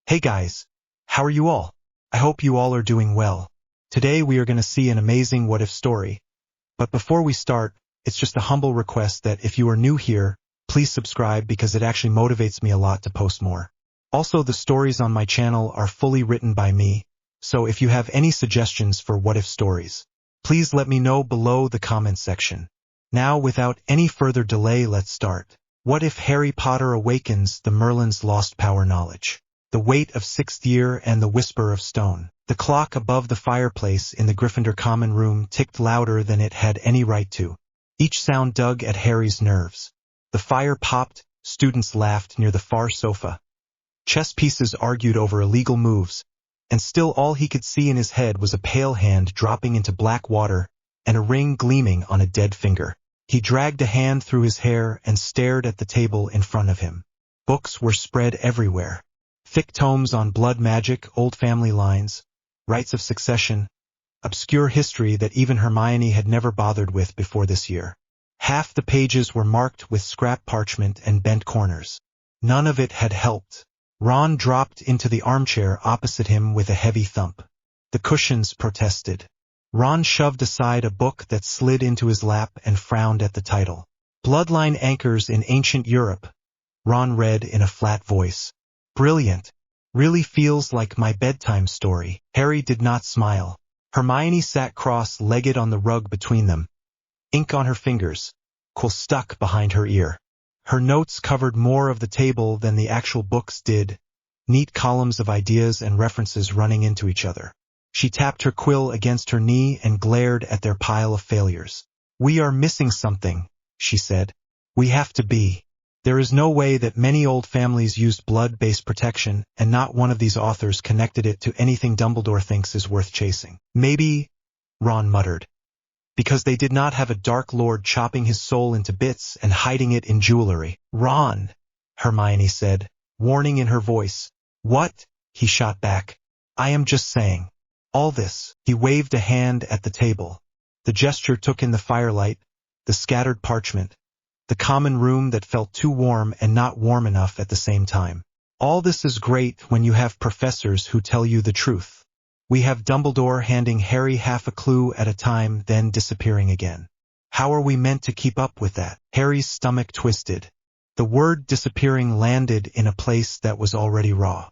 Hey guys, how are you all? I hope you all are doing well. Today we are going to see an amazing what-if story. But before we start, it's just a humble request that if you are new here, please subscribe because it actually motivates me a lot to post more. Also, the stories on my channel are fully written by me, so if you have any suggestions for what-if stories, please let me know below the comments section. Now, without any further delay, let's start. What if Harry Potter awakens the Merlin's lost power knowledge? The weight of sixth year and the whisper of stone. The clock above the fireplace in the Gryffindor common room ticked louder than it had any right to. Each sound dug at Harry's nerves. The fire popped, students laughed near the far sofa. Chess pieces argued over illegal moves, and still all he could see in his head was a pale hand dropping into black water and a ring gleaming on a dead finger. He dragged a hand through his hair and stared at the table in front of him. Books were spread everywhere. Thick tomes on blood magic, old family lines, rites of succession, obscure history that even Hermione had never bothered with before this year. Half the pages were marked with scrap parchment and bent corners. None of it had helped. Ron dropped into the armchair opposite him with a heavy thump. The cushions protested. Ron shoved aside a book that slid into his lap and frowned at the title. Bloodline Anchors in Ancient Europe, Ron read in a flat voice. Brilliant. Really feels like my bedtime story. Harry did not smile. Hermione sat cross-legged on the rug between them, ink on her fingers, quill stuck behind her ear. Her notes covered more of the table than the actual books did, neat columns of ideas and references running into each other. She tapped her quill against her knee and glared at their pile of failures. "We are missing something," she said. "We have to be. There is no way that many old families used blood-based protection, and not one of these authors connected it to anything Dumbledore thinks is worth chasing. Maybe," Ron muttered, "because they did not have a Dark Lord chopping his soul into bits and hiding it in jewelry." "Ron," Hermione said, warning in her voice. "What?" he shot back. "I am just saying. All this." He waved a hand at the table. The gesture took in the firelight, the scattered parchment, the common room that felt too warm and not warm enough at the same time. "All this is great when you have professors who tell you the truth. We have Dumbledore handing Harry half a clue at a time, then disappearing again. How are we meant to keep up with that?" Harry's stomach twisted. The word disappearing landed in a place that was already raw.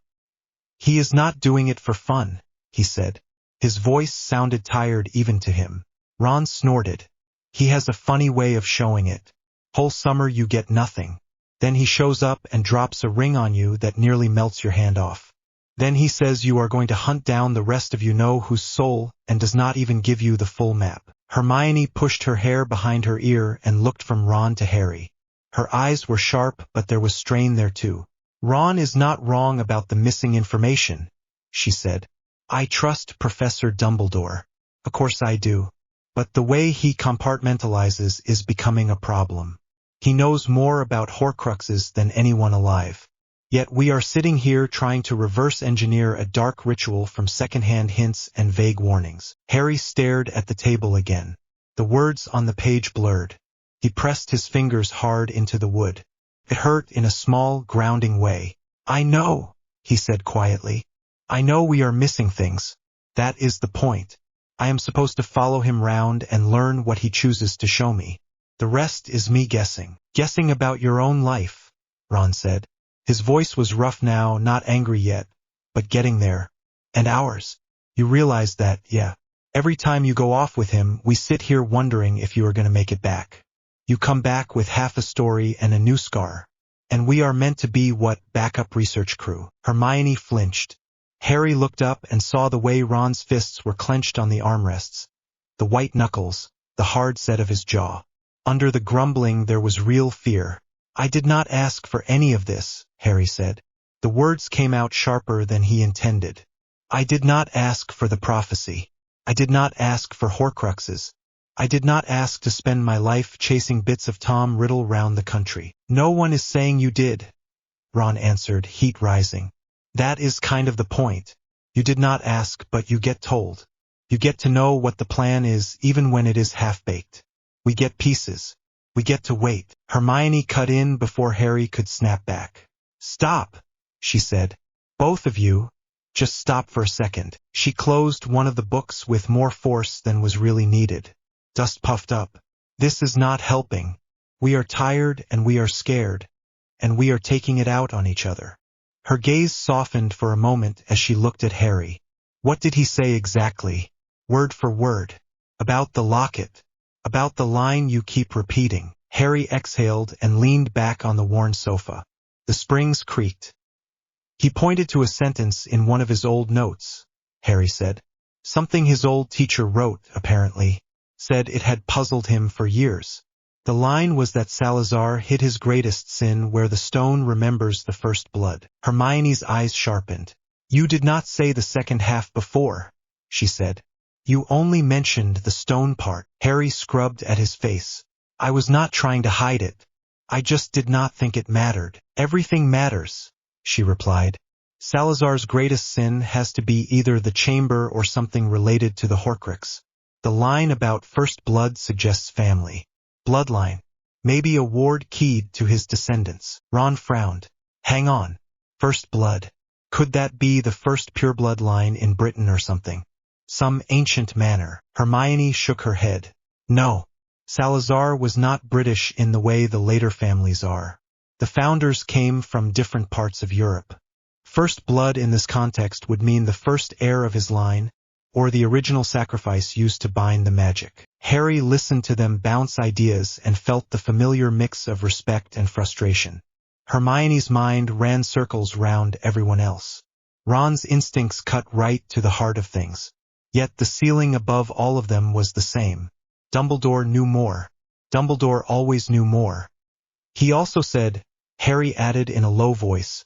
"He is not doing it for fun," he said. His voice sounded tired even to him. Ron snorted. "He has a funny way of showing it. Whole summer you get nothing. Then he shows up and drops a ring on you that nearly melts your hand off. Then he says you are going to hunt down the rest of you know whose soul and does not even give you the full map." Hermione pushed her hair behind her ear and looked from Ron to Harry. Her eyes were sharp, but there was strain there too. "Ron is not wrong about the missing information," she said. "I trust Professor Dumbledore. Of course I do. But the way he compartmentalizes is becoming a problem. He knows more about Horcruxes than anyone alive. Yet we are sitting here trying to reverse engineer a dark ritual from secondhand hints and vague warnings." Harry stared at the table again. The words on the page blurred. He pressed his fingers hard into the wood. It hurt in a small, grounding way. "I know," he said quietly. "I know we are missing things. That is the point. I am supposed to follow him round and learn what he chooses to show me. The rest is me guessing." "Guessing about your own life," Ron said. His voice was rough now, not angry yet, but getting there. "And ours. You realize that, yeah. Every time you go off with him, we sit here wondering if you are going to make it back. You come back with half a story and a new scar. And we are meant to be what, backup research crew." Hermione flinched. Harry looked up and saw the way Ron's fists were clenched on the armrests, the white knuckles, the hard set of his jaw. Under the grumbling there was real fear. "I did not ask for any of this," Harry said. The words came out sharper than he intended. "I did not ask for the prophecy. I did not ask for Horcruxes. I did not ask to spend my life chasing bits of Tom Riddle round the country." "No one is saying you did," Ron answered, heat rising. "That is kind of the point. You did not ask, but you get told. You get to know what the plan is, even when it is half-baked. We get pieces. We get to wait." Hermione cut in before Harry could snap back. "Stop," she said. Both of you, just stop for a second. She closed one of the books with more force than was really needed. Dust puffed up. This is not helping. We are tired and we are scared, and we are taking it out on each other. Her gaze softened for a moment as she looked at Harry. What did he say exactly? Word for word. About the locket. About the line you keep repeating. Harry exhaled and leaned back on the worn sofa. The springs creaked. He pointed to a sentence in one of his old notes, Harry said. Something his old teacher wrote, apparently. Said it had puzzled him for years. The line was that Salazar hid his greatest sin where the stone remembers the first blood. Hermione's eyes sharpened. You did not say the second half before, she said. You only mentioned the stone part. Harry scrubbed at his face. I was not trying to hide it. I just did not think it mattered. Everything matters, she replied. Salazar's greatest sin has to be either the chamber or something related to the Horcrux. The line about first blood suggests family. Bloodline. Maybe a ward keyed to his descendants. Ron frowned. Hang on. First blood. Could that be the first pureblood line in Britain or something? Some ancient manor. Hermione shook her head. No. Salazar was not British in the way the later families are. The founders came from different parts of Europe. First blood in this context would mean the first heir of his line, or the original sacrifice used to bind the magic. Harry listened to them bounce ideas and felt the familiar mix of respect and frustration. Hermione's mind ran circles round everyone else. Ron's instincts cut right to the heart of things. Yet the ceiling above all of them was the same. Dumbledore knew more. Dumbledore always knew more. He also said, Harry added in a low voice,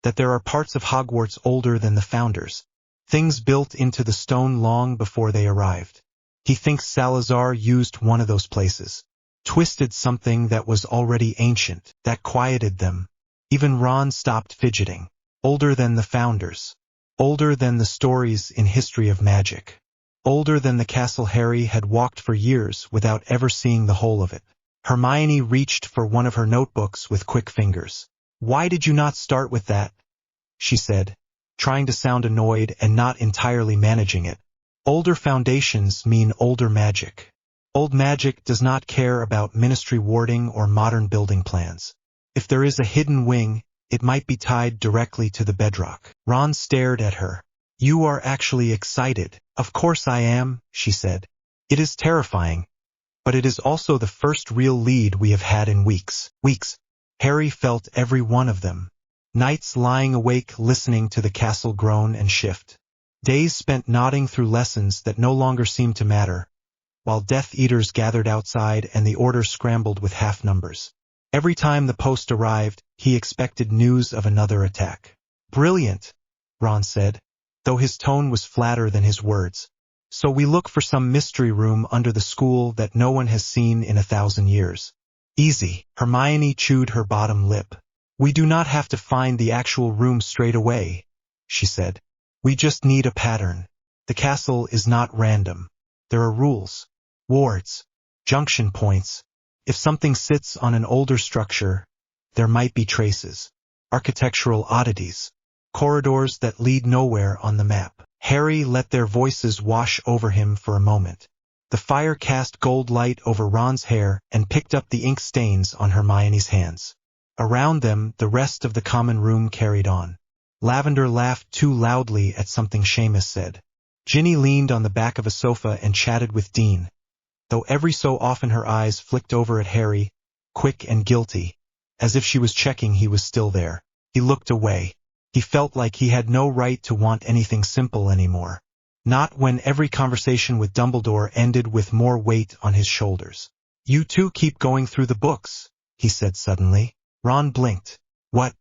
that there are parts of Hogwarts older than the founders. Things built into the stone long before they arrived. He thinks Salazar used one of those places. Twisted something that was already ancient, that quieted them. Even Ron stopped fidgeting. Older than the founders. Older than the stories in history of magic. Older than the castle Harry had walked for years without ever seeing the whole of it. Hermione reached for one of her notebooks with quick fingers. Why did you not start with that? She said, trying to sound annoyed and not entirely managing it. Older foundations mean older magic. Old magic does not care about ministry warding or modern building plans. If there is a hidden wing, it might be tied directly to the bedrock. Ron stared at her. You are actually excited. Of course I am, she said. It is terrifying. But it is also the first real lead we have had in weeks. Harry felt every one of them. Nights lying awake listening to the castle groan and shift. Days spent nodding through lessons that no longer seemed to matter, while Death Eaters gathered outside and the Order scrambled with half numbers. Every time the post arrived, he expected news of another attack. Brilliant, Ron said, though his tone was flatter than his words. So we look for some mystery room under the school that no one has seen in 1,000 years. Easy. Hermione chewed her bottom lip. We do not have to find the actual room straight away, she said. We just need a pattern. The castle is not random. There are rules, wards, junction points. If something sits on an older structure, there might be traces, architectural oddities, corridors that lead nowhere on the map. Harry let their voices wash over him for a moment. The fire cast gold light over Ron's hair and picked up the ink stains on Hermione's hands. Around them, the rest of the common room carried on. Lavender laughed too loudly at something Seamus said. Ginny leaned on the back of a sofa and chatted with Dean, though every so often her eyes flicked over at Harry, quick and guilty, as if she was checking he was still there. He looked away. He felt like he had no right to want anything simple anymore. Not when every conversation with Dumbledore ended with more weight on his shoulders. You two keep going through the books, he said suddenly. Ron blinked. What?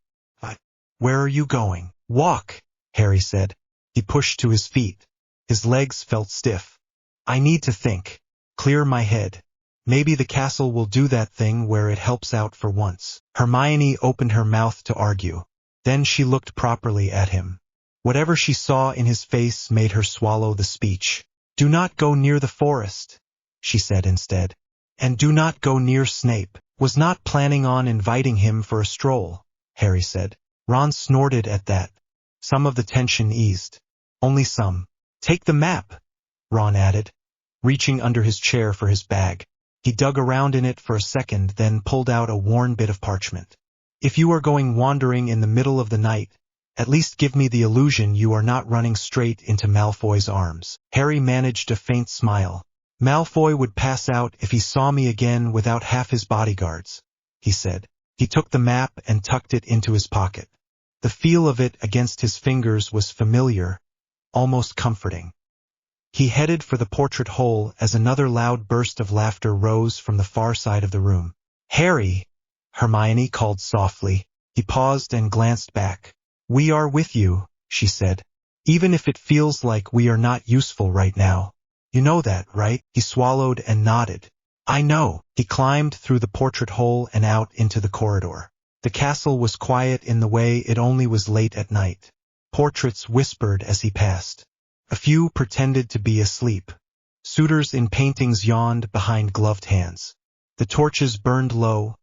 Where are you going? Walk, Harry said. He pushed to his feet. His legs felt stiff. I need to think. Clear my head. Maybe the castle will do that thing where it helps out for once. Hermione opened her mouth to argue. Then she looked properly at him. Whatever she saw in his face made her swallow the speech. Do not go near the forest, she said instead. And do not go near Snape. Was not planning on inviting him for a stroll, Harry said. Ron snorted at that. Some of the tension eased. Only some. Take the map, Ron added, reaching under his chair for his bag. He dug around in it for a second, then pulled out a worn bit of parchment. If you are going wandering in the middle of the night, at least give me the illusion you are not running straight into Malfoy's arms. Harry managed a faint smile. Malfoy would pass out if he saw me again without half his bodyguards, he said. He took the map and tucked it into his pocket. The feel of it against his fingers was familiar, almost comforting. He headed for the portrait hole as another loud burst of laughter rose from the far side of the room. Harry, Hermione called softly. He paused and glanced back. We are with you, she said. Even if it feels like we are not useful right now. You know that, right? He swallowed and nodded. I know. He climbed through the portrait hole and out into the corridor. The castle was quiet in the way it only was late at night. Portraits whispered as he passed. A few pretended to be asleep. Suitors in paintings yawned behind gloved hands. The torches burned low,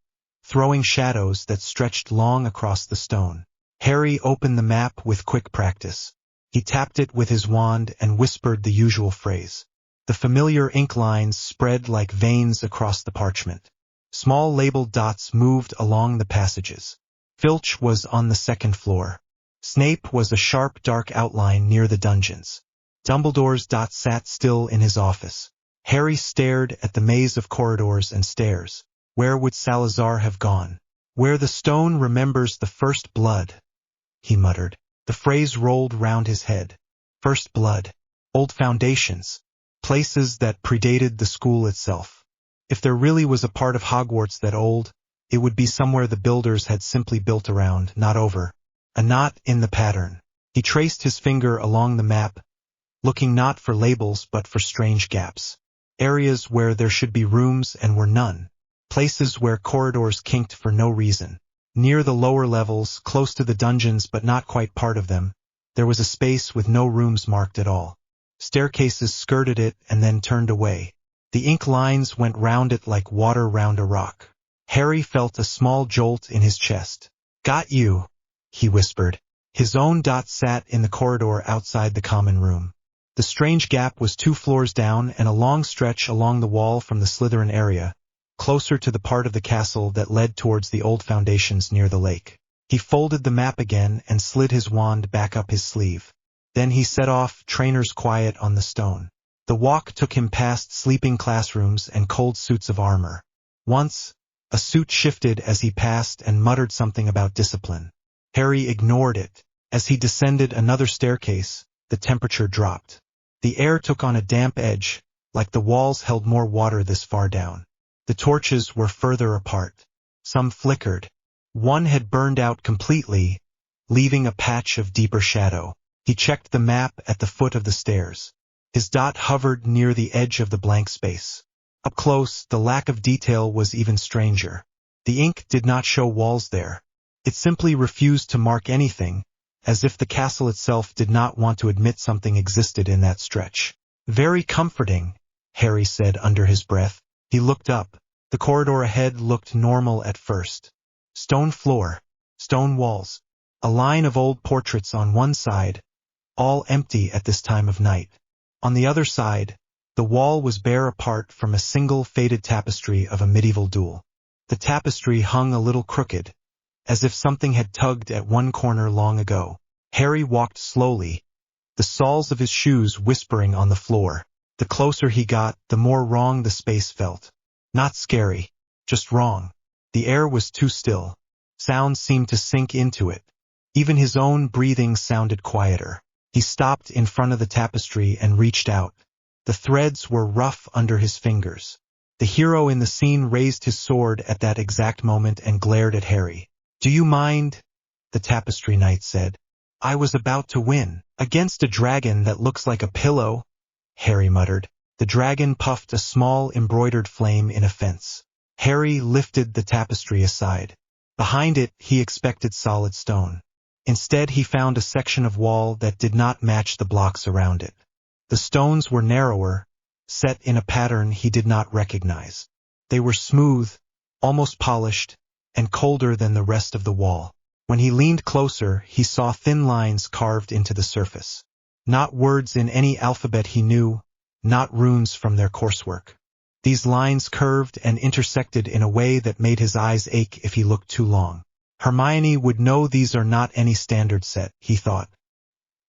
throwing shadows that stretched long across the stone. Harry opened the map with quick practice. He tapped it with his wand and whispered the usual phrase. The familiar ink lines spread like veins across the parchment. Small labeled dots moved along the passages. Filch was on the second floor. Snape was a sharp dark outline near the dungeons. Dumbledore's dot sat still in his office. Harry stared at the maze of corridors and stairs. Where would Salazar have gone? Where the stone remembers the first blood, he muttered. The phrase rolled round his head. First blood. Old foundations. Places that predated the school itself. If there really was a part of Hogwarts that old, it would be somewhere the builders had simply built around, not over. A knot in the pattern. He traced his finger along the map, looking not for labels but for strange gaps. Areas where there should be rooms and were none. Places where corridors kinked for no reason. Near the lower levels, close to the dungeons but not quite part of them, there was a space with no rooms marked at all. Staircases skirted it and then turned away. The ink lines went round it like water round a rock. Harry felt a small jolt in his chest. Got you, he whispered. His own dot sat in the corridor outside the common room. The strange gap was 2 floors down and a long stretch along the wall from the Slytherin area, closer to the part of the castle that led towards the old foundations near the lake. He folded the map again and slid his wand back up his sleeve. Then he set off, trainers quiet on the stone. The walk took him past sleeping classrooms and cold suits of armor. Once, a suit shifted as he passed and muttered something about discipline. Harry ignored it. As he descended another staircase, the temperature dropped. The air took on a damp edge, like the walls held more water this far down. The torches were further apart. Some flickered. One had burned out completely, leaving a patch of deeper shadow. He checked the map at the foot of the stairs. His dot hovered near the edge of the blank space. Up close, the lack of detail was even stranger. The ink did not show walls there. It simply refused to mark anything, as if the castle itself did not want to admit something existed in that stretch. Very comforting, Harry said under his breath. He looked up. The corridor ahead looked normal at first. Stone floor, stone walls, a line of old portraits on one side, all empty at this time of night. On the other side, the wall was bare apart from a single faded tapestry of a medieval duel. The tapestry hung a little crooked, as if something had tugged at one corner long ago. Harry walked slowly, the soles of his shoes whispering on the floor. The closer he got, the more wrong the space felt. Not scary, just wrong. The air was too still. Sounds seemed to sink into it. Even his own breathing sounded quieter. He stopped in front of the tapestry and reached out. The threads were rough under his fingers. The hero in the scene raised his sword at that exact moment and glared at Harry. Do you mind? The tapestry knight said. I was about to win. Against a dragon that looks like a pillow, Harry muttered. The dragon puffed a small embroidered flame in offense. Harry lifted the tapestry aside. Behind it, he expected solid stone. Instead, he found a section of wall that did not match the blocks around it. The stones were narrower, set in a pattern he did not recognize. They were smooth, almost polished, and colder than the rest of the wall. When he leaned closer, he saw thin lines carved into the surface. Not words in any alphabet he knew, not runes from their coursework. These lines curved and intersected in a way that made his eyes ache if he looked too long. Hermione would know these are not any standard set, he thought.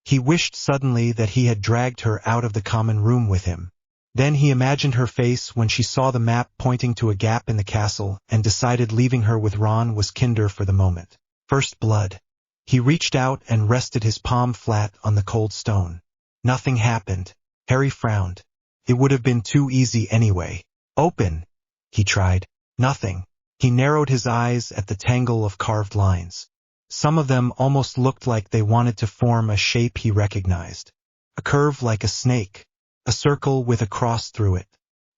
He wished suddenly that he had dragged her out of the common room with him. Then he imagined her face when she saw the map pointing to a gap in the castle and decided leaving her with Ron was kinder for the moment. First blood. He reached out and rested his palm flat on the cold stone. Nothing happened. Harry frowned. It would have been too easy anyway. Open, he tried. Nothing. He narrowed his eyes at the tangle of carved lines. Some of them almost looked like they wanted to form a shape he recognized. A curve like a snake. A circle with a cross through it.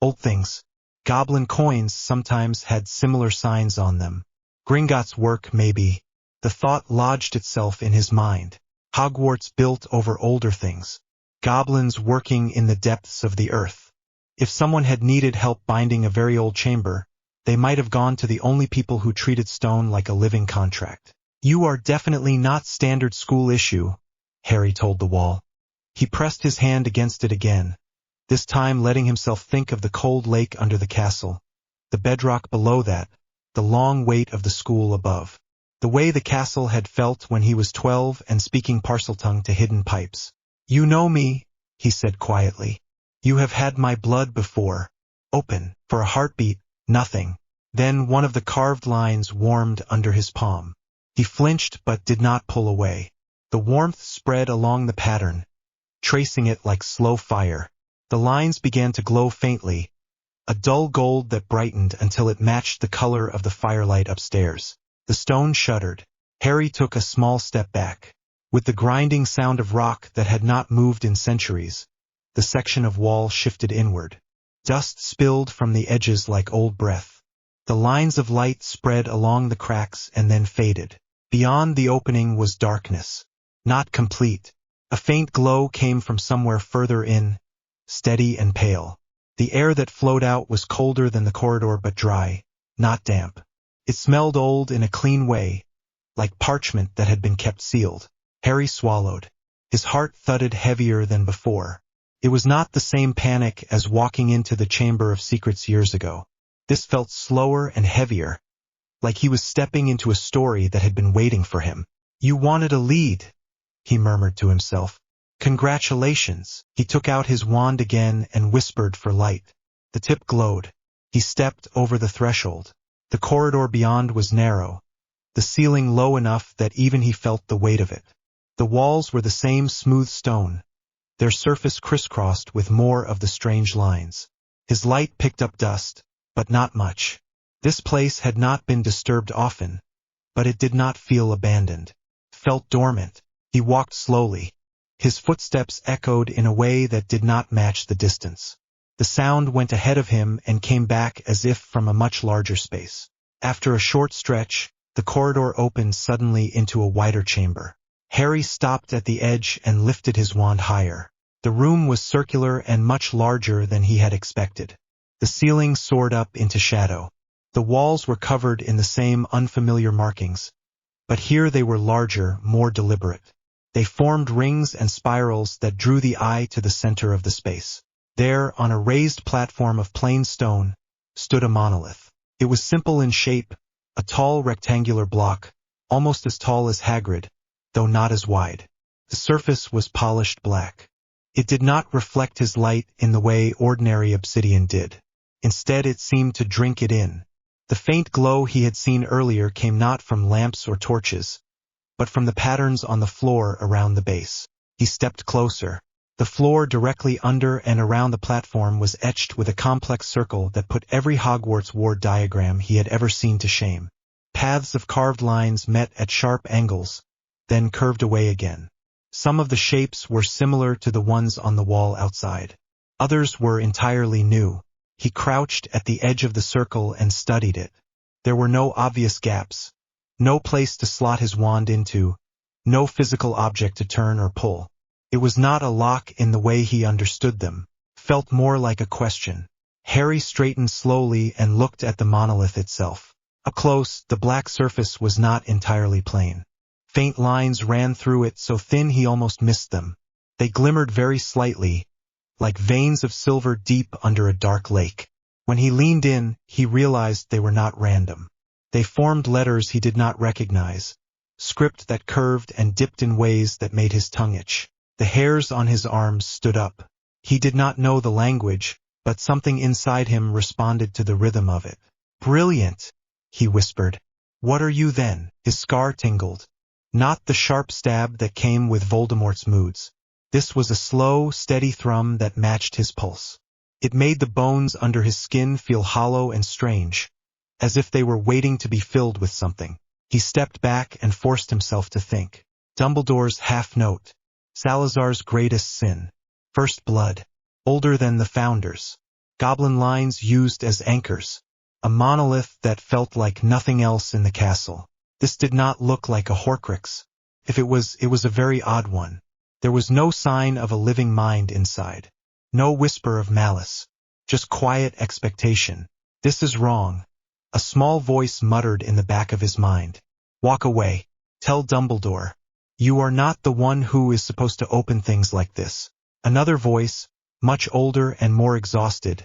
Old things. Goblin coins sometimes had similar signs on them. Gringotts' work, maybe. The thought lodged itself in his mind. Hogwarts built over older things. Goblins working in the depths of the earth. If someone had needed help binding a very old chamber, they might have gone to the only people who treated stone like a living contract. You are definitely not standard school issue, Harry told the wall. He pressed his hand against it again, this time letting himself think of the cold lake under the castle, the bedrock below that, the long weight of the school above. The way the castle had felt when he was 12 and speaking Parseltongue to hidden pipes. You know me, he said quietly. You have had my blood before. Open. For a heartbeat, nothing. Then one of the carved lines warmed under his palm. He flinched but did not pull away. The warmth spread along the pattern, tracing it like slow fire. The lines began to glow faintly, a dull gold that brightened until it matched the color of the firelight upstairs. The stone shuddered. Harry took a small step back. With the grinding sound of rock that had not moved in centuries, the section of wall shifted inward. Dust spilled from the edges like old breath. The lines of light spread along the cracks and then faded. Beyond the opening was darkness. Not complete. A faint glow came from somewhere further in, steady and pale. The air that flowed out was colder than the corridor but dry, not damp. It smelled old in a clean way, like parchment that had been kept sealed. Harry swallowed. His heart thudded heavier than before. It was not the same panic as walking into the Chamber of Secrets years ago. This felt slower and heavier, like he was stepping into a story that had been waiting for him. You wanted a lead, he murmured to himself. Congratulations. He took out his wand again and whispered for light. The tip glowed. He stepped over the threshold. The corridor beyond was narrow, the ceiling low enough that even he felt the weight of it. The walls were the same smooth stone, their surface crisscrossed with more of the strange lines. His light picked up dust, but not much. This place had not been disturbed often, but it did not feel abandoned. Felt dormant. He walked slowly. His footsteps echoed in a way that did not match the distance. The sound went ahead of him and came back as if from a much larger space. After a short stretch, the corridor opened suddenly into a wider chamber. Harry stopped at the edge and lifted his wand higher. The room was circular and much larger than he had expected. The ceiling soared up into shadow. The walls were covered in the same unfamiliar markings, but here they were larger, more deliberate. They formed rings and spirals that drew the eye to the center of the space. There, on a raised platform of plain stone, stood a monolith. It was simple in shape, a tall rectangular block, almost as tall as Hagrid, though not as wide. The surface was polished black. It did not reflect his light in the way ordinary obsidian did. Instead, it seemed to drink it in. The faint glow he had seen earlier came not from lamps or torches, but from the patterns on the floor around the base. He stepped closer. The floor directly under and around the platform was etched with a complex circle that put every Hogwarts ward diagram he had ever seen to shame. Paths of carved lines met at sharp angles, then curved away again. Some of the shapes were similar to the ones on the wall outside. Others were entirely new. He crouched at the edge of the circle and studied it. There were no obvious gaps, no place to slot his wand into, no physical object to turn or pull. It was not a lock in the way he understood them, felt more like a question. Harry straightened slowly and looked at the monolith itself. Up close, the black surface was not entirely plain. Faint lines ran through it so thin he almost missed them. They glimmered very slightly, like veins of silver deep under a dark lake. When he leaned in, he realized they were not random. They formed letters he did not recognize, script that curved and dipped in ways that made his tongue itch. The hairs on his arms stood up. He did not know the language, but something inside him responded to the rhythm of it. "Brilliant," he whispered. "What are you then?" His scar tingled. Not the sharp stab that came with Voldemort's moods. This was a slow, steady thrum that matched his pulse. It made the bones under his skin feel hollow and strange, as if they were waiting to be filled with something. He stepped back and forced himself to think. Dumbledore's half-note. Salazar's greatest sin. First blood. Older than the Founders. Goblin lines used as anchors. A monolith that felt like nothing else in the castle. This did not look like a Horcrux. If it was a very odd one. There was no sign of a living mind inside. No whisper of malice. Just quiet expectation. This is wrong. A small voice muttered in the back of his mind. Walk away. Tell Dumbledore. You are not the one who is supposed to open things like this. Another voice, much older and more exhausted,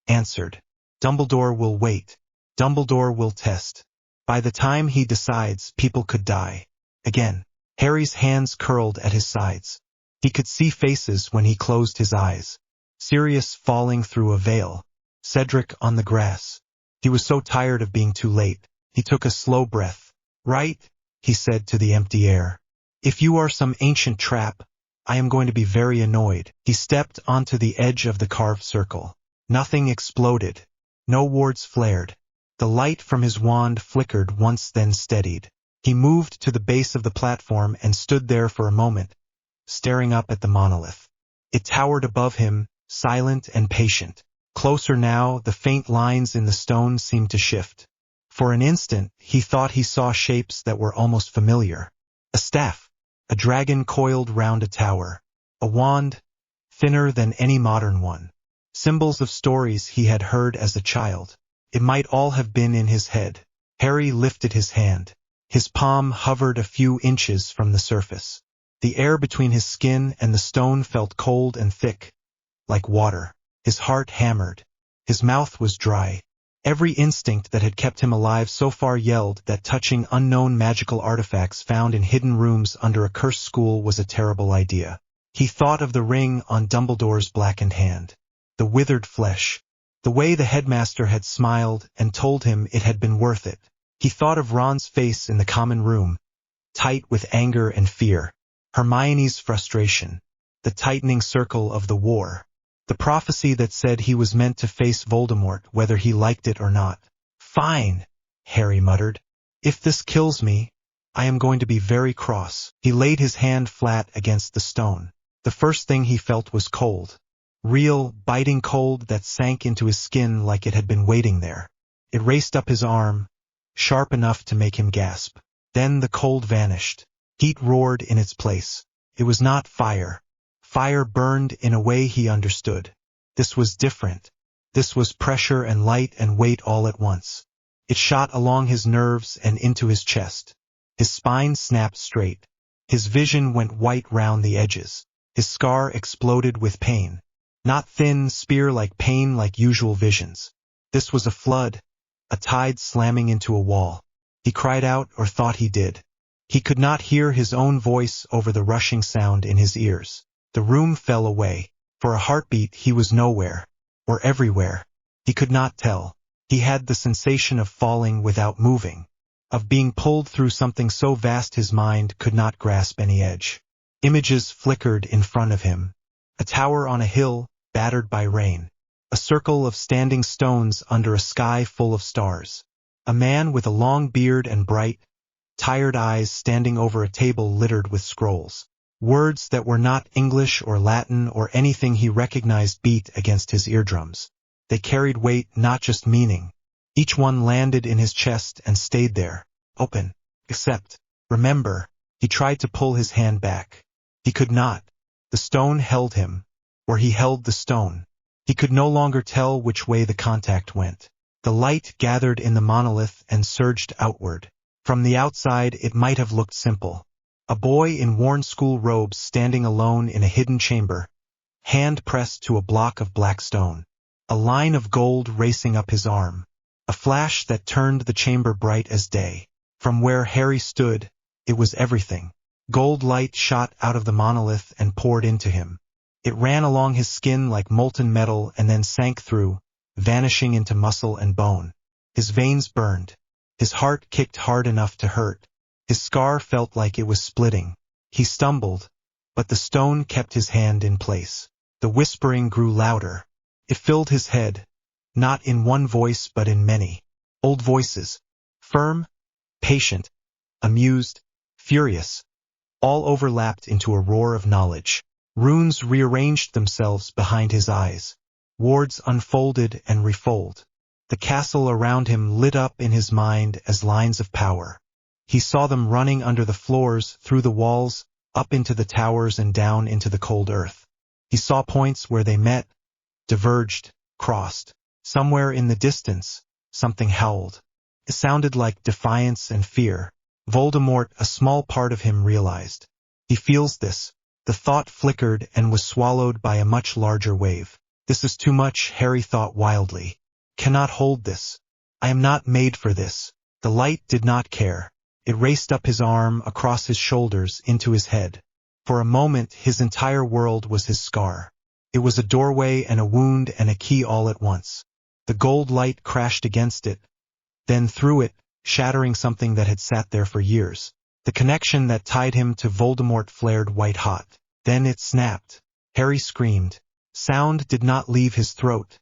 answered. Dumbledore will wait. Dumbledore will test. By the time he decides, people could die. Again, Harry's hands curled at his sides. He could see faces when he closed his eyes. Sirius falling through a veil. Cedric on the grass. He was so tired of being too late. He took a slow breath. Right, he said to the empty air. If you are some ancient trap, I am going to be very annoyed. He stepped onto the edge of the carved circle. Nothing exploded. No wards flared. The light from his wand flickered once, then steadied. He moved to the base of the platform and stood there for a moment, staring up at the monolith. It towered above him, silent and patient. Closer now, the faint lines in the stone seemed to shift. For an instant, he thought he saw shapes that were almost familiar. A staff. A dragon coiled round a tower. A wand, thinner than any modern one. Symbols of stories he had heard as a child. It might all have been in his head. Harry lifted his hand. His palm hovered a few inches from the surface. The air between his skin and the stone felt cold and thick, like water. His heart hammered. His mouth was dry. Every instinct that had kept him alive so far yelled that touching unknown magical artifacts found in hidden rooms under a cursed school was a terrible idea. He thought of the ring on Dumbledore's blackened hand. The withered flesh. The way the headmaster had smiled and told him it had been worth it. He thought of Ron's face in the common room, tight with anger and fear. Hermione's frustration. The tightening circle of the war. The prophecy that said he was meant to face Voldemort whether he liked it or not. Fine, Harry muttered. If this kills me, I am going to be very cross. He laid his hand flat against the stone. The first thing he felt was cold. Real, biting cold that sank into his skin like it had been waiting there. It raced up his arm, sharp enough to make him gasp. Then the cold vanished. Heat roared in its place. It was not fire. Fire burned in a way he understood. This was different. This was pressure and light and weight all at once. It shot along his nerves and into his chest. His spine snapped straight. His vision went white round the edges. His scar exploded with pain. Not thin, spear-like pain like usual visions. This was a flood, a tide slamming into a wall. He cried out, or thought he did. He could not hear his own voice over the rushing sound in his ears. The room fell away. For a heartbeat he was nowhere, or everywhere. He could not tell. He had the sensation of falling without moving, of being pulled through something so vast his mind could not grasp any edge. Images flickered in front of him. A tower on a hill, battered by rain. A circle of standing stones under a sky full of stars. A man with a long beard and bright, tired eyes standing over a table littered with scrolls. Words that were not English or Latin or anything he recognized beat against his eardrums. They carried weight, not just meaning. Each one landed in his chest and stayed there, open. Except, remember, he tried to pull his hand back. He could not. The stone held him, or he held the stone. He could no longer tell which way the contact went. The light gathered in the monolith and surged outward. From the outside it might have looked simple. A boy in worn school robes standing alone in a hidden chamber, hand pressed to a block of black stone. A line of gold racing up his arm. A flash that turned the chamber bright as day. From where Harry stood, it was everything. Gold light shot out of the monolith and poured into him. It ran along his skin like molten metal and then sank through, vanishing into muscle and bone. His veins burned. His heart kicked hard enough to hurt. His scar felt like it was splitting. He stumbled, but the stone kept his hand in place. The whispering grew louder. It filled his head, not in one voice but in many. Old voices, firm, patient, amused, furious, all overlapped into a roar of knowledge. Runes rearranged themselves behind his eyes. Wards unfolded and refolded. The castle around him lit up in his mind as lines of power. He saw them running under the floors, through the walls, up into the towers and down into the cold earth. He saw points where they met, diverged, crossed. Somewhere in the distance, something howled. It sounded like defiance and fear. Voldemort, a small part of him, realized. He feels this. The thought flickered and was swallowed by a much larger wave. This is too much, Harry thought wildly. Cannot hold this. I am not made for this. The light did not care. It raced up his arm, across his shoulders, into his head. For a moment, his entire world was his scar. It was a doorway and a wound and a key all at once. The gold light crashed against it, then through it, shattering something that had sat there for years. The connection that tied him to Voldemort flared white-hot. Then it snapped. Harry screamed. Sound did not leave his throat,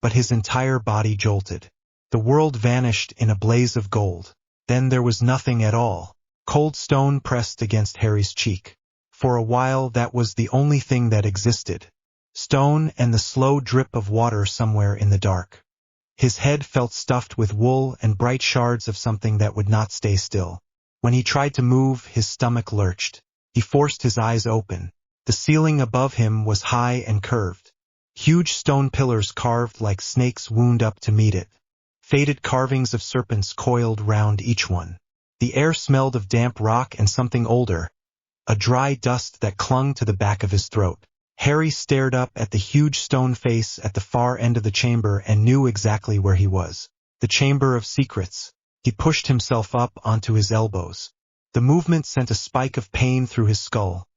but his entire body jolted. The world vanished in a blaze of gold. Then there was nothing at all. Cold stone pressed against Harry's cheek. For a while that was the only thing that existed. Stone and the slow drip of water somewhere in the dark. His head felt stuffed with wool and bright shards of something that would not stay still. When he tried to move, his stomach lurched. He forced his eyes open. The ceiling above him was high and curved. Huge stone pillars carved like snakes wound up to meet it. Faded carvings of serpents coiled round each one. The air smelled of damp rock and something older, a dry dust that clung to the back of his throat. Harry stared up at the huge stone face at the far end of the chamber and knew exactly where he was. The Chamber of Secrets. He pushed himself up onto his elbows. The movement sent a spike of pain through his skull,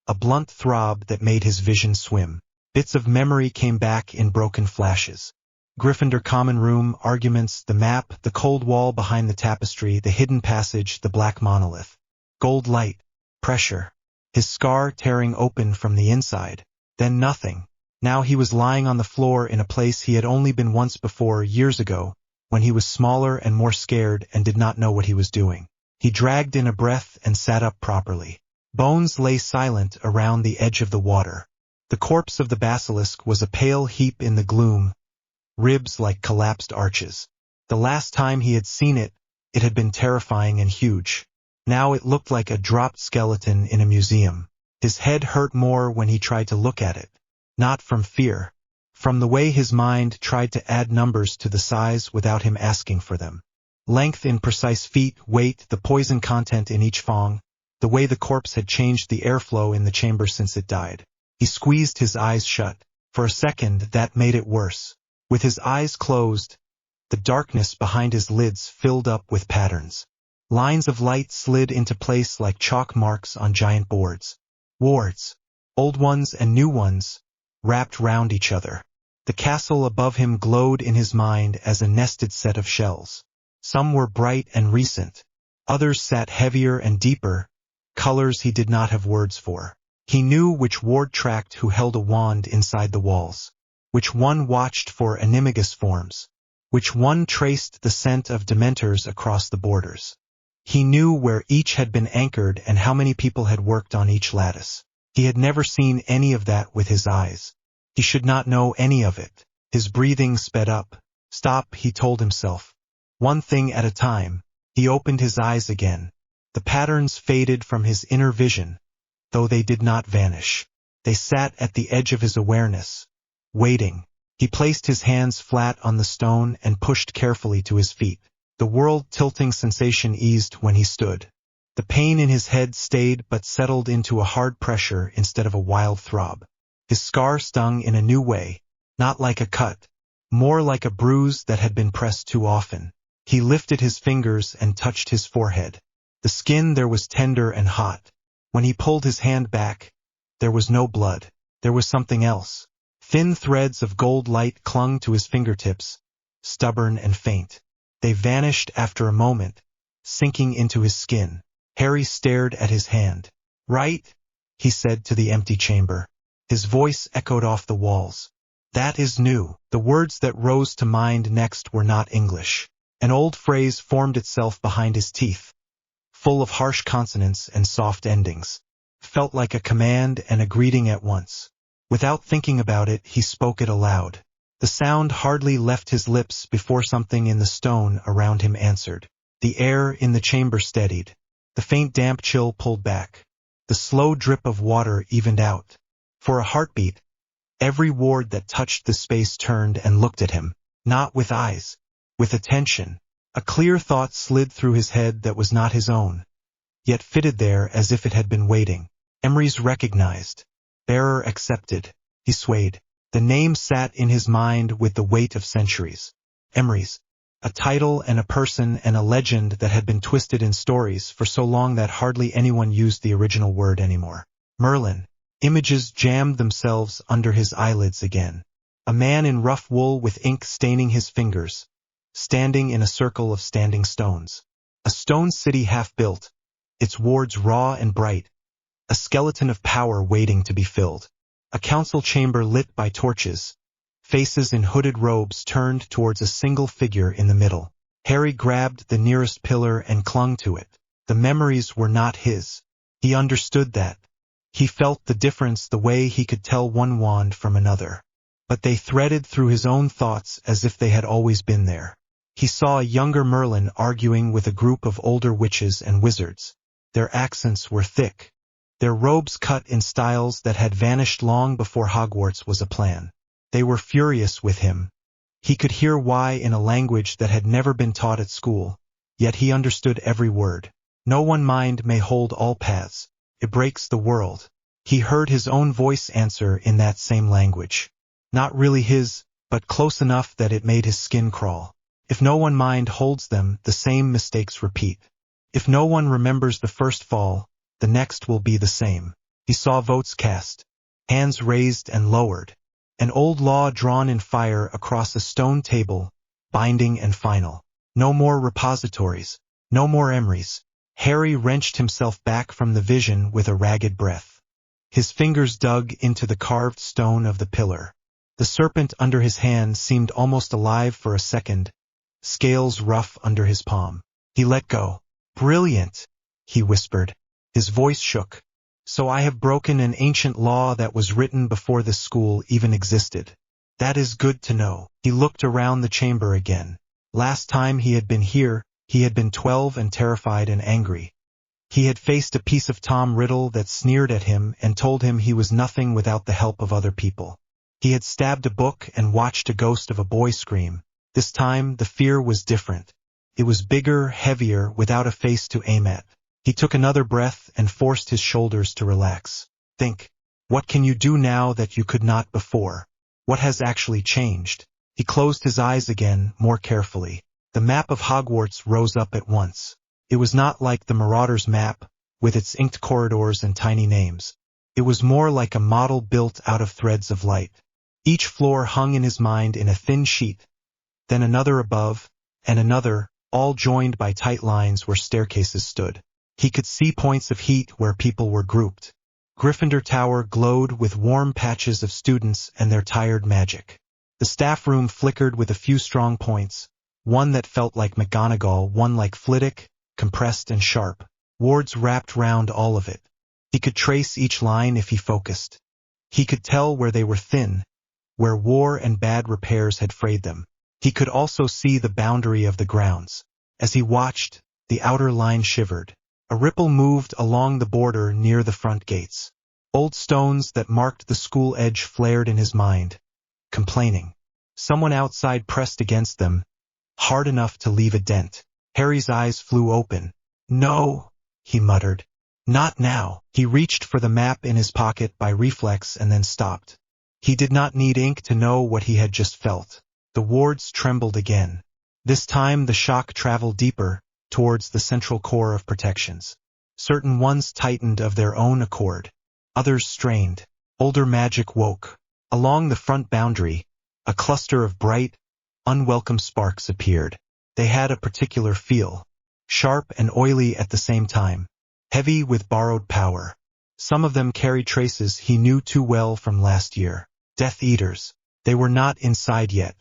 a blunt throb that made his vision swim. Bits of memory came back in broken flashes. Gryffindor common room, arguments, the map, the cold wall behind the tapestry, the hidden passage, the black monolith. Gold light, pressure, his scar tearing open from the inside. Then nothing. Now he was lying on the floor in a place he had only been once before, years ago, when he was smaller and more scared and did not know what he was doing. He dragged in a breath and sat up properly. Bones lay silent around the edge of the water. The corpse of the basilisk was a pale heap in the gloom, ribs like collapsed arches. The last time he had seen it, it had been terrifying and huge. Now it looked like a dropped skeleton in a museum. His head hurt more when he tried to look at it. Not from fear. From the way his mind tried to add numbers to the size without him asking for them. Length in precise feet, weight, the poison content in each fong, the way the corpse had changed the airflow in the chamber since it died. He squeezed his eyes shut. For a second, that made it worse. With his eyes closed, the darkness behind his lids filled up with patterns. Lines of light slid into place like chalk marks on giant boards. Wards, old ones and new ones, wrapped round each other. The castle above him glowed in his mind as a nested set of shells. Some were bright and recent. Others sat heavier and deeper, colors he did not have words for. He knew which ward tracked who held a wand inside the walls, which one watched for animagus forms, which one traced the scent of dementors across the borders. He knew where each had been anchored and how many people had worked on each lattice. He had never seen any of that with his eyes. He should not know any of it. His breathing sped up. Stop, he told himself. One thing at a time. He opened his eyes again. The patterns faded from his inner vision, though they did not vanish. They sat at the edge of his awareness, waiting. He placed his hands flat on the stone and pushed carefully to his feet. The world-tilting sensation eased when he stood. The pain in his head stayed but settled into a hard pressure instead of a wild throb. His scar stung in a new way, not like a cut, more like a bruise that had been pressed too often. He lifted his fingers and touched his forehead. The skin there was tender and hot. When he pulled his hand back, there was no blood. There was something else. Thin threads of gold light clung to his fingertips, stubborn and faint. They vanished after a moment, sinking into his skin. Harry stared at his hand. "Right?" he said to the empty chamber. His voice echoed off the walls. "That is new." The words that rose to mind next were not English. An old phrase formed itself behind his teeth, full of harsh consonants and soft endings. Felt like a command and a greeting at once. Without thinking about it, he spoke it aloud. The sound hardly left his lips before something in the stone around him answered. The air in the chamber steadied. The faint damp chill pulled back. The slow drip of water evened out. For a heartbeat, every ward that touched the space turned and looked at him, not with eyes, with attention. A clear thought slid through his head that was not his own, yet fitted there as if it had been waiting. Emery's recognized. Bearer accepted. He swayed. The name sat in his mind with the weight of centuries. Emery's. A title and a person and a legend that had been twisted in stories for so long that hardly anyone used the original word anymore. Merlin. Images jammed themselves under his eyelids again. A man in rough wool with ink staining his fingers, standing in a circle of standing stones. A stone city half-built, its wards raw and bright, a skeleton of power waiting to be filled. A council chamber lit by torches, faces in hooded robes turned towards a single figure in the middle. Harry grabbed the nearest pillar and clung to it. The memories were not his. He understood that. He felt the difference the way he could tell one wand from another. But they threaded through his own thoughts as if they had always been there. He saw a younger Merlin arguing with a group of older witches and wizards. Their accents were thick, their robes cut in styles that had vanished long before Hogwarts was a plan. They were furious with him. He could hear why in a language that had never been taught at school, yet he understood every word. No one mind may hold all paths. It breaks the world. He heard his own voice answer in that same language. Not really his, but close enough that it made his skin crawl. If no one mind holds them, the same mistakes repeat. If no one remembers the first fall, the next will be the same. He saw votes cast, hands raised and lowered, an old law drawn in fire across a stone table, binding and final. No more repositories, no more Emerys. Harry wrenched himself back from the vision with a ragged breath. His fingers dug into the carved stone of the pillar. The serpent under his hand seemed almost alive for a second, scales rough under his palm. He let go. "Brilliant," he whispered. His voice shook. "So I have broken an ancient law that was written before this school even existed. That is good to know." He looked around the chamber again. Last time he had been here, he had been 12 and terrified and angry. He had faced a piece of Tom Riddle that sneered at him and told him he was nothing without the help of other people. He had stabbed a book and watched a ghost of a boy scream. This time the fear was different. It was bigger, heavier, without a face to aim at. He took another breath and forced his shoulders to relax. Think. What can you do now that you could not before? What has actually changed? He closed his eyes again, more carefully. The map of Hogwarts rose up at once. It was not like the Marauder's map, with its inked corridors and tiny names. It was more like a model built out of threads of light. Each floor hung in his mind in a thin sheet, then another above, and another, all joined by tight lines where staircases stood. He could see points of heat where people were grouped. Gryffindor Tower glowed with warm patches of students and their tired magic. The staff room flickered with a few strong points, one that felt like McGonagall, one like Flitwick, compressed and sharp. Wards wrapped round all of it. He could trace each line if he focused. He could tell where they were thin, where war and bad repairs had frayed them. He could also see the boundary of the grounds. As he watched, the outer line shivered. A ripple moved along the border near the front gates. Old stones that marked the school edge flared in his mind, complaining. Someone outside pressed against them, hard enough to leave a dent. Harry's eyes flew open. "No," he muttered. Not now. He reached for the map in his pocket by reflex and then stopped. He did not need ink to know what he had just felt. The wards trembled again. This time the shock traveled deeper, towards the central core of protections. Certain ones tightened of their own accord. Others strained. Older magic woke. Along the front boundary, a cluster of bright, unwelcome sparks appeared. They had a particular feel. Sharp and oily at the same time. Heavy with borrowed power. Some of them carried traces he knew too well from last year. Death Eaters. They were not inside yet.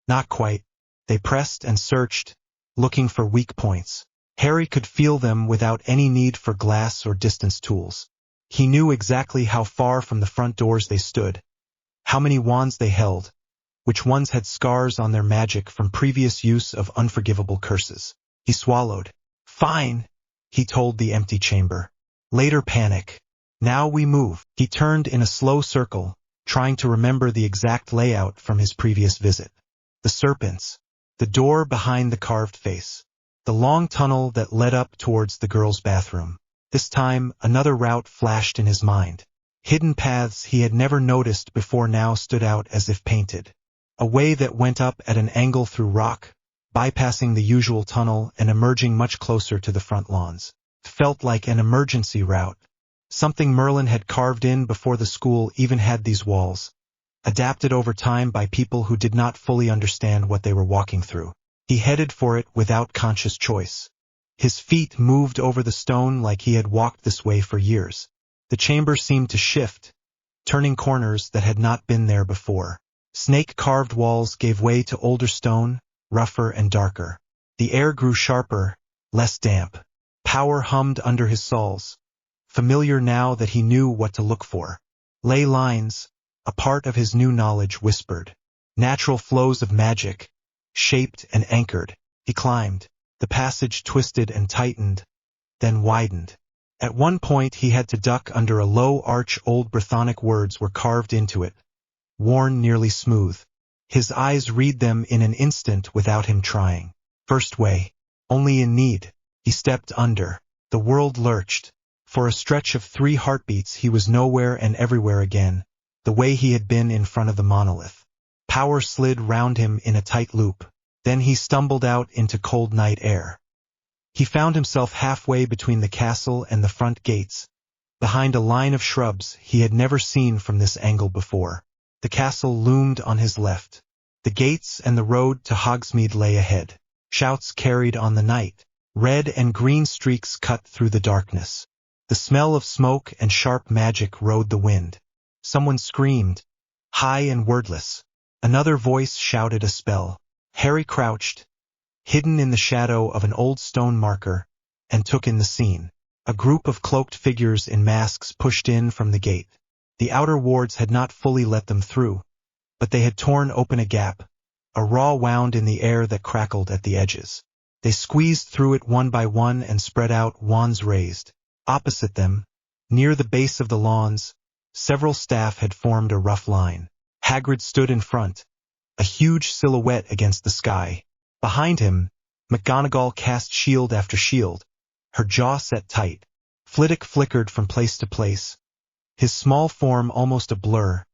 Not quite. They pressed and searched, looking for weak points. Harry could feel them without any need for glass or distance tools. He knew exactly how far from the front doors they stood, how many wands they held, which ones had scars on their magic from previous use of unforgivable curses. He swallowed. Fine, he told the empty chamber. Later panic. Now we move. He turned in a slow circle, trying to remember the exact layout from his previous visit. The serpents. The door behind the carved face. The long tunnel that led up towards the girls' bathroom. This time, another route flashed in his mind. Hidden paths he had never noticed before now stood out as if painted. A way that went up at an angle through rock, bypassing the usual tunnel and emerging much closer to the front lawns. Felt like an emergency route. Something Merlin had carved in before the school even had these walls. Adapted over time by people who did not fully understand what they were walking through. He headed for it without conscious choice. His feet moved over the stone like he had walked this way for years. The chamber seemed to shift, turning corners that had not been there before. Snake-carved walls gave way to older stone, rougher and darker. The air grew sharper, less damp. Power hummed under his soles, familiar now that he knew what to look for. Ley lines, a part of his new knowledge, whispered. Natural flows of magic, shaped and anchored. He climbed. The passage twisted and tightened, then widened. At one point he had to duck under a low arch. Old Brythonic words were carved into it, worn nearly smooth. His eyes read them in an instant without him trying. First way. Only in need. He stepped under. The world lurched. For a stretch of 3 heartbeats he was nowhere and everywhere again, the way he had been in front of the monolith. Power slid round him in a tight loop. Then he stumbled out into cold night air. He found himself halfway between the castle and the front gates, behind a line of shrubs he had never seen from this angle before. The castle loomed on his left. The gates and the road to Hogsmeade lay ahead. Shouts carried on the night. Red and green streaks cut through the darkness. The smell of smoke and sharp magic rode the wind. Someone screamed, high and wordless. Another voice shouted a spell. Harry crouched, hidden in the shadow of an old stone marker, and took in the scene. A group of cloaked figures in masks pushed in from the gate. The outer wards had not fully let them through, but they had torn open a gap, a raw wound in the air that crackled at the edges. They squeezed through it one by one and spread out, wands raised. Opposite them, near the base of the lawns, several staff had formed a rough line. Hagrid stood in front, a huge silhouette against the sky. Behind him, McGonagall cast shield after shield, her jaw set tight. Flitwick flickered from place to place, his small form almost a blur,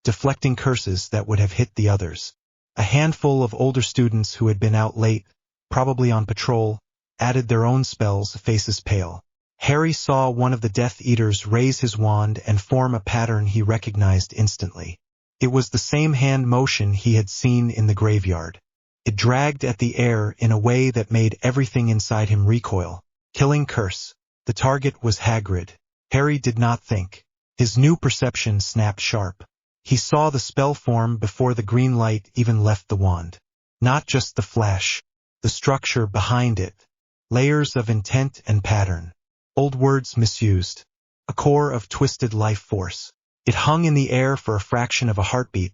deflecting curses that would have hit the others. A handful of older students who had been out late, probably on patrol, added their own spells, faces pale. Harry saw one of the Death Eaters raise his wand and form a pattern he recognized instantly. It was the same hand motion he had seen in the graveyard. It dragged at the air in a way that made everything inside him recoil. Killing curse. The target was Hagrid. Harry did not think. His new perception snapped sharp. He saw the spell form before the green light even left the wand. Not just the flash, the structure behind it. Layers of intent and pattern. Old words misused. A core of twisted life force. It hung in the air for a fraction of a heartbeat,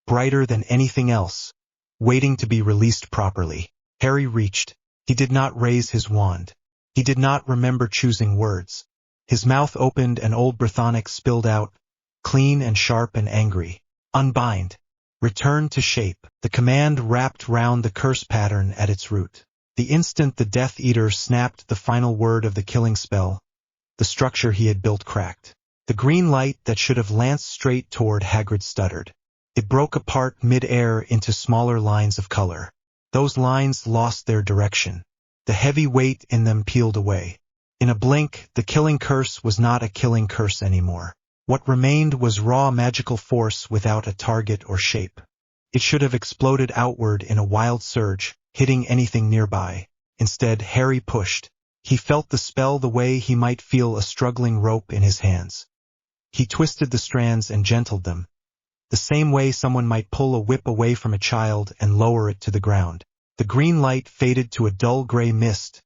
brighter than anything else, waiting to be released properly. Harry reached. He did not raise his wand. He did not remember choosing words. His mouth opened and Old Brythonic spilled out, clean and sharp and angry. Unbind. Return to shape. The command wrapped round the curse pattern at its root. The instant the Death Eater snapped the final word of the killing spell, the structure he had built cracked. The green light that should have lanced straight toward Hagrid stuttered. It broke apart mid-air into smaller lines of color. Those lines lost their direction. The heavy weight in them peeled away. In a blink, the killing curse was not a killing curse anymore. What remained was raw magical force without a target or shape. It should have exploded outward in a wild surge, hitting anything nearby. Instead, Harry pushed. He felt the spell the way he might feel a struggling rope in his hands. He twisted the strands and gentled them, the same way someone might pull a whip away from a child and lower it to the ground. The green light faded to a dull gray mist,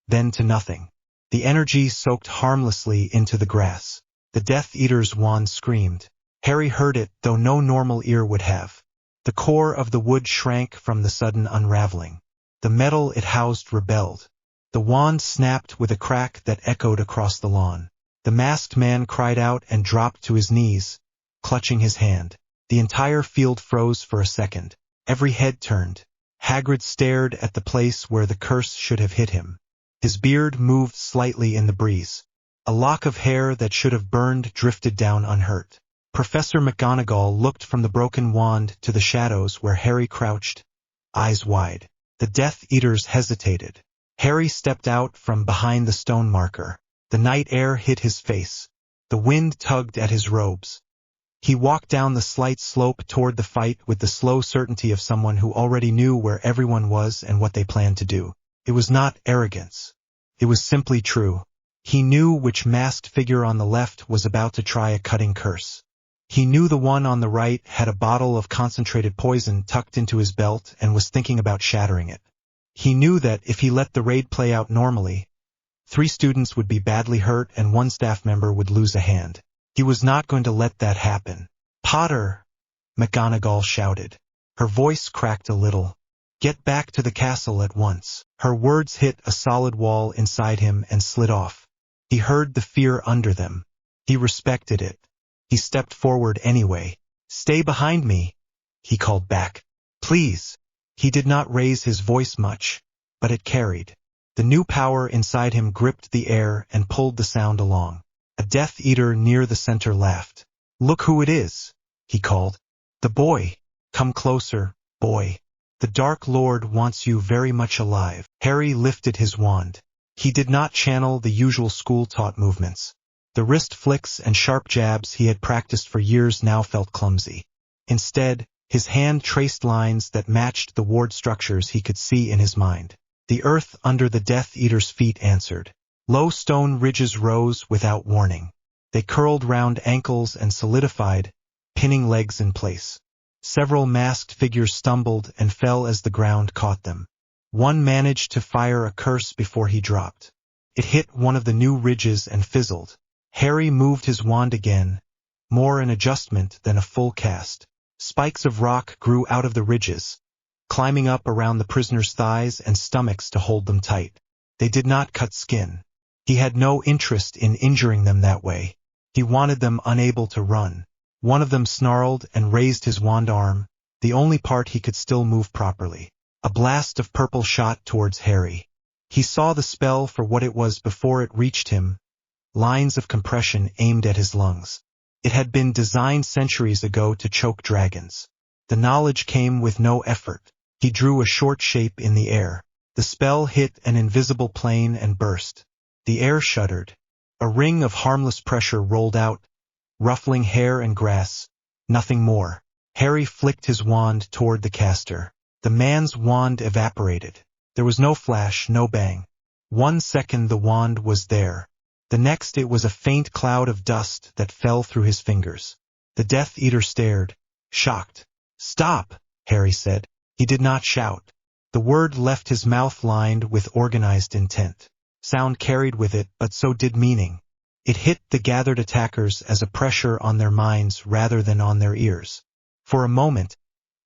then to nothing. The energy soaked harmlessly into the grass. The Death Eater's wand screamed. Harry heard it, though no normal ear would have. The core of the wood shrank from the sudden unraveling. The metal it housed rebelled. The wand snapped with a crack that echoed across the lawn. The masked man cried out and dropped to his knees, clutching his hand. The entire field froze for a second. Every head turned. Hagrid stared at the place where the curse should have hit him. His beard moved slightly in the breeze. A lock of hair that should have burned drifted down unhurt. Professor McGonagall looked from the broken wand to the shadows where Harry crouched, eyes wide. The Death Eaters hesitated. Harry stepped out from behind the stone marker. The night air hit his face. The wind tugged at his robes. He walked down the slight slope toward the fight with the slow certainty of someone who already knew where everyone was and what they planned to do. It was not arrogance. It was simply true. He knew which masked figure on the left was about to try a cutting curse. He knew the one on the right had a bottle of concentrated poison tucked into his belt and was thinking about shattering it. He knew that if he let the raid play out normally, 3 students would be badly hurt and 1 staff member would lose a hand. He was not going to let that happen. "Potter!" McGonagall shouted. Her voice cracked a little. "Get back to the castle at once." Her words hit a solid wall inside him and slid off. He heard the fear under them. He respected it. He stepped forward anyway. "Stay behind me," he called back. "Please." He did not raise his voice much, but it carried. The new power inside him gripped the air and pulled the sound along. A Death Eater near the center laughed. "Look who it is," he called. "The boy. Come closer, boy. The Dark Lord wants you very much alive." Harry lifted his wand. He did not channel the usual school-taught movements. The wrist flicks and sharp jabs he had practiced for years now felt clumsy. Instead, his hand traced lines that matched the ward structures he could see in his mind. The earth under the Death Eater's feet answered. Low stone ridges rose without warning. They curled round ankles and solidified, pinning legs in place. Several masked figures stumbled and fell as the ground caught them. One managed to fire a curse before he dropped. It hit one of the new ridges and fizzled. Harry moved his wand again, more an adjustment than a full cast. Spikes of rock grew out of the ridges, climbing up around the prisoner's thighs and stomachs to hold them tight. They did not cut skin. He had no interest in injuring them that way. He wanted them unable to run. One of them snarled and raised his wand arm, the only part he could still move properly. A blast of purple shot towards Harry. He saw the spell for what it was before it reached him, lines of compression aimed at his lungs. It had been designed centuries ago to choke dragons. The knowledge came with no effort. He drew a short shape in the air. The spell hit an invisible plane and burst. The air shuddered. A ring of harmless pressure rolled out, ruffling hair and grass. Nothing more. Harry flicked his wand toward the caster. The man's wand evaporated. There was no flash, no bang. 1 second the wand was there. The next it was a faint cloud of dust that fell through his fingers. The Death Eater stared, shocked. "Stop," Harry said. He did not shout. The word left his mouth lined with organized intent. Sound carried with it, but so did meaning. It hit the gathered attackers as a pressure on their minds rather than on their ears. For a moment,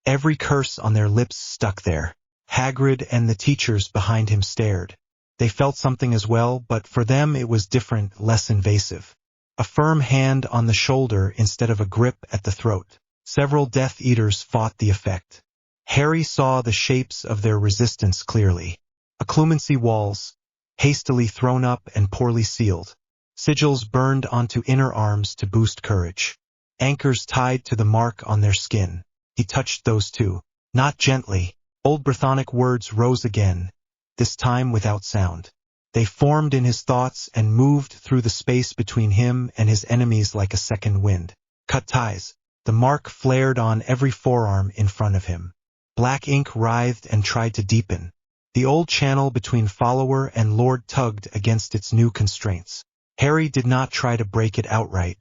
every curse on their lips stuck there. Hagrid and the teachers behind him stared. They felt something as well, but for them it was different, less invasive. A firm hand on the shoulder instead of a grip at the throat. Several Death Eaters fought the effect. Harry saw the shapes of their resistance clearly. Occlumency walls, hastily thrown up and poorly sealed. Sigils burned onto inner arms to boost courage. Anchors tied to the mark on their skin. He touched those too. Not gently. Old Brythonic words rose again, this time without sound. They formed in his thoughts and moved through the space between him and his enemies like a second wind. Cut ties. The mark flared on every forearm in front of him. Black ink writhed and tried to deepen. The old channel between follower and lord tugged against its new constraints. Harry did not try to break it outright.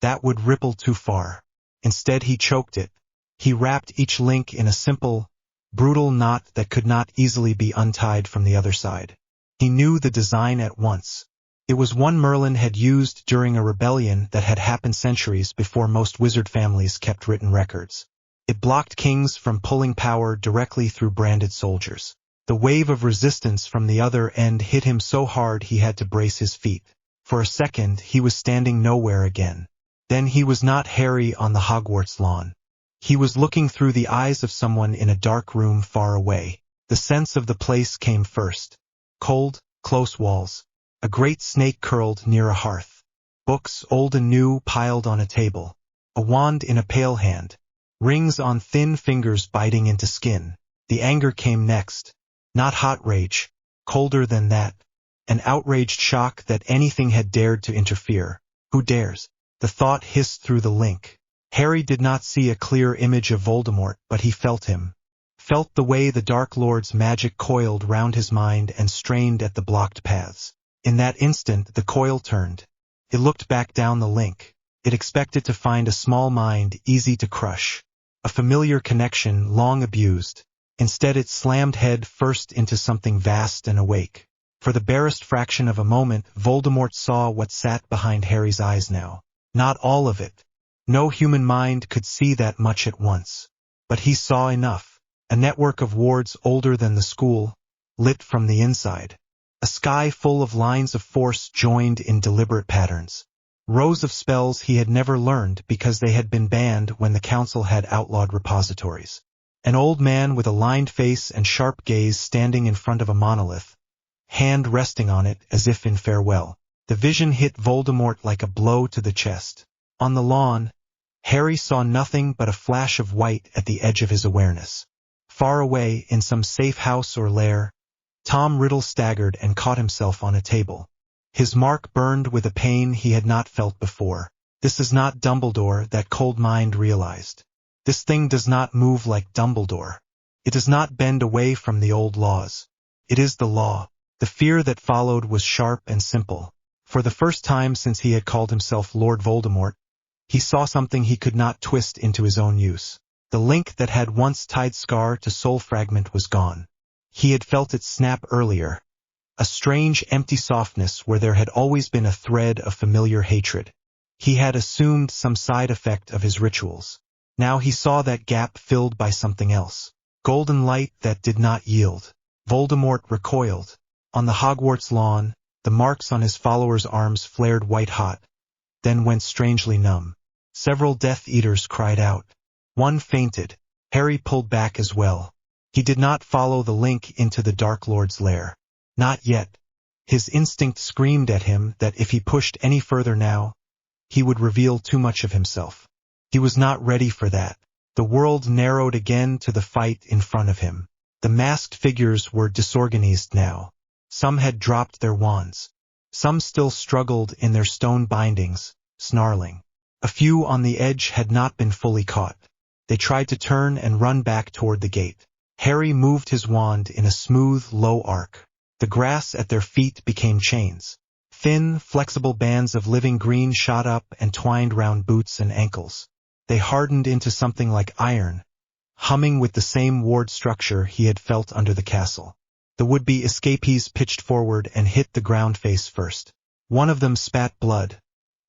That would ripple too far. Instead he choked it. He wrapped each link in a simple, brutal knot that could not easily be untied from the other side. He knew the design at once. It was one Merlin had used during a rebellion that had happened centuries before most wizard families kept written records. It blocked kings from pulling power directly through branded soldiers. The wave of resistance from the other end hit him so hard he had to brace his feet. For a second he was standing nowhere again. Then he was not Harry on the Hogwarts lawn. He was looking through the eyes of someone in a dark room far away. The sense of the place came first. Cold, close walls. A great snake curled near a hearth. Books, old and new, piled on a table. A wand in a pale hand. Rings on thin fingers biting into skin. The anger came next. Not hot rage. Colder than that. An outraged shock that anything had dared to interfere. Who dares? The thought hissed through the link. Harry did not see a clear image of Voldemort, but he felt him. Felt the way the Dark Lord's magic coiled round his mind and strained at the blocked paths. In that instant the coil turned. It looked back down the link. It expected to find a small mind easy to crush. A familiar connection long abused. Instead it slammed head first into something vast and awake. For the barest fraction of a moment Voldemort saw what sat behind Harry's eyes now. Not all of it. No human mind could see that much at once. But he saw enough. A network of wards older than the school, lit from the inside. A sky full of lines of force joined in deliberate patterns. Rows of spells he had never learned because they had been banned when the council had outlawed repositories. An old man with a lined face and sharp gaze standing in front of a monolith, hand resting on it as if in farewell. The vision hit Voldemort like a blow to the chest. On the lawn, Harry saw nothing but a flash of white at the edge of his awareness. Far away, in some safe house or lair, Tom Riddle staggered and caught himself on a table. His mark burned with a pain he had not felt before. This is not Dumbledore, that cold mind realized. This thing does not move like Dumbledore. It does not bend away from the old laws. It is the law. The fear that followed was sharp and simple. For the first time since he had called himself Lord Voldemort, he saw something he could not twist into his own use. The link that had once tied Scar to Soul Fragment was gone. He had felt it snap earlier. A strange, empty softness where there had always been a thread of familiar hatred. He had assumed some side effect of his rituals. Now he saw that gap filled by something else. Golden light that did not yield. Voldemort recoiled. On the Hogwarts lawn, the marks on his followers' arms flared white-hot, then went strangely numb. Several Death Eaters cried out. One fainted. Harry pulled back as well. He did not follow the link into the Dark Lord's lair. Not yet. His instinct screamed at him that if he pushed any further now, he would reveal too much of himself. He was not ready for that. The world narrowed again to the fight in front of him. The masked figures were disorganized now. Some had dropped their wands. Some still struggled in their stone bindings, snarling. A few on the edge had not been fully caught. They tried to turn and run back toward the gate. Harry moved his wand in a smooth, low arc. The grass at their feet became chains. Thin, flexible bands of living green shot up and twined round boots and ankles. They hardened into something like iron, humming with the same ward structure he had felt under the castle. The would-be escapees pitched forward and hit the ground face first. One of them spat blood,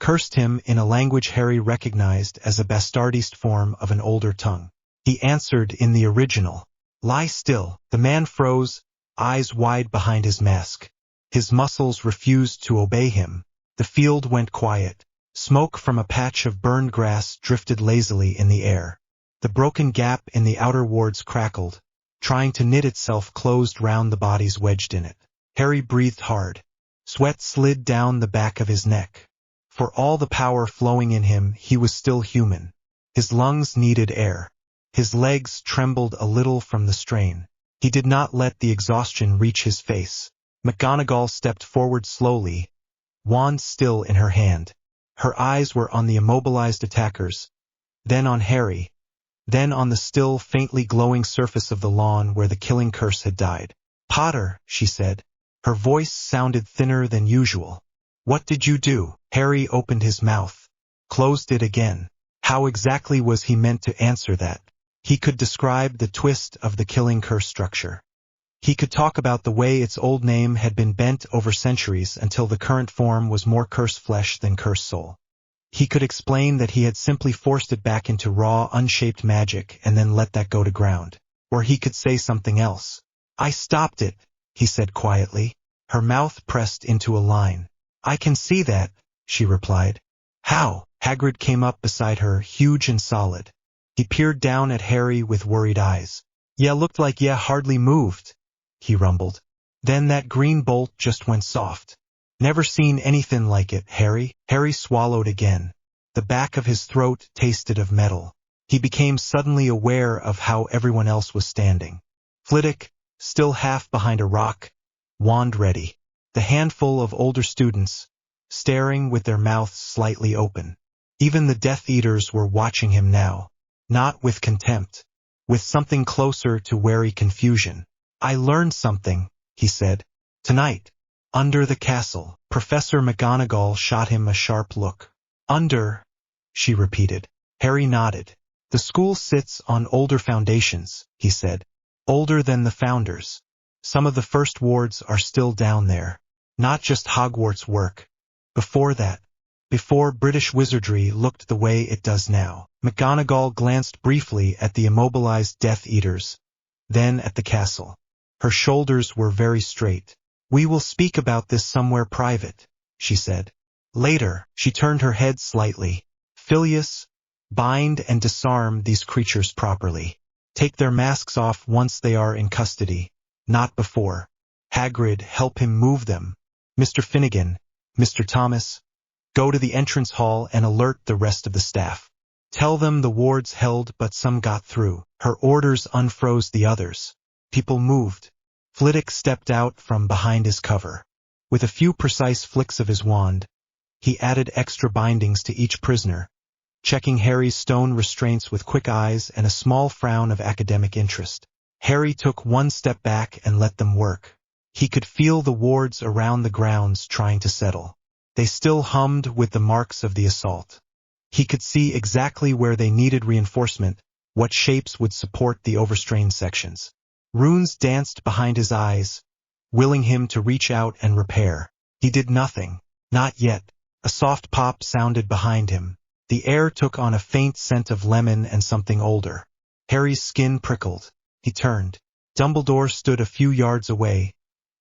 cursed him in a language Harry recognized as a bastardized form of an older tongue. He answered in the original. Lie still. The man froze, eyes wide behind his mask. His muscles refused to obey him. The field went quiet. Smoke from a patch of burned grass drifted lazily in the air. The broken gap in the outer wards crackled, trying to knit itself closed round the bodies wedged in it. Harry breathed hard. Sweat slid down the back of his neck. For all the power flowing in him, he was still human. His lungs needed air. His legs trembled a little from the strain. He did not let the exhaustion reach his face. McGonagall stepped forward slowly, wand still in her hand. Her eyes were on the immobilized attackers, then on Harry, then on the still faintly glowing surface of the lawn where the killing curse had died. "Potter," she said. Her voice sounded thinner than usual. "What did you do?" Harry opened his mouth, closed it again. How exactly was he meant to answer that? He could describe the twist of the killing curse structure. He could talk about the way its old name had been bent over centuries until the current form was more curse flesh than curse soul. He could explain that he had simply forced it back into raw, unshaped magic and then let that go to ground. Or he could say something else. "I stopped it," he said quietly. Her mouth pressed into a line. "I can see that," she replied. "How?" Hagrid came up beside her, huge and solid. He peered down at Harry with worried eyes. "Yeah, looked like yeah hardly moved," he rumbled. "Then that green bolt just went soft. Never seen anything like it, Harry." Harry swallowed again. The back of his throat tasted of metal. He became suddenly aware of how everyone else was standing. Flitwick, still half behind a rock, wand ready. The handful of older students, staring with their mouths slightly open. Even the Death Eaters were watching him now, not with contempt, with something closer to wary confusion. "I learned something," he said. "Tonight. Under the castle." Professor McGonagall shot him a sharp look. "Under," she repeated. Harry nodded. "The school sits on older foundations," he said. "Older than the founders. Some of the first wards are still down there. Not just Hogwarts work. Before that. Before British wizardry looked the way it does now." McGonagall glanced briefly at the immobilized Death Eaters, then at the castle. Her shoulders were very straight. "We will speak about this somewhere private," she said. "Later." She turned her head slightly. "Phileas, bind and disarm these creatures properly. Take their masks off once they are in custody, not before. Hagrid, help him move them. Mr. Finnegan, Mr. Thomas, go to the entrance hall and alert the rest of the staff. Tell them the wards held but some got through." Her orders unfroze the others. People moved. Flitwick stepped out from behind his cover. With a few precise flicks of his wand, he added extra bindings to each prisoner, checking Harry's stone restraints with quick eyes and a small frown of academic interest. Harry took one step back and let them work. He could feel the wards around the grounds trying to settle. They still hummed with the marks of the assault. He could see exactly where they needed reinforcement, what shapes would support the overstrained sections. Runes danced behind his eyes, willing him to reach out and repair. He did nothing. Not yet. A soft pop sounded behind him. The air took on a faint scent of lemon and something older. Harry's skin prickled. He turned. Dumbledore stood a few yards away,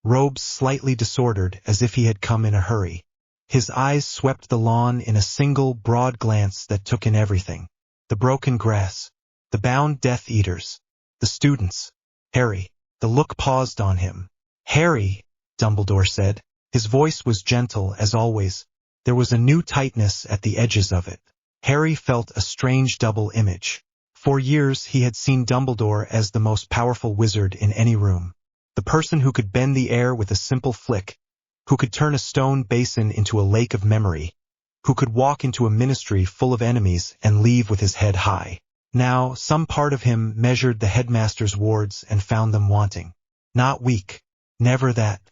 robes slightly disordered as if he had come in a hurry. His eyes swept the lawn in a single broad glance that took in everything. The broken grass, the bound Death Eaters, the students. "Harry." The look paused on him. "Harry," Dumbledore said. His voice was gentle as always. There was a new tightness at the edges of it. Harry felt a strange double image. For years he had seen Dumbledore as the most powerful wizard in any room. The person who could bend the air with a simple flick, who could turn a stone basin into a lake of memory, who could walk into a ministry full of enemies and leave with his head high. Now, some part of him measured the headmaster's wards and found them wanting. Not weak, never that,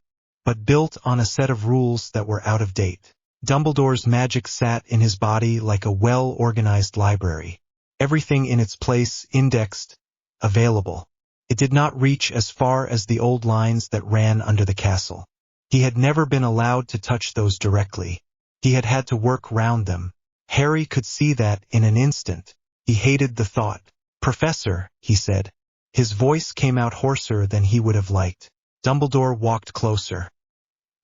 but built on a set of rules that were out of date. Dumbledore's magic sat in his body like a well-organized library. Everything in its place, indexed, available. It did not reach as far as the old lines that ran under the castle. He had never been allowed to touch those directly. He had had to work round them. Harry could see that in an instant. He hated the thought. "Professor," he said. His voice came out hoarser than he would have liked. Dumbledore walked closer.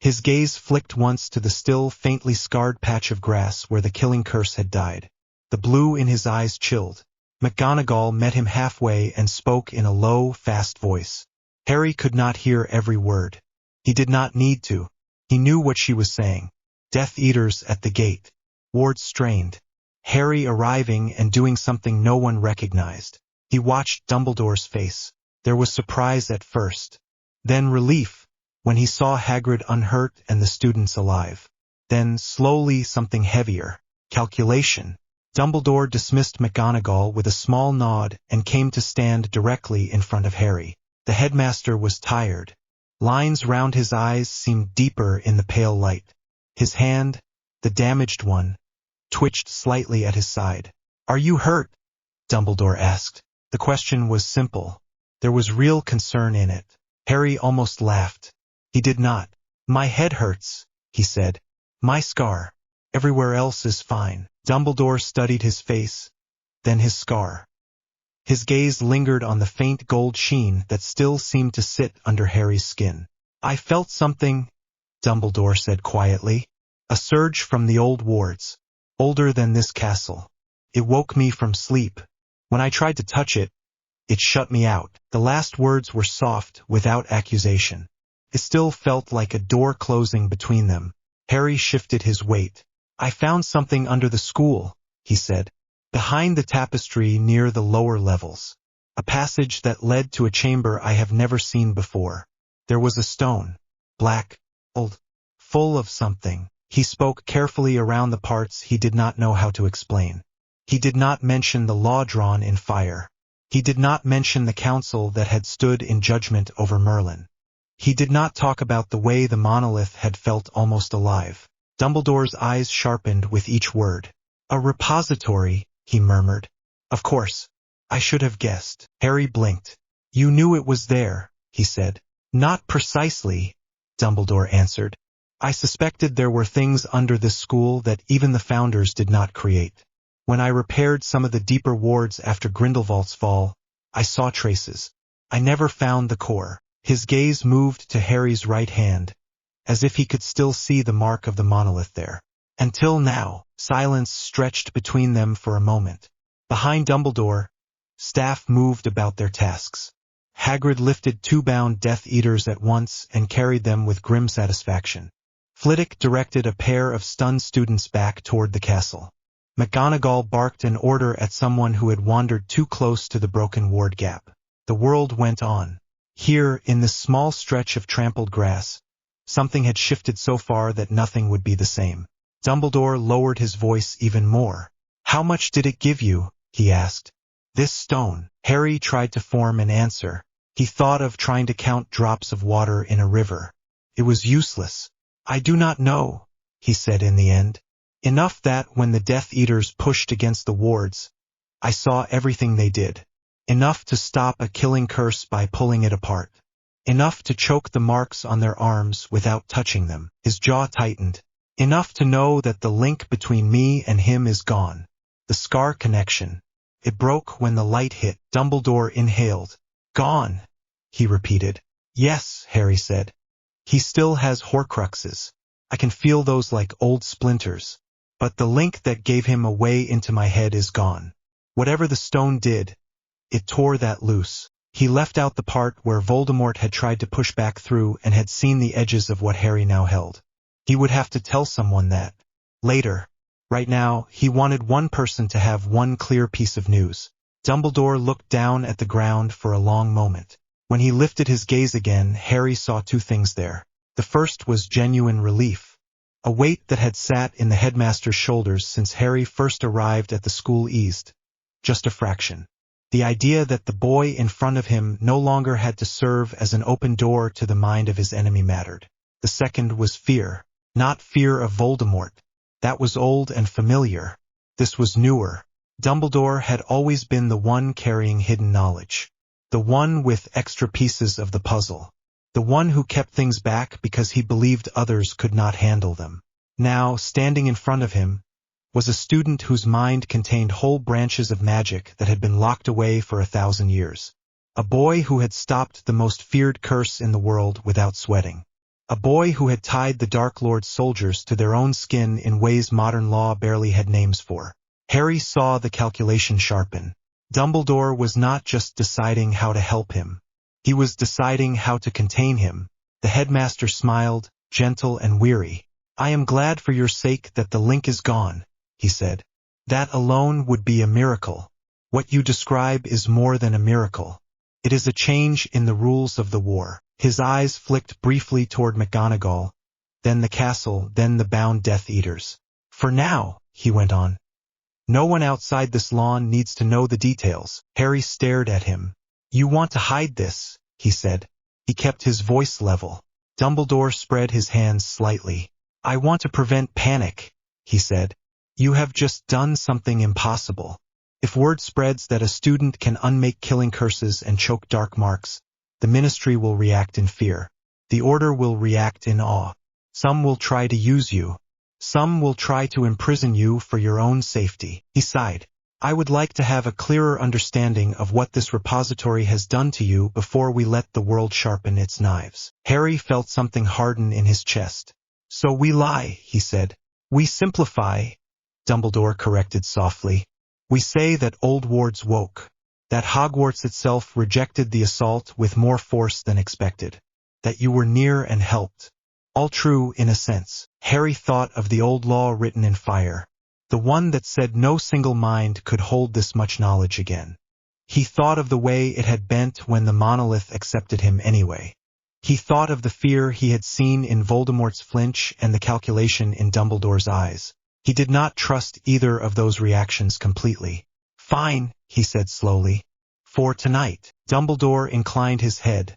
His gaze flicked once to the still faintly scarred patch of grass where the killing curse had died. The blue in his eyes chilled. McGonagall met him halfway and spoke in a low, fast voice. Harry could not hear every word. He did not need to. He knew what she was saying. Death Eaters at the gate. Wards strained. Harry arriving and doing something no one recognized. He watched Dumbledore's face. There was surprise at first. Then relief, when he saw Hagrid unhurt and the students alive. Then, slowly, something heavier. Calculation. Dumbledore dismissed McGonagall with a small nod and came to stand directly in front of Harry. The headmaster was tired. Lines round his eyes seemed deeper in the pale light. His hand, the damaged one, twitched slightly at his side. "Are you hurt?" Dumbledore asked. The question was simple. There was real concern in it. Harry almost laughed. He did not. "My head hurts," he said. "My scar. Everywhere else is fine." Dumbledore studied his face, then his scar. His gaze lingered on the faint gold sheen that still seemed to sit under Harry's skin. "I felt something," Dumbledore said quietly. "A surge from the old wards. Older than this castle. It woke me from sleep. When I tried to touch it, it shut me out." The last words were soft, without accusation. It still felt like a door closing between them. Harry shifted his weight. "I found something under the school," he said. "Behind the tapestry near the lower levels. A passage that led to a chamber I have never seen before. There was a stone. Black. Old. Full of something." He spoke carefully around the parts he did not know how to explain. He did not mention the law drawn in fire. He did not mention the council that had stood in judgment over Merlin. He did not talk about the way the monolith had felt almost alive. Dumbledore's eyes sharpened with each word. "A repository," he murmured. "Of course. I should have guessed." Harry blinked. "You knew it was there," he said. "Not precisely," Dumbledore answered. "I suspected there were things under this school that even the founders did not create. When I repaired some of the deeper wards after Grindelwald's fall, I saw traces. I never found the core." His gaze moved to Harry's right hand, as if he could still see the mark of the monolith there. Until now, silence stretched between them for a moment. Behind Dumbledore, staff moved about their tasks. Hagrid lifted 2 bound Death Eaters at once and carried them with grim satisfaction. Flitwick directed a pair of stunned students back toward the castle. McGonagall barked an order at someone who had wandered too close to the broken ward gap. The world went on. Here, in this small stretch of trampled grass, something had shifted so far that nothing would be the same. Dumbledore lowered his voice even more. "How much did it give you?" he asked. "This stone." Harry tried to form an answer. He thought of trying to count drops of water in a river. It was useless. "I do not know," he said in the end. "Enough that when the Death Eaters pushed against the wards, I saw everything they did. Enough to stop a killing curse by pulling it apart. Enough to choke the marks on their arms without touching them." His jaw tightened. "Enough to know that the link between me and him is gone. The scar connection. It broke when the light hit." Dumbledore inhaled. "Gone," he repeated. "Yes," Harry said. "He still has Horcruxes. I can feel those like old splinters. But the link that gave him a way into my head is gone. Whatever the stone did, it tore that loose." He left out the part where Voldemort had tried to push back through and had seen the edges of what Harry now held. He would have to tell someone that. Later. Right now, he wanted one person to have one clear piece of news. Dumbledore looked down at the ground for a long moment. When he lifted his gaze again, Harry saw 2 things there. The first was genuine relief. A weight that had sat in the headmaster's shoulders since Harry first arrived at the school eased. Just a fraction. The idea that the boy in front of him no longer had to serve as an open door to the mind of his enemy mattered. The second was fear. Not fear of Voldemort. That was old and familiar. This was newer. Dumbledore had always been the one carrying hidden knowledge. The one with extra pieces of the puzzle. The one who kept things back because he believed others could not handle them. Now, standing in front of him, was a student whose mind contained whole branches of magic that had been locked away for 1,000 years. A boy who had stopped the most feared curse in the world without sweating. A boy who had tied the Dark Lord's soldiers to their own skin in ways modern law barely had names for. Harry saw the calculation sharpen. Dumbledore was not just deciding how to help him. He was deciding how to contain him. The headmaster smiled, gentle and weary. "I am glad for your sake that the link is gone," he said. "That alone would be a miracle. What you describe is more than a miracle. It is a change in the rules of the war." His eyes flicked briefly toward McGonagall, then the castle, then the bound Death Eaters. "For now," he went on, "no one outside this lawn needs to know the details." Harry stared at him. "You want to hide this," he said. He kept his voice level. Dumbledore spread his hands slightly. "I want to prevent panic," he said. "You have just done something impossible. If word spreads that a student can unmake killing curses and choke dark marks, the Ministry will react in fear. The Order will react in awe. Some will try to use you. Some will try to imprison you for your own safety." He sighed. "I would like to have a clearer understanding of what this repository has done to you before we let the world sharpen its knives." Harry felt something harden in his chest. "So we lie," he said. "We simplify," Dumbledore corrected softly. "We say that old wards woke, that Hogwarts itself rejected the assault with more force than expected, that you were near and helped. All true in a sense." Harry thought of the old law written in fire, the one that said no single mind could hold this much knowledge again. He thought of the way it had bent when the monolith accepted him anyway. He thought of the fear he had seen in Voldemort's flinch and the calculation in Dumbledore's eyes. He did not trust either of those reactions completely. "Fine," he said slowly. "For tonight." Dumbledore inclined his head,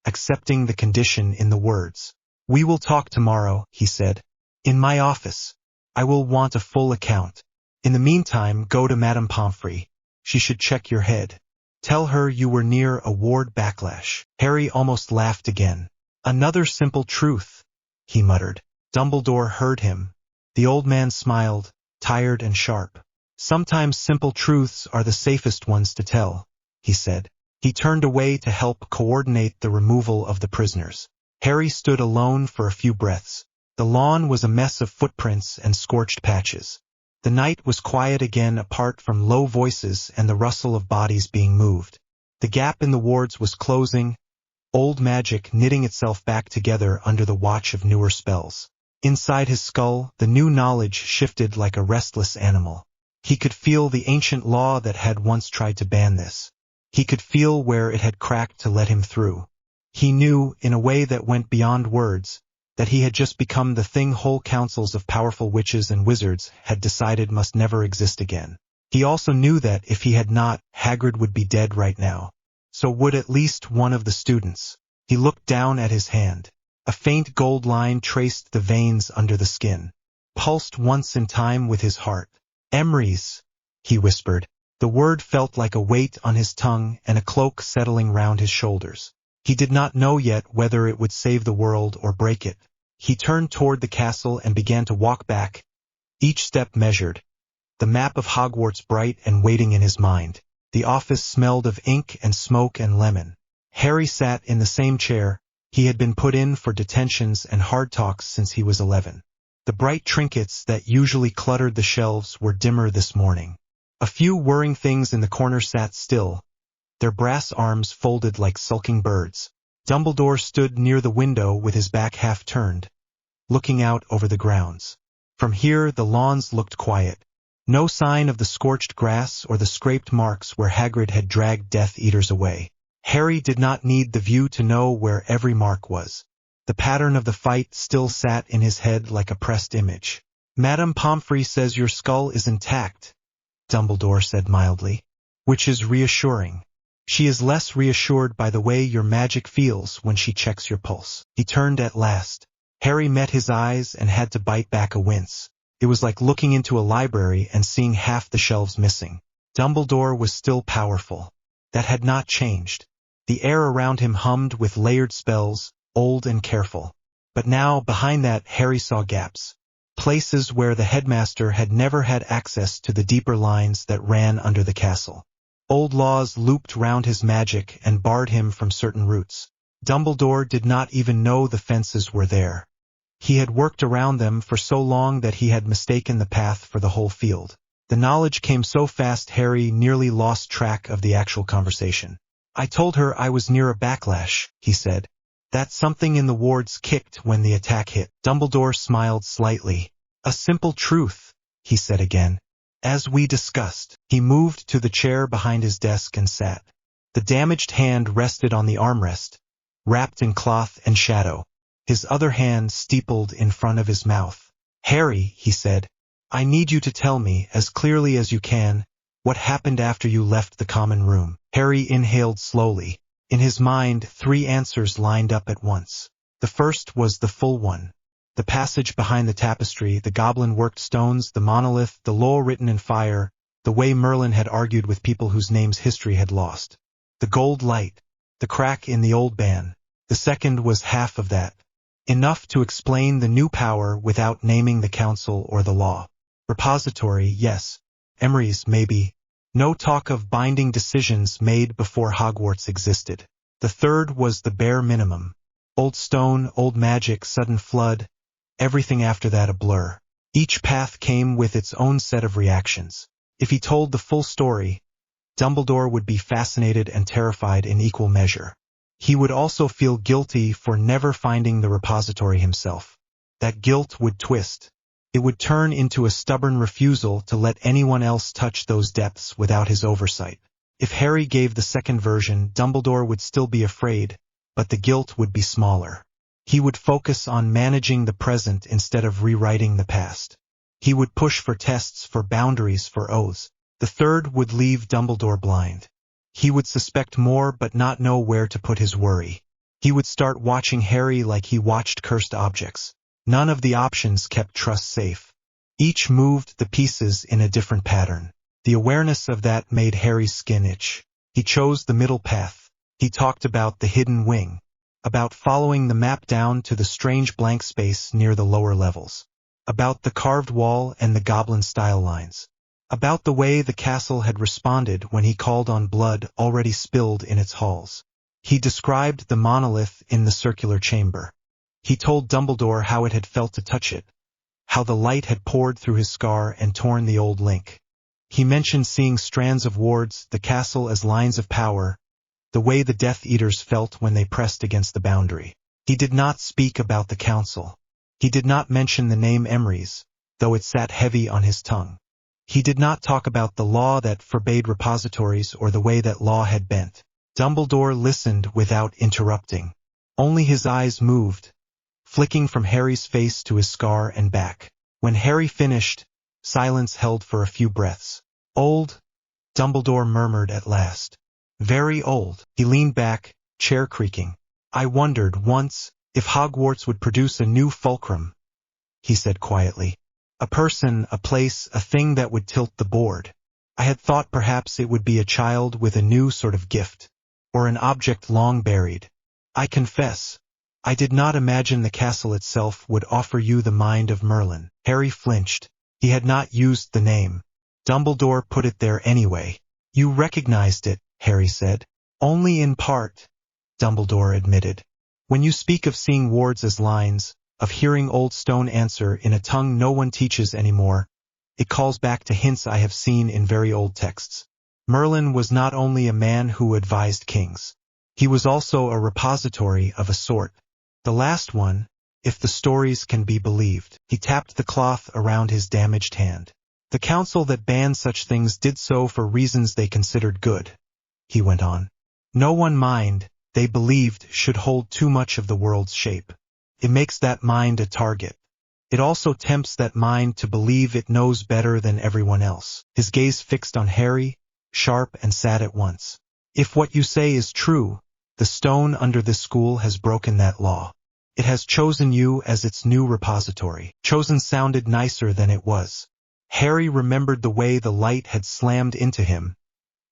accepting the condition in the words. "We will talk tomorrow," he said. "In my office. I will want a full account. In the meantime, go to Madame Pomfrey. She should check your head. Tell her you were near a ward backlash." Harry almost laughed again. "Another simple truth," he muttered. Dumbledore heard him. The old man smiled, tired and sharp. "Sometimes simple truths are the safest ones to tell," he said. He turned away to help coordinate the removal of the prisoners. Harry stood alone for a few breaths. The lawn was a mess of footprints and scorched patches. The night was quiet again apart from low voices and the rustle of bodies being moved. The gap in the wards was closing, old magic knitting itself back together under the watch of newer spells. Inside his skull, the new knowledge shifted like a restless animal. He could feel the ancient law that had once tried to ban this. He could feel where it had cracked to let him through. He knew, in a way that went beyond words, that he had just become the thing whole councils of powerful witches and wizards had decided must never exist again. He also knew that if he had not, Hagrid would be dead right now. So would at least one of the students. He looked down at his hand. A faint gold line traced the veins under the skin, pulsed once in time with his heart. "Emery's," he whispered. The word felt like a weight on his tongue and a cloak settling round his shoulders. He did not know yet whether it would save the world or break it. He turned toward the castle and began to walk back, each step measured, the map of Hogwarts bright and waiting in his mind. The office smelled of ink and smoke and lemon. Harry sat in the same chair. He had been put in for detentions and hard talks since he was 11. The bright trinkets that usually cluttered the shelves were dimmer this morning. A few whirring things in the corner sat still, their brass arms folded like sulking birds. Dumbledore stood near the window with his back half turned, looking out over the grounds. From here the lawns looked quiet. No sign of the scorched grass or the scraped marks where Hagrid had dragged Death Eaters away. Harry did not need the view to know where every mark was. The pattern of the fight still sat in his head like a pressed image. "Madame Pomfrey says your skull is intact," Dumbledore said mildly, "which is reassuring. She is less reassured by the way your magic feels when she checks your pulse." He turned at last. Harry met his eyes and had to bite back a wince. It was like looking into a library and seeing half the shelves missing. Dumbledore was still powerful. That had not changed. The air around him hummed with layered spells, old and careful. But now, behind that, Harry saw gaps. Places where the headmaster had never had access to the deeper lines that ran under the castle. Old laws looped round his magic and barred him from certain routes. Dumbledore did not even know the fences were there. He had worked around them for so long that he had mistaken the path for the whole field. The knowledge came so fast Harry nearly lost track of the actual conversation. I told her I was near a backlash, he said. That something in the wards kicked when the attack hit. Dumbledore smiled slightly. A simple truth, he said again. As we discussed, he moved to the chair behind his desk and sat. The damaged hand rested on the armrest, wrapped in cloth and shadow, his other hand steepled in front of his mouth. Harry, he said, I need you to tell me, as clearly as you can, what happened after you left the common room. Harry inhaled slowly. In his mind, 3 answers lined up at once. The first was the full one. The passage behind the tapestry, the goblin-worked stones, the monolith, the law written in fire, the way Merlin had argued with people whose names history had lost. The gold light, the crack in the old ban. The second was half of that. Enough to explain the new power without naming the council or the law. Repository, yes. Emeries, maybe. No talk of binding decisions made before Hogwarts existed. The third was the bare minimum. Old stone, old magic, sudden flood. Everything after that a blur. Each path came with its own set of reactions. If he told the full story, Dumbledore would be fascinated and terrified in equal measure. He would also feel guilty for never finding the repository himself. That guilt would twist. It would turn into a stubborn refusal to let anyone else touch those depths without his oversight. If Harry gave the second version, Dumbledore would still be afraid, but the guilt would be smaller. He would focus on managing the present instead of rewriting the past. He would push for tests, for boundaries, for oaths. The third would leave Dumbledore blind. He would suspect more but not know where to put his worry. He would start watching Harry like he watched cursed objects. None of the options kept trust safe. Each moved the pieces in a different pattern. The awareness of that made Harry's skin itch. He chose the middle path. He talked about the hidden wing, about following the map down to the strange blank space near the lower levels, about the carved wall and the goblin-style lines, about the way the castle had responded when he called on blood already spilled in its halls. He described the monolith in the circular chamber. He told Dumbledore how it had felt to touch it, how the light had poured through his scar and torn the old link. He mentioned seeing strands of wards, the castle as lines of power, the way the Death Eaters felt when they pressed against the boundary. He did not speak about the council. He did not mention the name Emeries, though it sat heavy on his tongue. He did not talk about the law that forbade repositories or the way that law had bent. Dumbledore listened without interrupting. Only his eyes moved, flicking from Harry's face to his scar and back. When Harry finished, silence held for a few breaths. Old, Dumbledore murmured at last. Very old. He leaned back, chair creaking. I wondered once if Hogwarts would produce a new fulcrum, he said quietly. A person, a place, a thing that would tilt the board. I had thought perhaps it would be a child with a new sort of gift, or an object long buried. I confess, I did not imagine the castle itself would offer you the mind of Merlin. Harry flinched. He had not used the name. Dumbledore put it there anyway. You recognized it, Harry said. Only in part, Dumbledore admitted. When you speak of seeing wards as lines, of hearing old stone answer in a tongue no one teaches anymore, it calls back to hints I have seen in very old texts. Merlin was not only a man who advised kings. He was also a repository of a sort. The last one, if the stories can be believed. He tapped the cloth around his damaged hand. The council that banned such things did so for reasons they considered good, he went on. No one mind, they believed, should hold too much of the world's shape. It makes that mind a target. It also tempts that mind to believe it knows better than everyone else. His gaze fixed on Harry, sharp and sad at once. If what you say is true, the stone under this school has broken that law. It has chosen you as its new repository. Chosen sounded nicer than it was. Harry remembered the way the light had slammed into him,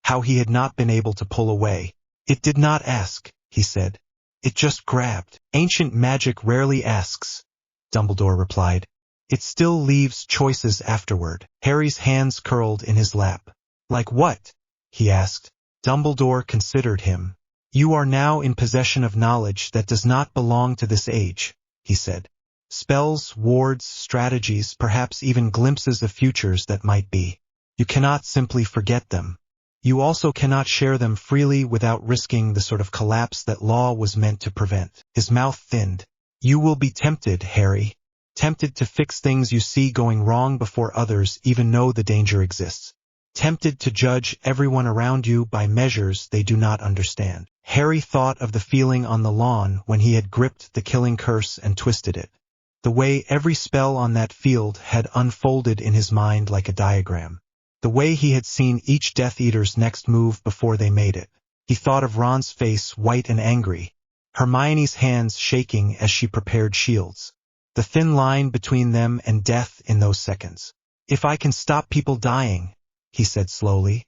how he had not been able to pull away. It did not ask, he said. It just grabbed. Ancient magic rarely asks, Dumbledore replied. It still leaves choices afterward. Harry's hands curled in his lap. Like what? He asked. Dumbledore considered him. You are now in possession of knowledge that does not belong to this age, he said. Spells, wards, strategies, perhaps even glimpses of futures that might be. You cannot simply forget them. You also cannot share them freely without risking the sort of collapse that law was meant to prevent. His mouth thinned. You will be tempted, Harry. Tempted to fix things you see going wrong before others even know the danger exists. Tempted to judge everyone around you by measures they do not understand. Harry thought of the feeling on the lawn when he had gripped the killing curse and twisted it. The way every spell on that field had unfolded in his mind like a diagram. The way he had seen each Death Eater's next move before they made it. He thought of Ron's face white and angry, Hermione's hands shaking as she prepared shields. The thin line between them and death in those seconds. If I can stop people dying, he said slowly.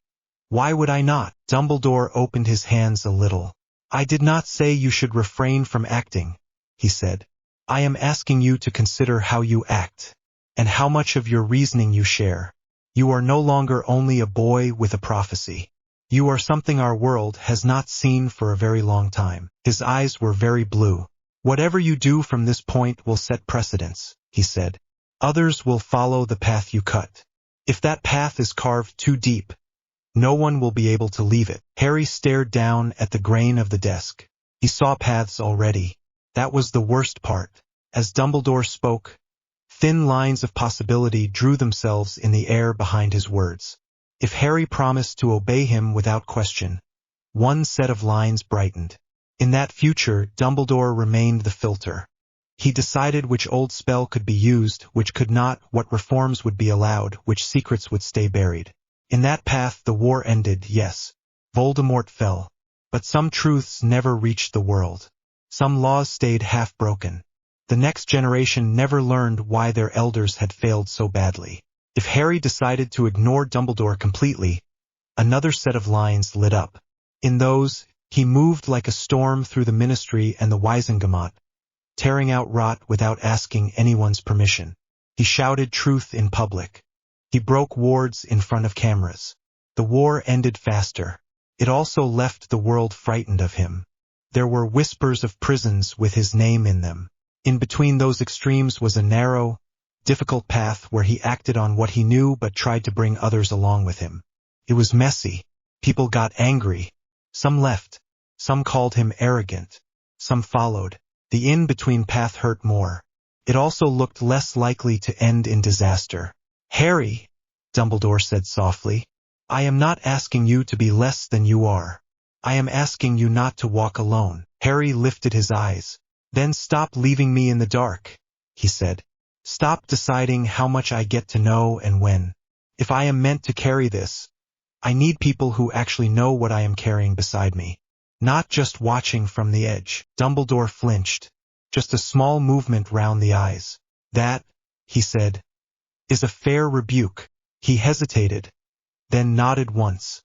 Why would I not? Dumbledore opened his hands a little. I did not say you should refrain from acting, he said. I am asking you to consider how you act, and how much of your reasoning you share. You are no longer only a boy with a prophecy. You are something our world has not seen for a very long time. His eyes were very blue. Whatever you do from this point will set precedents, he said. Others will follow the path you cut. If that path is carved too deep, no one will be able to leave it. Harry stared down at the grain of the desk. He saw paths already. That was the worst part. As Dumbledore spoke, thin lines of possibility drew themselves in the air behind his words. If Harry promised to obey him without question, one set of lines brightened. In that future, Dumbledore remained the filter. He decided which old spell could be used, which could not, what reforms would be allowed, which secrets would stay buried. In that path the war ended, yes. Voldemort fell. But some truths never reached the world. Some laws stayed half-broken. The next generation never learned why their elders had failed so badly. If Harry decided to ignore Dumbledore completely, another set of lines lit up. In those, he moved like a storm through the Ministry and the Wizengamot, tearing out rot without asking anyone's permission. He shouted truth in public. He broke wards in front of cameras. The war ended faster. It also left the world frightened of him. There were whispers of prisons with his name in them. In between those extremes was a narrow, difficult path where he acted on what he knew but tried to bring others along with him. It was messy. People got angry. Some left. Some called him arrogant. Some followed. The in-between path hurt more. It also looked less likely to end in disaster. Harry, Dumbledore said softly, I am not asking you to be less than you are. I am asking you not to walk alone. Harry lifted his eyes. Then stop leaving me in the dark, he said. Stop deciding how much I get to know and when. If I am meant to carry this, I need people who actually know what I am carrying beside me. Not just watching from the edge. Dumbledore flinched. Just a small movement round the eyes. That, he said, is a fair rebuke. He hesitated, then nodded once,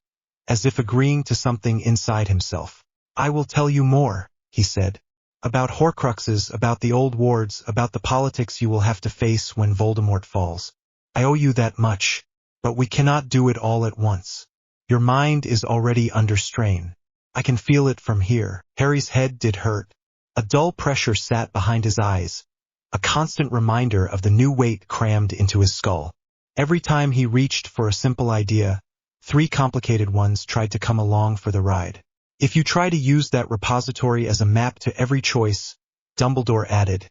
as if agreeing to something inside himself. I will tell you more, he said. About Horcruxes, about the old wards, about the politics you will have to face when Voldemort falls. I owe you that much, but we cannot do it all at once. Your mind is already under strain. I can feel it from here. Harry's head did hurt. A dull pressure sat behind his eyes, a constant reminder of the new weight crammed into his skull. Every time he reached for a simple idea, 3 complicated ones tried to come along for the ride. If you try to use that repository as a map to every choice, Dumbledore added,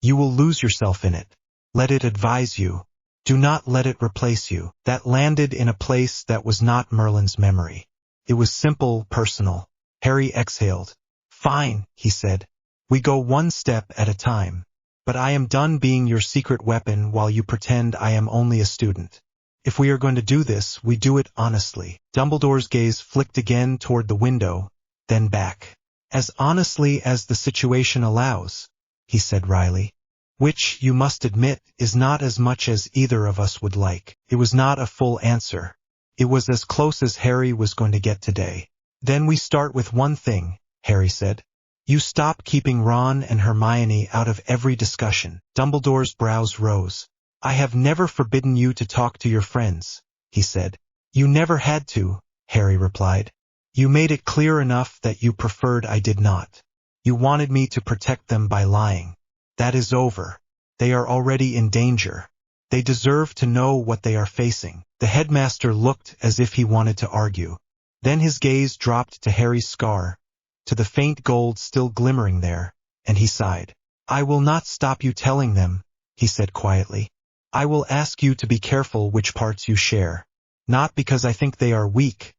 you will lose yourself in it. Let it advise you. Do not let it replace you. That landed in a place that was not Merlin's memory. It was simple, personal. Harry exhaled. Fine, he said. We go one step at a time. But I am done being your secret weapon while you pretend I am only a student. If we are going to do this, we do it honestly. Dumbledore's gaze flicked again toward the window, then back. As honestly as the situation allows, he said wryly. Which, you must admit, is not as much as either of us would like. It was not a full answer. It was as close as Harry was going to get today. Then we start with one thing, Harry said. You stop keeping Ron and Hermione out of every discussion. Dumbledore's brows rose. I have never forbidden you to talk to your friends, he said. You never had to, Harry replied. You made it clear enough that you preferred I did not. You wanted me to protect them by lying. That is over. They are already in danger. They deserve to know what they are facing. The headmaster looked as if he wanted to argue. Then his gaze dropped to Harry's scar, to the faint gold still glimmering there, and he sighed. I will not stop you telling them, he said quietly. I will ask you to be careful which parts you share. Not because I think they are weak,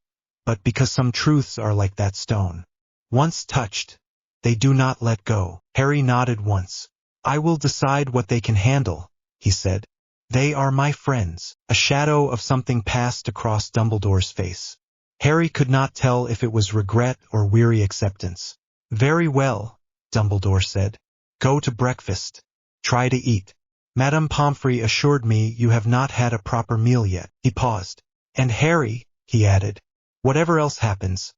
but because some truths are like that stone. Once touched, they do not let go. Harry nodded once. I will decide what they can handle, he said. They are my friends. A shadow of something passed across Dumbledore's face. Harry could not tell if it was regret or weary acceptance. Very well, Dumbledore said. Go to breakfast. Try to eat. Madame Pomfrey assured me you have not had a proper meal yet. He paused. And Harry, he added, whatever else happens,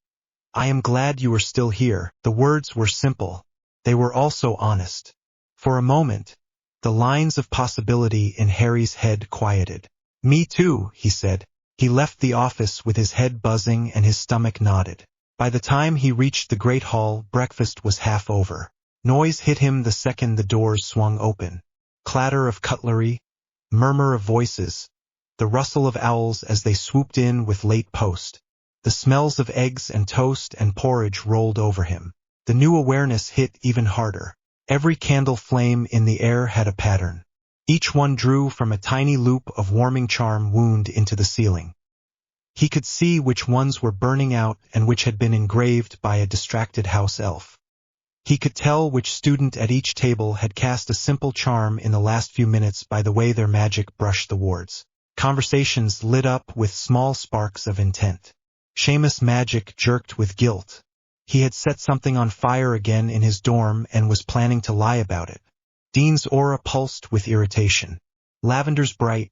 I am glad you are still here. The words were simple. They were also honest. For a moment, the lines of possibility in Harry's head quieted. Me too, he said. He left the office with his head buzzing and his stomach knotted. By the time he reached the great hall, breakfast was half over. Noise hit him the second the doors swung open. Clatter of cutlery, murmur of voices, the rustle of owls as they swooped in with late post. The smells of eggs and toast and porridge rolled over him. The new awareness hit even harder. Every candle flame in the air had a pattern. Each one drew from a tiny loop of warming charm wound into the ceiling. He could see which ones were burning out and which had been engraved by a distracted house elf. He could tell which student at each table had cast a simple charm in the last few minutes by the way their magic brushed the wards. Conversations lit up with small sparks of intent. Seamus' magic jerked with guilt. He had set something on fire again in his dorm and was planning to lie about it. Dean's aura pulsed with irritation. Lavender's bright,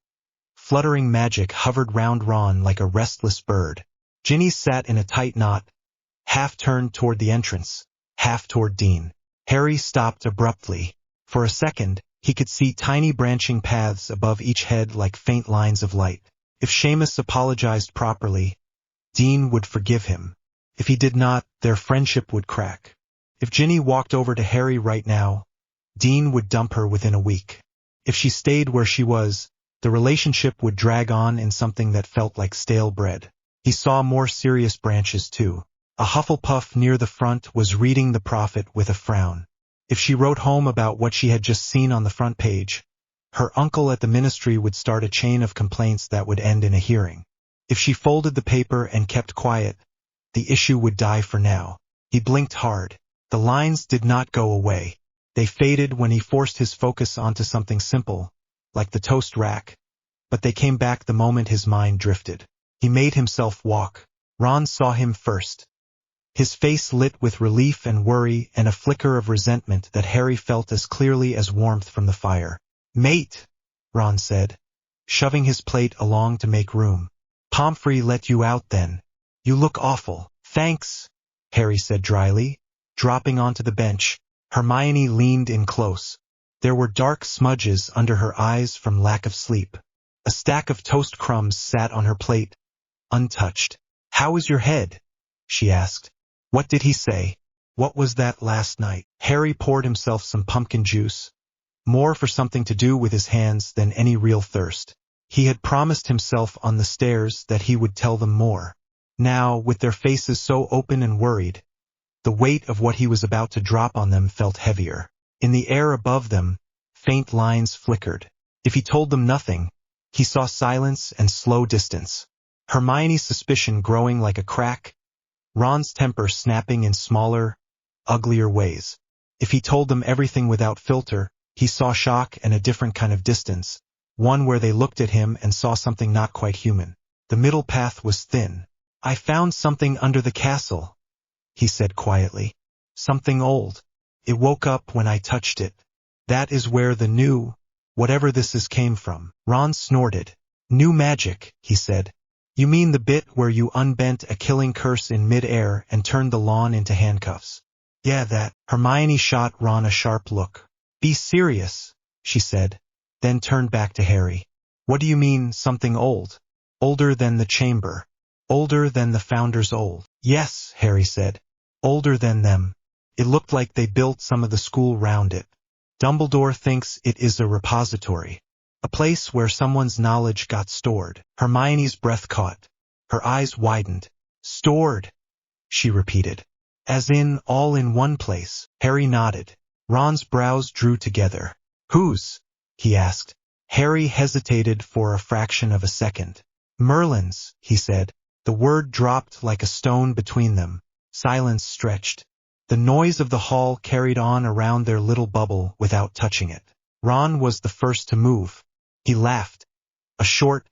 fluttering magic hovered round Ron like a restless bird. Ginny sat in a tight knot, half turned toward the entrance, half toward Dean. Harry stopped abruptly. For a second, he could see tiny branching paths above each head like faint lines of light. If Seamus apologized properly, Dean would forgive him. If he did not, their friendship would crack. If Ginny walked over to Harry right now, Dean would dump her within a week. If she stayed where she was, the relationship would drag on in something that felt like stale bread. He saw more serious branches too. A Hufflepuff near the front was reading the Prophet with a frown. If she wrote home about what she had just seen on the front page, her uncle at the ministry would start a chain of complaints that would end in a hearing. If she folded the paper and kept quiet, the issue would die for now. He blinked hard. The lines did not go away. They faded when he forced his focus onto something simple, like the toast rack, but they came back the moment his mind drifted. He made himself walk. Ron saw him first. His face lit with relief and worry and a flicker of resentment that Harry felt as clearly as warmth from the fire. Mate, Ron said, shoving his plate along to make room. Pomfrey let you out then. You look awful. Thanks, Harry said dryly. Dropping onto the bench, Hermione leaned in close. There were dark smudges under her eyes from lack of sleep. A stack of toast crumbs sat on her plate, untouched. How is your head? She asked. What did he say? What was that last night? Harry poured himself some pumpkin juice, more for something to do with his hands than any real thirst. He had promised himself on the stairs that he would tell them more. Now, with their faces so open and worried, the weight of what he was about to drop on them felt heavier. In the air above them, faint lines flickered. If he told them nothing, he saw silence and slow distance. Hermione's suspicion growing like a crack, Ron's temper snapping in smaller, uglier ways. If he told them everything without filter, he saw shock and a different kind of distance, one where they looked at him and saw something not quite human. The middle path was thin. I found something under the castle, he said quietly. Something old. It woke up when I touched it. That is where the new, whatever this is, came from. Ron snorted. New magic, he said. You mean the bit where you unbent a killing curse in mid-air and turned the lawn into handcuffs? Yeah, that. Hermione shot Ron a sharp look. Be serious, she said, then turned back to Harry. What do you mean, something old? Older than the chamber. Older than the founders old. Yes, Harry said. Older than them. It looked like they built some of the school round it. Dumbledore thinks it is a repository. A place where someone's knowledge got stored. Hermione's breath caught. Her eyes widened. Stored, she repeated. As in, all in one place. Harry nodded. Ron's brows drew together. Whose? He asked. Harry hesitated for a fraction of a second. Merlin's, he said. The word dropped like a stone between them. Silence stretched. The noise of the hall carried on around their little bubble without touching it. Ron was the first to move. He laughed. A short,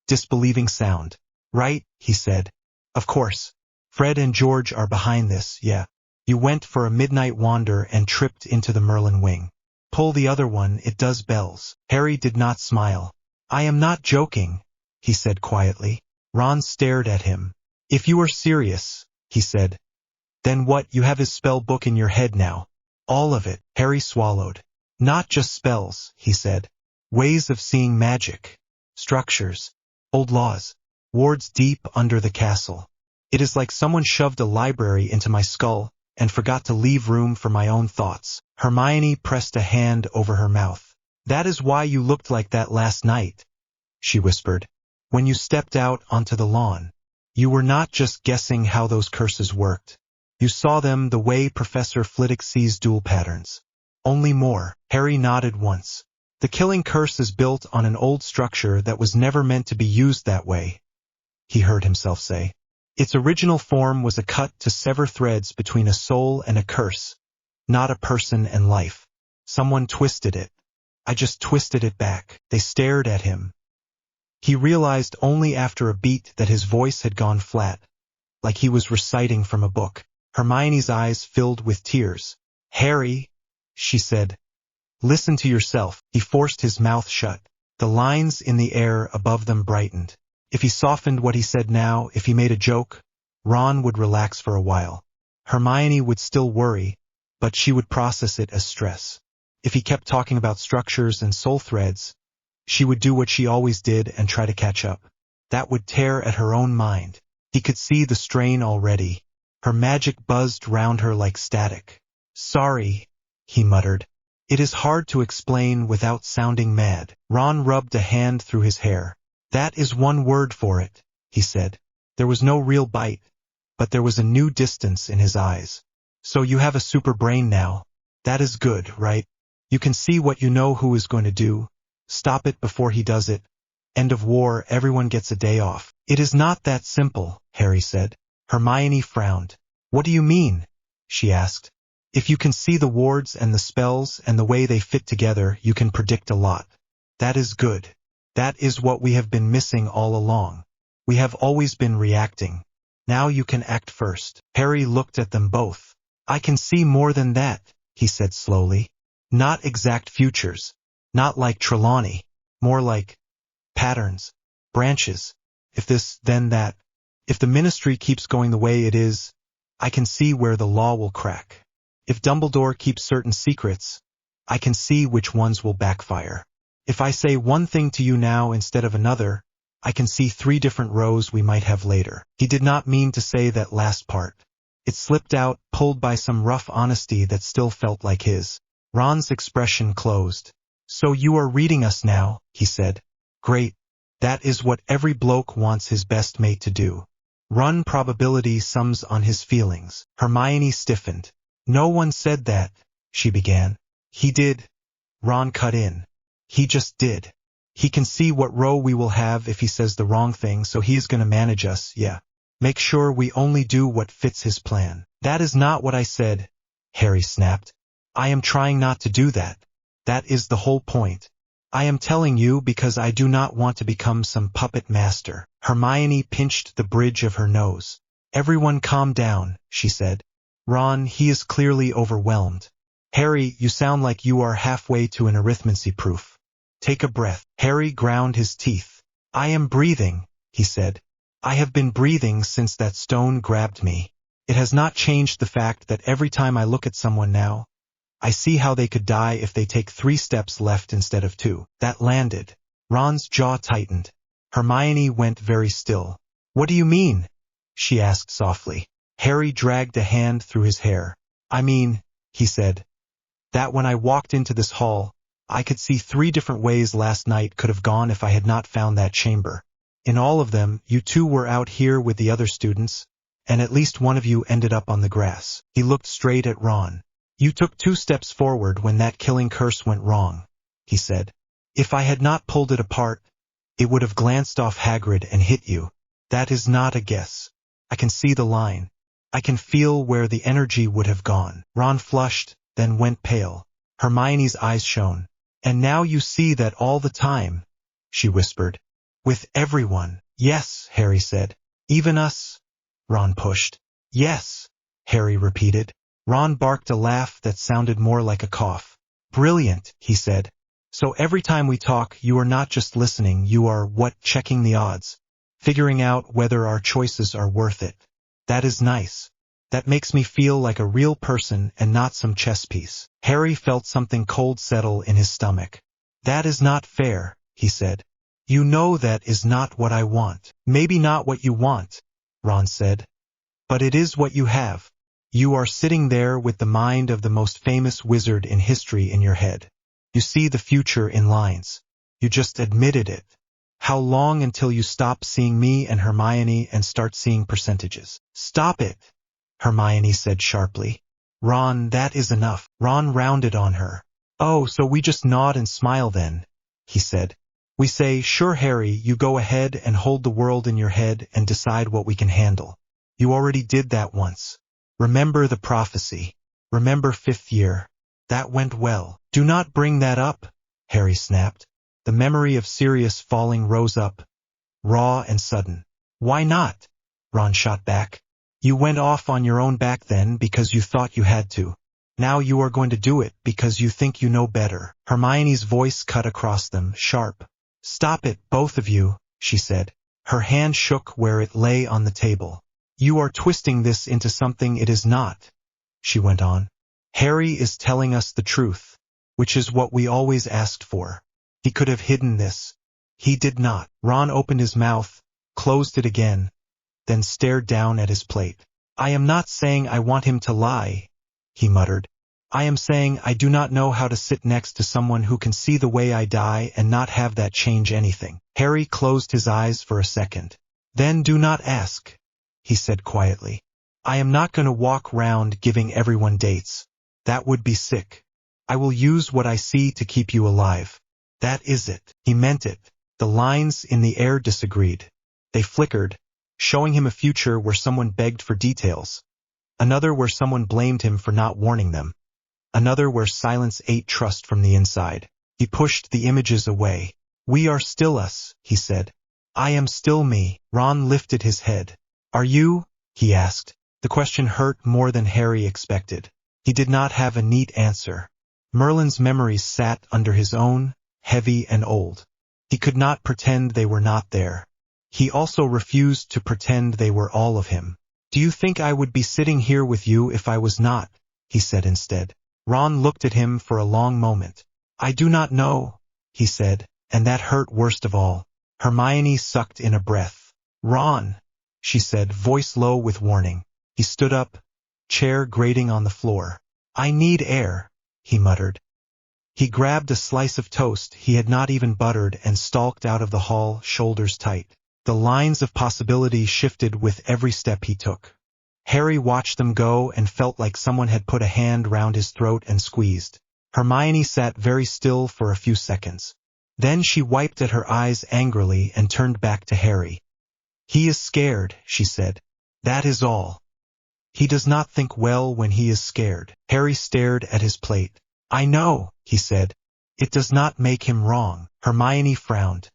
disbelieving sound. Right, he said. Of course. Fred and George are behind this, yeah. You went for a midnight wander and tripped into the Merlin wing. Pull the other one, it does bells. Harry did not smile. I am not joking, he said quietly. Ron stared at him. If you are serious, he said. Then what, you have his spell book in your head now. All of it. Harry swallowed. Not just spells, he said. Ways of seeing magic. Structures. Old laws. Wards deep under the castle. It is like someone shoved a library into my skull and forgot to leave room for my own thoughts. Hermione pressed a hand over her mouth. That is why you looked like that last night, she whispered. When you stepped out onto the lawn. You were not just guessing how those curses worked. You saw them the way Professor Flitwick sees dual patterns. Only more. Harry nodded once. The killing curse is built on an old structure that was never meant to be used that way, he heard himself say. Its original form was a cut to sever threads between a soul and a curse, not a person and life. Someone twisted it. I just twisted it back. They stared at him. He realized only after a beat that his voice had gone flat, like he was reciting from a book. Hermione's eyes filled with tears. Harry, she said. Listen to yourself. He forced his mouth shut. The lines in the air above them brightened. If he softened what he said now, if he made a joke, Ron would relax for a while. Hermione would still worry, but she would process it as stress. If he kept talking about structures and soul threads, she would do what she always did and try to catch up. That would tear at her own mind. He could see the strain already. Her magic buzzed round her like static. Sorry, he muttered. It is hard to explain without sounding mad. Ron rubbed a hand through his hair. That is one word for it, he said. There was no real bite, but there was a new distance in his eyes. So you have a super brain now. That is good, right? You can see what you know who is going to do. Stop it before he does it. End of war, everyone gets a day off. It is not that simple, Harry said. Hermione frowned. What do you mean? She asked. If you can see the wards and the spells and the way they fit together, you can predict a lot. That is good. That is what we have been missing all along. We have always been reacting. Now you can act first. Harry looked at them both. I can see more than that, he said slowly. Not exact futures. Not like Trelawney. More like patterns, branches. If this, then that. If the ministry keeps going the way it is, I can see where the law will crack. If Dumbledore keeps certain secrets, I can see which ones will backfire. If I say one thing to you now instead of another, I can see 3 different rows we might have later. He did not mean to say that last part. It slipped out, pulled by some rough honesty that still felt like his. Ron's expression closed. So you are reading us now, he said. Great. That is what every bloke wants his best mate to do. Run probability sums on his feelings. Hermione stiffened. No one said that, she began. He did. Ron cut in. He just did. He can see what row we will have if he says the wrong thing, so he's gonna manage us, yeah. Make sure we only do what fits his plan. That is not what I said, Harry snapped. I am trying not to do that. That is the whole point. I am telling you because I do not want to become some puppet master. Hermione pinched the bridge of her nose. Everyone calm down, she said. Ron, he is clearly overwhelmed. Harry, you sound like you are halfway to an arithmancy proof. Take a breath. Harry ground his teeth. I am breathing, he said. I have been breathing since that stone grabbed me. It has not changed the fact that every time I look at someone now, I see how they could die if they take 3 steps left instead of 2. That landed. Ron's jaw tightened. Hermione went very still. What do you mean? She asked softly. Harry dragged a hand through his hair. I mean, he said, that when I walked into this hall, I could see 3 different ways last night could have gone if I had not found that chamber. In all of them, you two were out here with the other students, and at least one of you ended up on the grass. He looked straight at Ron. You took 2 steps forward when that killing curse went wrong, he said. If I had not pulled it apart, it would have glanced off Hagrid and hit you. That is not a guess. I can see the line. I can feel where the energy would have gone. Ron flushed, then went pale. Hermione's eyes shone. And now you see that all the time, she whispered. With everyone. Yes, Harry said. Even us? Ron pushed. Yes, Harry repeated. Ron barked a laugh that sounded more like a cough. Brilliant, he said. So every time we talk, you are not just listening, you are, checking the odds, figuring out whether our choices are worth it. That is nice. That makes me feel like a real person and not some chess piece. Harry felt something cold settle in his stomach. That is not fair, he said. You know that is not what I want. Maybe not what you want, Ron said. But it is what you have. You are sitting there with the mind of the most famous wizard in history in your head. You see the future in lines. You just admitted it. How long until you stop seeing me and Hermione and start seeing percentages? Stop it, Hermione said sharply. Ron, that is enough. Ron rounded on her. Oh, so we just nod and smile then, he said. We say, sure Harry, you go ahead and hold the world in your head and decide what we can handle. You already did that once. Remember the prophecy. Remember 5th year. That went well. Do not bring that up, Harry snapped. The memory of Sirius falling rose up, raw and sudden. Why not? Ron shot back. You went off on your own back then because you thought you had to. Now you are going to do it because you think you know better. Hermione's voice cut across them, sharp. Stop it, both of you, she said. Her hand shook where it lay on the table. You are twisting this into something it is not, she went on. Harry is telling us the truth, which is what we always asked for. He could have hidden this. He did not. Ron opened his mouth, closed it again, then stared down at his plate. I am not saying I want him to lie, he muttered. I am saying I do not know how to sit next to someone who can see the way I die and not have that change anything. Harry closed his eyes for a second. Then do not ask, he said quietly. I am not going to walk round giving everyone dates. That would be sick. I will use what I see to keep you alive. That is it. He meant it. The lines in the air disagreed. They flickered, showing him a future where someone begged for details. Another where someone blamed him for not warning them. Another where silence ate trust from the inside. He pushed the images away. We are still us, he said. I am still me. Ron lifted his head. Are you? He asked. The question hurt more than Harry expected. He did not have a neat answer. Merlin's memories sat under his own, heavy and old. He could not pretend they were not there. He also refused to pretend they were all of him. Do you think I would be sitting here with you if I was not? He said instead. Ron looked at him for a long moment. I do not know, he said, and that hurt worst of all. Hermione sucked in a breath. Ron, she said, voice low with warning. He stood up, chair grating on the floor. I need air, he muttered. He grabbed a slice of toast he had not even buttered and stalked out of the hall, shoulders tight. The lines of possibility shifted with every step he took. Harry watched them go and felt like someone had put a hand round his throat and squeezed. Hermione sat very still for a few seconds. Then she wiped at her eyes angrily and turned back to Harry. He is scared, she said. That is all. He does not think well when he is scared. Harry stared at his plate. I know, he said. It does not make him wrong. Hermione frowned.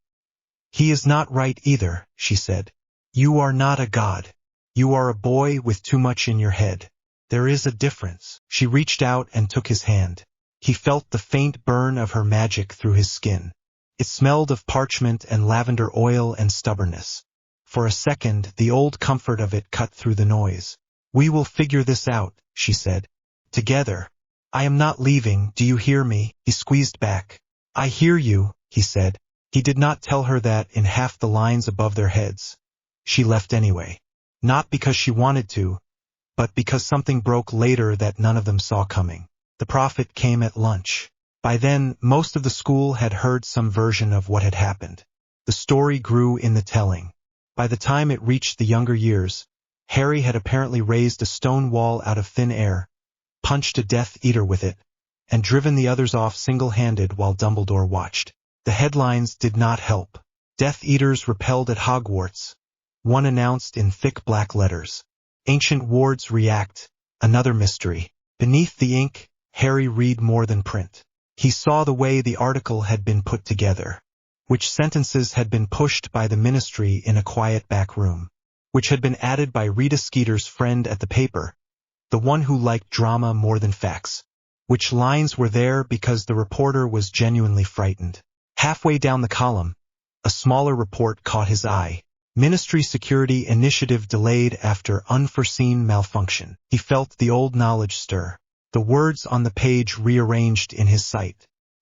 He is not right either, she said. You are not a god. You are a boy with too much in your head. There is a difference. She reached out and took his hand. He felt the faint burn of her magic through his skin. It smelled of parchment and lavender oil and stubbornness. For a second, the old comfort of it cut through the noise. We will figure this out, she said. Together. I am not leaving, do you hear me? He squeezed back. I hear you, he said. He did not tell her that in half the lines above their heads. She left anyway. Not because she wanted to, but because something broke later that none of them saw coming. The prophet came at lunch. By then, most of the school had heard some version of what had happened. The story grew in the telling. By the time it reached the younger years, Harry had apparently raised a stone wall out of thin air, punched a Death Eater with it, and driven the others off single-handed while Dumbledore watched. The headlines did not help. Death Eaters repelled at Hogwarts. One announced in thick black letters. Ancient wards react. Another mystery. Beneath the ink, Harry read more than print. He saw the way the article had been put together, which sentences had been pushed by the ministry in a quiet back room, which had been added by Rita Skeeter's friend at the paper, the one who liked drama more than facts, which lines were there because the reporter was genuinely frightened. Halfway down the column, a smaller report caught his eye. Ministry security initiative delayed after unforeseen malfunction. He felt the old knowledge stir. The words on the page rearranged in his sight.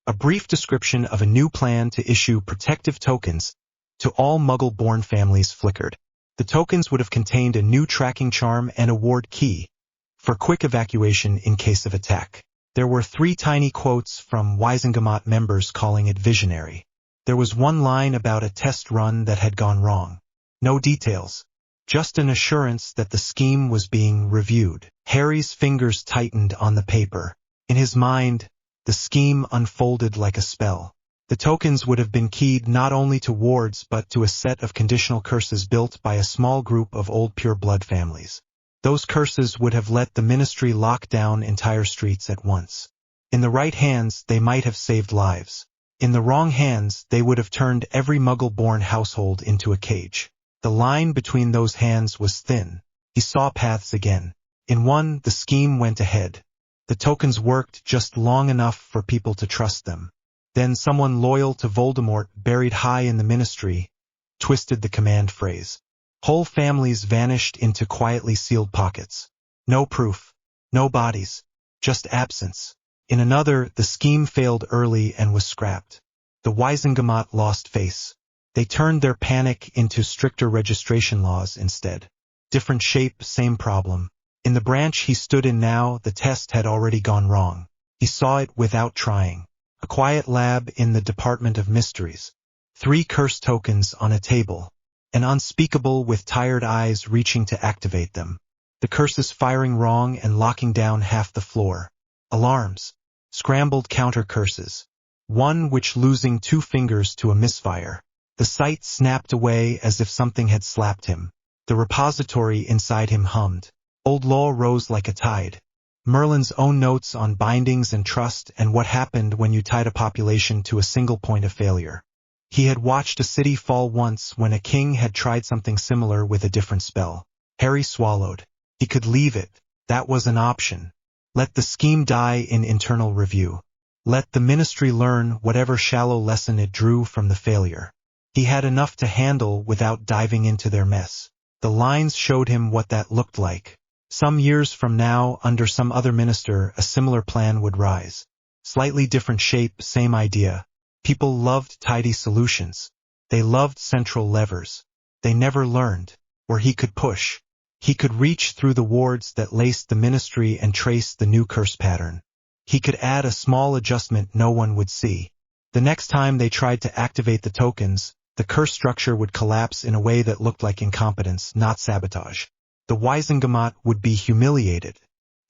A brief description of a new plan to issue protective tokens to all Muggle-born families flickered. The tokens would have contained a new tracking charm and a ward key for quick evacuation in case of attack. There were 3 tiny quotes from Wizengamot members calling it visionary. There was one line about a test run that had gone wrong. No details, just an assurance that the scheme was being reviewed. Harry's fingers tightened on the paper. In his mind, the scheme unfolded like a spell. The tokens would have been keyed not only to wards but to a set of conditional curses built by a small group of old pure-blood families. Those curses would have let the ministry lock down entire streets at once. In the right hands, they might have saved lives. In the wrong hands, they would have turned every Muggle-born household into a cage. The line between those hands was thin. He saw paths again. In one, the scheme went ahead. The tokens worked just long enough for people to trust them. Then someone loyal to Voldemort, buried high in the ministry, twisted the command phrase. Whole families vanished into quietly sealed pockets. No proof, no bodies, just absence. In another, the scheme failed early and was scrapped. The Wizengamot lost face. They turned their panic into stricter registration laws instead. Different shape, same problem. In the branch he stood in now, the test had already gone wrong. He saw it without trying. A quiet lab in the Department of Mysteries. 3 curse tokens on a table. An unspeakable with tired eyes reaching to activate them. The curses firing wrong and locking down half the floor. Alarms. Scrambled counter curses. One which losing 2 fingers to a misfire. The sight snapped away as if something had slapped him. The repository inside him hummed. Old law rose like a tide. Merlin's own notes on bindings and trust and what happened when you tied a population to a single point of failure. He had watched a city fall once when a king had tried something similar with a different spell. Harry swallowed. He could leave it. That was an option. Let the scheme die in internal review. Let the ministry learn whatever shallow lesson it drew from the failure. He had enough to handle without diving into their mess. The lines showed him what that looked like. Some years from now, under some other minister, a similar plan would rise. Slightly different shape, same idea. People loved tidy solutions. They loved central levers. They never learned where he could push. He could reach through the wards that laced the ministry and trace the new curse pattern. He could add a small adjustment no one would see. The next time they tried to activate the tokens, the curse structure would collapse in a way that looked like incompetence, not sabotage. The Wizengamot would be humiliated.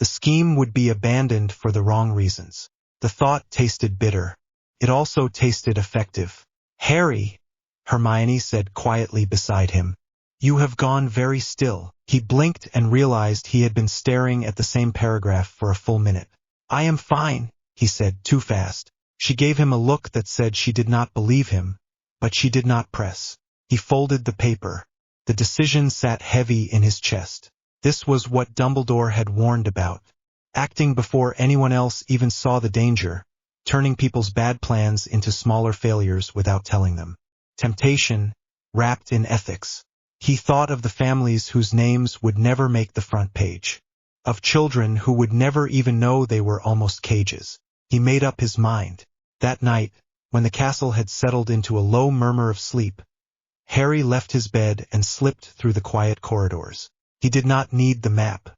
The scheme would be abandoned for the wrong reasons. The thought tasted bitter. It also tasted effective. Harry, Hermione said quietly beside him. You have gone very still. He blinked and realized he had been staring at the same paragraph for a full minute. I am fine, he said, too fast. She gave him a look that said she did not believe him, but she did not press. He folded the paper. The decision sat heavy in his chest. This was what Dumbledore had warned about. Acting before anyone else even saw the danger. Turning people's bad plans into smaller failures without telling them. Temptation, wrapped in ethics. He thought of the families whose names would never make the front page. Of children who would never even know they were almost cages. He made up his mind. That night, when the castle had settled into a low murmur of sleep, Harry left his bed and slipped through the quiet corridors. He did not need the map.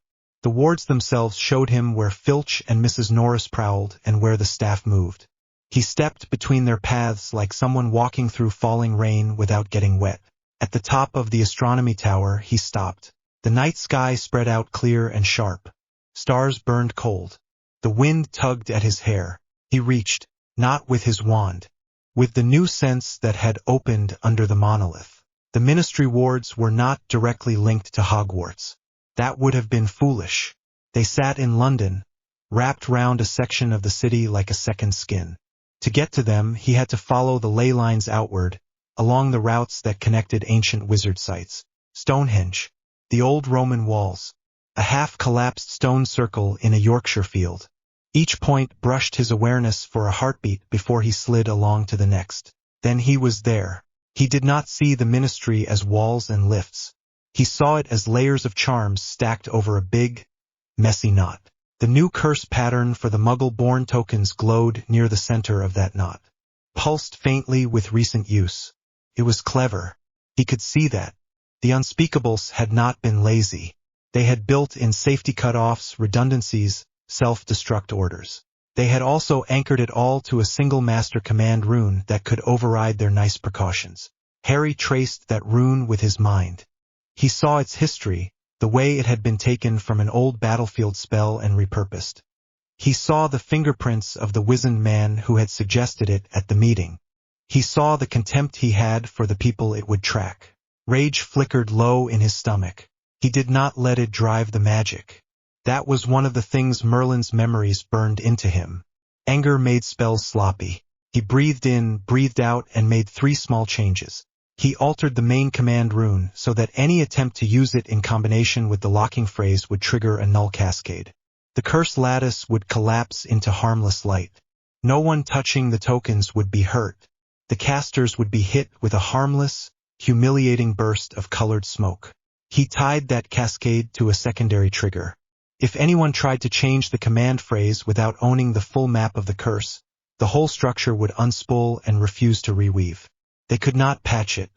The wards themselves showed him where Filch and Mrs. Norris prowled and where the staff moved. He stepped between their paths like someone walking through falling rain without getting wet. At the top of the astronomy tower, he stopped. The night sky spread out clear and sharp. Stars burned cold. The wind tugged at his hair. He reached, not with his wand, with the new sense that had opened under the monolith. The ministry wards were not directly linked to Hogwarts. That would have been foolish. They sat in London, wrapped round a section of the city like a second skin. To get to them, he had to follow the ley lines outward, along the routes that connected ancient wizard sites. Stonehenge, the old Roman walls, a half-collapsed stone circle in a Yorkshire field. Each point brushed his awareness for a heartbeat before he slid along to the next. Then he was there. He did not see the ministry as walls and lifts. He saw it as layers of charms stacked over a big, messy knot. The new curse pattern for the Muggle-born tokens glowed near the center of that knot, pulsed faintly with recent use. It was clever. He could see that. The unspeakables had not been lazy. They had built in safety cutoffs, redundancies, self-destruct orders. They had also anchored it all to a single master command rune that could override their nice precautions. Harry traced that rune with his mind. He saw its history, the way it had been taken from an old battlefield spell and repurposed. He saw the fingerprints of the wizened man who had suggested it at the meeting. He saw the contempt he had for the people it would track. Rage flickered low in his stomach. He did not let it drive the magic. That was one of the things Merlin's memories burned into him. Anger made spells sloppy. He breathed in, breathed out, and made 3 small changes. He altered the main command rune so that any attempt to use it in combination with the locking phrase would trigger a null cascade. The curse lattice would collapse into harmless light. No one touching the tokens would be hurt. The casters would be hit with a harmless, humiliating burst of colored smoke. He tied that cascade to a secondary trigger. If anyone tried to change the command phrase without owning the full map of the curse, the whole structure would unspool and refuse to reweave. They could not patch it.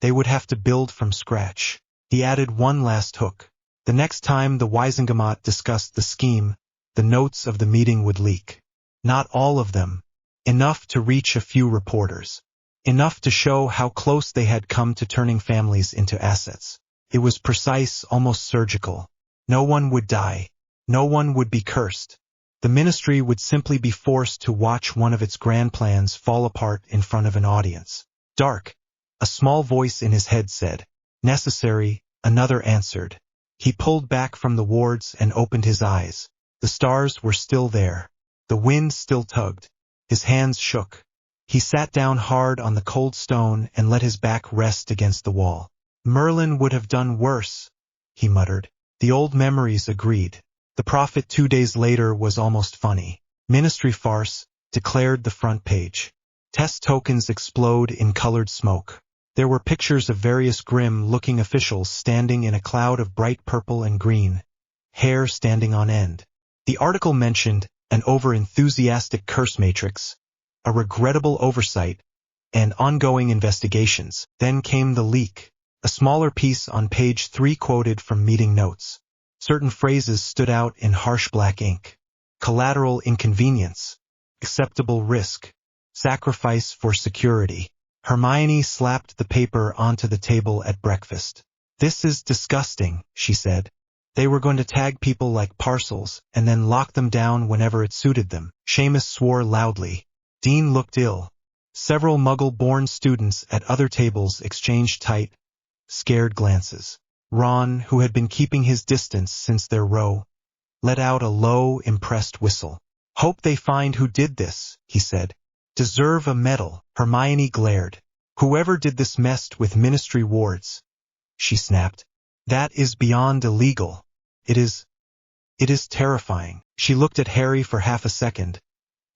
They would have to build from scratch. He added one last hook. The next time the Wizengamot discussed the scheme, the notes of the meeting would leak. Not all of them. Enough to reach a few reporters. Enough to show how close they had come to turning families into assets. It was precise, almost surgical. No one would die. No one would be cursed. The ministry would simply be forced to watch one of its grand plans fall apart in front of an audience. Dark. A small voice in his head said, "Necessary," another answered. He pulled back from the wards and opened his eyes. The stars were still there. The wind still tugged. His hands shook. He sat down hard on the cold stone and let his back rest against the wall. "Merlin would have done worse," he muttered. The old memories agreed. The prophet 2 days later was almost funny. Ministry farce, declared the front page. Test tokens explode in colored smoke. There were pictures of various grim-looking officials standing in a cloud of bright purple and green, hair standing on end. The article mentioned an over-enthusiastic curse matrix, a regrettable oversight, and ongoing investigations. Then came the leak. A smaller piece on page 3 quoted from meeting notes. Certain phrases stood out in harsh black ink. Collateral inconvenience. Acceptable risk. Sacrifice for security. Hermione slapped the paper onto the table at breakfast. "This is disgusting," she said. They were going to tag people like parcels and then lock them down whenever it suited them. Seamus swore loudly. Dean looked ill. Several Muggle-born students at other tables exchanged tight, scared glances. Ron, who had been keeping his distance since their row, let out a low, impressed whistle. "Hope they find who did this," he said. "Deserve a medal." Hermione glared. "Whoever did this messed with ministry wards," she snapped. "That is beyond illegal. It is terrifying." She looked at Harry for half a second,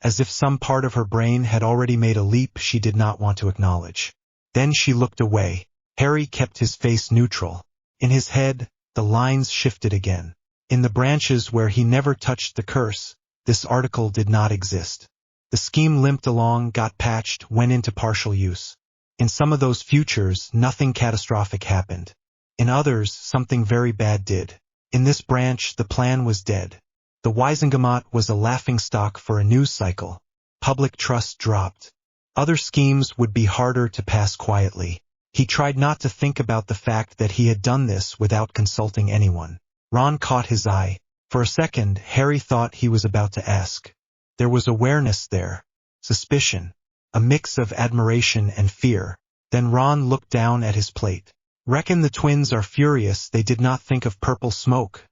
as if some part of her brain had already made a leap she did not want to acknowledge. Then she looked away. Harry kept his face neutral. In his head, the lines shifted again. In the branches where he never touched the curse, this article did not exist. The scheme limped along, got patched, went into partial use. In some of those futures, nothing catastrophic happened. In others, something very bad did. In this branch, the plan was dead. The Wizengamot was a laughingstock for a news cycle. Public trust dropped. Other schemes would be harder to pass quietly. He tried not to think about the fact that he had done this without consulting anyone. Ron caught his eye. For a second, Harry thought he was about to ask. There was awareness there. Suspicion. A mix of admiration and fear. Then Ron looked down at his plate. "Reckon the twins are furious they did not think of purple smoke,"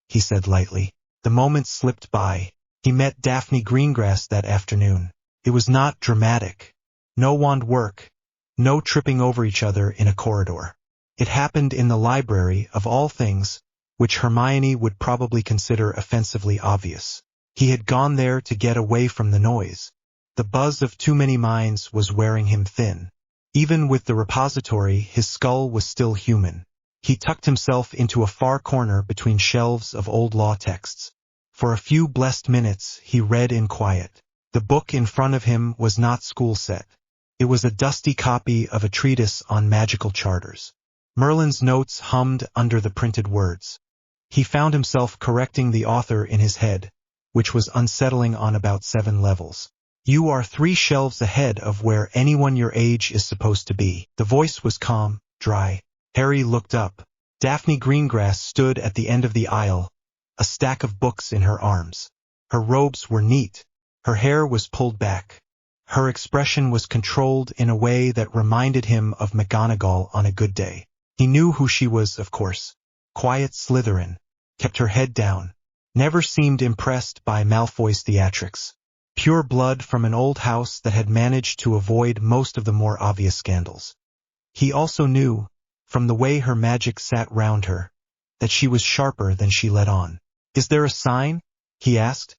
he said lightly. The moment slipped by. He met Daphne Greengrass that afternoon. It was not dramatic. No wand work. No tripping over each other in a corridor. It happened in the library, of all things, which Hermione would probably consider offensively obvious. He had gone there to get away from the noise. The buzz of too many minds was wearing him thin. Even with the repository, his skull was still human. He tucked himself into a far corner between shelves of old law texts. For a few blessed minutes, he read in quiet. The book in front of him was not school set. It was a dusty copy of a treatise on magical charters. Merlin's notes hummed under the printed words. He found himself correcting the author in his head, which was unsettling on about 7 levels. "You are 3 shelves ahead of where anyone your age is supposed to be." The voice was calm, dry. Harry looked up. Daphne Greengrass stood at the end of the aisle, a stack of books in her arms. Her robes were neat. Her hair was pulled back. Her expression was controlled in a way that reminded him of McGonagall on a good day. He knew who she was, of course. Quiet Slytherin. Kept her head down. Never seemed impressed by Malfoy's theatrics. Pure blood from an old house that had managed to avoid most of the more obvious scandals. He also knew, from the way her magic sat round her, that she was sharper than she let on. "Is there a sign?" he asked.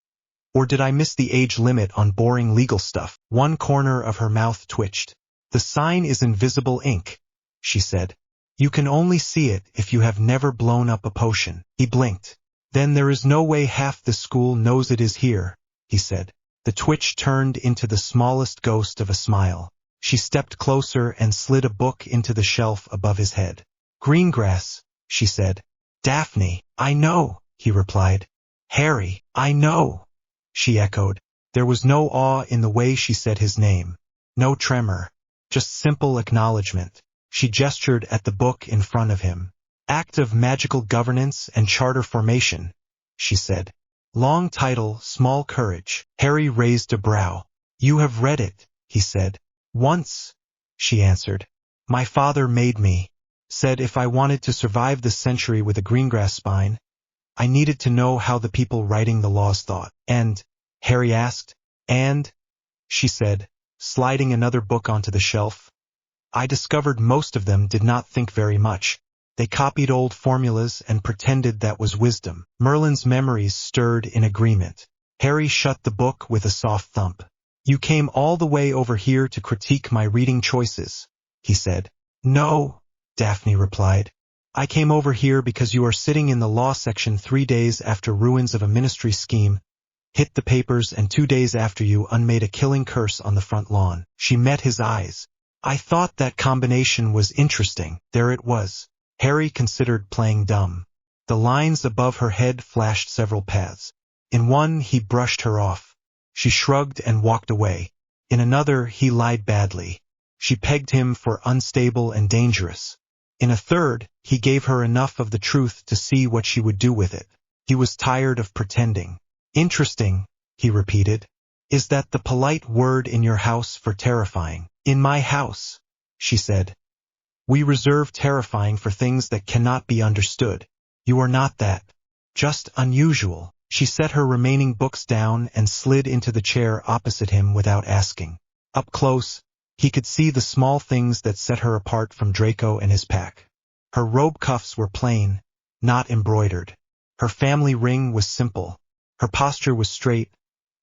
"Or did I miss the age limit on boring legal stuff?" One corner of her mouth twitched. "The sign is invisible ink," she said. "You can only see it if you have never blown up a potion." He blinked. "Then there is no way half the school knows it is here," he said. The twitch turned into the smallest ghost of a smile. She stepped closer and slid a book into the shelf above his head. "Greengrass," she said. "Daphne, I know," he replied. "Harry, I know," she echoed. There was no awe in the way she said his name. No tremor. Just simple acknowledgement. She gestured at the book in front of him. "Act of Magical Governance and Charter Formation," she said. "Long title, small courage." Harry raised a brow. "You have read it," he said. "Once," she answered. "My father made me. Said if I wanted to survive this century with a Greengrass spine, I needed to know how the people writing the laws thought." "And?" Harry asked. "And?" she said, sliding another book onto the shelf. "I discovered most of them did not think very much. They copied old formulas and pretended that was wisdom." Merlin's memories stirred in agreement. Harry shut the book with a soft thump. "You came all the way over here to critique my reading choices," he said. "No," Daphne replied. "I came over here because you are sitting in the law section 3 days after ruins of a ministry scheme hit the papers and 2 days after you unmade a killing curse on the front lawn." She met his eyes. "I thought that combination was interesting." There it was. Harry considered playing dumb. The lines above her head flashed several paths. In one, he brushed her off. She shrugged and walked away. In another, he lied badly. She pegged him for unstable and dangerous. In a third, he gave her enough of the truth to see what she would do with it. He was tired of pretending. "Interesting," he repeated. "Is that the polite word in your house for terrifying?" "In my house," she said. "We reserve terrifying for things that cannot be understood. You are not that. Just unusual." She set her remaining books down and slid into the chair opposite him without asking. Up close, he could see the small things that set her apart from Draco and his pack. Her robe cuffs were plain, not embroidered. Her family ring was simple. Her posture was straight,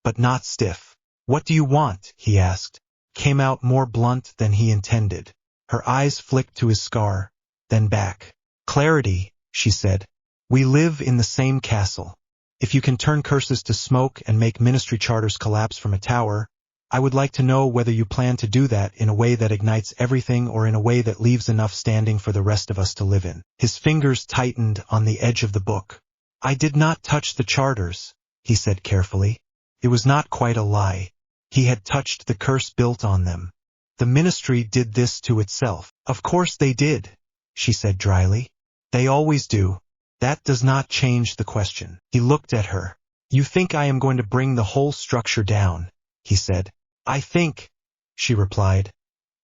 but not stiff. "What do you want?" he asked. Came out more blunt than he intended. Her eyes flicked to his scar, then back. "Clarity," she said. "We live in the same castle. If you can turn curses to smoke and make ministry charters collapse from a tower, I would like to know whether you plan to do that in a way that ignites everything or in a way that leaves enough standing for the rest of us to live in." His fingers tightened on the edge of the book. "I did not touch the charters," he said carefully. It was not quite a lie. He had touched the curse built on them. The ministry did this to itself. Of course they did, she said dryly. They always do. That does not change the question. He looked at her. You think I am going to bring the whole structure down, he said. I think, she replied,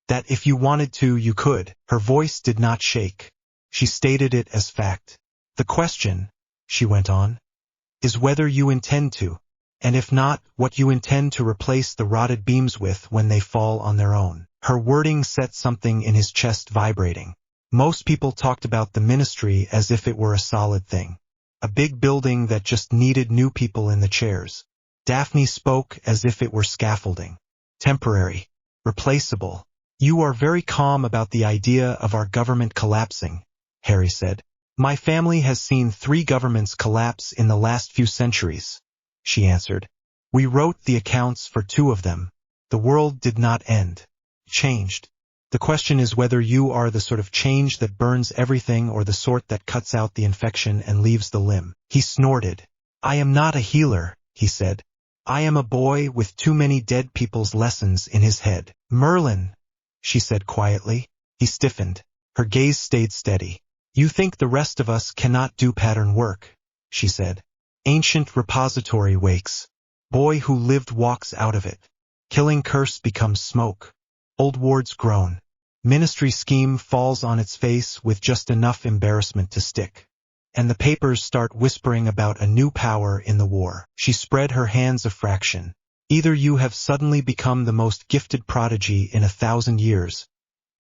that if you wanted to, you could. Her voice did not shake. She stated it as fact. The question, she went on, is whether you intend to, and if not, what you intend to replace the rotted beams with when they fall on their own. Her wording set something in his chest vibrating. Most people talked about the ministry as if it were a solid thing. A big building that just needed new people in the chairs. Daphne spoke as if it were scaffolding. Temporary. Replaceable. You are very calm about the idea of our government collapsing, Harry said. My family has seen 3 governments collapse in the last few centuries, she answered. We wrote the accounts for 2 of them. The world did not end. Changed. The question is whether you are the sort of change that burns everything or the sort that cuts out the infection and leaves the limb. He snorted. I am not a healer, he said. I am a boy with too many dead people's lessons in his head. Merlin, she said quietly. He stiffened. Her gaze stayed steady. You think the rest of us cannot do pattern work, she said. Ancient repository wakes. Boy who lived walks out of it. Killing curse becomes smoke. Old wards groan. Ministry scheme falls on its face with just enough embarrassment to stick. And the papers start whispering about a new power in the war. She spread her hands a fraction. Either you have suddenly become the most gifted prodigy in 1,000 years,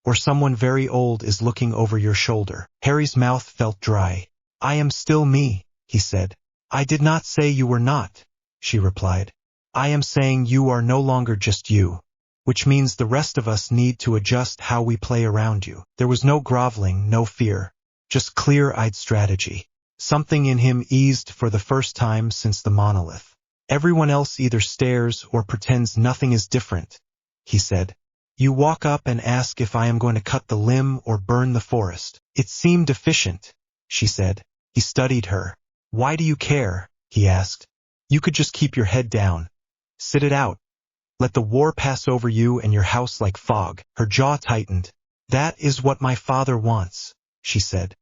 or someone very old is looking over your shoulder. Harry's mouth felt dry. I am still me, he said. I did not say you were not, she replied. I am saying you are no longer just you, which means the rest of us need to adjust how we play around you. There was no groveling, no fear, just clear-eyed strategy. Something in him eased for the first time since the monolith. Everyone else either stares or pretends nothing is different, he said. You walk up and ask if I am going to cut the limb or burn the forest. It seemed efficient, she said. He studied her. Why do you care? He asked. You could just keep your head down. Sit it out. Let the war pass over you and your house like fog. Her jaw tightened. That is what my father wants, she said.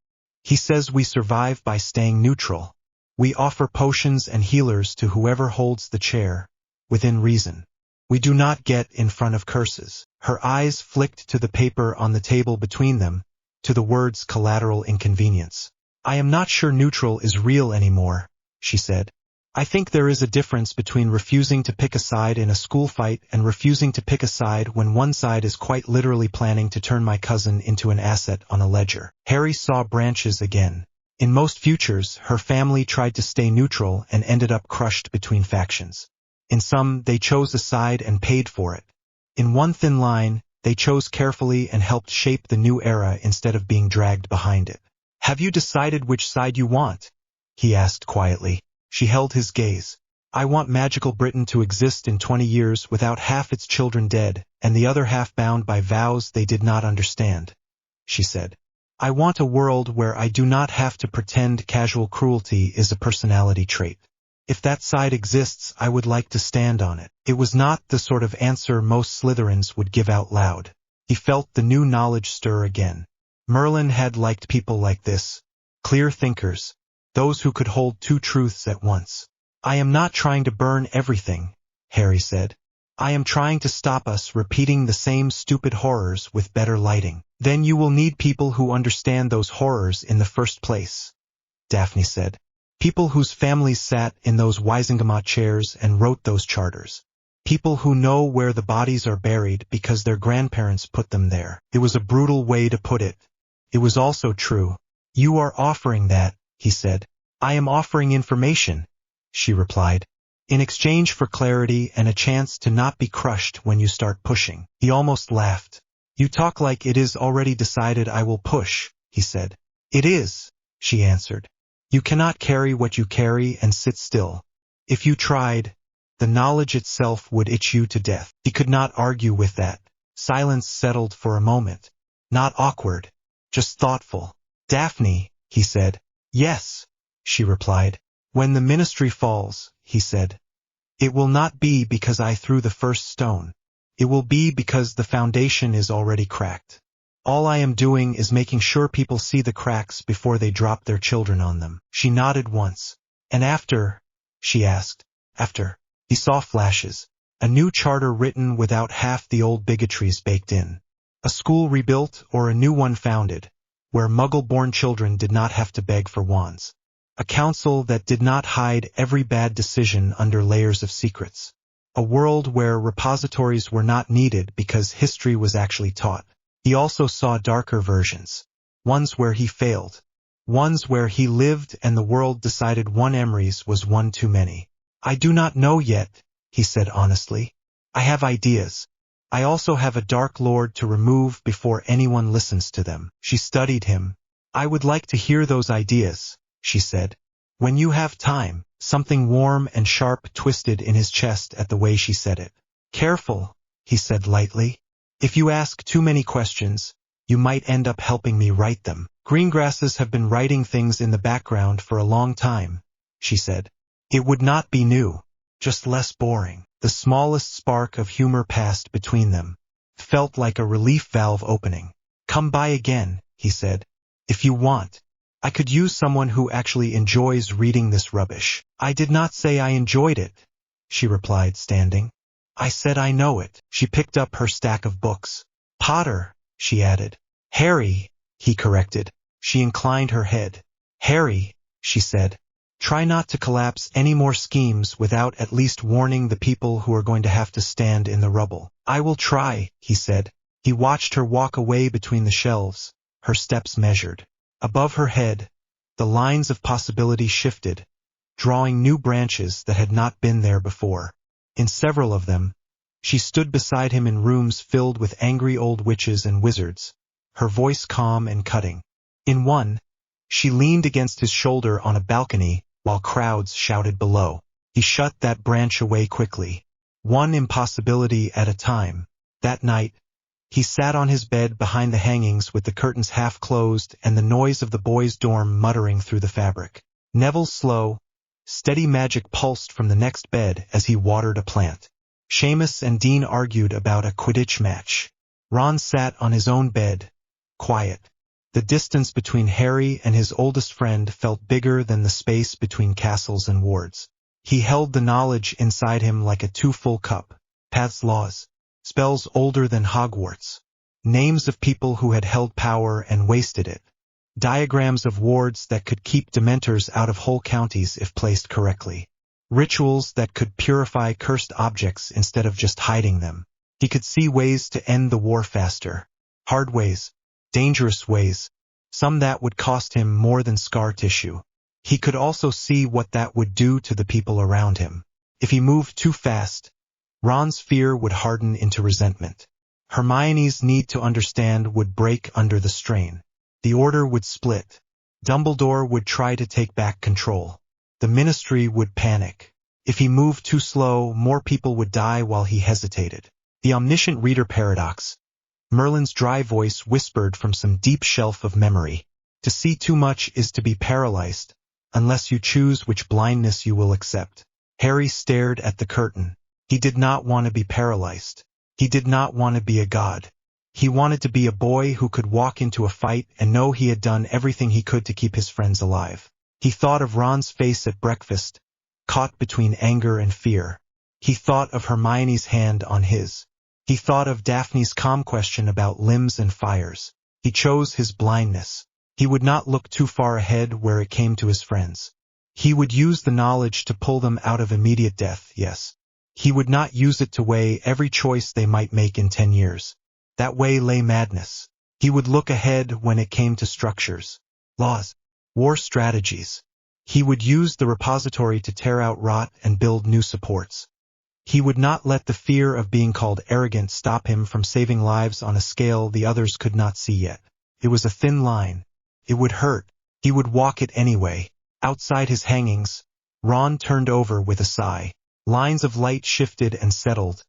He says we survive by staying neutral. We offer potions and healers to whoever holds the chair, within reason. We do not get in front of curses. Her eyes flicked to the paper on the table between them, to the words collateral inconvenience. I am not sure neutral is real anymore, she said. I think there is a difference between refusing to pick a side in a school fight and refusing to pick a side when one side is quite literally planning to turn my cousin into an asset on a ledger. Harry saw branches again. In most futures, her family tried to stay neutral and ended up crushed between factions. In some, they chose a side and paid for it. In one thin line, they chose carefully and helped shape the new era instead of being dragged behind it. Have you decided which side you want? He asked quietly. She held his gaze. I want magical Britain to exist in 20 years without half its children dead, and the other half bound by vows they did not understand, she said. I want a world where I do not have to pretend casual cruelty is a personality trait. If that side exists, I would like to stand on it. It was not the sort of answer most Slytherins would give out loud. He felt the new knowledge stir again. Merlin had liked people like this, clear thinkers, those who could hold 2 truths at once. I am not trying to burn everything, Harry said. I am trying to stop us repeating the same stupid horrors with better lighting. Then you will need people who understand those horrors in the first place, Daphne said. People whose families sat in those Wisingamot chairs and wrote those charters. People who know where the bodies are buried because their grandparents put them there. It was a brutal way to put it. It was also true. You are offering that, he said. I am offering information, she replied, in exchange for clarity and a chance to not be crushed when you start pushing. He almost laughed. You talk like it is already decided I will push, he said. It is, she answered. You cannot carry what you carry and sit still. If you tried, the knowledge itself would itch you to death. He could not argue with that. Silence settled for a moment. Not awkward, just thoughtful. Daphne, he said. Yes, she replied. When the ministry falls, he said, It will not be because I threw the first stone. It will be because the foundation is already cracked. All I am doing is making sure people see the cracks before they drop their children on them." She nodded once. "And after?" she asked. "After?" He saw flashes. A new charter written without half the old bigotries baked in. A school rebuilt or a new one founded, where Muggle-born children did not have to beg for wands. A council that did not hide every bad decision under layers of secrets. A world where repositories were not needed because history was actually taught. He also saw darker versions. Ones where he failed. Ones where he lived and the world decided one Emerys was one too many. "I do not know yet," he said honestly. "I have ideas. I also have a Dark Lord to remove before anyone listens to them." She studied him. "I would like to hear those ideas," she said. "When you have time." Something warm and sharp twisted in his chest at the way she said it. "Careful," he said lightly. "If you ask too many questions, you might end up helping me write them." "Greengrasses have been writing things in the background for a long time," she said. "It would not be new, just less boring." The smallest spark of humor passed between them. Felt like a relief valve opening. "Come by again," he said. "If you want. I could use someone who actually enjoys reading this rubbish." "I did not say I enjoyed it," she replied, standing. "I said I know it." She picked up her stack of books. "Potter," she added. "Harry," he corrected. She inclined her head. "Harry," she said. "Try not to collapse any more schemes without at least warning the people who are going to have to stand in the rubble." "I will try," he said. He watched her walk away between the shelves, her steps measured. Above her head, the lines of possibility shifted, drawing new branches that had not been there before. In several of them, she stood beside him in rooms filled with angry old witches and wizards, her voice calm and cutting. In one, she leaned against his shoulder on a balcony while crowds shouted below. He shut that branch away quickly, one impossibility at a time. That night, he sat on his bed behind the hangings with the curtains half closed and the noise of the boys' dorm muttering through the fabric. Neville's slow, steady magic pulsed from the next bed as he watered a plant. Seamus and Dean argued about a Quidditch match. Ron sat on his own bed, quiet. The distance between Harry and his oldest friend felt bigger than the space between castles and wards. He held the knowledge inside him like a too-full cup. Paths, laws, spells older than Hogwarts. Names of people who had held power and wasted it. Diagrams of wards that could keep Dementors out of whole counties if placed correctly. Rituals that could purify cursed objects instead of just hiding them. He could see ways to end the war faster. Hard ways. Dangerous ways. Some that would cost him more than scar tissue. He could also see what that would do to the people around him. If he moved too fast, Ron's fear would harden into resentment. Hermione's need to understand would break under the strain. The Order would split. Dumbledore would try to take back control. The Ministry would panic. If he moved too slow, more people would die while he hesitated. The omniscient reader paradox. Merlin's dry voice whispered from some deep shelf of memory. To see too much is to be paralyzed, unless you choose which blindness you will accept. Harry stared at the curtain. He did not want to be paralyzed. He did not want to be a god. He wanted to be a boy who could walk into a fight and know he had done everything he could to keep his friends alive. He thought of Ron's face at breakfast, caught between anger and fear. He thought of Hermione's hand on his. He thought of Daphne's calm question about limbs and fires. He chose his blindness. He would not look too far ahead where it came to his friends. He would use the knowledge to pull them out of immediate death, yes. He would not use it to weigh every choice they might make in 10 years. That way lay madness. He would look ahead when it came to structures, laws, war strategies. He would use the repository to tear out rot and build new supports. He would not let the fear of being called arrogant stop him from saving lives on a scale the others could not see yet. It was a thin line. It would hurt. He would walk it anyway. Outside his hangings, Ron turned over with a sigh. Lines of light shifted and settled,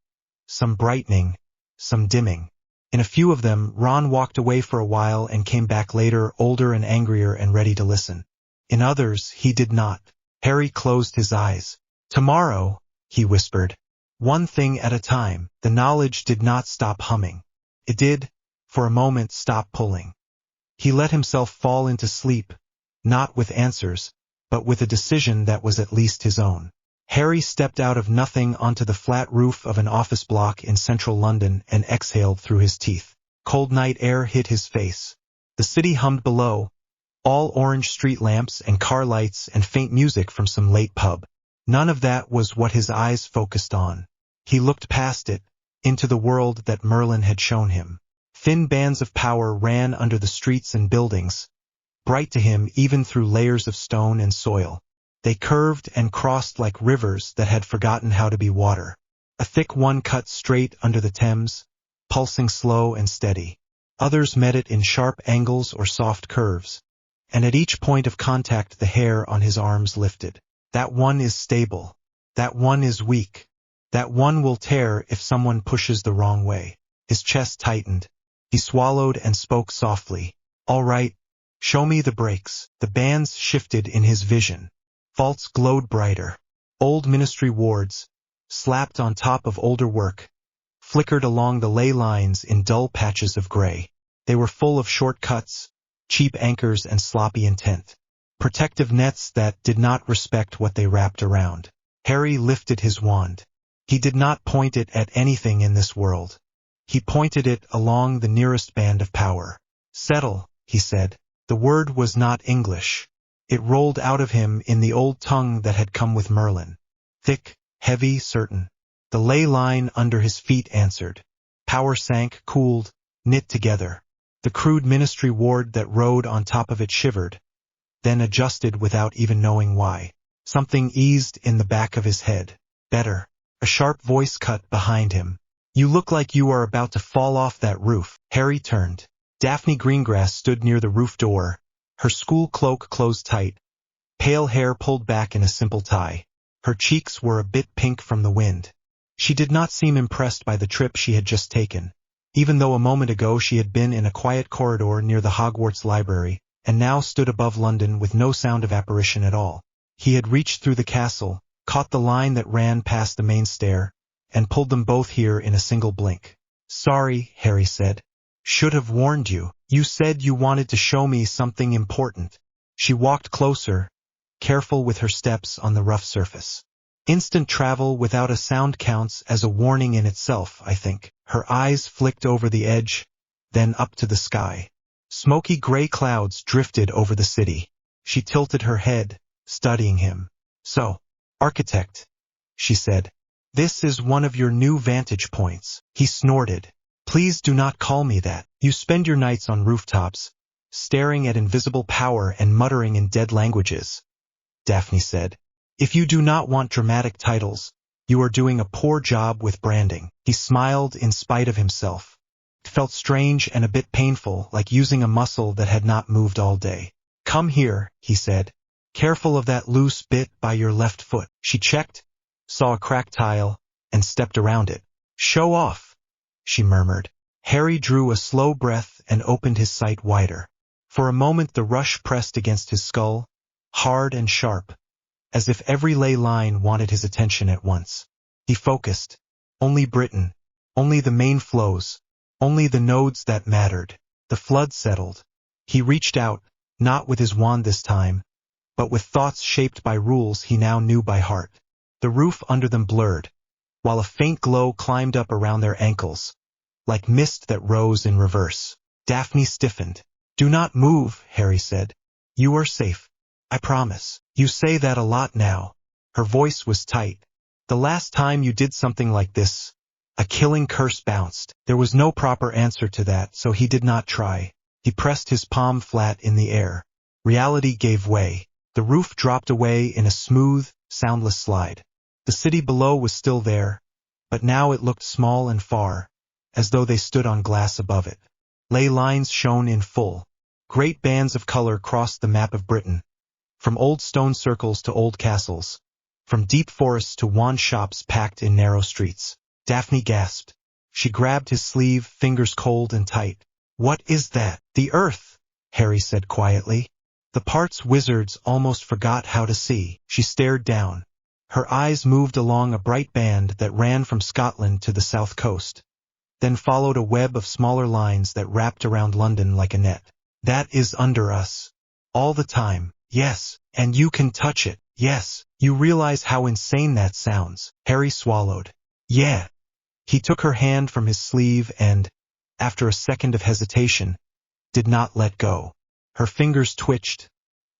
some brightening, some dimming. In a few of them, Ron walked away for a while and came back later, older and angrier and ready to listen. In others, he did not. Harry closed his eyes. Tomorrow, he whispered. One thing at a time. The knowledge did not stop humming. It did, for a moment, stop pulling. He let himself fall into sleep, not with answers, but with a decision that was at least his own. Harry stepped out of nothing onto the flat roof of an office block in central London and exhaled through his teeth. Cold night air hit his face. The city hummed below, all orange street lamps and car lights and faint music from some late pub. None of that was what his eyes focused on. He looked past it, into the world that Merlin had shown him. Thin bands of power ran under the streets and buildings, bright to him even through layers of stone and soil. They curved and crossed like rivers that had forgotten how to be water. A thick one cut straight under the Thames, pulsing slow and steady. Others met it in sharp angles or soft curves, and at each point of contact the hair on his arms lifted. That one is stable. That one is weak. That one will tear if someone pushes the wrong way. His chest tightened. He swallowed and spoke softly. All right, show me the breaks. The bands shifted in his vision. Vaults glowed brighter. Old ministry wards, slapped on top of older work, flickered along the ley lines in dull patches of gray. They were full of shortcuts, cheap anchors and sloppy intent. Protective nets that did not respect what they wrapped around. Harry lifted his wand. He did not point it at anything in this world. He pointed it along the nearest band of power. Settle, he said. The word was not English. It rolled out of him in the old tongue that had come with Merlin. Thick, heavy, certain. The ley line under his feet answered. Power sank, cooled, knit together. The crude ministry ward that rode on top of it shivered, then adjusted without even knowing why. Something eased in the back of his head. Better. A sharp voice cut behind him. You look like you are about to fall off that roof. Harry turned. Daphne Greengrass stood near the roof door, her school cloak closed tight, pale hair pulled back in a simple tie. Her cheeks were a bit pink from the wind. She did not seem impressed by the trip she had just taken, even though a moment ago she had been in a quiet corridor near the Hogwarts library, and now stood above London with no sound of apparition at all. He had reached through the castle, caught the line that ran past the main stair, and pulled them both here in a single blink. Sorry, Harry said. Should have warned you. You said you wanted to show me something important. She walked closer, careful with her steps on the rough surface. Instant travel without a sound counts as a warning in itself, I think. Her eyes flicked over the edge, then up to the sky. Smoky gray clouds drifted over the city. She tilted her head, studying him. So, architect, she said. This is one of your new vantage points. He snorted. Please do not call me that. You spend your nights on rooftops, staring at invisible power and muttering in dead languages, Daphne said. If you do not want dramatic titles, you are doing a poor job with branding. He smiled in spite of himself. It felt strange and a bit painful, like using a muscle that had not moved all day. Come here, he said. Careful of that loose bit by your left foot. She checked, saw a cracked tile, and stepped around it. Show off, she murmured. Harry drew a slow breath and opened his sight wider. For a moment the rush pressed against his skull, hard and sharp, as if every ley line wanted his attention at once. He focused. Only Britain, only the main flows, only the nodes that mattered. The flood settled. He reached out, not with his wand this time, but with thoughts shaped by rules he now knew by heart. The roof under them blurred, while a faint glow climbed up around their ankles, like mist that rose in reverse. Daphne stiffened. Do not move, Harry said. You are safe. I promise. You say that a lot now. Her voice was tight. The last time you did something like this, a killing curse bounced. There was no proper answer to that, so he did not try. He pressed his palm flat in the air. Reality gave way. The roof dropped away in a smooth, soundless slide. The city below was still there, but now it looked small and far, as though they stood on glass above it. Ley lines shone in full. Great bands of color crossed the map of Britain, from old stone circles to old castles, from deep forests to wand shops packed in narrow streets. Daphne gasped. She grabbed his sleeve, fingers cold and tight. What is that? The earth, Harry said quietly. The parts wizards almost forgot how to see. She stared down. Her eyes moved along a bright band that ran from Scotland to the south coast, then followed a web of smaller lines that wrapped around London like a net. That is under us. All the time. Yes. And you can touch it. Yes. You realize how insane that sounds. Harry swallowed. Yeah. He took her hand from his sleeve and, after a second of hesitation, did not let go. Her fingers twitched,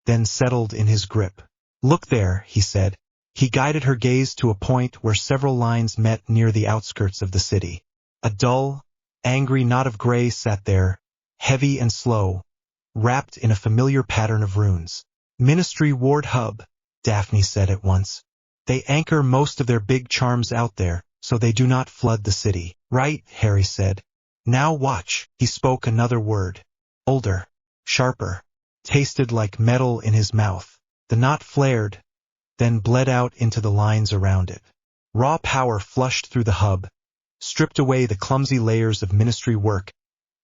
then settled in his grip. Look there, he said. He guided her gaze to a point where several lines met near the outskirts of the city. A dull, angry knot of gray sat there, heavy and slow, wrapped in a familiar pattern of runes. Ministry Ward Hub, Daphne said at once. They anchor most of their big charms out there, so they do not flood the city. Right, Harry said. Now watch. He spoke another word. Older, sharper, tasted like metal in his mouth. The knot flared, then bled out into the lines around it. Raw power flushed through the hub, stripped away the clumsy layers of ministry work,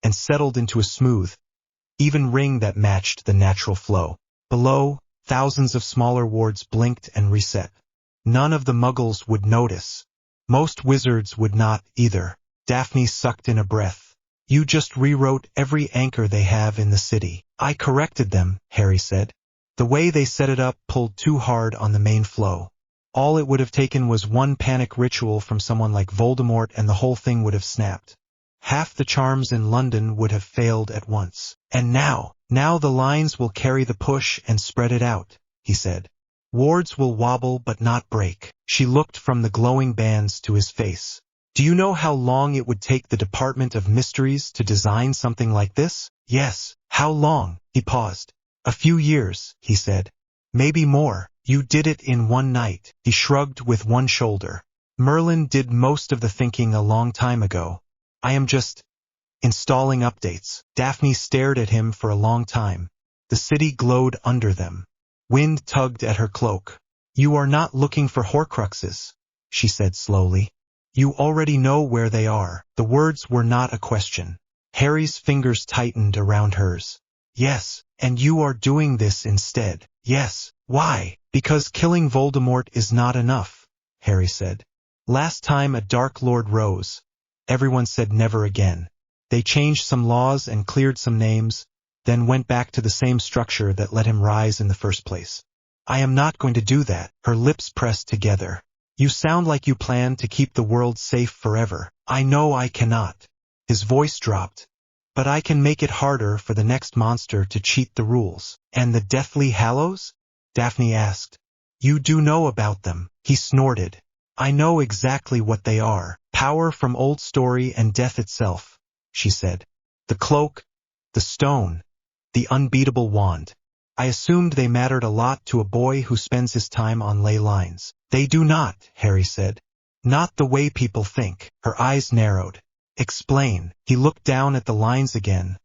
and settled into a smooth, even ring that matched the natural flow. Below, thousands of smaller wards blinked and reset. None of the muggles would notice. Most wizards would not either. Daphne sucked in a breath. You just rewrote every anchor they have in the city. I corrected them, Harry said. The way they set it up pulled too hard on the main flow. All it would have taken was one panic ritual from someone like Voldemort and the whole thing would have snapped. Half the charms in London would have failed at once. And now the lines will carry the push and spread it out, he said. Wards will wobble but not break. She looked from the glowing bands to his face. Do you know how long it would take the Department of Mysteries to design something like this? Yes. How long? He paused. A few years, he said. Maybe more. You did it in one night. He shrugged with one shoulder. Merlin did most of the thinking a long time ago. I am just installing updates. Daphne stared at him for a long time. The city glowed under them. Wind tugged at her cloak. You are not looking for Horcruxes, she said slowly. You already know where they are. The words were not a question. Harry's fingers tightened around hers. Yes, and you are doing this instead. Yes. Why? Because killing Voldemort is not enough, Harry said. Last time a Dark Lord rose, everyone said never again. They changed some laws and cleared some names, then went back to the same structure that let him rise in the first place. I am not going to do that. Her lips pressed together. You sound like you plan to keep the world safe forever. I know I cannot. His voice dropped. But I can make it harder for the next monster to cheat the rules. And the Deathly Hallows? Daphne asked. You do know about them. He snorted. I know exactly what they are. Power from old story and death itself, she said. The cloak, the stone, the unbeatable wand. I assumed they mattered a lot to a boy who spends his time on ley lines. They do not, Harry said. Not the way people think. Her eyes narrowed. Explain. He looked down at the lines again,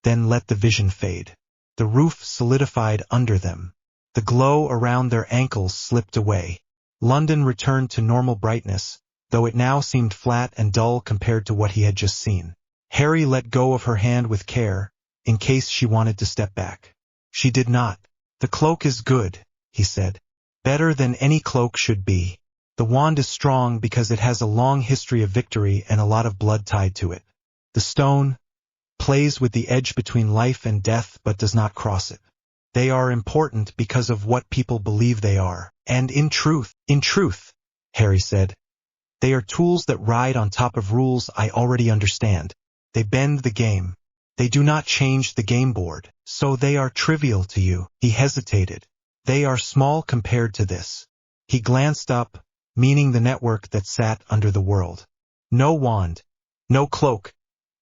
then let the vision fade. The roof solidified under them. The glow around their ankles slipped away. London returned to normal brightness, though it now seemed flat and dull compared to what he had just seen. Harry let go of her hand with care, in case she wanted to step back. She did not. The cloak is good, he said. Better than any cloak should be. The wand is strong because it has a long history of victory and a lot of blood tied to it. The stone plays with the edge between life and death but does not cross it. They are important because of what people believe they are. And in truth, Harry said, they are tools that ride on top of rules I already understand. They bend the game. They do not change the game board. So they are trivial to you. He hesitated. They are small compared to this. He glanced up, meaning the network that sat under the world. No wand, no cloak,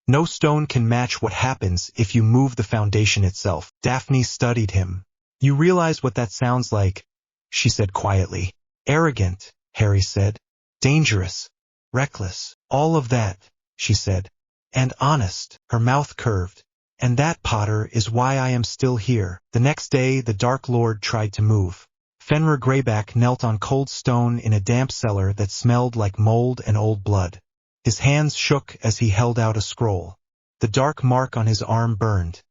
no stone can match what happens if you move the foundation itself. Daphne studied him. You realize what that sounds like, she said quietly. Arrogant, Harry said. Dangerous, reckless, all of that, she said. And honest, her mouth curved. And that, Potter, is why I am still here. The next day, the Dark Lord tried to move. Fenrir Greyback knelt on cold stone in a damp cellar that smelled like mold and old blood. His hands shook as he held out a scroll. The dark mark on his arm burned.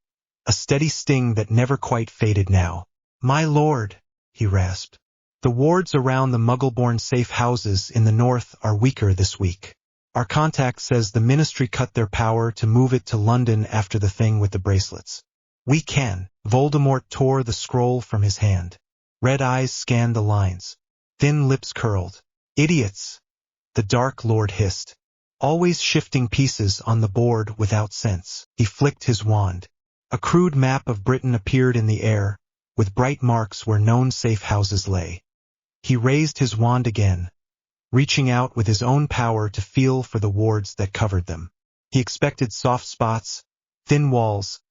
A steady sting that never quite faded now. My lord, he rasped. The wards around the Muggle-born safe houses in the north are weaker this week. Our contact says the Ministry cut their power to move it to London after the thing with the bracelets. We can. Voldemort tore the scroll from his hand. Red eyes scanned the lines. Thin lips curled. Idiots! The Dark Lord hissed. Always shifting pieces on the board without sense. He flicked his wand. A crude map of Britain appeared in the air, with bright marks where known safe houses lay. He raised his wand again, reaching out with his own power to feel for the wards that covered them. He expected soft spots, thin walls,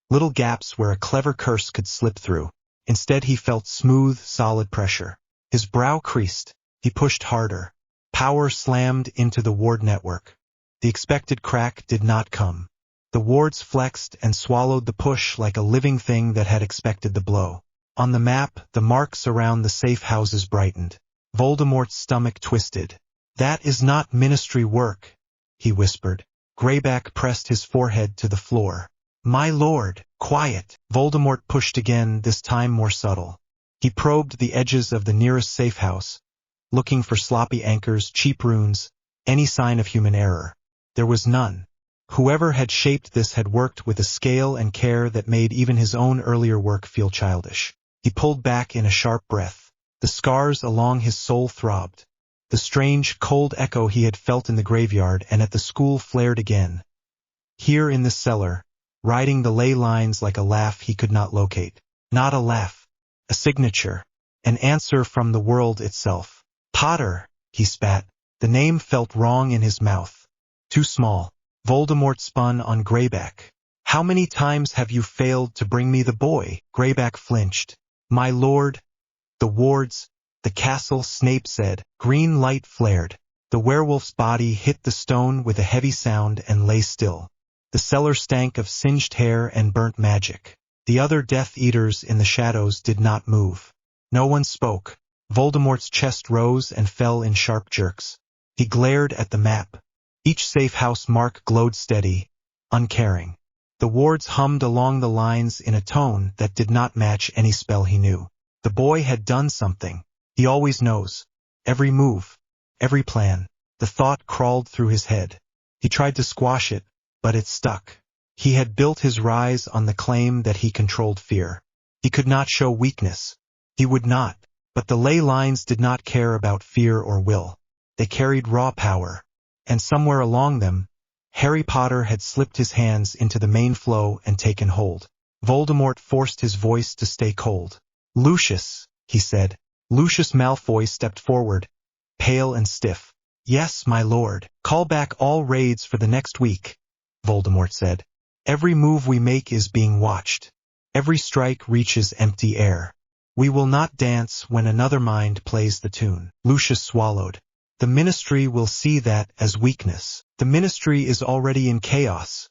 little gaps where a clever curse could slip through. Instead he felt smooth, solid pressure. His brow creased. He pushed harder. Power slammed into the ward network. The expected crack did not come. The wards flexed and swallowed the push like a living thing that had expected the blow. On the map, the marks around the safe houses brightened. Voldemort's stomach twisted. That is not Ministry work, he whispered. Greyback pressed his forehead to the floor. My lord, quiet. Voldemort pushed again, this time more subtle. He probed the edges of the nearest safe house, looking for sloppy anchors, cheap runes, any sign of human error. There was none. Whoever had shaped this had worked with a scale and care that made even his own earlier work feel childish. He pulled back in a sharp breath. The scars along his soul throbbed. The strange, cold echo he had felt in the graveyard and at the school flared again. Here in the cellar, riding the ley lines like a laugh he could not locate. Not a laugh. A signature. An answer from the world itself. Potter, he spat. The name felt wrong in his mouth. Too small. Voldemort spun on Greyback. How many times have you failed to bring me the boy? Greyback flinched. My lord. The wards. The castle, Snape said. Green light flared. The werewolf's body hit the stone with a heavy sound and lay still. The cellar stank of singed hair and burnt magic. The other Death Eaters in the shadows did not move. No one spoke. Voldemort's chest rose and fell in sharp jerks. He glared at the map. Each safe house mark glowed steady, uncaring. The wards hummed along the lines in a tone that did not match any spell he knew. The boy had done something. He always knows. Every move, every plan. The thought crawled through his head. He tried to squash it, but it stuck. He had built his rise on the claim that he controlled fear. He could not show weakness. He would not. But the ley lines did not care about fear or will. They carried raw power. And somewhere along them, Harry Potter had slipped his hands into the main flow and taken hold. Voldemort forced his voice to stay cold. Lucius, he said. Lucius Malfoy stepped forward, pale and stiff. Yes, my lord. Call back all raids for the next week, Voldemort said. Every move we make is being watched. Every strike reaches empty air. We will not dance when another mind plays the tune. Lucius swallowed. The Ministry will see that as weakness. The Ministry is already in chaos,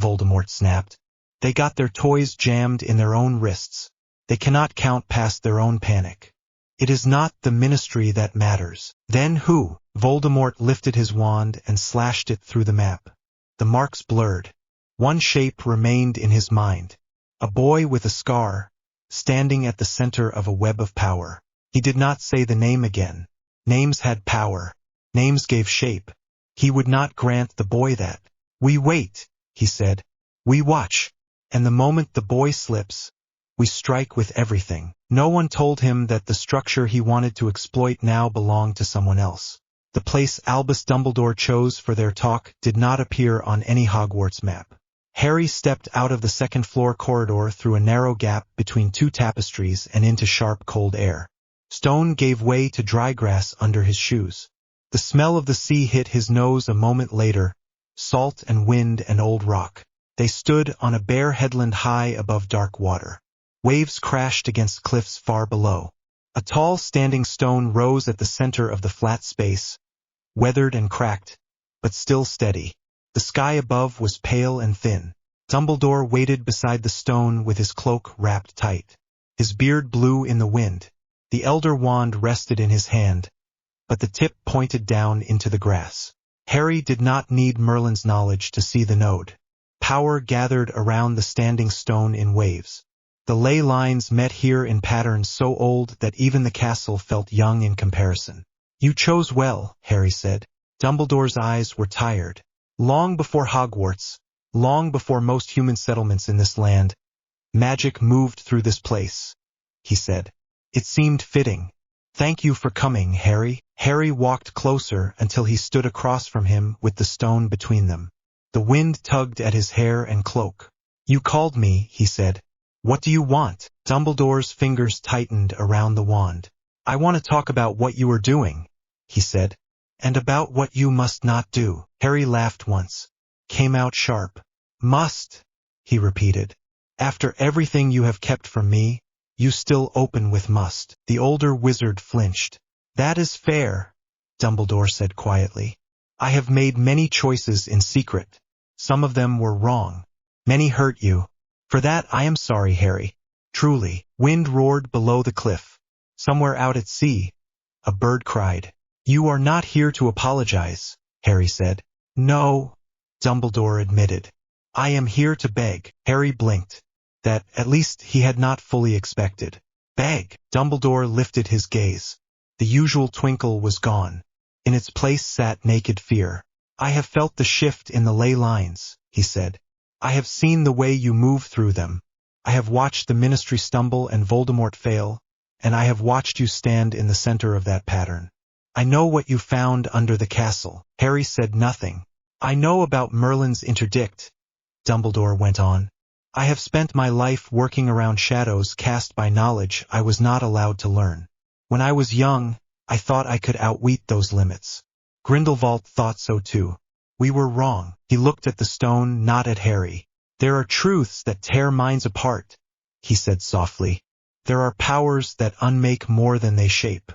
Voldemort snapped. They got their toys jammed in their own wrists. They cannot count past their own panic. It is not the Ministry that matters. Then who? Voldemort lifted his wand and slashed it through the map. The marks blurred. One shape remained in his mind. A boy with a scar, standing at the center of a web of power. He did not say the name again. Names had power. Names gave shape. He would not grant the boy that. We wait, he said. We watch. And the moment the boy slips, we strike with everything. No one told him that the structure he wanted to exploit now belonged to someone else. The place Albus Dumbledore chose for their talk did not appear on any Hogwarts map. Harry stepped out of the second-floor corridor through a narrow gap between two tapestries and into sharp, cold air. Stone gave way to dry grass under his shoes. The smell of the sea hit his nose a moment later, salt and wind and old rock. They stood on a bare headland high above dark water. Waves crashed against cliffs far below. A tall standing stone rose at the center of the flat space, weathered and cracked, but still steady. The sky above was pale and thin. Dumbledore waited beside the stone with his cloak wrapped tight. His beard blew in the wind. The elder wand rested in his hand, but the tip pointed down into the grass. Harry did not need Merlin's knowledge to see the node. Power gathered around the standing stone in waves. The ley lines met here in patterns so old that even the castle felt young in comparison. You chose well, Harry said. Dumbledore's eyes were tired. Long before Hogwarts, long before most human settlements in this land, magic moved through this place, he said. It seemed fitting. Thank you for coming, Harry. Harry walked closer until he stood across from him with the stone between them. The wind tugged at his hair and cloak. You called me, he said. What do you want? Dumbledore's fingers tightened around the wand. I want to talk about what you are doing, he said, and about what you must not do. Harry laughed once, came out sharp. Must, he repeated. After everything you have kept from me, you still open with must. The older wizard flinched. That is fair, Dumbledore said quietly. I have made many choices in secret. Some of them were wrong. Many hurt you. For that I am sorry, Harry. Truly. Wind roared below the cliff. Somewhere out at sea, a bird cried. You are not here to apologize, Harry said. No, Dumbledore admitted. I am here to beg. Harry blinked. That, at least, he had not fully expected. Beg. Dumbledore lifted his gaze. The usual twinkle was gone. In its place sat naked fear. I have felt the shift in the ley lines, he said. I have seen the way you move through them. I have watched the Ministry stumble and Voldemort fail, and I have watched you stand in the center of that pattern. I know what you found under the castle. Harry said nothing. I know about Merlin's interdict, Dumbledore went on. I have spent my life working around shadows cast by knowledge I was not allowed to learn. When I was young, I thought I could outwit those limits. Grindelwald thought so too. We were wrong. He looked at the stone, not at Harry. There are truths that tear minds apart, he said softly. There are powers that unmake more than they shape.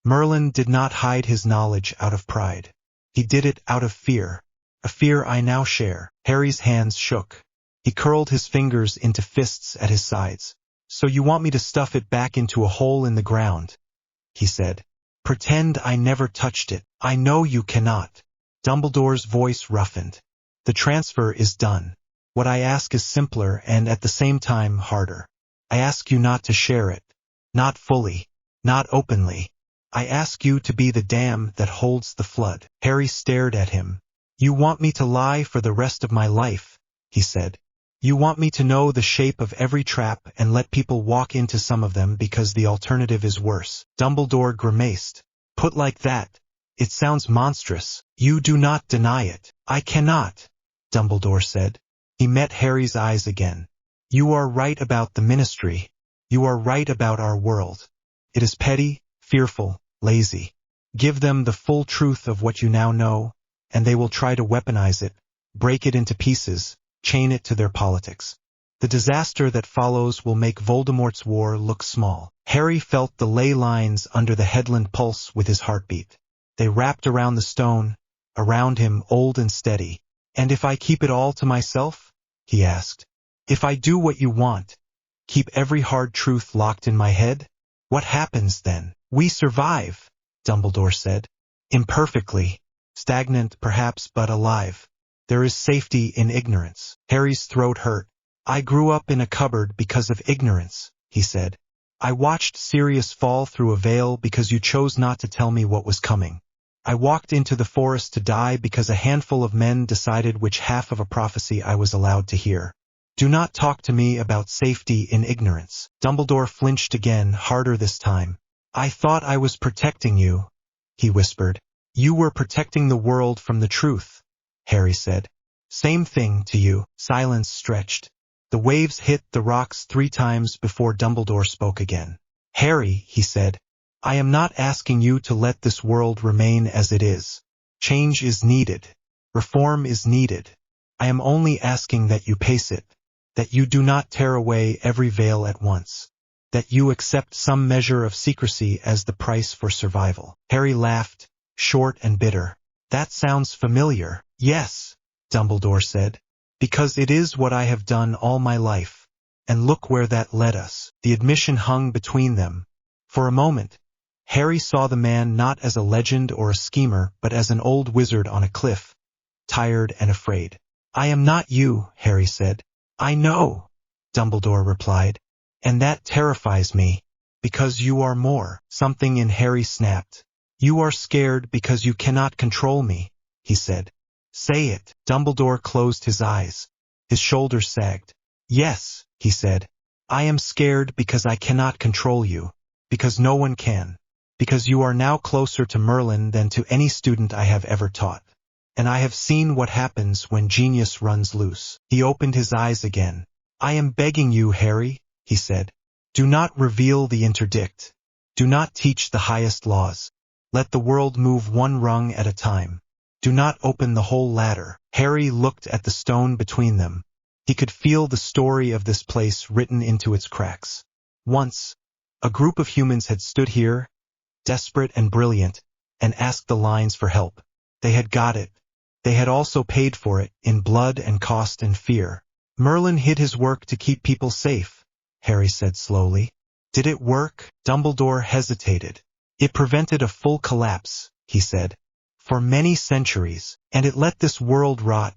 Merlin did not hide his knowledge out of pride. He did it out of fear, a fear I now share. Harry's hands shook. He curled his fingers into fists at his sides. So you want me to stuff it back into a hole in the ground, he said. Pretend I never touched it. I know you cannot. Dumbledore's voice roughened. The transfer is done. What I ask is simpler and at the same time harder. I ask you not to share it. Not fully. Not openly. I ask you to be the dam that holds the flood. Harry stared at him. You want me to lie for the rest of my life, he said. You want me to know the shape of every trap and let people walk into some of them because the alternative is worse. Dumbledore grimaced. Put like that, it sounds monstrous. You do not deny it. I cannot, Dumbledore said. He met Harry's eyes again. You are right about the Ministry. You are right about our world. It is petty, fearful, lazy. Give them the full truth of what you now know, and they will try to weaponize it, break it into pieces, chain it to their politics. The disaster that follows will make Voldemort's war look small. Harry felt the ley lines under the headland pulse with his heartbeat. They wrapped around the stone, around him old and steady. And if I keep it all to myself? He asked. If I do what you want, keep every hard truth locked in my head? What happens then? We survive, Dumbledore said. Imperfectly. Stagnant perhaps, but alive. There is safety in ignorance. Harry's throat hurt. I grew up in a cupboard because of ignorance, he said. I watched Sirius fall through a veil because you chose not to tell me what was coming. I walked into the forest to die because a handful of men decided which half of a prophecy I was allowed to hear. Do not talk to me about safety in ignorance. Dumbledore flinched again, harder this time. I thought I was protecting you, he whispered. You were protecting the world from the truth, Harry said. Same thing to you. Silence stretched. The waves hit the rocks 3 times before Dumbledore spoke again. Harry, he said, I am not asking you to let this world remain as it is. Change is needed. Reform is needed. I am only asking that you pace it, that you do not tear away every veil at once, that you accept some measure of secrecy as the price for survival. Harry laughed, short and bitter. That sounds familiar. Yes, Dumbledore said, because it is what I have done all my life. And look where that led us. The admission hung between them. For a moment, Harry saw the man not as a legend or a schemer, but as an old wizard on a cliff, tired and afraid. I am not you, Harry said. I know, Dumbledore replied. And that terrifies me, because you are more. Something in Harry snapped. You are scared because you cannot control me, he said. Say it. Dumbledore closed his eyes. His shoulders sagged. Yes, he said. I am scared because I cannot control you. Because no one can. Because you are now closer to Merlin than to any student I have ever taught. And I have seen what happens when genius runs loose. He opened his eyes again. I am begging you, Harry, he said. Do not reveal the interdict. Do not teach the highest laws. Let the world move one rung at a time. Do not open the whole ladder. Harry looked at the stone between them. He could feel the story of this place written into its cracks. Once, a group of humans had stood here, desperate and brilliant, and asked the lines for help. They had got it. They had also paid for it, in blood and cost and fear. Merlin hid his work to keep people safe, Harry said slowly. Did it work? Dumbledore hesitated. It prevented a full collapse, he said. For many centuries, and it let this world rot,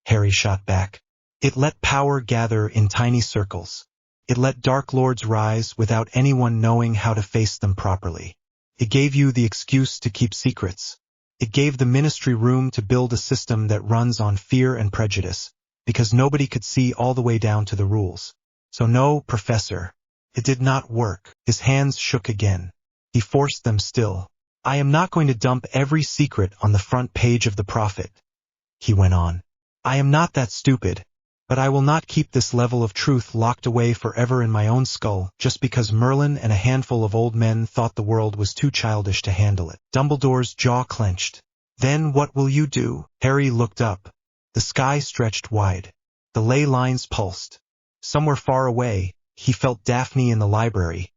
Harry shot back. It let power gather in tiny circles. It let Dark Lords rise without anyone knowing how to face them properly. It gave you the excuse to keep secrets. It gave the Ministry room to build a system that runs on fear and prejudice, because nobody could see all the way down to the rules. So no, Professor. It did not work. His hands shook again. He forced them still. I am not going to dump every secret on the front page of the Prophet, he went on. I am not that stupid, but I will not keep this level of truth locked away forever in my own skull just because Merlin and a handful of old men thought the world was too childish to handle it. Dumbledore's jaw clenched. Then what will you do? Harry looked up. The sky stretched wide. The ley lines pulsed. Somewhere far away, he felt Daphne in the library,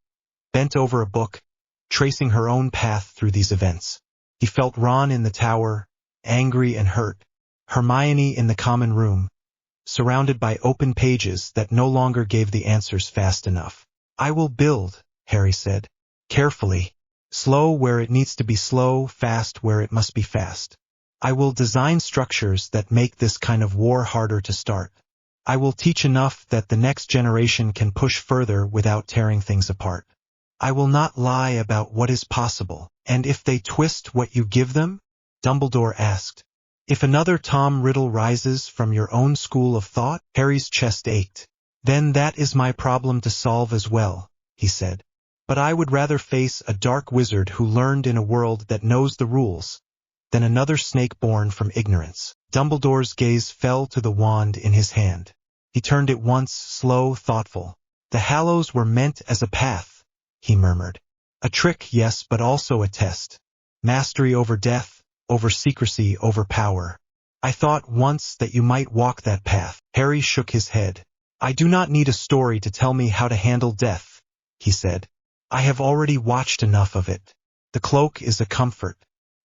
bent over a book, tracing her own path through these events. He felt Ron in the tower, angry and hurt, Hermione in the common room, surrounded by open pages that no longer gave the answers fast enough. I will build, Harry said, carefully, slow where it needs to be slow, fast where it must be fast. I will design structures that make this kind of war harder to start. I will teach enough that the next generation can push further without tearing things apart. I will not lie about what is possible. And if they twist what you give them? Dumbledore asked. If another Tom Riddle rises from your own school of thought? Harry's chest ached. Then that is my problem to solve as well, he said. But I would rather face a dark wizard who learned in a world that knows the rules, than another snake born from ignorance. Dumbledore's gaze fell to the wand in his hand. He turned it once, slow, thoughtful. The Hallows were meant as a path, he murmured. A trick, yes, but also a test. Mastery over death, over secrecy, over power. I thought once that you might walk that path. Harry shook his head. I do not need a story to tell me how to handle death, he said. I have already watched enough of it. The cloak is a comfort.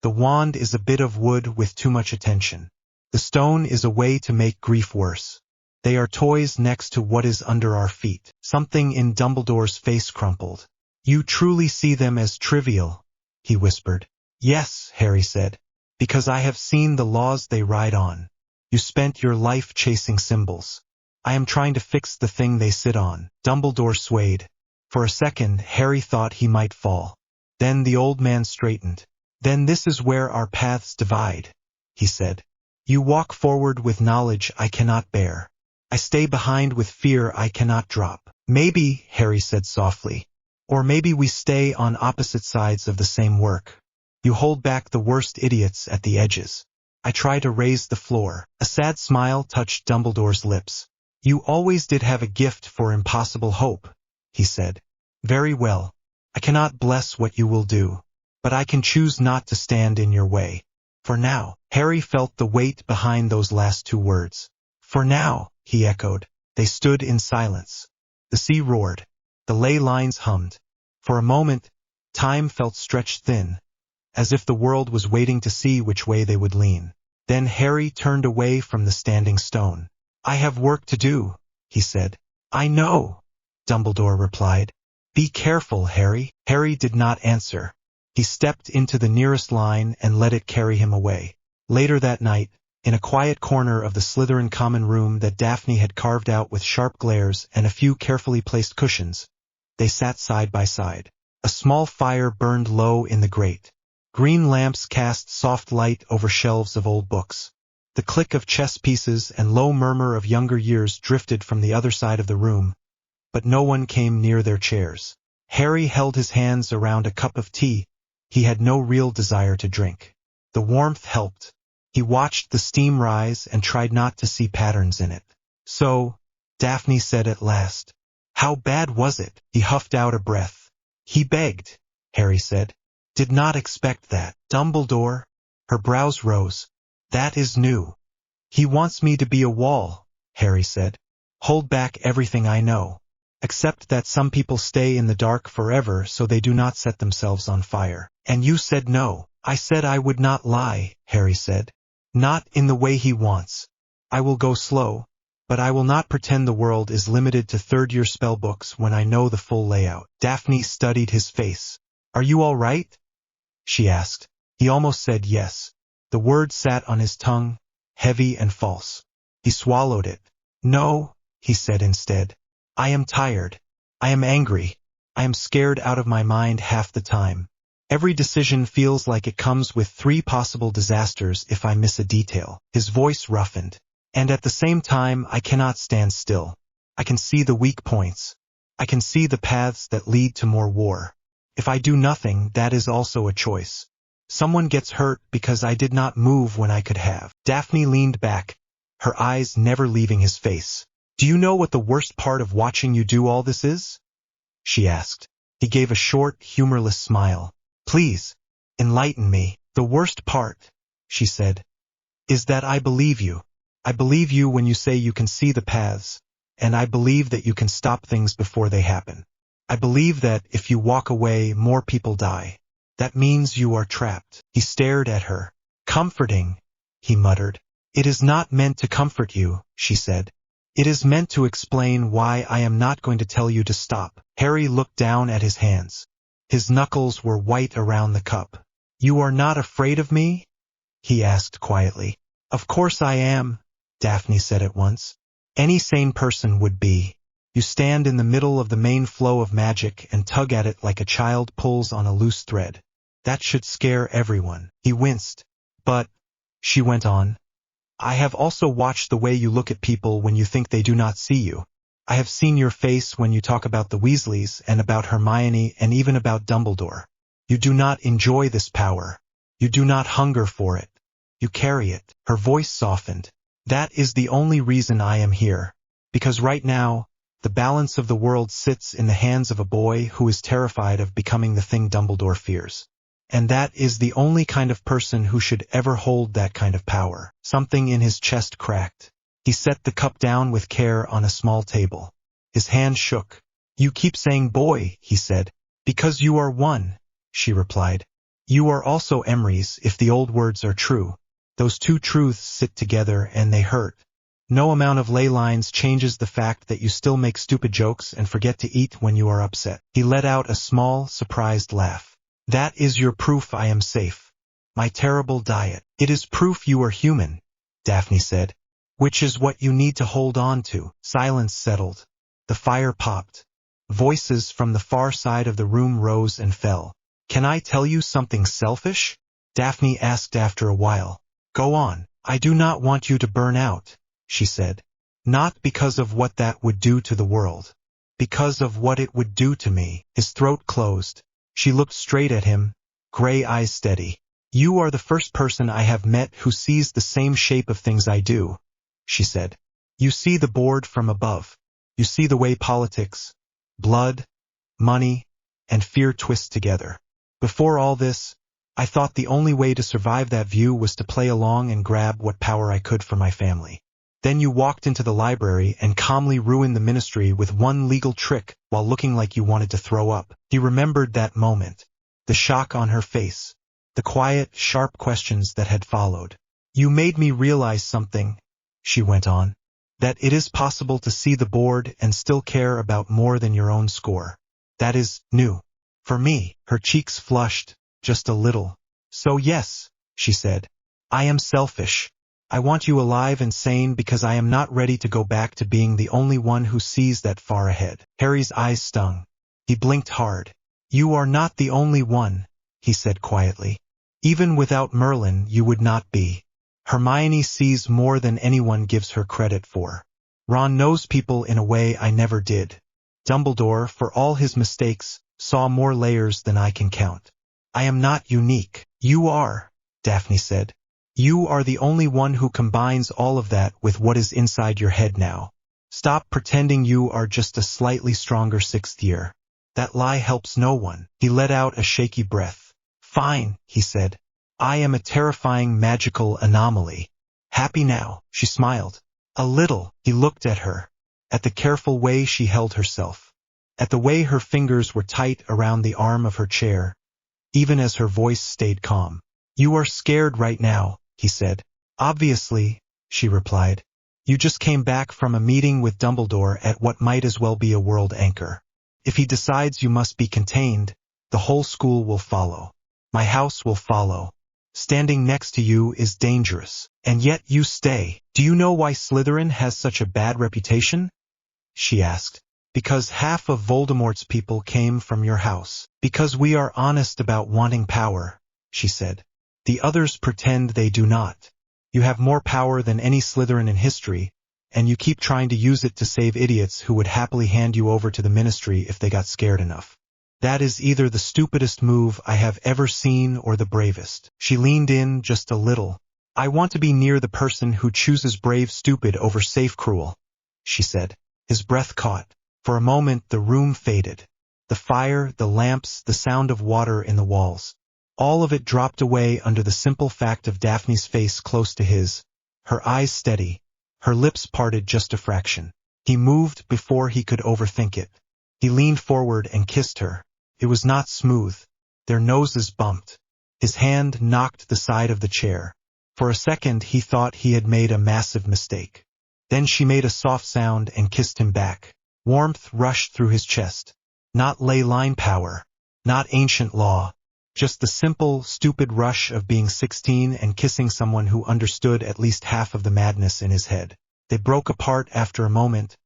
The wand is a bit of wood with too much attention. The stone is a way to make grief worse. They are toys next to what is under our feet. Something in Dumbledore's face crumpled. You truly see them as trivial, he whispered. Yes, Harry said, because I have seen the laws they ride on. You spent your life chasing symbols. I am trying to fix the thing they sit on. Dumbledore swayed. For a second, Harry thought he might fall. Then the old man straightened. Then this is where our paths divide, he said. You walk forward with knowledge I cannot bear. I stay behind with fear I cannot drop. Maybe, Harry said softly, or maybe we stay on opposite sides of the same work. You hold back the worst idiots at the edges. I try to raise the floor. A sad smile touched Dumbledore's lips. You always did have a gift for impossible hope, he said. Very well. I cannot bless what you will do, but I can choose not to stand in your way. For now. Harry felt the weight behind those last two words. For now, he echoed. They stood in silence. The sea roared. The ley lines hummed. For a moment, time felt stretched thin, as if the world was waiting to see which way they would lean. Then Harry turned away from the standing stone. I have work to do, he said. I know, Dumbledore replied. Be careful, Harry. Harry did not answer. He stepped into the nearest line and let it carry him away. Later that night, In a quiet corner of the Slytherin common room that Daphne had carved out with sharp glares and a few carefully placed cushions, they sat side by side. A small fire burned low in the grate. Green lamps cast soft light over shelves of old books. The click of chess pieces and low murmur of younger years drifted from the other side of the room, but no one came near their chairs. Harry held his hands around a cup of tea he had no real desire to drink. The warmth helped. He watched the steam rise and tried not to see patterns in it. "So," Daphne said at last. "How bad was it?" He huffed out a breath. "He begged," Harry said. "Did not expect that." "Dumbledore?" Her brows rose. "That is new." "He wants me to be a wall," Harry said. "Hold back everything I know. Except that some people stay in the dark forever so they do not set themselves on fire." "And you said no." "I said I would not lie," Harry said. "Not in the way he wants. I will go slow, but I will not pretend the world is limited to third-year spellbooks when I know the full layout." Daphne studied his face. "Are you all right?" she asked. He almost said yes. The word sat on his tongue, heavy and false. He swallowed it. "No," he said instead. "I am tired. I am angry. I am scared out of my mind half the time. Every decision feels like it comes with 3 possible disasters if I miss a detail." His voice roughened. "And at the same time I cannot stand still. I can see the weak points. I can see the paths that lead to more war. If I do nothing, that is also a choice. Someone gets hurt because I did not move when I could have." Daphne leaned back, her eyes never leaving his face. "Do you know what the worst part of watching you do all this is?" she asked. He gave a short, humorless smile. "Please, enlighten me." "The worst part," she said, "is that I believe you. I believe you when you say you can see the paths, and I believe that you can stop things before they happen. I believe that if you walk away, more people die. That means you are trapped." He stared at her. "Comforting," he muttered. "It is not meant to comfort you," she said. "It is meant to explain why I am not going to tell you to stop." Harry looked down at his hands. His knuckles were white around the cup. "You are not afraid of me?" he asked quietly. "Of course I am," Daphne said at once. "Any sane person would be. You stand in the middle of the main flow of magic and tug at it like a child pulls on a loose thread. That should scare everyone." He winced. "But," she went on, "I have also watched the way you look at people when you think they do not see you. I have seen your face when you talk about the Weasleys and about Hermione and even about Dumbledore. You do not enjoy this power. You do not hunger for it. You carry it." Her voice softened. "That is the only reason I am here. Because right now, the balance of the world sits in the hands of a boy who is terrified of becoming the thing Dumbledore fears. And that is the only kind of person who should ever hold that kind of power." Something in his chest cracked. He set the cup down with care on a small table. His hand shook. "You keep saying boy," he said. "Because you are one," she replied. "You are also Emery's, if the old words are true. Those 2 truths sit together and they hurt. No amount of ley lines changes the fact that you still make stupid jokes and forget to eat when you are upset." He let out a small, surprised laugh. "That is your proof I am safe. My terrible diet. It is proof you are human," Daphne said. "Which is what you need to hold on to." Silence settled. The fire popped. Voices from the far side of the room rose and fell. "Can I tell you something selfish?" Daphne asked after a while. "Go on." "I do not want you to burn out," she said. "Not because of what that would do to the world. Because of what it would do to me." His throat closed. She looked straight at him, gray eyes steady. "You are the first person I have met who sees the same shape of things I do," she said. "You see the board from above. You see the way politics, blood, money, and fear twist together. Before all this, I thought the only way to survive that view was to play along and grab what power I could for my family. Then you walked into the library and calmly ruined the ministry with one legal trick while looking like you wanted to throw up." He remembered that moment, the shock on her face, the quiet, sharp questions that had followed. "You made me realize something," she went on, "that it is possible to see the board and still care about more than your own score. That is new. For me." Her cheeks flushed, just a little. "So yes," she said, "I am selfish. I want you alive and sane because I am not ready to go back to being the only one who sees that far ahead. Harry's eyes stung. He blinked hard. You are not the only one, he said quietly. Even without Merlin, you would not be. Hermione sees more than anyone gives her credit for. Ron knows people in a way I never did. Dumbledore, for all his mistakes, saw more layers than I can count. I am not unique. You are, Daphne said. You are the only one who combines all of that with what is inside your head now. Stop pretending you are just a slightly stronger sixth year. That lie helps no one. He let out a shaky breath. Fine, he said. I am a terrifying magical anomaly. Happy now? She smiled. A little. He looked at her. At the careful way she held herself. At the way her fingers were tight around the arm of her chair, even as her voice stayed calm. You are scared right now, he said. Obviously, she replied. You just came back from a meeting with Dumbledore at what might as well be a world anchor. If he decides you must be contained, the whole school will follow. My house will follow. Standing next to you is dangerous, and yet you stay. Do you know why Slytherin has such a bad reputation? She asked. Because half of Voldemort's people came from your house. Because we are honest about wanting power, she said. The others pretend they do not. You have more power than any Slytherin in history, and you keep trying to use it to save idiots who would happily hand you over to the ministry if they got scared enough. That is either the stupidest move I have ever seen or the bravest. She leaned in just a little. I want to be near the person who chooses brave stupid over safe cruel, she said. His breath caught. For a moment the room faded. The fire, the lamps, the sound of water in the walls. All of it dropped away under the simple fact of Daphne's face close to his, her eyes steady, her lips parted just a fraction. He moved before he could overthink it. He leaned forward and kissed her. It was not smooth. Their noses bumped. His hand knocked the side of the chair. For a second he thought he had made a massive mistake. Then she made a soft sound and kissed him back. Warmth rushed through his chest. Not ley line power. Not ancient law. Just the simple, stupid rush of being 16 and kissing someone who understood at least half of the madness in his head. They broke apart after a moment,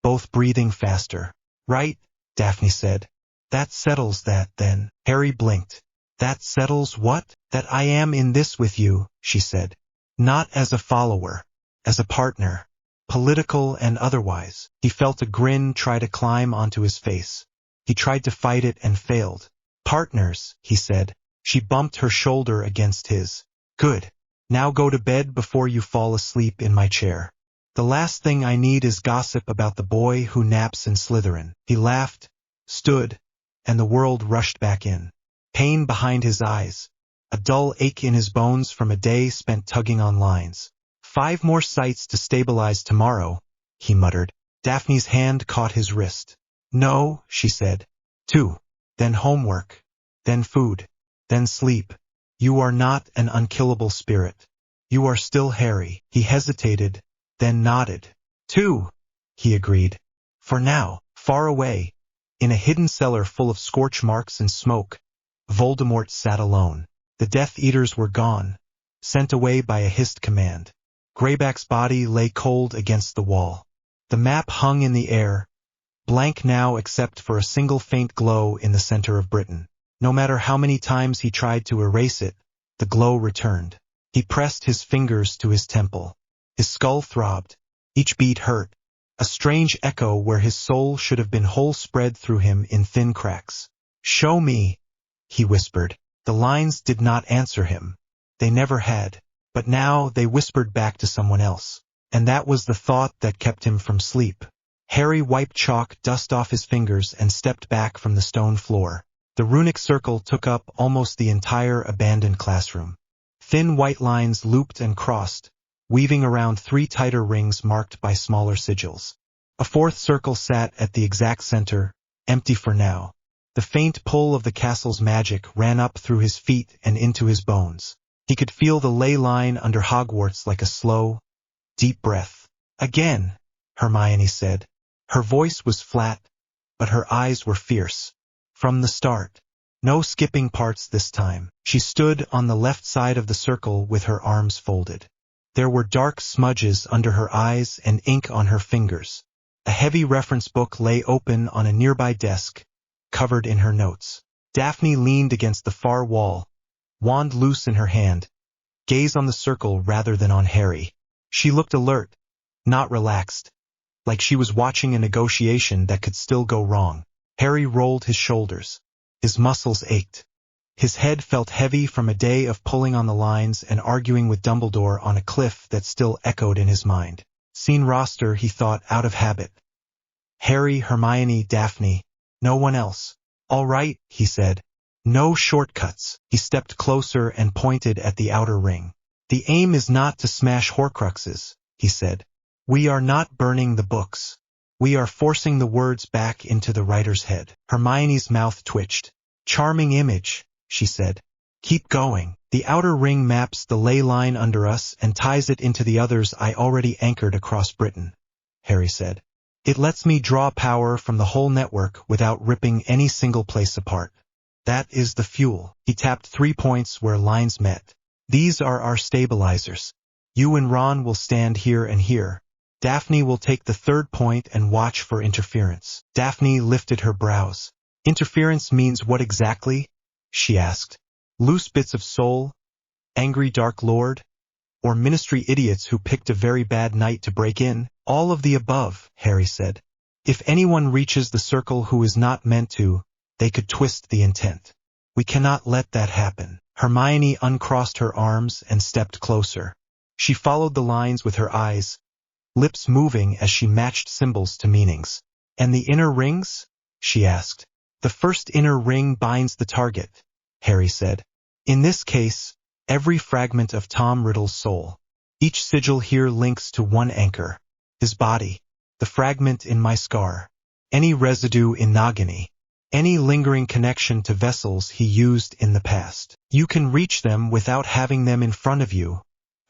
both breathing faster. Right, Daphne said. That settles that, then. Harry blinked. That settles what? That I am in this with you, she said. Not as a follower, as a partner. Political and otherwise. He felt a grin try to climb onto his face. He tried to fight it and failed. Partners, he said. She bumped her shoulder against his. Good. Now go to bed before you fall asleep in my chair. The last thing I need is gossip about the boy who naps in Slytherin. He laughed, stood, and the world rushed back in. Pain behind his eyes. A dull ache in his bones from a day spent tugging on lines. 5 more sights to stabilize tomorrow, he muttered. Daphne's hand caught his wrist. No, she said. 2. Then homework. Then food. Then sleep. You are not an unkillable spirit. You are still Harry. He hesitated, then nodded. 2, he agreed. For now, far away, in a hidden cellar full of scorch marks and smoke, Voldemort sat alone. The Death Eaters were gone, sent away by a hissed command. Greyback's body lay cold against the wall. The map hung in the air, blank now except for a single faint glow in the center of Britain. No matter how many times he tried to erase it, the glow returned. He pressed his fingers to his temple. His skull throbbed. Each beat hurt. A strange echo where his soul should have been whole spread through him in thin cracks. Show me, he whispered. The lines did not answer him. They never had. But now they whispered back to someone else. And that was the thought that kept him from sleep. Harry wiped chalk dust off his fingers and stepped back from the stone floor. The runic circle took up almost the entire abandoned classroom. Thin white lines looped and crossed, weaving around 3 tighter rings marked by smaller sigils. A 4th circle sat at the exact center, empty for now. The faint pull of the castle's magic ran up through his feet and into his bones. He could feel the ley line under Hogwarts like a slow, deep breath. Again, Hermione said. Her voice was flat, but her eyes were fierce. From the start. No skipping parts this time. She stood on the left side of the circle with her arms folded. There were dark smudges under her eyes and ink on her fingers. A heavy reference book lay open on a nearby desk, covered in her notes. Daphne leaned against the far wall, wand loose in her hand, gaze on the circle rather than on Harry. She looked alert, not relaxed, like she was watching a negotiation that could still go wrong. Harry rolled his shoulders. His muscles ached. His head felt heavy from a day of pulling on the lines and arguing with Dumbledore on a cliff that still echoed in his mind. Scene roster, he thought, out of habit. Harry, Hermione, Daphne. No one else. All right, he said. No shortcuts. He stepped closer and pointed at the outer ring. The aim is not to smash Horcruxes, he said. We are not burning the books. We are forcing the words back into the writer's head. Hermione's mouth twitched. Charming image, she said. Keep going. The outer ring maps the ley line under us and ties it into the others I already anchored across Britain, Harry said. It lets me draw power from the whole network without ripping any single place apart. That is the fuel. He tapped 3 points where lines met. These are our stabilizers. You and Ron will stand here and here. Daphne will take the 3rd point and watch for interference. Daphne lifted her brows. Interference means what exactly? She asked. Loose bits of soul? Angry Dark Lord? Or Ministry idiots who picked a very bad night to break in? All of the above, Harry said. If anyone reaches the circle who is not meant to, they could twist the intent. We cannot let that happen. Hermione uncrossed her arms and stepped closer. She followed the lines with her eyes, lips moving as she matched symbols to meanings. And the inner rings? She asked. The first inner ring binds the target, Harry said. In this case, every fragment of Tom Riddle's soul. Each sigil here links to one anchor. His body, the fragment in my scar, any residue in Nagini, any lingering connection to vessels he used in the past. You can reach them without having them in front of you,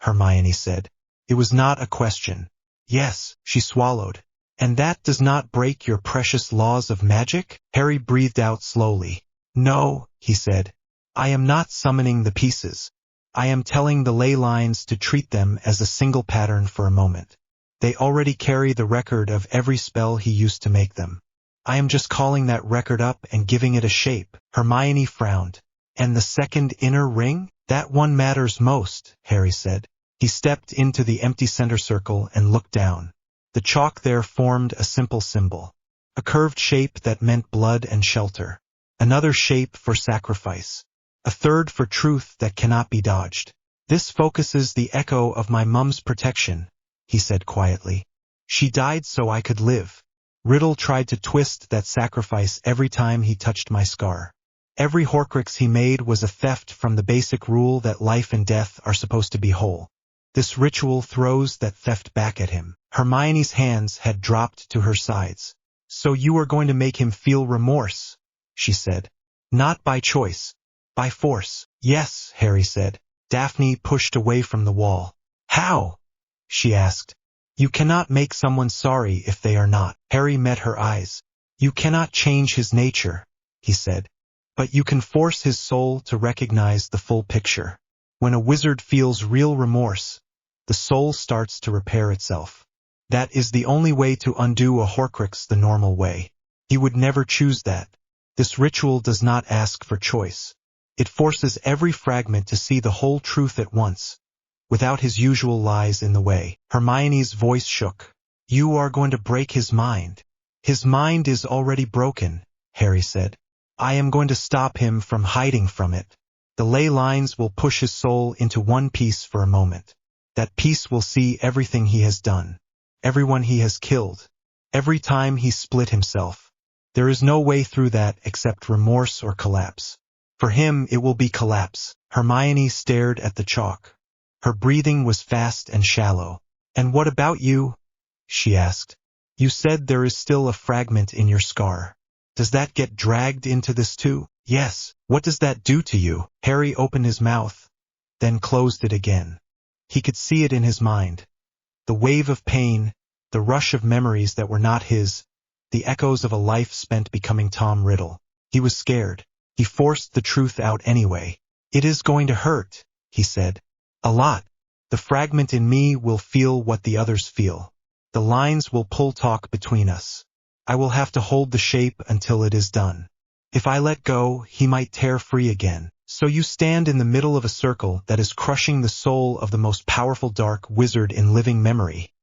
Hermione said. It was not a question. Yes, she swallowed. And that does not break your precious laws of magic? Harry breathed out slowly. No, he said. I am not summoning the pieces. I am telling the ley lines to treat them as a single pattern for a moment. They already carry the record of every spell he used to make them. I am just calling that record up and giving it a shape. Hermione frowned. And the second inner ring? That one matters most, Harry said. He stepped into the empty center circle and looked down. The chalk there formed a simple symbol. A curved shape that meant blood and shelter. Another shape for sacrifice. A third for truth that cannot be dodged. This focuses the echo of my mum's protection, he said quietly. She died so I could live. Riddle tried to twist that sacrifice every time he touched my scar. Every Horcrux he made was a theft from the basic rule that life and death are supposed to be whole. This ritual throws that theft back at him. Hermione's hands had dropped to her sides. So you are going to make him feel remorse, she said. Not by choice. By force. Yes, Harry said. Daphne pushed away from the wall. How? She asked. You cannot make someone sorry if they are not. Harry met her eyes. You cannot change his nature, he said. But you can force his soul to recognize the full picture. When a wizard feels real remorse, the soul starts to repair itself. That is the only way to undo a Horcrux the normal way. He would never choose that. This ritual does not ask for choice. It forces every fragment to see the whole truth at once, without his usual lies in the way. Hermione's voice shook. You are going to break his mind. His mind is already broken, Harry said. I am going to stop him from hiding from it. The ley lines will push his soul into one piece for a moment. That piece will see everything he has done, everyone he has killed, every time he split himself. There is no way through that except remorse or collapse. For him, it will be collapse. Hermione stared at the chalk. Her breathing was fast and shallow. And what about you? She asked. You said there is still a fragment in your scar. Does that get dragged into this too? Yes. What does that do to you? Harry opened his mouth, then closed it again. He could see it in his mind. The wave of pain, the rush of memories that were not his, the echoes of a life spent becoming Tom Riddle. He was scared. He forced the truth out anyway. It is going to hurt, he said. A lot. The fragment in me will feel what the others feel. The lines will pull talk between us. I will have to hold the shape until it is done. If I let go, he might tear free again. So you stand in the middle of a circle that is crushing the soul of the most powerful dark wizard in living memory,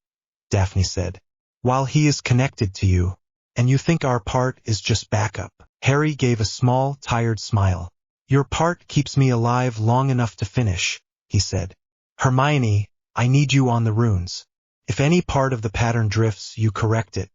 Daphne said, while he is connected to you, and you think our part is just backup. Harry gave a small, tired smile. Your part keeps me alive long enough to finish, he said. Hermione, I need you on the runes. If any part of the pattern drifts, you correct it.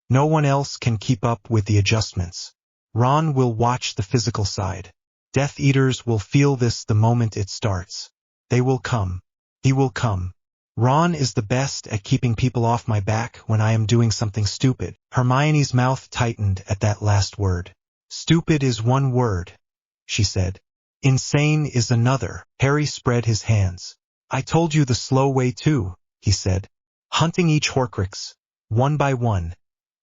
No one else can keep up with the adjustments. Ron will watch the physical side. Death Eaters will feel this the moment it starts. They will come. He will come. Ron is the best at keeping people off my back when I am doing something stupid. Hermione's mouth tightened at that last word. Stupid is one word, she said. Insane is another. Harry spread his hands. I told you the slow way too, he said. Hunting each Horcrux, one by one,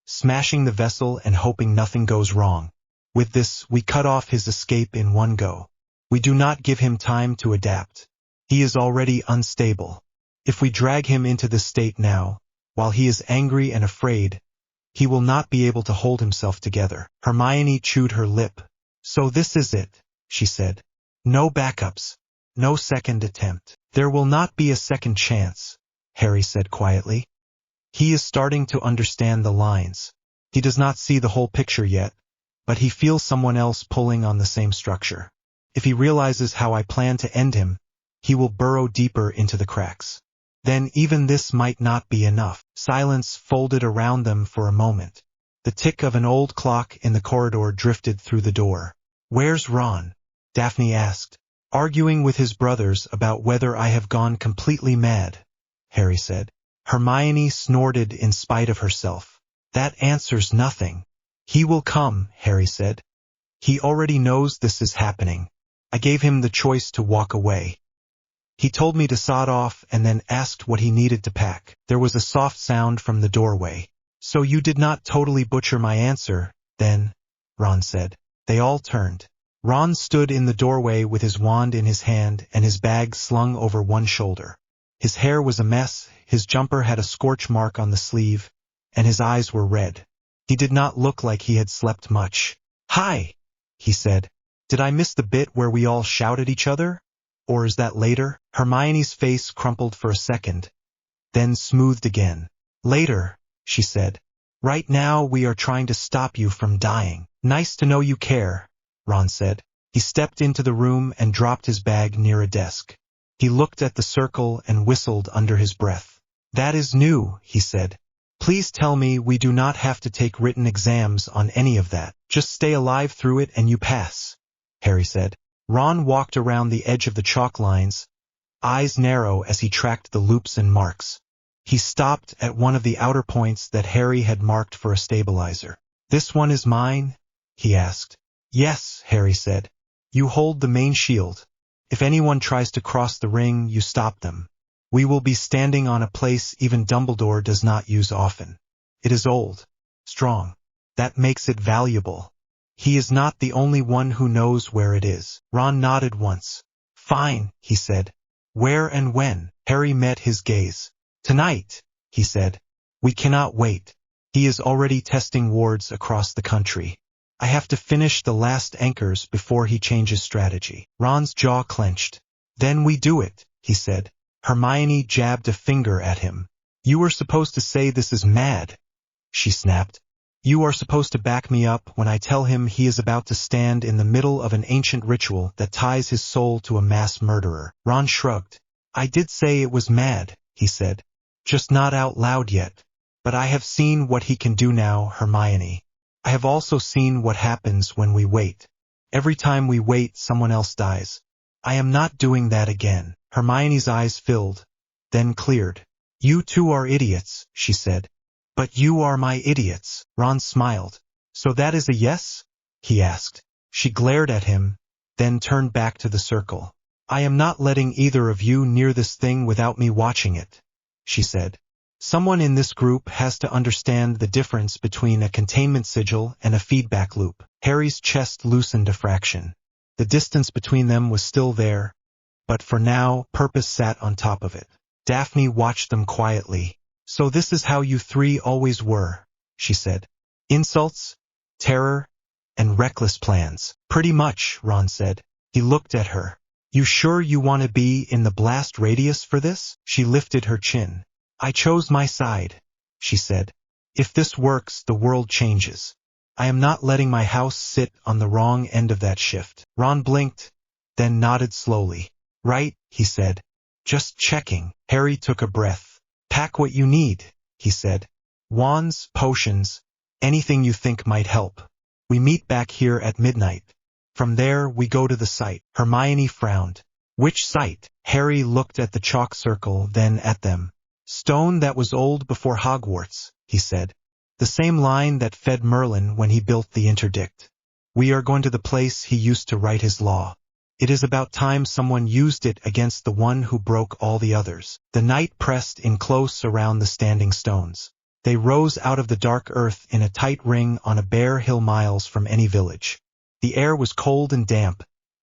smashing the vessel and hoping nothing goes wrong. With this, we cut off his escape in one go. We do not give him time to adapt. He is already unstable. If we drag him into this state now, while he is angry and afraid, he will not be able to hold himself together. Hermione chewed her lip. So this is it, she said. No backups. No second attempt. There will not be a second chance, Harry said quietly. He is starting to understand the lines. He does not see the whole picture yet, but he feels someone else pulling on the same structure. If he realizes how I plan to end him, he will burrow deeper into the cracks. Then even this might not be enough. Silence folded around them for a moment. The tick of an old clock in the corridor drifted through the door. Where's Ron? Daphne asked. Arguing with his brothers about whether I have gone completely mad, Harry said. Hermione snorted in spite of herself. That answers nothing. He will come, Harry said. He already knows this is happening. I gave him the choice to walk away. He told me to sod off and then asked what he needed to pack. There was a soft sound from the doorway. So you did not totally butcher my answer, then, Ron said. They all turned. Ron stood in the doorway with his wand in his hand and his bag slung over one shoulder. His hair was a mess, his jumper had a scorch mark on the sleeve, and his eyes were red. He did not look like he had slept much. Hi, he said. Did I miss the bit where we all shout at each other? Or is that later? Hermione's face crumpled for a second, then smoothed again. Later, she said. Right now we are trying to stop you from dying. Nice to know you care, Ron said. He stepped into the room and dropped his bag near a desk. He looked at the circle and whistled under his breath. That is new, he said. Please tell me we do not have to take written exams on any of that. Just stay alive through it and you pass, Harry said. Ron walked around the edge of the chalk lines, eyes narrow as he tracked the loops and marks. He stopped at one of the outer points that Harry had marked for a stabilizer. This one is mine? He asked. Yes, Harry said. You hold the main shield. If anyone tries to cross the ring, you stop them. We will be standing on a place even Dumbledore does not use often. It is old, strong. That makes it valuable. He is not the only one who knows where it is. Ron nodded once. Fine, he said. Where and when? Harry met his gaze. Tonight, he said. We cannot wait. He is already testing wards across the country. I have to finish the last anchors before he changes strategy. Ron's jaw clenched. Then we do it, he said. Hermione jabbed a finger at him. You were supposed to say this is mad, she snapped. You are supposed to back me up when I tell him he is about to stand in the middle of an ancient ritual that ties his soul to a mass murderer. Ron shrugged. I did say it was mad, he said. Just not out loud yet. But I have seen what he can do now, Hermione. I have also seen what happens when we wait. Every time we wait, someone else dies. I am not doing that again. Hermione's eyes filled, then cleared. You two are idiots, she said. But you are my idiots. Ron smiled. So that is a yes? He asked. She glared at him, then turned back to the circle. I am not letting either of you near this thing without me watching it, she said. Someone in this group has to understand the difference between a containment sigil and a feedback loop. Harry's chest loosened a fraction. The distance between them was still there, but for now, purpose sat on top of it. Daphne watched them quietly. "So this is how you three always were," she said. "Insults, terror, and reckless plans." "Pretty much," Ron said. He looked at her. "You sure you want to be in the blast radius for this?" She lifted her chin. "I chose my side," she said. "If this works, the world changes. I am not letting my house sit on the wrong end of that shift." Ron blinked, then nodded slowly. "Right," he said. "Just checking." Harry took a breath. "Pack what you need," he said. "Wands, potions, anything you think might help. We meet back here at midnight. From there, we go to the site." Hermione frowned. "Which site?" Harry looked at the chalk circle, then at them. "Stone that was old before Hogwarts," he said. "The same line that fed Merlin when he built the interdict. We are going to the place he used to write his law. It is about time someone used it against the one who broke all the others." The night pressed in close around the standing stones. They rose out of the dark earth in a tight ring on a bare hill miles from any village. The air was cold and damp,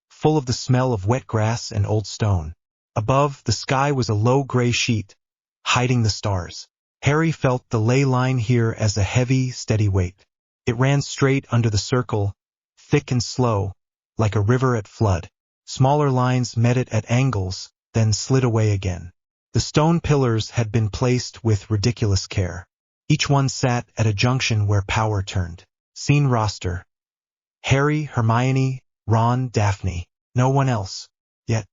full of the smell of wet grass and old stone. Above, the sky was a low gray sheet, hiding the stars. Harry felt the ley line here as a heavy, steady weight. It ran straight under the circle, thick and slow, like a river at flood. Smaller lines met it at angles, then slid away again. The stone pillars had been placed with ridiculous care. Each one sat at a junction where power turned. Scene roster: Harry, Hermione, Ron, Daphne. No one else. Yet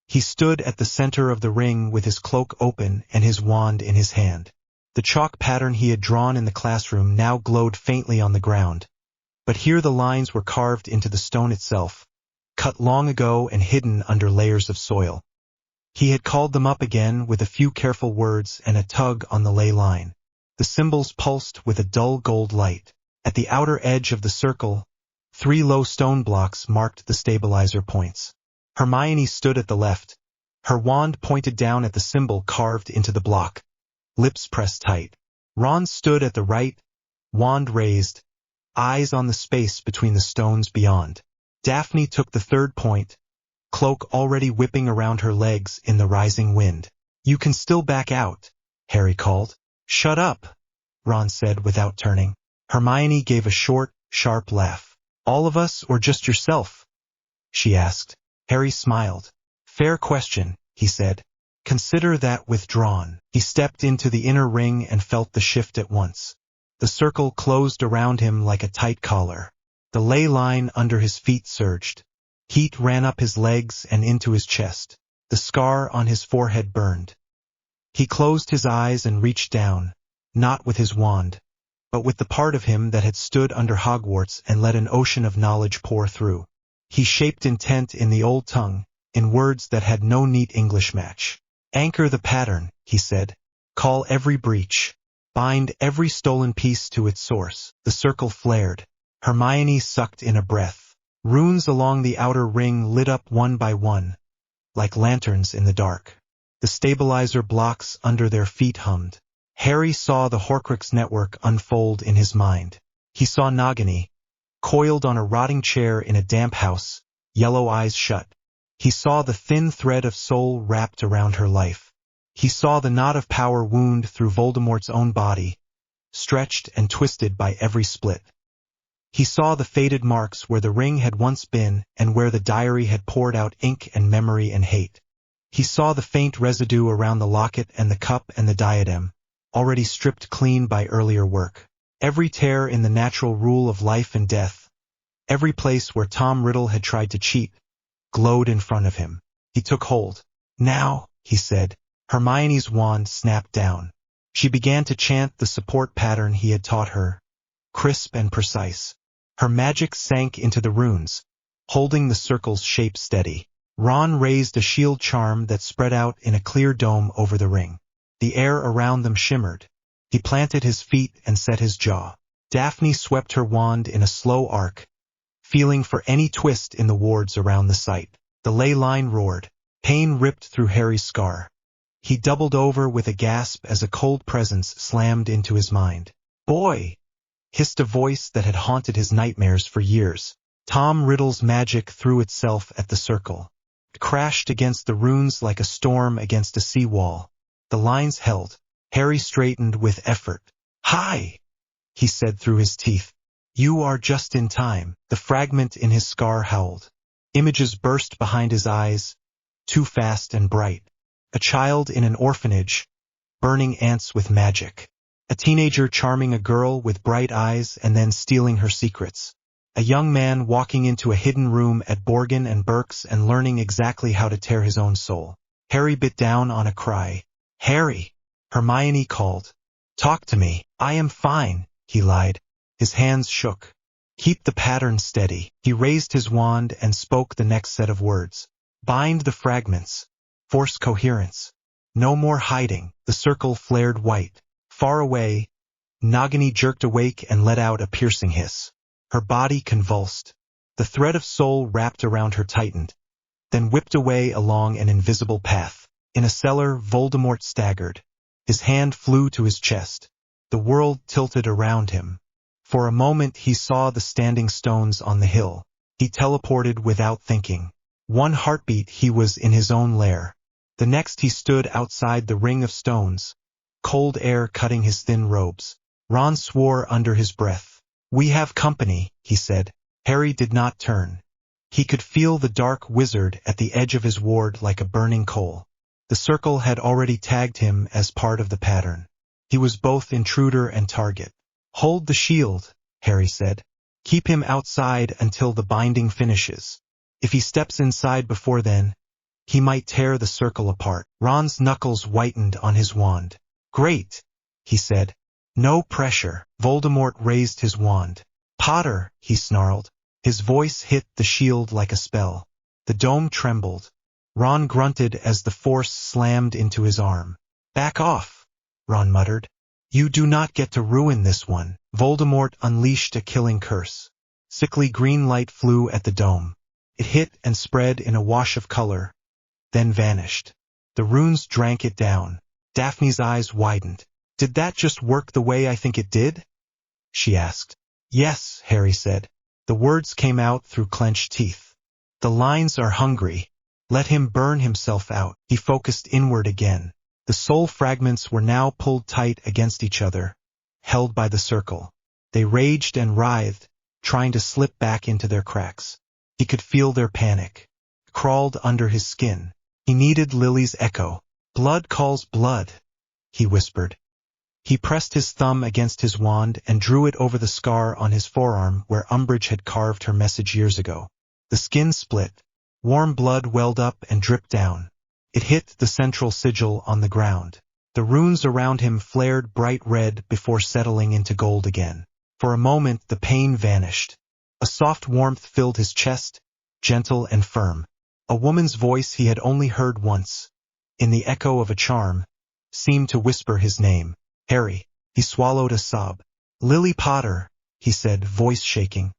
he stood at the center of the ring with his cloak open and his wand in his hand. The chalk pattern he had drawn in the classroom now glowed faintly on the ground, but here the lines were carved into the stone itself, cut long ago and hidden under layers of soil. He had called them up again with a few careful words and a tug on the ley line. The symbols pulsed with a dull gold light. At the outer edge of the circle, 3 low stone blocks marked the stabilizer points. Hermione stood at the left. Her wand pointed down at the symbol carved into the block, lips pressed tight. Ron stood at the right, wand raised, eyes on the space between the stones beyond. Daphne took the third point, cloak already whipping around her legs in the rising wind. "You can still back out," Harry called. "Shut up," Ron said without turning. Hermione gave a short, sharp laugh. "All of us or just yourself?" she asked. Harry smiled. "Fair question," he said. "Consider that withdrawn." He stepped into the inner ring and felt the shift at once. The circle closed around him like a tight collar. The ley line under his feet surged. Heat ran up his legs and into his chest. The scar on his forehead burned. He closed his eyes and reached down, not with his wand, but with the part of him that had stood under Hogwarts and let an ocean of knowledge pour through. He shaped intent in the old tongue, in words that had no neat English match. "Anchor the pattern," he said. "Call every breach. Bind every stolen piece to its source." The circle flared. Hermione sucked in a breath. Runes along the outer ring lit up one by one, like lanterns in the dark. The stabilizer blocks under their feet hummed. Harry saw the Horcrux network unfold in his mind. He saw Nagini, coiled on a rotting chair in a damp house, yellow eyes shut. He saw the thin thread of soul wrapped around her life. He saw the knot of power wound through Voldemort's own body, stretched and twisted by every split. He saw the faded marks where the ring had once been and where the diary had poured out ink and memory and hate. He saw the faint residue around the locket and the cup and the diadem, already stripped clean by earlier work. Every tear in the natural rule of life and death, every place where Tom Riddle had tried to cheat, glowed in front of him. He took hold. "Now," he said. Hermione's wand snapped down. She began to chant the support pattern he had taught her, crisp and precise. Her magic sank into the runes, holding the circle's shape steady. Ron raised a shield charm that spread out in a clear dome over the ring. The air around them shimmered. He planted his feet and set his jaw. Daphne swept her wand in a slow arc, feeling for any twist in the wards around the site. The ley line roared. Pain ripped through Harry's scar. He doubled over with a gasp as a cold presence slammed into his mind. "Boy!" hissed a voice that had haunted his nightmares for years. Tom Riddle's magic threw itself at the circle. It crashed against the runes like a storm against a seawall. The lines held. Harry straightened with effort. "Hi!" he said through his teeth. "You are just in time." The fragment in his scar howled. Images burst behind his eyes, too fast and bright. A child in an orphanage, burning ants with magic. A teenager charming a girl with bright eyes and then stealing her secrets. A young man walking into a hidden room at Borgin and Burke's and learning exactly how to tear his own soul. Harry bit down on a cry. "Harry!" Hermione called. "Talk to me." "I am fine," he lied. His hands shook. "Keep the pattern steady." He raised his wand and spoke the next set of words. "Bind the fragments. Force coherence. No more hiding." The circle flared white. Far away, Nagini jerked awake and let out a piercing hiss. Her body convulsed. The thread of soul wrapped around her tightened, then whipped away along an invisible path. In a cellar, Voldemort staggered. His hand flew to his chest. The world tilted around him. For a moment he saw the standing stones on the hill. He teleported without thinking. One heartbeat he was in his own lair. The next he stood outside the ring of stones, cold air cutting his thin robes. Ron swore under his breath. "We have company," he said. Harry did not turn. He could feel the dark wizard at the edge of his ward like a burning coal. The circle had already tagged him as part of the pattern. He was both intruder and target. "Hold the shield," Harry said. "Keep him outside until the binding finishes. If he steps inside before then, he might tear the circle apart." Ron's knuckles whitened on his wand. "Great," he said. "No pressure." Voldemort raised his wand. "Potter," he snarled. His voice hit the shield like a spell. The dome trembled. Ron grunted as the force slammed into his arm. "Back off," Ron muttered. "You do not get to ruin this one." Voldemort unleashed a killing curse. Sickly green light flew at the dome. It hit and spread in a wash of color, then vanished. The runes drank it down. Daphne's eyes widened. "Did that just work the way I think it did?" she asked. "Yes," Harry said. The words came out through clenched teeth. "The lines are hungry. Let him burn himself out." He focused inward again. The soul fragments were now pulled tight against each other, held by the circle. They raged and writhed, trying to slip back into their cracks. He could feel their panic. It crawled under his skin. He needed Lily's echo. "Blood calls blood," he whispered. He pressed his thumb against his wand and drew it over the scar on his forearm where Umbridge had carved her message years ago. The skin split. Warm blood welled up and dripped down. It hit the central sigil on the ground. The runes around him flared bright red before settling into gold again. For a moment the pain vanished. A soft warmth filled his chest, gentle and firm. A woman's voice he had only heard once, in the echo of a charm, seemed to whisper his name. "Harry." He swallowed a sob. "Lily Potter," he said, voice shaking,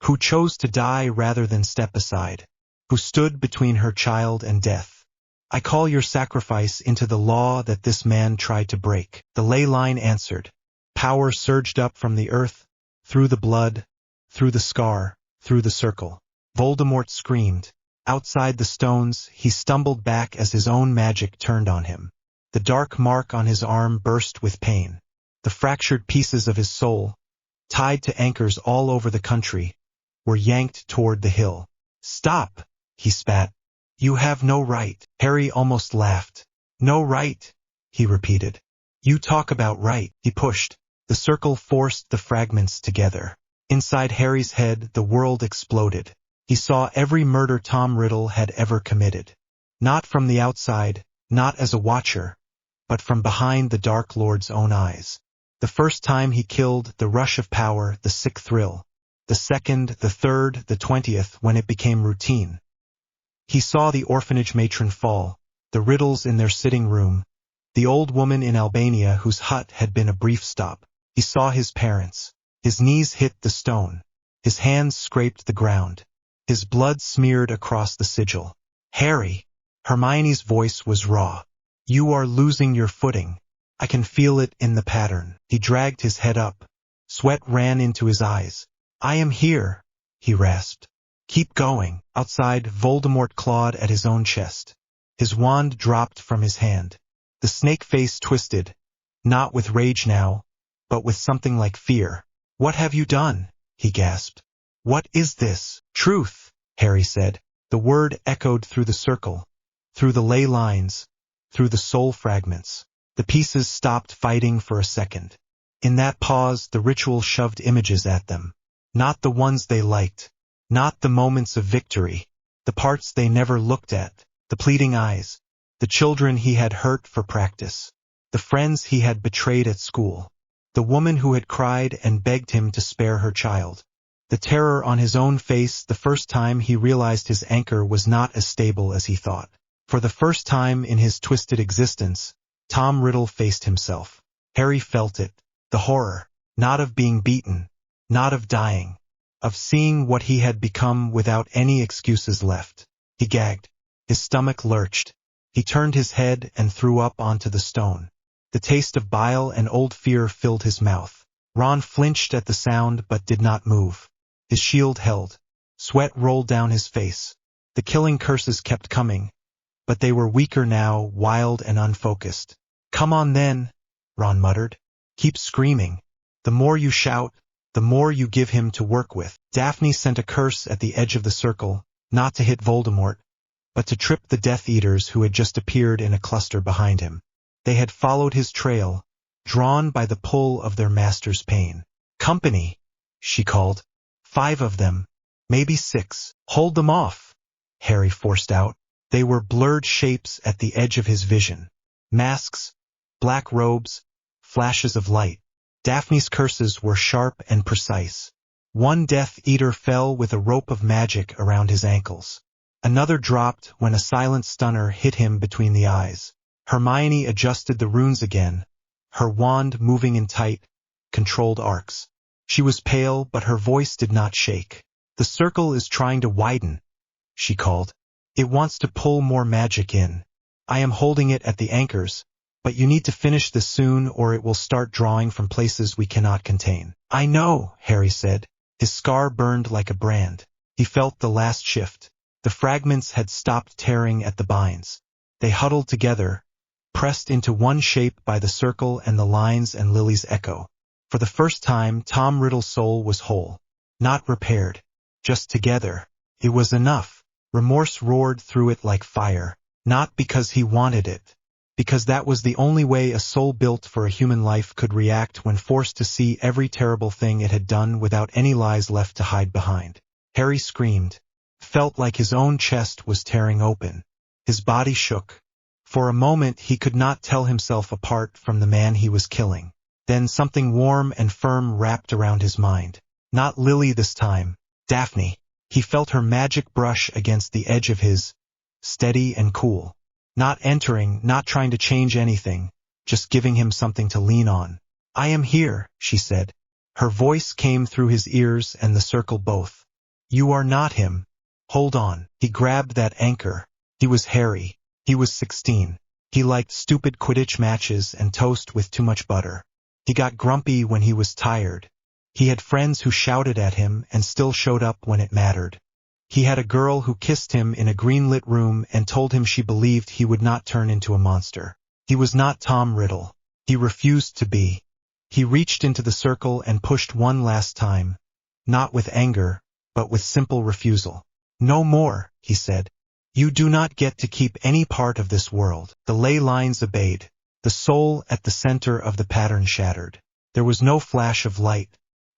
"who chose to die rather than step aside, who stood between her child and death. I call your sacrifice into the law that this man tried to break." The ley line answered. Power surged up from the earth, through the blood, through the scar, through the circle. Voldemort screamed. Outside the stones, he stumbled back as his own magic turned on him. The dark mark on his arm burst with pain. The fractured pieces of his soul, tied to anchors all over the country, were yanked toward the hill. "Stop," he spat. "You have no right." Harry almost laughed. "No right," he repeated. "You talk about right." He pushed. The circle forced the fragments together. Inside Harry's head, the world exploded. He saw every murder Tom Riddle had ever committed. Not from the outside, not as a watcher, but from behind the Dark Lord's own eyes. The first time he killed, the rush of power, the sick thrill. The second, the third, the 20th, when it became routine. He saw the orphanage matron fall, the Riddles in their sitting room, the old woman in Albania whose hut had been a brief stop. He saw his parents. His knees hit the stone. His hands scraped the ground. His blood smeared across the sigil. "Harry!" Hermione's voice was raw. "You are losing your footing. I can feel it in the pattern." He dragged his head up. Sweat ran into his eyes. "I am here," he rasped. Keep going. Outside, Voldemort clawed at his own chest. His wand dropped from his hand. The snake face twisted, not with rage now, but with something like fear. What have you done? He gasped. What is this? Truth, Harry said. The word echoed through the circle, through the ley lines, through the soul fragments. The pieces stopped fighting for a second. In that pause, the ritual shoved images at them. Not the ones they liked. Not the moments of victory. The parts they never looked at. The pleading eyes. The children he had hurt for practice. The friends he had betrayed at school. The woman who had cried and begged him to spare her child. The terror on his own face the first time he realized his anchor was not as stable as he thought. For the first time in his twisted existence, Tom Riddle faced himself. Harry felt it. The horror. Not of being beaten. Not of dying. Of seeing what he had become without any excuses left. He gagged. His stomach lurched. He turned his head and threw up onto the stone. The taste of bile and old fear filled his mouth. Ron flinched at the sound but did not move. His shield held. Sweat rolled down his face. The killing curses kept coming, but they were weaker now, wild and unfocused. Come on then, Ron muttered. Keep screaming. The more you shout, the more you give him to work with. Daphne sent a curse at the edge of the circle, not to hit Voldemort, but to trip the Death Eaters who had just appeared in a cluster behind him. They had followed his trail, drawn by the pull of their master's pain. Company, she called. 5 of them, maybe 6. Hold them off, Harry forced out. They were blurred shapes at the edge of his vision. Masks, black robes, flashes of light. Daphne's curses were sharp and precise. One Death Eater fell with a rope of magic around his ankles. Another dropped when a silent stunner hit him between the eyes. Hermione adjusted the runes again, her wand moving in tight, controlled arcs. She was pale, but her voice did not shake. The circle is trying to widen, she called. It wants to pull more magic in. I am holding it at the anchors, but you need to finish this soon or it will start drawing from places we cannot contain. I know, Harry said. His scar burned like a brand. He felt the last shift. The fragments had stopped tearing at the binds. They huddled together, pressed into one shape by the circle and the lines and Lily's echo. For the first time, Tom Riddle's soul was whole. Not repaired. Just together. It was enough. Remorse roared through it like fire. Not because he wanted it. Because that was the only way a soul built for a human life could react when forced to see every terrible thing it had done without any lies left to hide behind. Harry screamed. Felt like his own chest was tearing open. His body shook. For a moment he could not tell himself apart from the man he was killing. Then something warm and firm wrapped around his mind. Not Lily this time. Daphne. He felt her magic brush against the edge of his, steady and cool. Not entering, not trying to change anything, just giving him something to lean on. I am here, she said. Her voice came through his ears and the circle both. You are not him. Hold on. He grabbed that anchor. He was Harry. He was 16. He liked stupid Quidditch matches and toast with too much butter. He got grumpy when he was tired. He had friends who shouted at him and still showed up when it mattered. He had a girl who kissed him in a green-lit room and told him she believed he would not turn into a monster. He was not Tom Riddle. He refused to be. He reached into the circle and pushed one last time, not with anger, but with simple refusal. No more, he said. You do not get to keep any part of this world. The ley lines obeyed. The soul at the center of the pattern shattered. There was no flash of light,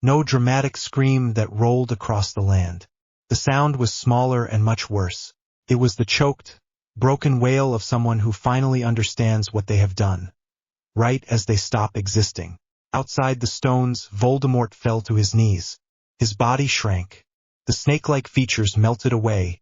no dramatic scream that rolled across the land. The sound was smaller and much worse. It was the choked, broken wail of someone who finally understands what they have done, right as they stop existing. Outside the stones, Voldemort fell to his knees. His body shrank. The snake-like features melted away,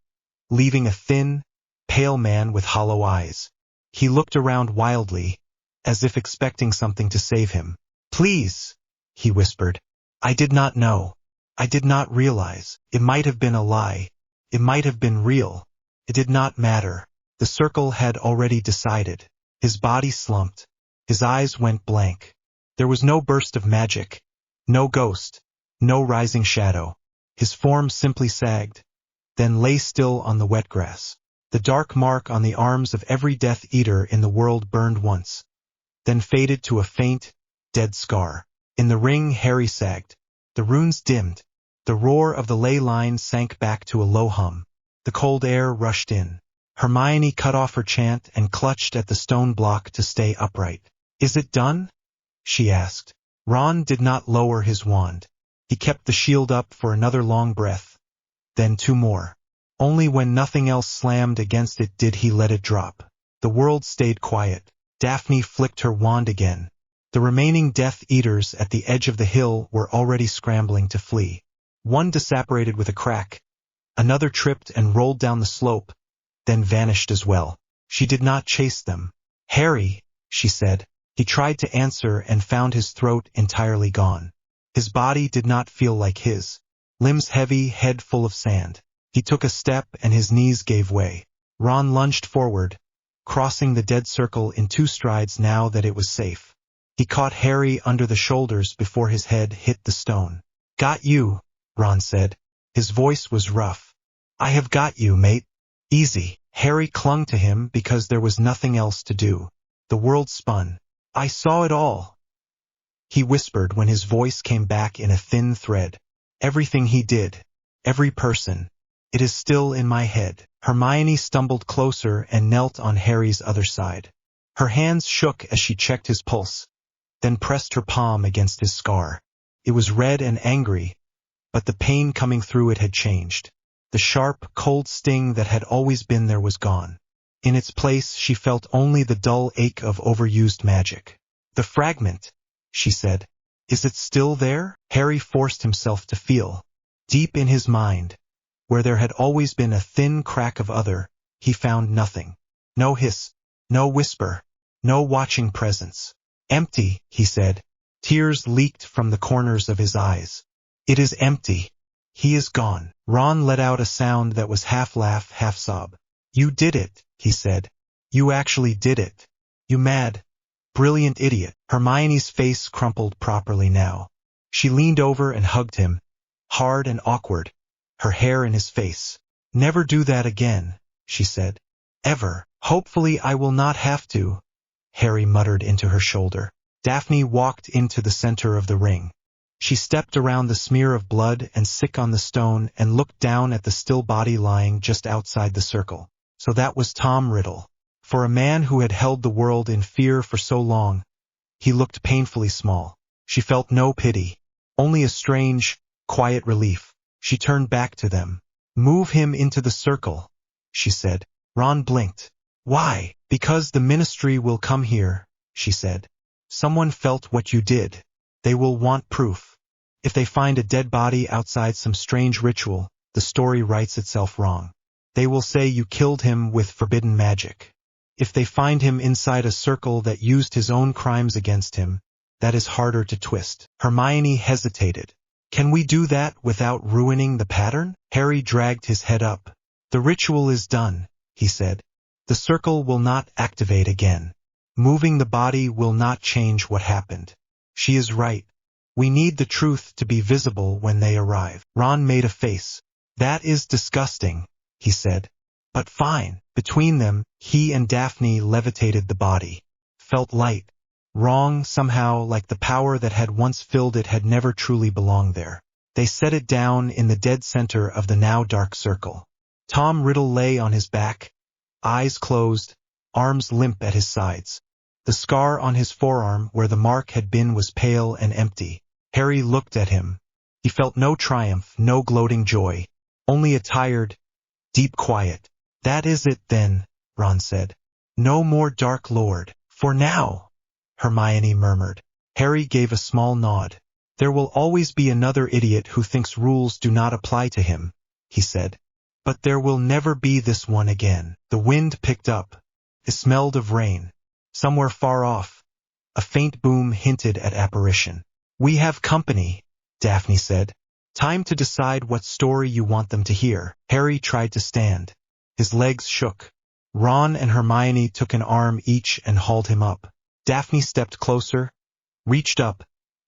leaving a thin, pale man with hollow eyes. He looked around wildly, as if expecting something to save him. Please, he whispered. I did not know. I did not realize. It might have been a lie. It might have been real. It did not matter. The circle had already decided. His body slumped. His eyes went blank. There was no burst of magic, no ghost, no rising shadow. His form simply sagged, then lay still on the wet grass. The dark mark on the arms of every Death Eater in the world burned once, then faded to a faint, dead scar. In the ring Harry sagged. The runes dimmed. The roar of the ley line sank back to a low hum. The cold air rushed in. Hermione cut off her chant and clutched at the stone block to stay upright. "Is it done?" she asked. Ron did not lower his wand. He kept the shield up for another long breath. Then 2 more. Only when nothing else slammed against it did he let it drop. The world stayed quiet. Daphne flicked her wand again. The remaining Death Eaters at the edge of the hill were already scrambling to flee. One disapparated with a crack. Another tripped and rolled down the slope, then vanished as well. She did not chase them. "Harry," she said. He tried to answer and found his throat entirely gone. His body did not feel like his. Limbs heavy, head full of sand. He took a step and his knees gave way. Ron lunged forward, crossing the dead circle in 2 strides now that it was safe. He caught Harry under the shoulders before his head hit the stone. "Got you," Ron said. His voice was rough. "I have got you, mate. Easy." Harry clung to him because there was nothing else to do. The world spun. "I saw it all," he whispered when his voice came back in a thin thread. "Everything he did. Every person. It is still in my head." Hermione stumbled closer and knelt on Harry's other side. Her hands shook as she checked his pulse, then pressed her palm against his scar. It was red and angry, but the pain coming through it had changed. The sharp, cold sting that had always been there was gone. In its place she felt only the dull ache of overused magic. "The fragment," she said. "Is it still there?" Harry forced himself to feel. Deep in his mind, where there had always been a thin crack of other, he found nothing. No hiss, no whisper, no watching presence. "Empty," he said. Tears leaked from the corners of his eyes. "It is empty. He is gone." Ron let out a sound that was half laugh, half sob. "You did it," he said. "You actually did it. You mad, brilliant idiot." Hermione's face crumpled properly now. She leaned over and hugged him, hard and awkward, her hair in his face. "Never do that again," she said. "Ever." "Hopefully I will not have to," Harry muttered into her shoulder. Daphne walked into the center of the ring. She stepped around the smear of blood and sick on the stone and looked down at the still body lying just outside the circle. So that was Tom Riddle. For a man who had held the world in fear for so long, he looked painfully small. She felt no pity, only a strange, quiet relief. She turned back to them. "Move him into the circle," she said. Ron blinked. "Why?" "Because the ministry will come here," she said. "Someone felt what you did. They will want proof. If they find a dead body outside some strange ritual, the story writes itself wrong. They will say you killed him with forbidden magic. If they find him inside a circle that used his own crimes against him, that is harder to twist." Hermione hesitated. "Can we do that without ruining the pattern?" Harry dragged his head up. "The ritual is done," he said. "The circle will not activate again. Moving the body will not change what happened. She is right. We need the truth to be visible when they arrive." Ron made a face. "That is disgusting," he said. "But fine." Between them, he and Daphne levitated the body. Felt light. Wrong, somehow, like the power that had once filled it had never truly belonged there. They set it down in the dead center of the now dark circle. Tom Riddle lay on his back, eyes closed, arms limp at his sides. The scar on his forearm where the mark had been was pale and empty. Harry looked at him. He felt no triumph, no gloating joy, only a tired, deep quiet. "That is it then," Ron said. "No more Dark Lord. For now," Hermione murmured. Harry gave a small nod. "There will always be another idiot who thinks rules do not apply to him," he said. "But there will never be this one again." The wind picked up. It smelled of rain. Somewhere far off, a faint boom hinted at apparition. "We have company," Daphne said. "Time to decide what story you want them to hear." Harry tried to stand. His legs shook. Ron and Hermione took an arm each and hauled him up. Daphne stepped closer, reached up,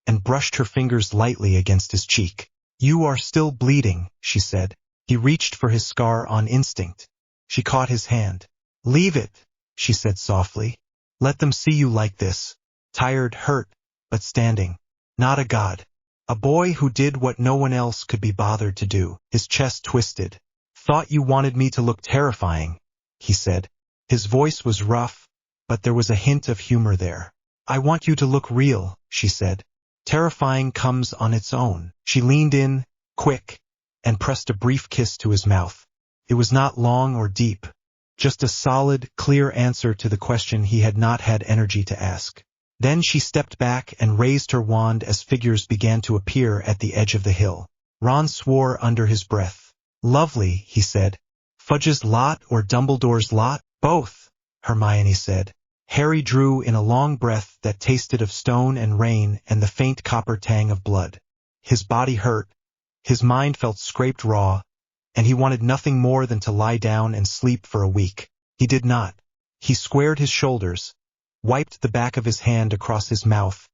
and brushed her fingers lightly against his cheek. "You are still bleeding," she said. He reached for his scar on instinct. She caught his hand. "Leave it," she said softly. "Let them see you like this. Tired, hurt, but standing. Not a god. A boy who did what no one else could be bothered to do." His chest twisted. "Thought you wanted me to look terrifying," he said. His voice was rough, but there was a hint of humor there. "I want you to look real," she said. "Terrifying comes on its own." She leaned in, quick, and pressed a brief kiss to his mouth. It was not long or deep, just a solid, clear answer to the question he had not had energy to ask. Then she stepped back and raised her wand as figures began to appear at the edge of the hill. Ron swore under his breath. "Lovely," he said. "Fudge's lot or Dumbledore's lot?" "Both," Hermione said. Harry drew in a long breath that tasted of stone and rain and the faint copper tang of blood. His body hurt, his mind felt scraped raw, and he wanted nothing more than to lie down and sleep for a week. He did not. He squared his shoulders, wiped the back of his hand across his mouth,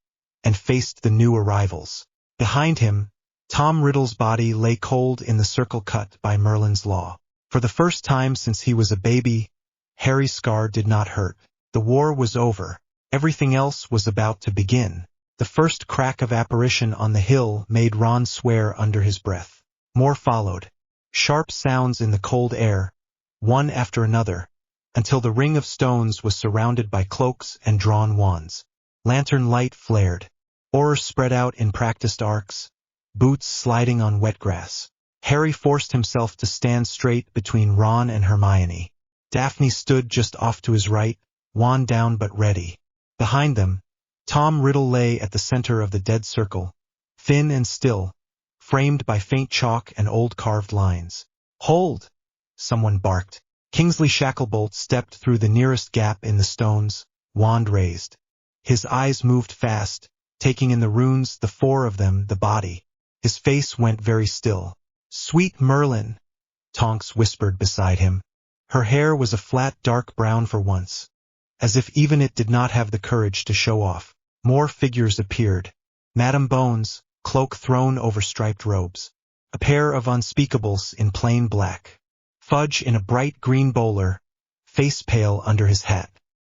and faced the new arrivals. Behind him, Tom Riddle's body lay cold in the circle cut by Merlin's law. For the first time since he was a baby, Harry's scar did not hurt. The war was over. Everything else was about to begin. The first crack of apparition on the hill made Ron swear under his breath. More followed. Sharp sounds in the cold air, one after another, until the ring of stones was surrounded by cloaks and drawn wands. Lantern light flared. Oars spread out in practiced arcs, boots sliding on wet grass. Harry forced himself to stand straight between Ron and Hermione. Daphne stood just off to his right, wand down but ready. Behind them, Tom Riddle lay at the center of the dead circle, thin and still, framed by faint chalk and old carved lines. "Hold!" someone barked. Kingsley Shacklebolt stepped through the nearest gap in the stones, wand raised. His eyes moved fast, taking in the runes, the four of them, the body. His face went very still. "Sweet Merlin," Tonks whispered beside him. Her hair was a flat dark brown for once, as if even it did not have the courage to show off. More figures appeared. Madame Bones, cloak thrown over striped robes. A pair of unspeakables in plain black. Fudge in a bright green bowler, face pale under his hat.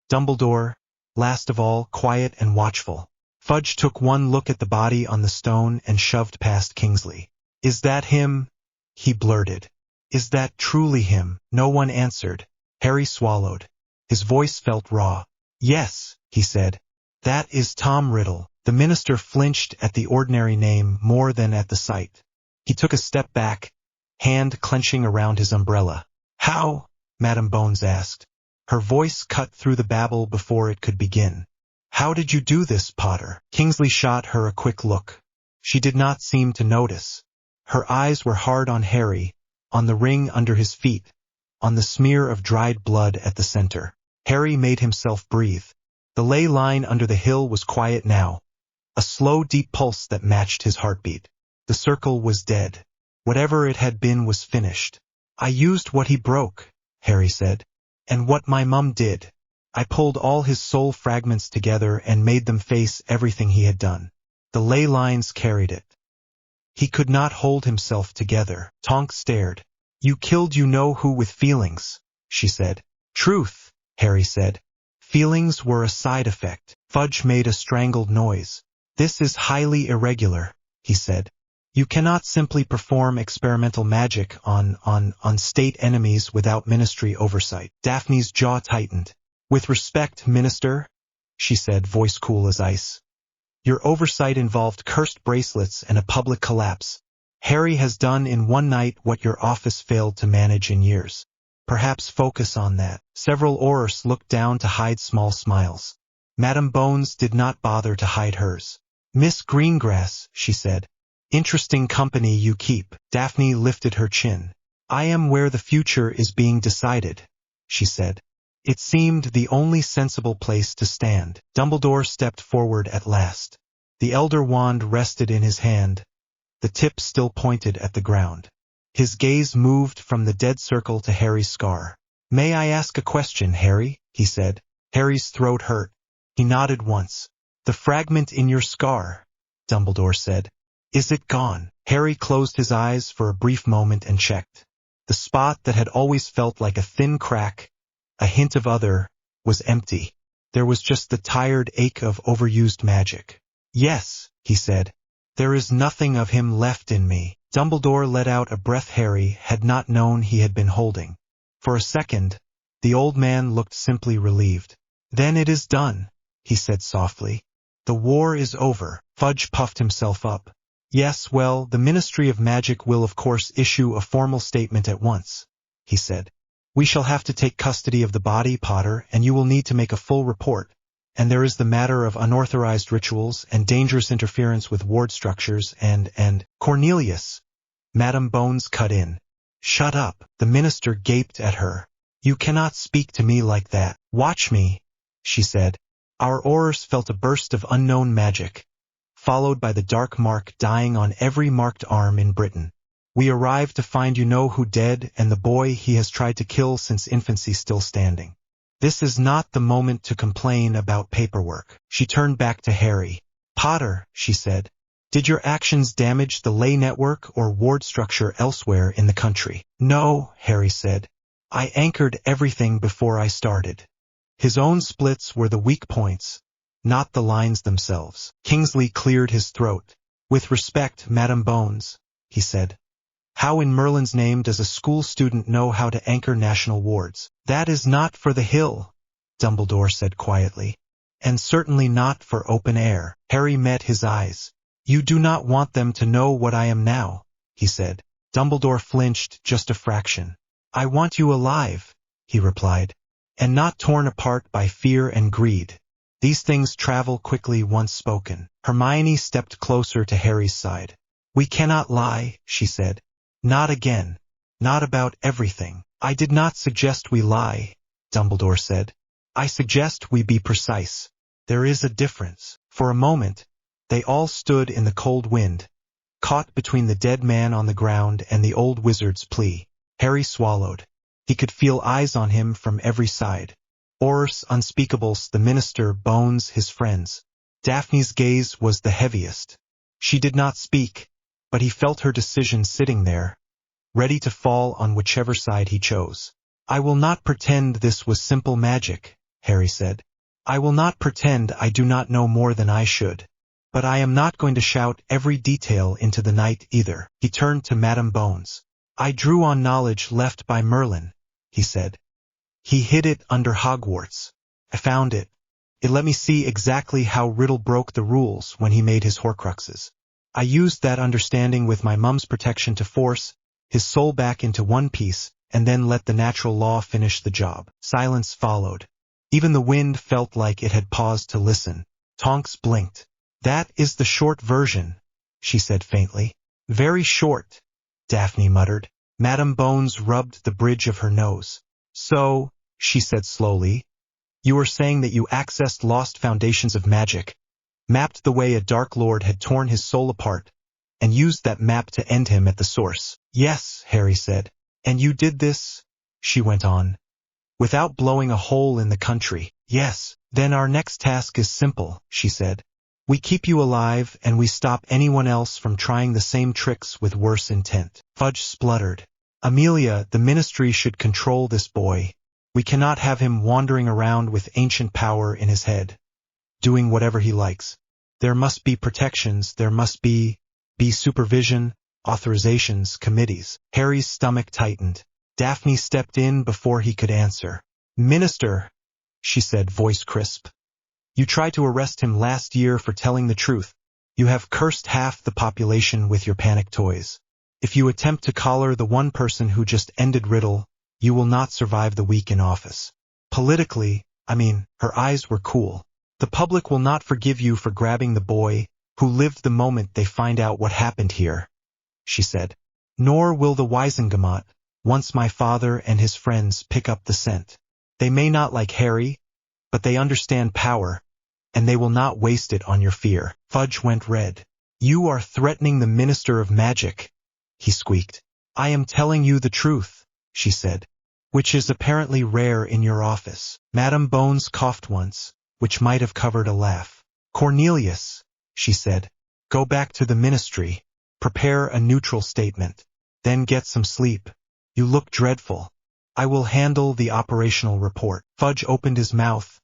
Dumbledore, last of all, quiet and watchful. Fudge took one look at the body on the stone and shoved past Kingsley. "Is that him?" he blurted. "Is that truly him?" No one answered. Harry swallowed. His voice felt raw. "Yes," he said. "That is Tom Riddle." The minister flinched at the ordinary name more than at the sight. He took a step back, hand clenching around his umbrella. "How?" Madame Bones asked. Her voice cut through the babble before it could begin. "How did you do this, Potter?" Kingsley shot her a quick look. She did not seem to notice. Her eyes were hard on Harry, on the ring under his feet, on the smear of dried blood at the center. Harry made himself breathe. The ley line under the hill was quiet now, a slow deep pulse that matched his heartbeat. The circle was dead. Whatever it had been was finished. "I used what he broke," Harry said, "and what my mum did. I pulled all his soul fragments together and made them face everything he had done." The ley lines carried it. He could not hold himself together. Tonks stared. "You killed you-know-who with feelings," she said. "Truth," Harry said. "Feelings were a side effect." Fudge made a strangled noise. "This is highly irregular," he said. "You cannot simply perform experimental magic on state enemies without ministry oversight." Daphne's jaw tightened. "With respect, Minister," she said, voice cool as ice. "Your oversight involved cursed bracelets and a public collapse. Harry has done in one night what your office failed to manage in years. Perhaps focus on that." Several Aurors looked down to hide small smiles. Madame Bones did not bother to hide hers. "Miss Greengrass," she said. "Interesting company you keep." Daphne lifted her chin. "I am where the future is being decided," she said. It seemed the only sensible place to stand. Dumbledore stepped forward at last. The Elder Wand rested in his hand. The tip still pointed at the ground. His gaze moved from the dead circle to Harry's scar. "May I ask a question, Harry?" he said. Harry's throat hurt. He nodded once. "The fragment in your scar," Dumbledore said. "Is it gone?" Harry closed his eyes for a brief moment and checked. The spot that had always felt like a thin crack, a hint of other, was empty. There was just the tired ache of overused magic. "Yes," he said. "There is nothing of him left in me." Dumbledore let out a breath Harry had not known he had been holding. For a second, the old man looked simply relieved. "Then it is done," he said softly. "The war is over." Fudge puffed himself up. "Yes, well, the Ministry of Magic will of course issue a formal statement at once," he said. "We shall have to take custody of the body, Potter, and you will need to make a full report. And there is the matter of unauthorized rituals and dangerous interference with ward structures and Cornelius." Madame Bones cut in. "Shut up." The minister gaped at her. "You cannot speak to me like that." "Watch me," she said. Our Aurors felt a burst of unknown magic, followed by the dark mark dying on every marked arm in Britain. "We arrived to find you know who dead and the boy he has tried to kill since infancy still standing. This is not the moment to complain about paperwork." She turned back to Harry. "Potter," she said, "did your actions damage the lay network or ward structure elsewhere in the country?" "No," Harry said. "I anchored everything before I started." His own splits were the weak points, not the lines themselves. Kingsley cleared his throat. "With respect, Madame Bones," he said. "How in Merlin's name does a school student know how to anchor national wards?" "That is not for the Hill," Dumbledore said quietly. "And certainly not for open air." Harry met his eyes. "You do not want them to know what I am now," he said. Dumbledore flinched just a fraction. "I want you alive," he replied, "and not torn apart by fear and greed. These things travel quickly once spoken." Hermione stepped closer to Harry's side. "We cannot lie," she said. "Not again. Not about everything." "I did not suggest we lie," Dumbledore said. "I suggest we be precise. There is a difference." For a moment, they all stood in the cold wind, caught between the dead man on the ground and the old wizard's plea. Harry swallowed. He could feel eyes on him from every side. Aurors Unspeakables, the minister, Bones, his friends. Daphne's gaze was the heaviest. She did not speak, but he felt her decision sitting there, ready to fall on whichever side he chose. "I will not pretend this was simple magic," Harry said. "I will not pretend I do not know more than I should. But I am not going to shout every detail into the night either." He turned to Madame Bones. "I drew on knowledge left by Merlin," he said. "He hid it under Hogwarts. I found it. It let me see exactly how Riddle broke the rules when he made his Horcruxes. I used that understanding with my mum's protection to force his soul back into one piece, and then let the natural law finish the job." Silence followed. Even the wind felt like it had paused to listen. Tonks blinked. "That is the short version," she said faintly. "Very short," Daphne muttered. Madame Bones rubbed the bridge of her nose. "So," she said slowly, "you are saying that you accessed lost foundations of magic, mapped the way a Dark Lord had torn his soul apart, and used that map to end him at the source." "Yes," Harry said. "And you did this," she went on, "without blowing a hole in the country." "Yes." "Then our next task is simple," she said. "We keep you alive and we stop anyone else from trying the same tricks with worse intent." Fudge spluttered. "Amelia, the ministry should control this boy. We cannot have him wandering around with ancient power in his head, doing whatever he likes. There must be protections, there must be supervision, authorizations, committees." Harry's stomach tightened. Daphne stepped in before he could answer. "Minister," she said, voice crisp. "You tried to arrest him last year for telling the truth. You have cursed half the population with your panic toys. If you attempt to collar the one person who just ended Riddle, you will not survive the week in office. Politically, her eyes were cool. The public will not forgive you for grabbing the boy who lived the moment they find out what happened here," she said. "Nor will the Wisengamot, once my father and his friends pick up the scent. They may not like Harry, but they understand power, and they will not waste it on your fear." Fudge went red. "You are threatening the Minister of Magic," he squeaked. "I am telling you the truth," she said, "which is apparently rare in your office." Madame Bones coughed once, which might have covered a laugh. "Cornelius," she said, "go back to the ministry, prepare a neutral statement, then get some sleep. You look dreadful. I will handle the operational report. Fudge opened his mouth,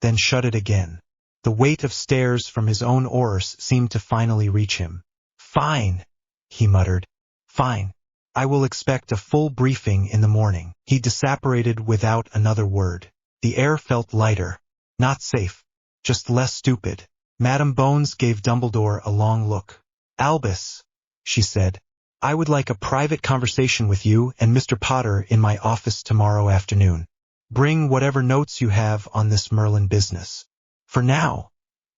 then shut it again. The weight of stares from his own auras seemed to finally reach him. Fine, he muttered. Fine. I will expect a full briefing in the morning. He disapparated without another word. The air felt lighter. Not safe. Just less stupid. Madame Bones gave Dumbledore a long look. Albus, she said, I would like a private conversation with you and Mr. Potter in my office tomorrow afternoon. Bring whatever notes you have on this Merlin business. For now,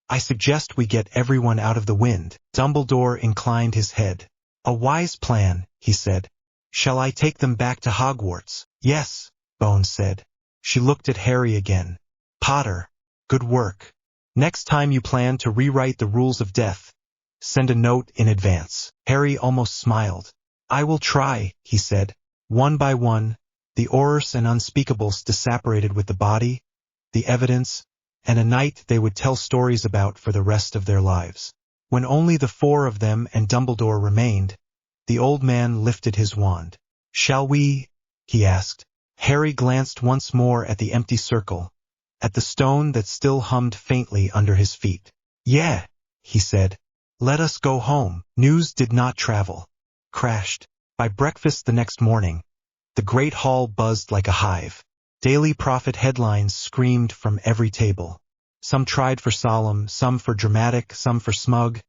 I suggest we get everyone out of the wind. Dumbledore inclined his head. A wise plan, he said. Shall I take them back to Hogwarts? Yes, Bones said. She looked at Harry again. Potter, good work. Next time you plan to rewrite the rules of death, send a note in advance. Harry almost smiled. I will try, he said. One by one, the Aurors and Unspeakables disapparated with the body, the evidence, and a night they would tell stories about for the rest of their lives. When only the four of them and Dumbledore remained, the old man lifted his wand. Shall we? He asked. Harry glanced once more at the empty circle, at the stone that still hummed faintly under his feet. Yeah, he said. Let us go home. News did not travel. Crashed. By breakfast the next morning, the great hall buzzed like a hive. Daily Prophet headlines screamed from every table. Some tried for solemn, some for dramatic, some for smug,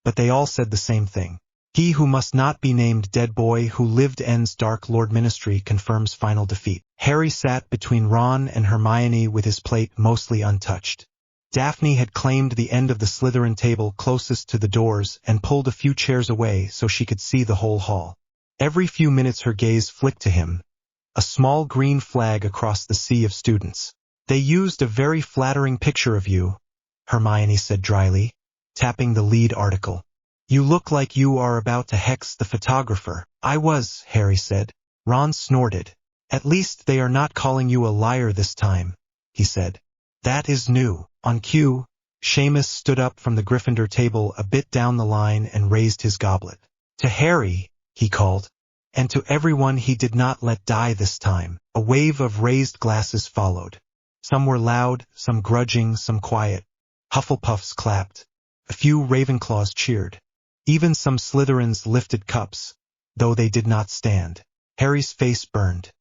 but they all said the same thing. He who must not be named dead boy who lived ends Dark Lord Ministry confirms final defeat. Harry sat between Ron and Hermione with his plate mostly untouched. Daphne had claimed the end of the Slytherin table closest to the doors and pulled a few chairs away so she could see the whole hall. Every few minutes her gaze flicked to him, a small green flag across the sea of students. They used a very flattering picture of you, Hermione said dryly, tapping the lead article. You look like you are about to hex the photographer. I was, Harry said. Ron snorted. At least they are not calling you a liar this time, he said. That is new. On cue, Seamus stood up from the Gryffindor table a bit down the line and raised his goblet. To Harry, he called, and to everyone he did not let die this time. A wave of raised glasses followed. Some were loud, some grudging, some quiet. Hufflepuffs clapped. A few Ravenclaws cheered. Even some Slytherins lifted cups, though they did not stand. Harry's face burned.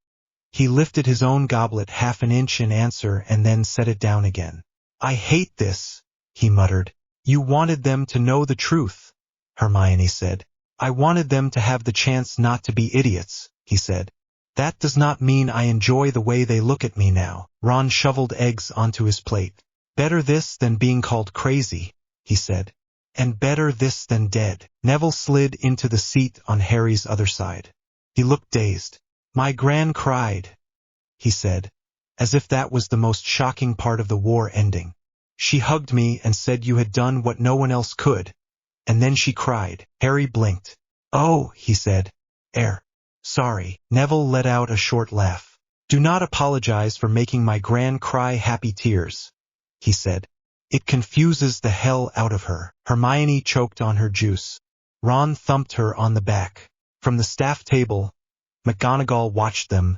He lifted his own goblet half an inch in answer and then set it down again. I hate this, he muttered. You wanted them to know the truth, Hermione said. I wanted them to have the chance not to be idiots, he said. That does not mean I enjoy the way they look at me now. Ron shoveled eggs onto his plate. Better this than being called crazy, he said. And better this than dead. Neville slid into the seat on Harry's other side. He looked dazed. My Gran cried, he said, as if that was the most shocking part of the war ending. She hugged me and said you had done what no one else could. And then she cried. Harry blinked. Oh, he said. Sorry. Neville let out a short laugh. Do not apologize for making my Gran cry happy tears, he said. It confuses the hell out of her. Hermione choked on her juice. Ron thumped her on the back. From the staff table, McGonagall watched them,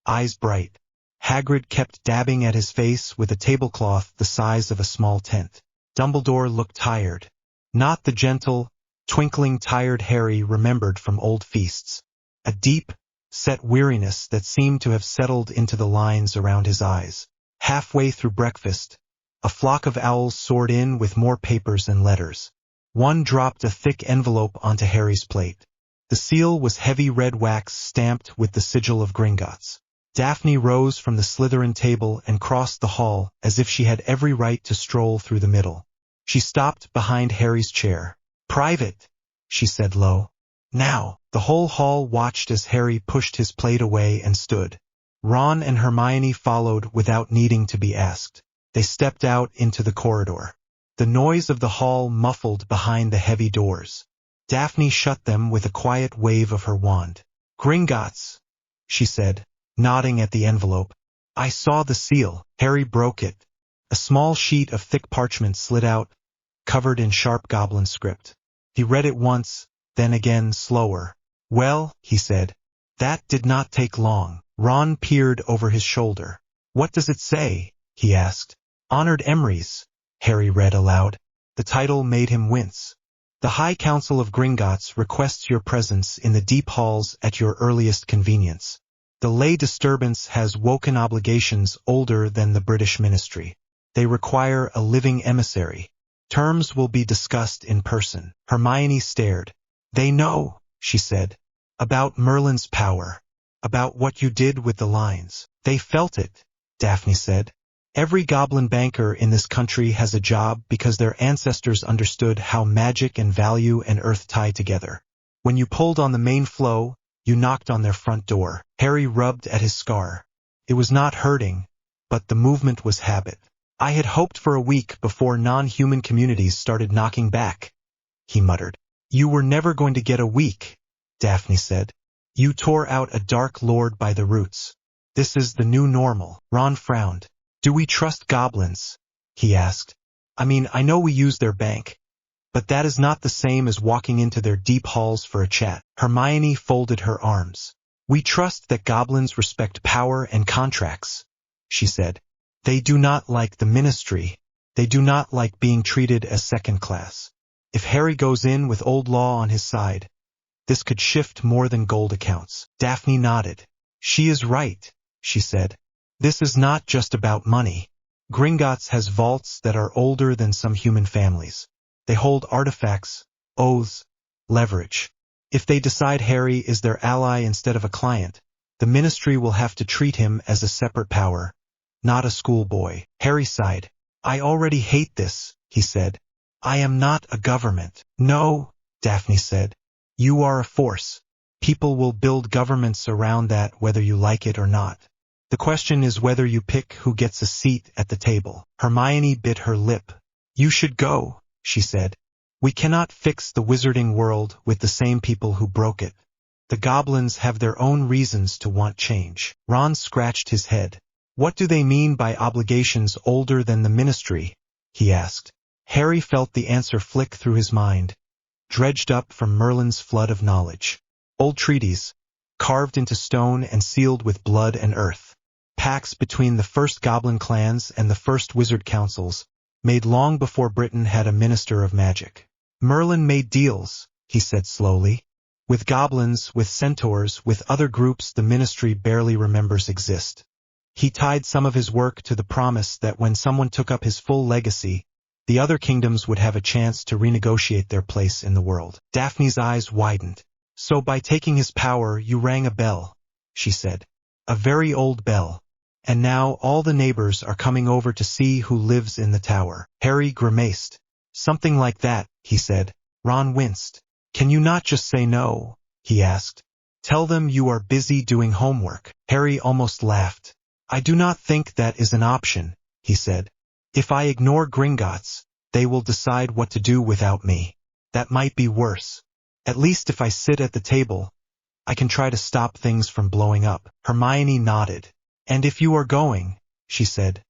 eyes bright. Hagrid kept dabbing at his face with a tablecloth the size of a small tent. Dumbledore looked tired. Not the gentle, twinkling tired Harry remembered from old feasts. A deep, set weariness that seemed to have settled into the lines around his eyes. Halfway through breakfast, a flock of owls soared in with more papers and letters. One dropped a thick envelope onto Harry's plate. The seal was heavy red wax stamped with the sigil of Gringotts. Daphne rose from the Slytherin table and crossed the hall as if she had every right to stroll through the middle. She stopped behind Harry's chair. Private, she said low. Now, the whole hall watched as Harry pushed his plate away and stood. Ron and Hermione followed without needing to be asked. They stepped out into the corridor. The noise of the hall muffled behind the heavy doors. Daphne shut them with a quiet wave of her wand. Gringotts, she said, nodding at the envelope. I saw the seal. Harry broke it. A small sheet of thick parchment slid out, covered in sharp goblin script. He read it once, then again slower. Well, he said, That did not take long. Ron peered over his shoulder. What does it say? He asked. Honored Emrys, Harry read aloud. The title made him wince. The High Council of Gringotts requests your presence in the deep halls at your earliest convenience. The ley disturbance has woken obligations older than the British ministry. They require a living emissary. Terms will be discussed in person. Hermione stared. They know, she said, about Merlin's power, about what you did with the lines. They felt it, Daphne said. Every goblin banker in this country has a job because their ancestors understood how magic and value and earth tie together. When you pulled on the main flow, you knocked on their front door. Harry rubbed at his scar. It was not hurting, but the movement was habit. I had hoped for a week before non-human communities started knocking back, he muttered. You were never going to get a week, Daphne said. You tore out a dark lord by the roots. This is the new normal. Ron frowned. Do we trust goblins? He asked. I mean, I know we use their bank, but that is not the same as walking into their deep halls for a chat. Hermione folded her arms. We trust that goblins respect power and contracts, she said. They do not like the ministry. They do not like being treated as second class. If Harry goes in with old law on his side, this could shift more than gold accounts. Daphne nodded. She is right, she said. This is not just about money. Gringotts has vaults that are older than some human families. They hold artifacts, oaths, leverage. If they decide Harry is their ally instead of a client, the ministry will have to treat him as a separate power, not a schoolboy. Harry sighed. I already hate this, he said. I am not a government. No, Daphne said. You are a force. People will build governments around that whether you like it or not. The question is whether you pick who gets a seat at the table. Hermione bit her lip. You should go, she said. We cannot fix the wizarding world with the same people who broke it. The goblins have their own reasons to want change. Ron scratched his head. What do they mean by obligations older than the ministry? He asked. Harry felt the answer flick through his mind, dredged up from Merlin's flood of knowledge. Old treaties, carved into stone and sealed with blood and earth. Pacts between the first goblin clans and the first wizard councils, made long before Britain had a minister of magic. Merlin made deals, he said slowly. With goblins, with centaurs, with other groups the ministry barely remembers exist. He tied some of his work to the promise that when someone took up his full legacy, the other kingdoms would have a chance to renegotiate their place in the world. Daphne's eyes widened. So by taking his power you rang a bell, she said. A very old bell. And now all the neighbors are coming over to see who lives in the tower. Harry grimaced. Something like that, he said. Ron winced. Can you not just say no? He asked. Tell them you are busy doing homework. Harry almost laughed. I do not think that is an option, he said. If I ignore Gringotts, they will decide what to do without me. That might be worse. At least if I sit at the table, I can try to stop things from blowing up. Hermione nodded. And if you are going, she said,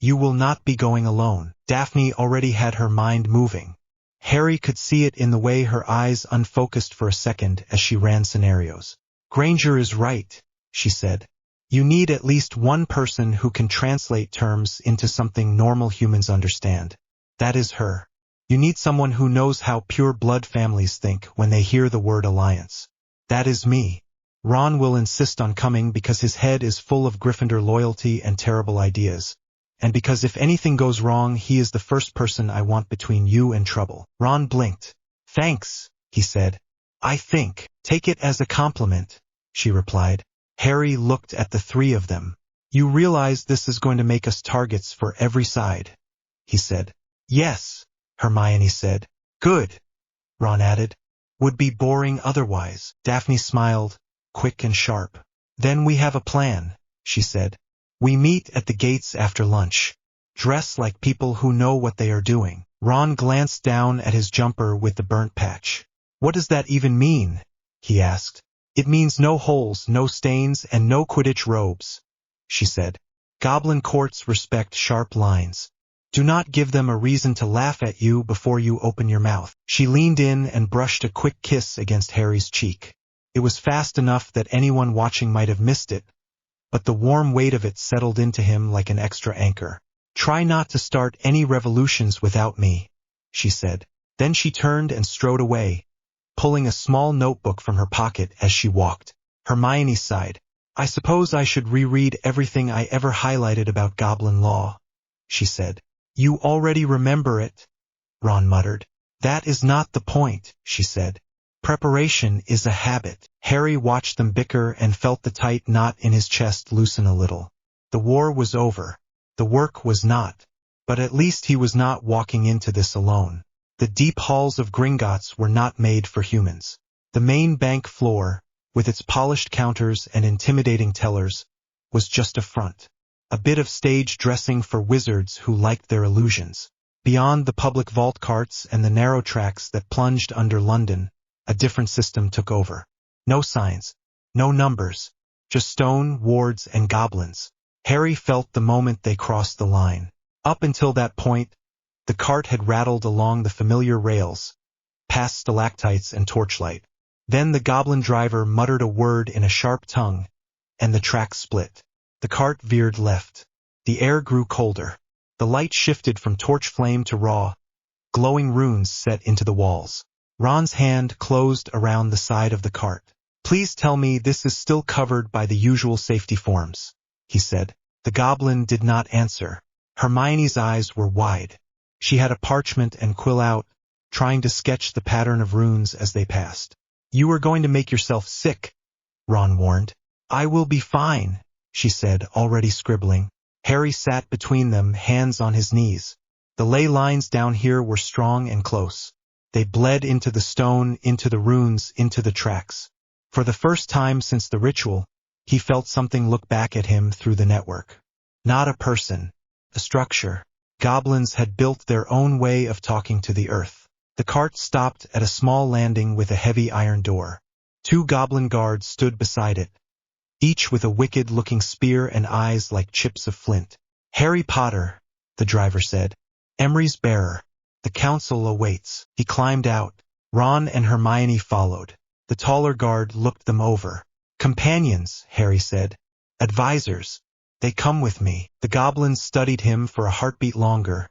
you will not be going alone. Daphne already had her mind moving. Harry could see it in the way her eyes unfocused for a second as she ran scenarios. Granger is right, she said. You need at least one person who can translate terms into something normal humans understand. That is her. You need someone who knows how pure blood families think when they hear the word alliance. That is me. Ron will insist on coming because his head is full of Gryffindor loyalty and terrible ideas, and because if anything goes wrong he is the first person I want between you and trouble. Ron blinked. Thanks, he said. I think. Take it as a compliment, she replied. Harry looked at the three of them. You realize this is going to make us targets for every side, he said. Yes, Hermione said. Good, Ron added. Would be boring otherwise. Daphne smiled, quick and sharp. Then we have a plan, she said. We meet at the gates after lunch. Dress like people who know what they are doing. Ron glanced down at his jumper with the burnt patch. What does that even mean? He asked. It means no holes, no stains, and no Quidditch robes, she said. Goblin courts respect sharp lines. Do not give them a reason to laugh at you before you open your mouth. She leaned in and brushed a quick kiss against Harry's cheek. It was fast enough that anyone watching might have missed it, but the warm weight of it settled into him like an extra anchor. "Try not to start any revolutions without me," she said. Then she turned and strode away, pulling a small notebook from her pocket as she walked. Hermione sighed. "I suppose I should reread everything I ever highlighted about goblin law," she said. "You already remember it," Ron muttered. "That is not the point," she said. "Preparation is a habit." Harry watched them bicker and felt the tight knot in his chest loosen a little. The war was over. The work was not. But at least he was not walking into this alone. The deep halls of Gringotts were not made for humans. The main bank floor, with its polished counters and intimidating tellers, was just a front. A bit of stage dressing for wizards who liked their illusions. Beyond the public vault carts and the narrow tracks that plunged under London, a different system took over. No signs, no numbers, just stone, wards, and goblins. Harry felt the moment they crossed the line. Up until that point, the cart had rattled along the familiar rails, past stalactites and torchlight. Then the goblin driver muttered a word in a sharp tongue, and the track split. The cart veered left. The air grew colder. The light shifted from torch flame to raw, glowing runes set into the walls. Ron's hand closed around the side of the cart. "Please tell me this is still covered by the usual safety forms," he said. The goblin did not answer. Hermione's eyes were wide. She had a parchment and quill out, trying to sketch the pattern of runes as they passed. "You are going to make yourself sick," Ron warned. "I will be fine," she said, already scribbling. Harry sat between them, hands on his knees. The ley lines down here were strong and close. They bled into the stone, into the runes, into the tracks. For the first time since the ritual, he felt something look back at him through the network. Not a person, a structure. Goblins had built their own way of talking to the earth. The cart stopped at a small landing with a heavy iron door. 2 goblin guards stood beside it, each with a wicked-looking spear and eyes like chips of flint. "Harry Potter," the driver said. "Emery's bearer. The council awaits." He climbed out. Ron and Hermione followed. The taller guard looked them over. "Companions," Harry said. "Advisors. They come with me." The goblins studied him for a heartbeat longer,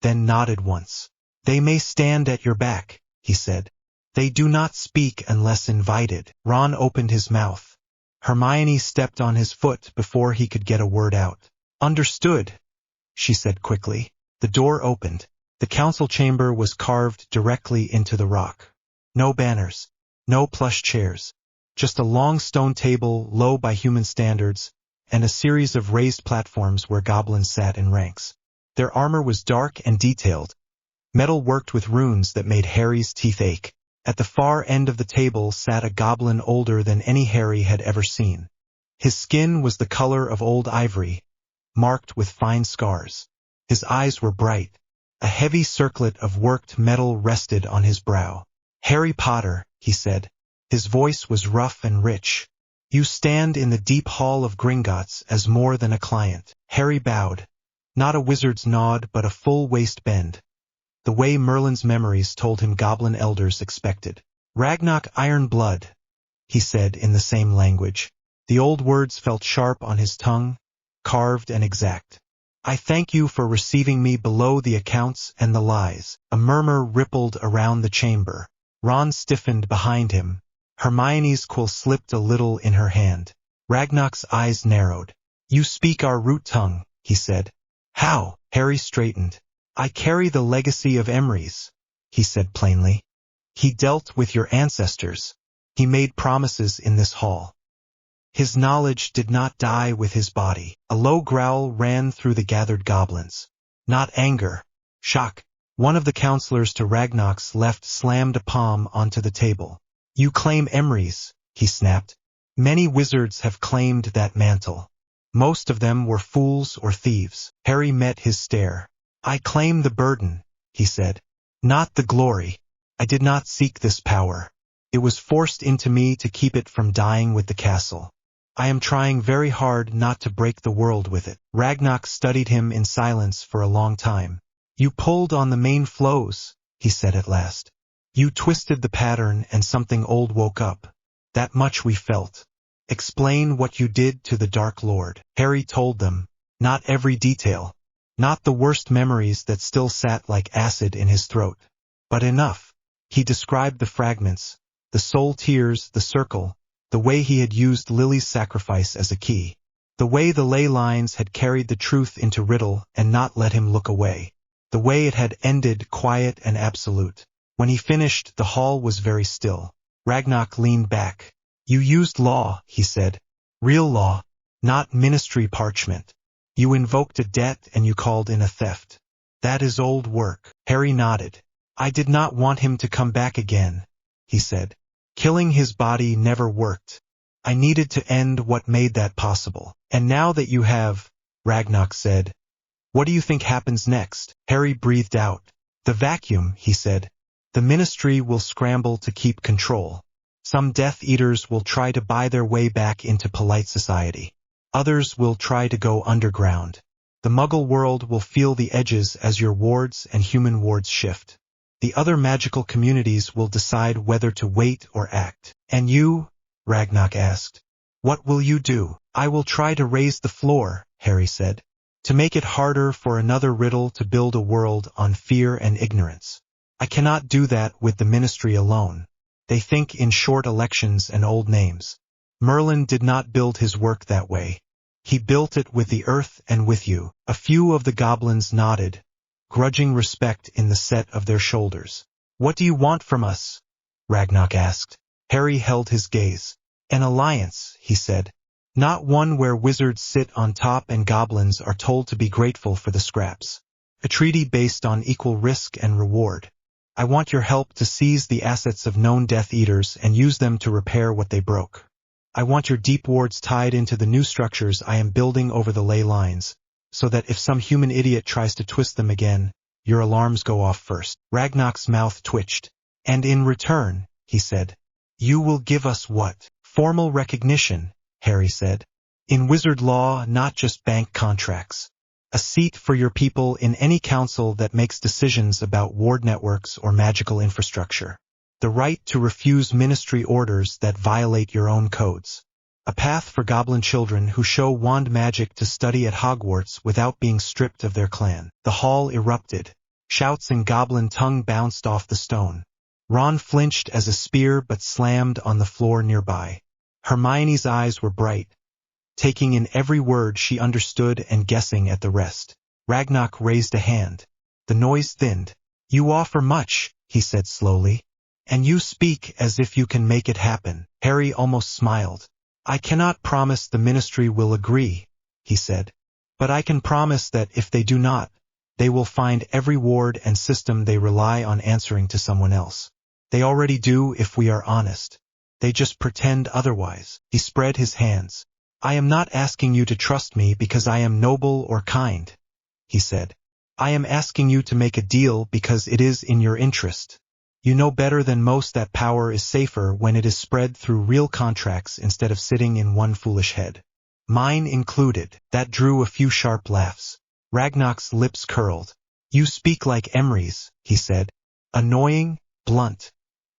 then nodded once. "They may stand at your back," he said. "They do not speak unless invited." Ron opened his mouth. Hermione stepped on his foot before he could get a word out. "Understood," she said quickly. The door opened. The council chamber was carved directly into the rock. No banners, no plush chairs, just a long stone table, low by human standards, and a series of raised platforms where goblins sat in ranks. Their armor was dark and detailed, metal worked with runes that made Harry's teeth ache. At the far end of the table sat a goblin older than any Harry had ever seen. His skin was the color of old ivory, marked with fine scars. His eyes were bright. A heavy circlet of worked metal rested on his brow. "Harry Potter," he said. His voice was rough and rich. "You stand in the deep hall of Gringotts as more than a client." Harry bowed. Not a wizard's nod, but a full waist bend. The way Merlin's memories told him goblin elders expected. "Ragnarok Iron Blood," he said in the same language. The old words felt sharp on his tongue, carved and exact. "I thank you for receiving me below the accounts and the lies." A murmur rippled around the chamber. Ron stiffened behind him. Hermione's quill slipped a little in her hand. Ragnarok's eyes narrowed. "You speak our root tongue," he said. "How?" Harry straightened. "I carry the legacy of Emery's," he said plainly. "He dealt with your ancestors. He made promises in this hall. His knowledge did not die with his body." A low growl ran through the gathered goblins. Not anger, shock. One of the counselors to Ragnarok's left slammed a palm onto the table. "You claim Emery's," he snapped. "Many wizards have claimed that mantle. Most of them were fools or thieves." Harry met his stare. "I claim the burden," he said. "Not the glory. I did not seek this power. It was forced into me to keep it from dying with the castle. I am trying very hard not to break the world with it." Ragnarok studied him in silence for a long time. "You pulled on the main flows," he said at last. "You twisted the pattern and something old woke up. That much we felt. Explain what you did to the Dark Lord. Harry told them, not every detail, not the worst memories that still sat like acid in his throat, but enough. He described the fragments, the soul tears, the circle, the way he had used Lily's sacrifice as a key, the way the ley lines had carried the truth into riddle and not let him look away, the way it had ended quiet and absolute. When he finished, the hall was very still. Ragnar leaned back. You used law, he said. Real law, not ministry parchment. You invoked a debt and you called in a theft. That is old work. Harry nodded. I did not want him to come back again, he said. Killing his body never worked. I needed to end what made that possible. And now that you have, Ragnar said. What do you think happens next? Harry breathed out. The vacuum, he said. The ministry will scramble to keep control. Some Death Eaters will try to buy their way back into polite society. Others will try to go underground. The Muggle world will feel the edges as your wards and human wards shift. The other magical communities will decide whether to wait or act. And you? Ragnar asked. What will you do? I will try to raise the floor, Harry said. To make it harder for another riddle to build a world on fear and ignorance. I cannot do that with the ministry alone. They think in short elections and old names. Merlin did not build his work that way. He built it with the earth and with you. A few of the goblins nodded, grudging respect in the set of their shoulders. What do you want from us? Ragnar asked. Harry held his gaze. An alliance, he said. Not one where wizards sit on top and goblins are told to be grateful for the scraps. A treaty based on equal risk and reward. I want your help to seize the assets of known Death Eaters and use them to repair what they broke. I want your deep wards tied into the new structures I am building over the ley lines, so that if some human idiot tries to twist them again, your alarms go off first. Ragnar's mouth twitched. And in return, he said, you will give us what? Formal recognition, Harry said. In wizard law, not just bank contracts. A seat for your people in any council that makes decisions about ward networks or magical infrastructure. The right to refuse ministry orders that violate your own codes. A path for goblin children who show wand magic to study at Hogwarts without being stripped of their clan. The hall erupted. Shouts and goblin tongue bounced off the stone. Ron flinched as a spear but slammed on the floor nearby. Hermione's eyes were bright, taking in every word she understood and guessing at the rest. Ragnar raised a hand. The noise thinned. You offer much, he said slowly. And you speak as if you can make it happen. Harry almost smiled. I cannot promise the ministry will agree, he said. But I can promise that if they do not, they will find every ward and system they rely on answering to someone else. They already do if we are honest. They just pretend otherwise. He spread his hands. I am not asking you to trust me because I am noble or kind, he said. I am asking you to make a deal because it is in your interest. You know better than most that power is safer when it is spread through real contracts instead of sitting in one foolish head. Mine included. That drew a few sharp laughs. Ragnar's lips curled. You speak like Emery's, he said. Annoying, blunt,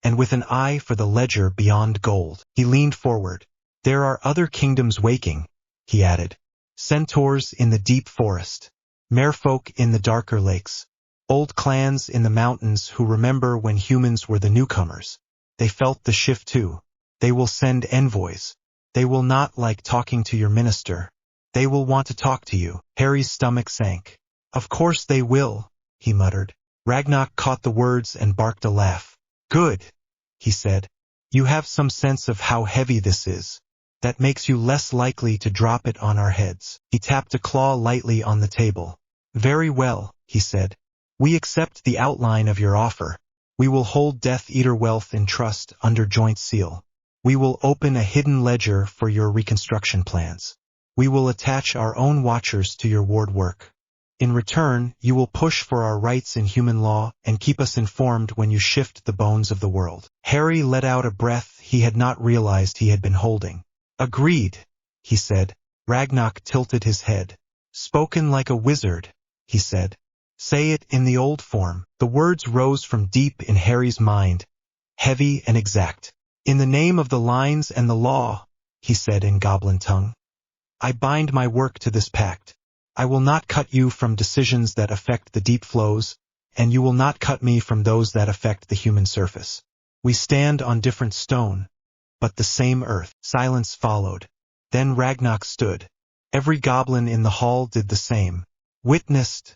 and with an eye for the ledger beyond gold. He leaned forward. There are other kingdoms waking, he added. Centaurs in the deep forest. Merfolk in the darker lakes. Old clans in the mountains who remember when humans were the newcomers. They felt the shift too. They will send envoys. They will not like talking to your minister. They will want to talk to you. Harry's stomach sank. Of course they will, he muttered. Ragnar caught the words and barked a laugh. Good, he said. You have some sense of how heavy this is. That makes you less likely to drop it on our heads. He tapped a claw lightly on the table. Very well, he said. We accept the outline of your offer. We will hold Death Eater wealth in trust under joint seal. We will open a hidden ledger for your reconstruction plans. We will attach our own watchers to your ward work. In return, you will push for our rights in human law and keep us informed when you shift the bones of the world. Harry let out a breath he had not realized he had been holding. Agreed, he said. Ragnar tilted his head. Spoken like a wizard, he said. Say it in the old form. The words rose from deep in Harry's mind, heavy and exact. In the name of the lines and the law, he said in goblin tongue, I bind my work to this pact. I will not cut you from decisions that affect the deep flows, and you will not cut me from those that affect the human surface. We stand on different stone, but the same earth. Silence followed. Then Ragnarok stood. Every goblin in the hall did the same. Witnessed,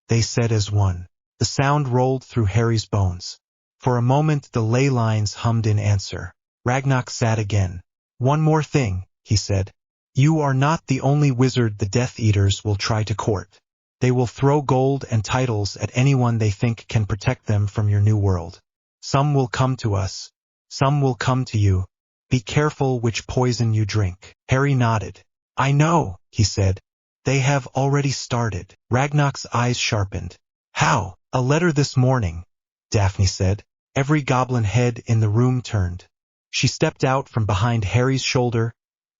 they said as one. The sound rolled through Harry's bones. For a moment the ley lines hummed in answer. Ragnarok sat again. One more thing, he said. You are not the only wizard the Death Eaters will try to court. They will throw gold and titles at anyone they think can protect them from your new world. Some will come to us. Some will come to you. Be careful which poison you drink. Harry nodded. I know, he said. They have already started. Ragnarok's eyes sharpened. How? A letter this morning, Daphne said. Every goblin head in the room turned. She stepped out from behind Harry's shoulder,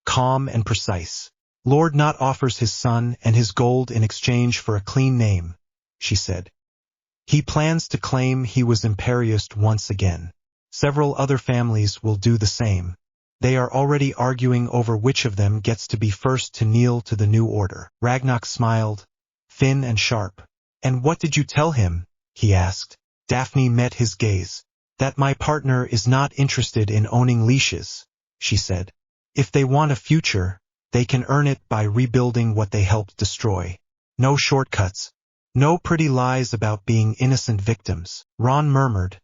calm and precise. Lord Not offers his son and his gold in exchange for a clean name, she said. He plans to claim he was imperious once again. Several other families will do the same. They are already arguing over which of them gets to be first to kneel to the new order. Ragnarok smiled, thin and sharp. And what did you tell him? He asked. Daphne met his gaze. That my partner is not interested in owning leashes, she said. If they want a future, they can earn it by rebuilding what they helped destroy. No shortcuts. No pretty lies about being innocent victims. Ron murmured,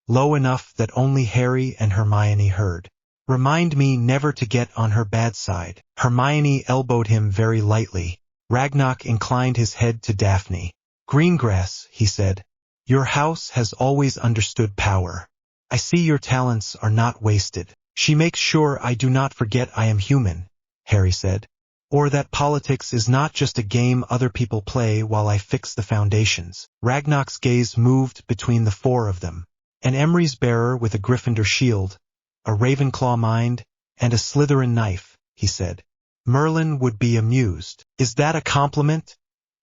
low enough that only Harry and Hermione heard. Remind me never to get on her bad side. Hermione elbowed him very lightly. Ragnarok inclined his head to Daphne. Greengrass, he said. Your house has always understood power. I see your talents are not wasted. She makes sure I do not forget I am human, Harry said. Or that politics is not just a game other people play while I fix the foundations. Ragnarok's gaze moved between the four of them. An Emery's bearer with a Gryffindor shield, a Ravenclaw mind, and a Slytherin knife, he said. Merlin would be amused. Is that a compliment?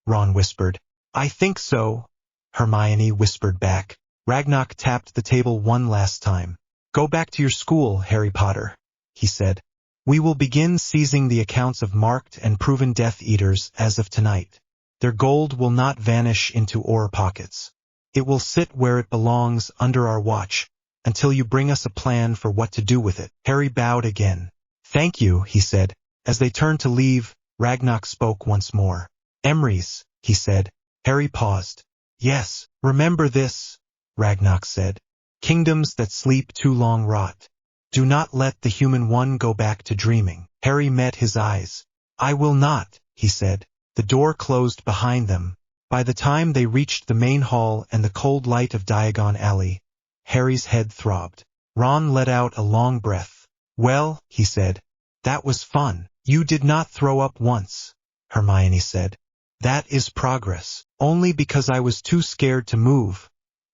Ron whispered. I think so, Hermione whispered back. Ragnarok tapped the table one last time. Go back to your school, Harry Potter, he said. We will begin seizing the accounts of marked and proven Death Eaters as of tonight. Their gold will not vanish into ore pockets. It will sit where it belongs under our watch, until you bring us a plan for what to do with it. Harry bowed again. Thank you, he said. As they turned to leave, Ragnarok spoke once more. Emery's, he said. Harry paused. Yes, remember this, Ragnarok said. Kingdoms that sleep too long rot. Do not let the human one go back to dreaming. Harry met his eyes. I will not, he said. The door closed behind them. By the time they reached the main hall and the cold light of Diagon Alley, Harry's head throbbed. Ron let out a long breath. Well, he said, that was fun. You did not throw up once, Hermione said. That is progress. Only because I was too scared to move,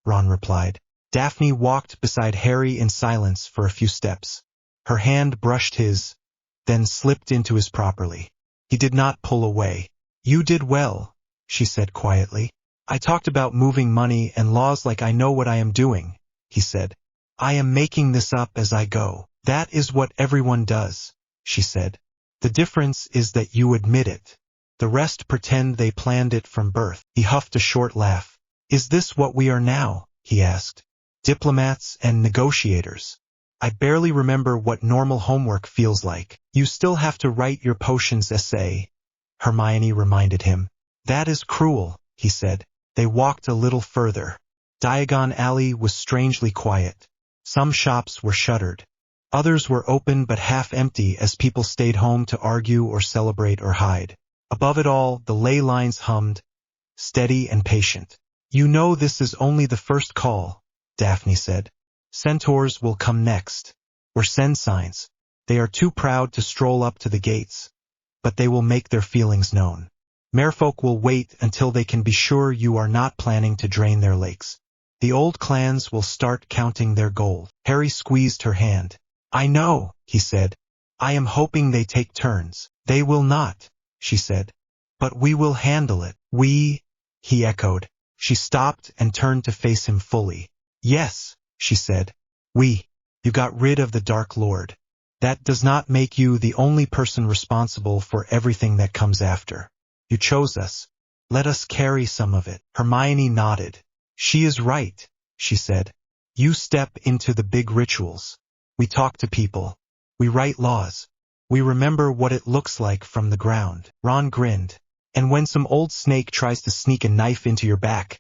Ron replied. Daphne walked beside Harry in silence for a few steps. Her hand brushed his, then slipped into his properly. He did not pull away. You did well, she said quietly. I talked about moving money and laws like I know what I am doing, he said. I am making this up as I go. That is what everyone does, she said. The difference is that you admit it. The rest pretend they planned it from birth. He huffed a short laugh. Is this what we are now? He asked. Diplomats and negotiators. I barely remember what normal homework feels like. You still have to write your potions essay, Hermione reminded him. That is cruel, he said. They walked a little further. Diagon Alley was strangely quiet. Some shops were shuttered. Others were open but half empty as people stayed home to argue or celebrate or hide. Above it all, the ley lines hummed, steady and patient. You know this is only the first call, Daphne said. Centaurs will come next. Or send signs. They are too proud to stroll up to the gates. But they will make their feelings known. Merfolk will wait until they can be sure you are not planning to drain their lakes. The old clans will start counting their gold. Harry squeezed her hand. I know, he said. I am hoping they take turns. They will not, she said. But we will handle it. We, he echoed. She stopped and turned to face him fully. Yes, she said. We. You got rid of the Dark Lord. That does not make you the only person responsible for everything that comes after. You chose us. Let us carry some of it. Hermione nodded. She is right, she said. You step into the big rituals. We talk to people. We write laws. We remember what it looks like from the ground. Ron grinned. And when some old snake tries to sneak a knife into your back,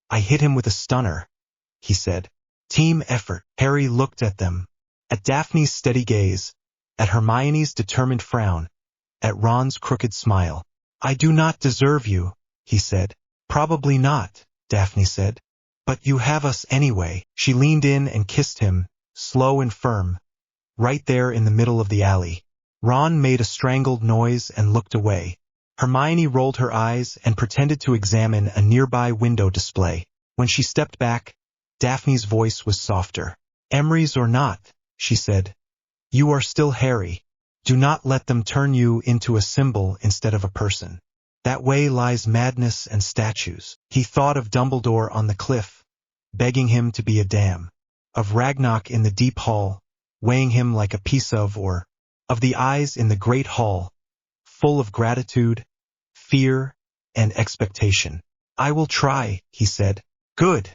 I hit him with a stunner, he said. Team effort. Harry looked at them. At Daphne's steady gaze, at Hermione's determined frown, at Ron's crooked smile. I do not deserve you, he said. Probably not, Daphne said. But you have us anyway. She leaned in and kissed him, slow and firm, right there in the middle of the alley. Ron made a strangled noise and looked away. Hermione rolled her eyes and pretended to examine a nearby window display. When she stepped back, Daphne's voice was softer. Emeries or not, she said, you are still Harry. Do not let them turn you into a symbol instead of a person. That way lies madness and statues. He thought of Dumbledore on the cliff, begging him to be a dam, of Ragnarok in the deep hall, weighing him like a piece of the eyes in the great hall, full of gratitude, fear, and expectation. I will try, he said. Good,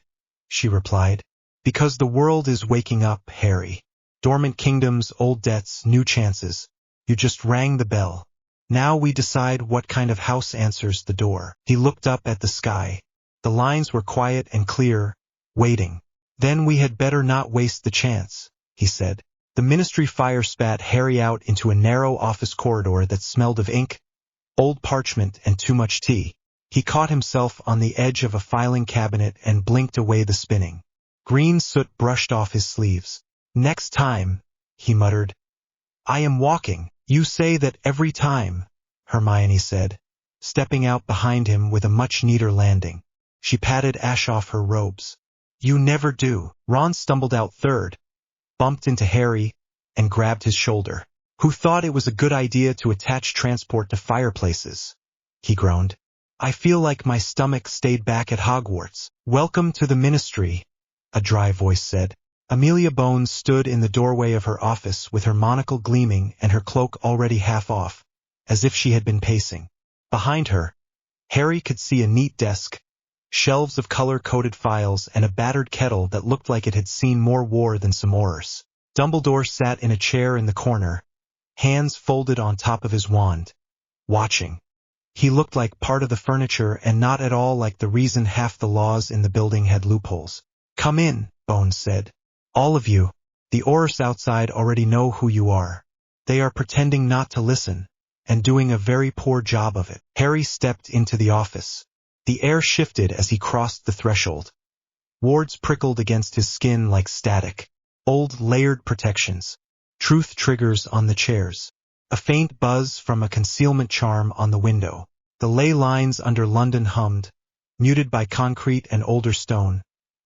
she replied. Because the world is waking up, Harry. Dormant kingdoms, old debts, new chances. You just rang the bell. Now we decide what kind of house answers the door. He looked up at the sky. The lines were quiet and clear, waiting. Then we had better not waste the chance, he said. The ministry fire spat Harry out into a narrow office corridor that smelled of ink, old parchment, and too much tea. He caught himself on the edge of a filing cabinet and blinked away the spinning. Green soot brushed off his sleeves. Next time, he muttered. I am walking. You say that every time, Hermione said, stepping out behind him with a much neater landing. She patted ash off her robes. You never do. Ron stumbled out third, bumped into Harry, and grabbed his shoulder. Who thought it was a good idea to attach transport to fireplaces? He groaned. I feel like my stomach stayed back at Hogwarts. Welcome to the ministry, a dry voice said. Amelia Bones stood in the doorway of her office with her monocle gleaming and her cloak already half off, as if she had been pacing. Behind her, Harry could see a neat desk, shelves of color-coded files, and a battered kettle that looked like it had seen more war than some oars. Dumbledore sat in a chair in the corner, hands folded on top of his wand, watching. He looked like part of the furniture and not at all like the reason half the laws in the building had loopholes. Come in, Bones said. All of you. The Aurors outside already know who you are. They are pretending not to listen, and doing a very poor job of it. Harry stepped into the office. The air shifted as he crossed the threshold. Wards prickled against his skin like static. Old layered protections. Truth triggers on the chairs. A faint buzz from a concealment charm on the window. The ley lines under London hummed, muted by concrete and older stone,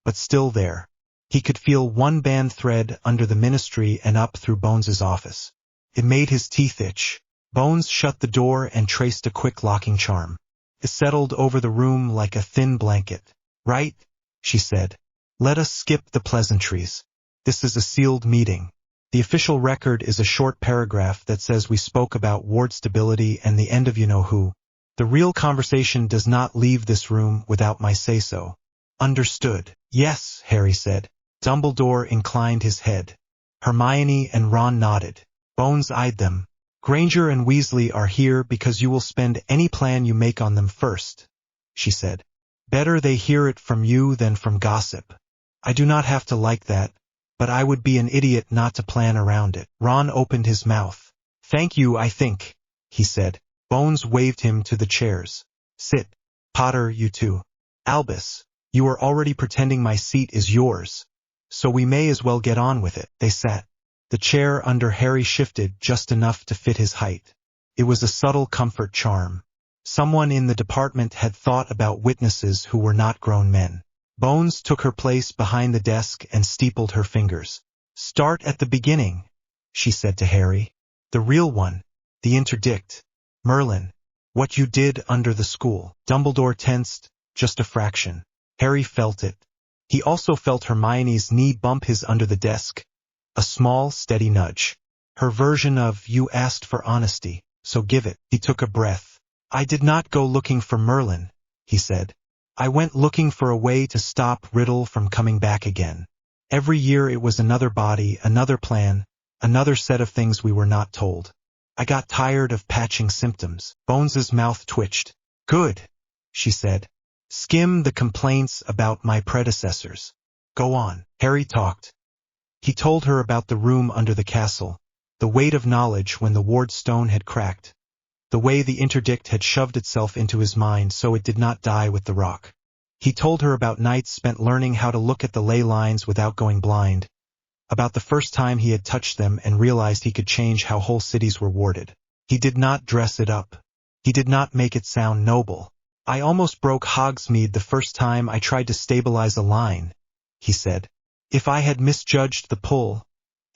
but still there. He could feel one band thread under the ministry and up through Bones's office. It made his teeth itch. Bones shut the door and traced a quick locking charm. It settled over the room like a thin blanket. Right, she said. Let us skip the pleasantries. This is a sealed meeting. The official record is a short paragraph that says we spoke about ward stability and the end of you-know-who. The real conversation does not leave this room without my say-so. Understood. Yes, Harry said. Dumbledore inclined his head. Hermione and Ron nodded. Bones eyed them. Granger and Weasley are here because you will spend any plan you make on them first, she said. Better they hear it from you than from gossip. I do not have to like that, but I would be an idiot not to plan around it. Ron opened his mouth. Thank you, I think, he said. Bones waved him to the chairs. Sit. Potter, you too. Albus, you are already pretending my seat is yours, so we may as well get on with it. They sat. The chair under Harry shifted just enough to fit his height. It was a subtle comfort charm. Someone in the department had thought about witnesses who were not grown men. Bones took her place behind the desk and steepled her fingers. Start at the beginning, she said to Harry. The real one, the interdict. Merlin, what you did under the school. Dumbledore tensed, just a fraction. Harry felt it. He also felt Hermione's knee bump his under the desk, A small, steady nudge. Her version of, "You asked for honesty, so give it." He took a breath. "I did not go looking for Merlin," he said. "I went looking for a way to stop Riddle from coming back again. Every year it was another body, another plan, another set of things we were not told. I got tired of patching symptoms." Bones's mouth twitched. "Good," she said. "Skim the complaints about my predecessors. Go on." Harry talked. He told her about the room under the castle, the weight of knowledge when the ward stone had cracked, the way the interdict had shoved itself into his mind so it did not die with the rock. He told her about nights spent learning how to look at the ley lines without going blind, about the first time he had touched them and realized he could change how whole cities were warded. He did not dress it up. He did not make it sound noble. "I almost broke Hogsmeade the first time I tried to stabilize a line," he said. "If I had misjudged the pull,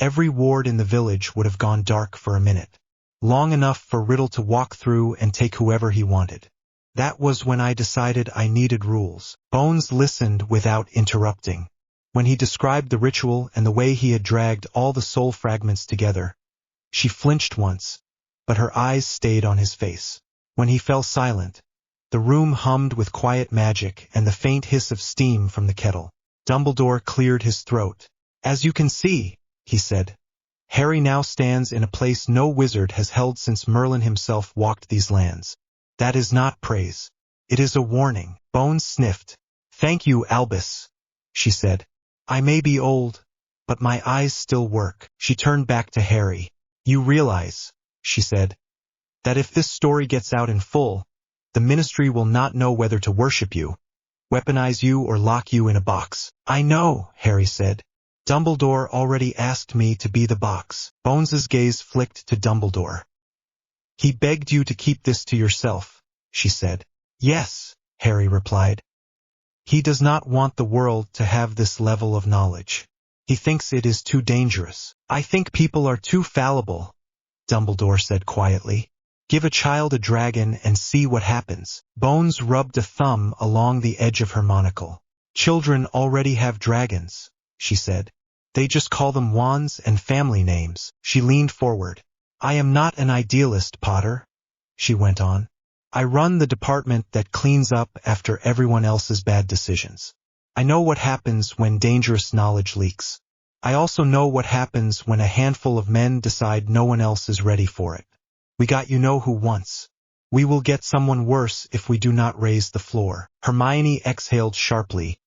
every ward in the village would have gone dark for a minute. Long enough for Riddle to walk through and take whoever he wanted. That was when I decided I needed rules." Bones listened without interrupting. When he described the ritual and the way he had dragged all the soul fragments together, she flinched once, but her eyes stayed on his face. When he fell silent, the room hummed with quiet magic and the faint hiss of steam from the kettle. Dumbledore cleared his throat. "As you can see," he said, "Harry now stands in a place no wizard has held since Merlin himself walked these lands. That is not praise. It is a warning." Bones sniffed. "Thank you, Albus," she said. "I may be old, but my eyes still work." She turned back to Harry. "You realize," she said, "that if this story gets out in full, the Ministry will not know whether to worship you, weaponize you, or lock you in a box." "I know," Harry said. "Dumbledore already asked me to be the box." Bones's gaze flicked to Dumbledore. "He begged you to keep this to yourself," she said. "Yes," Harry replied. "He does not want the world to have this level of knowledge. He thinks it is too dangerous." "I think people are too fallible," Dumbledore said quietly. "Give a child a dragon and see what happens." Bones rubbed a thumb along the edge of her monocle. "Children already have dragons," she said. "They just call them wands and family names." She leaned forward. "I am not an idealist, Potter," she went on. "I run the department that cleans up after everyone else's bad decisions. I know what happens when dangerous knowledge leaks. I also know what happens when a handful of men decide no one else is ready for it. We got you-know-who once. We will get someone worse if we do not raise the floor." Hermione exhaled sharply,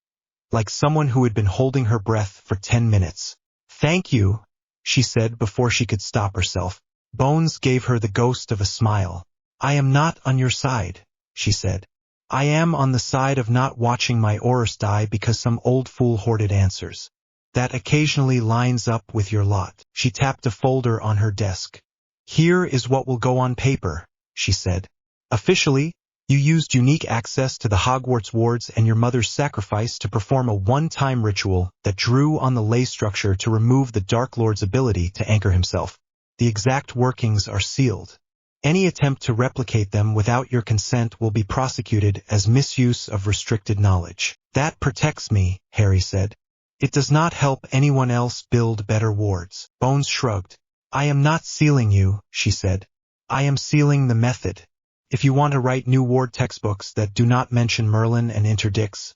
like someone who had been holding her breath for 10 minutes. "Thank you," she said before she could stop herself. Bones gave her the ghost of a smile. "I am not on your side," she said. "I am on the side of not watching my Aurors die because some old fool hoarded answers. That occasionally lines up with your lot." She tapped a folder on her desk. "Here is what will go on paper," she said. "Officially, you used unique access to the Hogwarts wards and your mother's sacrifice to perform a one-time ritual that drew on the ley structure to remove the Dark Lord's ability to anchor himself. The exact workings are sealed. Any attempt to replicate them without your consent will be prosecuted as misuse of restricted knowledge." "That protects me," Harry said. "It does not help anyone else build better wards." Bones shrugged. "I am not sealing you," she said. "I am sealing the method. If you want to write new ward textbooks that do not mention Merlin and interdicts,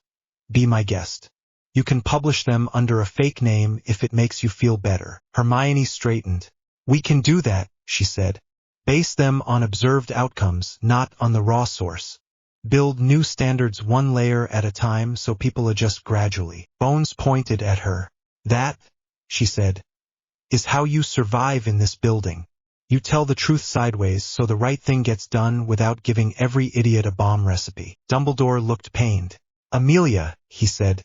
be my guest. You can publish them under a fake name if it makes you feel better." Hermione straightened. "We can do that," she said. "Base them on observed outcomes, not on the raw source. Build new standards one layer at a time so people adjust gradually." Bones pointed at her. "That," she said, "is how you survive in this building. You tell the truth sideways so the right thing gets done without giving every idiot a bomb recipe." Dumbledore looked pained. "Amelia," he said,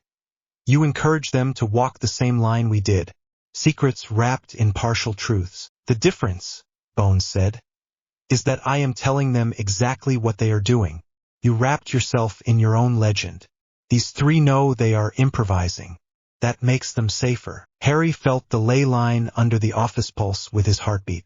"you encourage them to walk the same line we did. Secrets wrapped in partial truths. The difference," Bones said, "is that I am telling them exactly what they are doing. You wrapped yourself in your own legend. These three know they are improvising. That makes them safer." Harry felt the ley line under the office pulse with his heartbeat.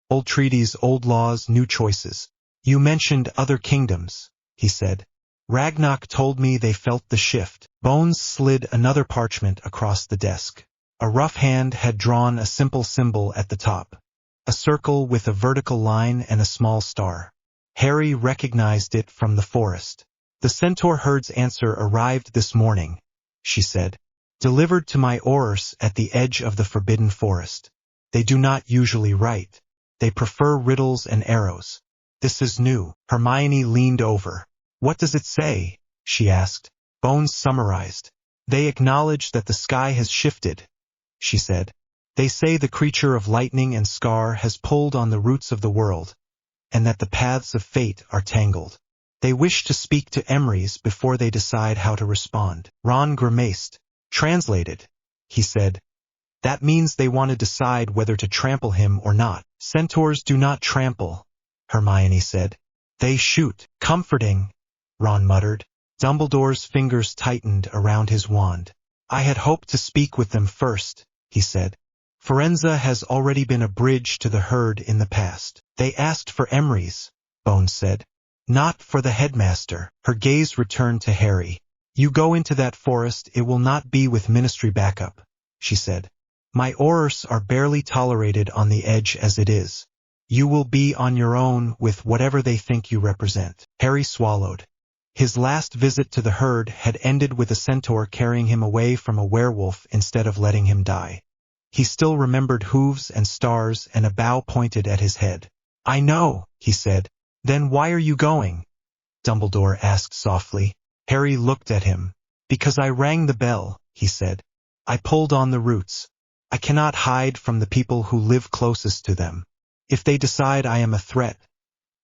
"Old treaties, old laws, new choices. You mentioned other kingdoms," he said. "Ragnarok told me they felt the shift." Bones slid another parchment across the desk. A rough hand had drawn a simple symbol at the top, a circle with a vertical line and a small star. Harry recognized it from the forest. "The centaur herd's answer arrived this morning," she said. "Delivered to my Aurors at the edge of the forbidden forest. They do not usually write. They prefer riddles and arrows. This is new." Hermione leaned over. "What does it say?" she asked. Bones summarized. "They acknowledge that the sky has shifted," she said. "They say the creature of lightning and scar has pulled on the roots of the world, and that the paths of fate are tangled. They wish to speak to Emrys before they decide how to respond." Ron grimaced. "Translated," he said. "That means they want to decide whether to trample him or not." "Centaurs do not trample," Hermione said. "They shoot." "Comforting," Ron muttered. Dumbledore's fingers tightened around his wand. "I had hoped to speak with them first," he said. "Firenze has already been a bridge to the herd in the past." "They asked for Emrys," Bones said. "Not for the headmaster." Her gaze returned to Harry. "You go into that forest, it will not be with ministry backup," she said. "My Aurors are barely tolerated on the edge as it is. You will be on your own with whatever they think you represent." Harry swallowed. His last visit to the herd had ended with a centaur carrying him away from a werewolf instead of letting him die. He still remembered hooves and stars and a bow pointed at his head. "I know," he said. "Then why are you going?" Dumbledore asked softly. Harry looked at him. "Because I rang the bell," he said. "I pulled on the roots. I cannot hide from the people who live closest to them. If they decide I am a threat,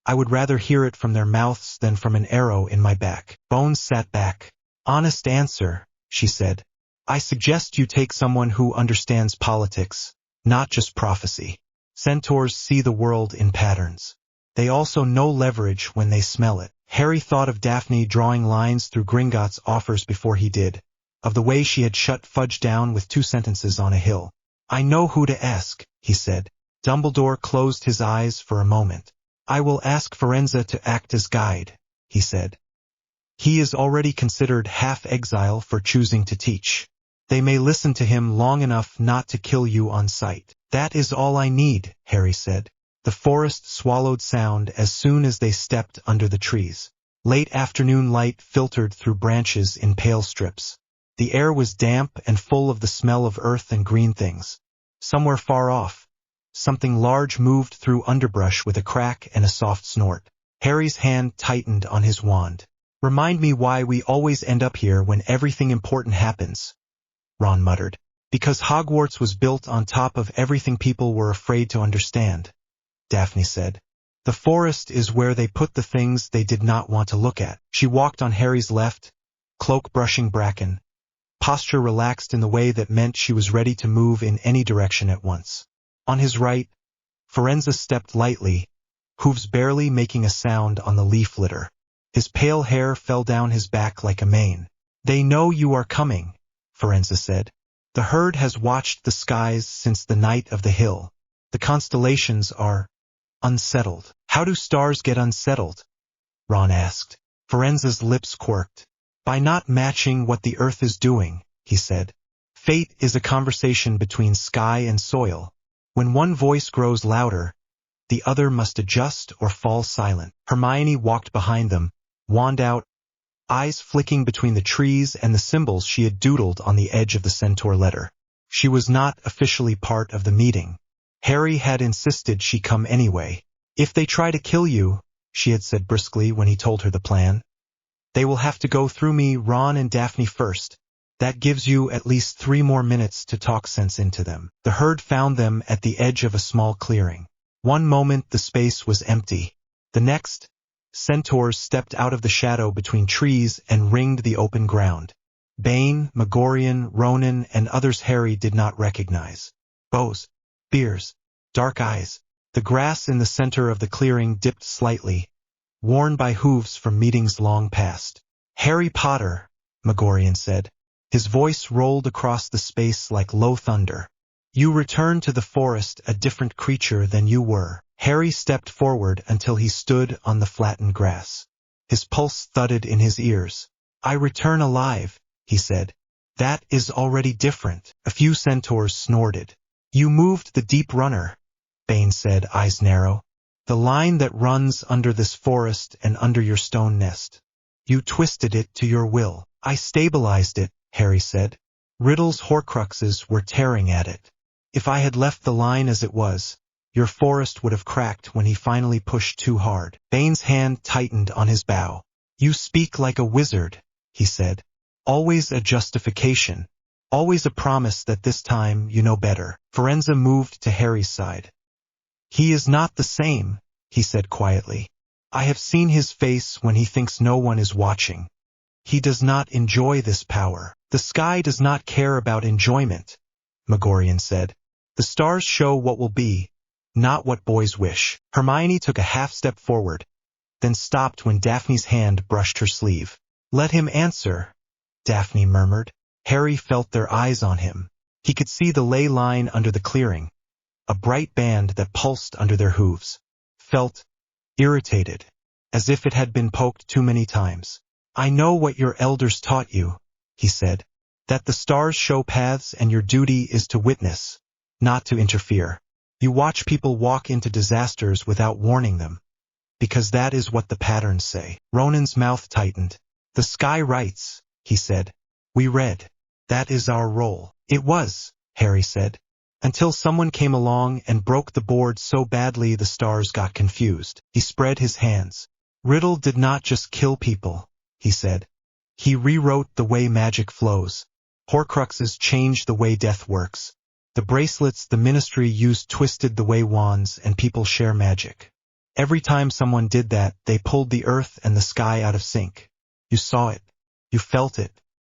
I would rather hear it from their mouths than from an arrow in my back." Bones sat back. "Honest answer," she said. "I suggest you take someone who understands politics, not just prophecy. Centaurs see the world in patterns. They also know leverage when they smell it." Harry thought of Daphne drawing lines through Gringotts' offers before he did, of the way she had shut Fudge down with 2 sentences on a hill. "I know who to ask," he said. Dumbledore closed his eyes for a moment. "I will ask Firenze to act as guide," he said. "He is already considered half-exile for choosing to teach. They may listen to him long enough not to kill you on sight." "That is all I need," Harry said. The forest swallowed sound as soon as they stepped under the trees. Late afternoon light filtered through branches in pale strips. The air was damp and full of the smell of earth and green things. Somewhere far off, something large moved through underbrush with a crack and a soft snort. Harry's hand tightened on his wand. "Remind me why we always end up here when everything important happens," Ron muttered. "Because Hogwarts was built on top of everything people were afraid to understand," Daphne said. "The forest is where they put the things they did not want to look at." She walked on Harry's left, cloak brushing bracken, posture relaxed in the way that meant she was ready to move in any direction at once. On his right, Firenze stepped lightly, hooves barely making a sound on the leaf litter. His pale hair fell down his back like a mane. "They know you are coming," Firenze said. "The herd has watched the skies since the night of the hill. The constellations are unsettled." "How do stars get unsettled?" Ron asked. Firenze's lips quirked. "By not matching what the earth is doing," he said. "Fate is a conversation between sky and soil. When one voice grows louder, the other must adjust or fall silent." Hermione walked behind them, wand out, eyes flicking between the trees and the symbols she had doodled on the edge of the centaur letter. She was not officially part of the meeting. Harry had insisted she come anyway. "If they try to kill you," she had said briskly when he told her the plan, "they will have to go through me, Ron and Daphne first. That gives you at least 3 more minutes to talk sense into them." The herd found them at the edge of a small clearing. One moment the space was empty. The next, centaurs stepped out of the shadow between trees and ringed the open ground. Bane, Megorian, Ronan, and others Harry did not recognize. Bows, spears, dark eyes. The grass in the center of the clearing dipped slightly, worn by hooves from meetings long past. "Harry Potter," Megorian said. His voice rolled across the space like low thunder. "You return to the forest a different creature than you were." Harry stepped forward until he stood on the flattened grass. His pulse thudded in his ears. "I return alive," he said. That is already different. A few centaurs snorted. You moved the deep runner, Bane said, eyes narrow. The line that runs under this forest and under your stone nest. You twisted it to your will. I stabilized it, Harry said. Riddle's Horcruxes were tearing at it. If I had left the line as it was, your forest would have cracked when he finally pushed too hard. Bane's hand tightened on his bow. You speak like a wizard, he said. Always a justification. Always a promise that this time you know better. Firenze moved to Harry's side. He is not the same, he said quietly. I have seen his face when he thinks no one is watching. He does not enjoy this power. The sky does not care about enjoyment, Megorian said. The stars show what will be, not what boys wish. Hermione took a half step forward, then stopped when Daphne's hand brushed her sleeve. Let him answer, Daphne murmured. Harry felt their eyes on him. He could see the ley line under the clearing, a bright band that pulsed under their hooves. Felt irritated, as if it had been poked too many times. I know what your elders taught you, he said, that the stars show paths and your duty is to witness, not to interfere. You watch people walk into disasters without warning them, because that is what the patterns say. Ronan's mouth tightened. The sky writes, he said. We read. That is our role. It was, Harry said, until someone came along and broke the board so badly the stars got confused. He spread his hands. Riddle did not just kill people, he said. He rewrote the way magic flows. Horcruxes changed the way death works. The bracelets the Ministry used twisted the way wands and people share magic. Every time someone did that, they pulled the earth and the sky out of sync. You saw it. You felt it.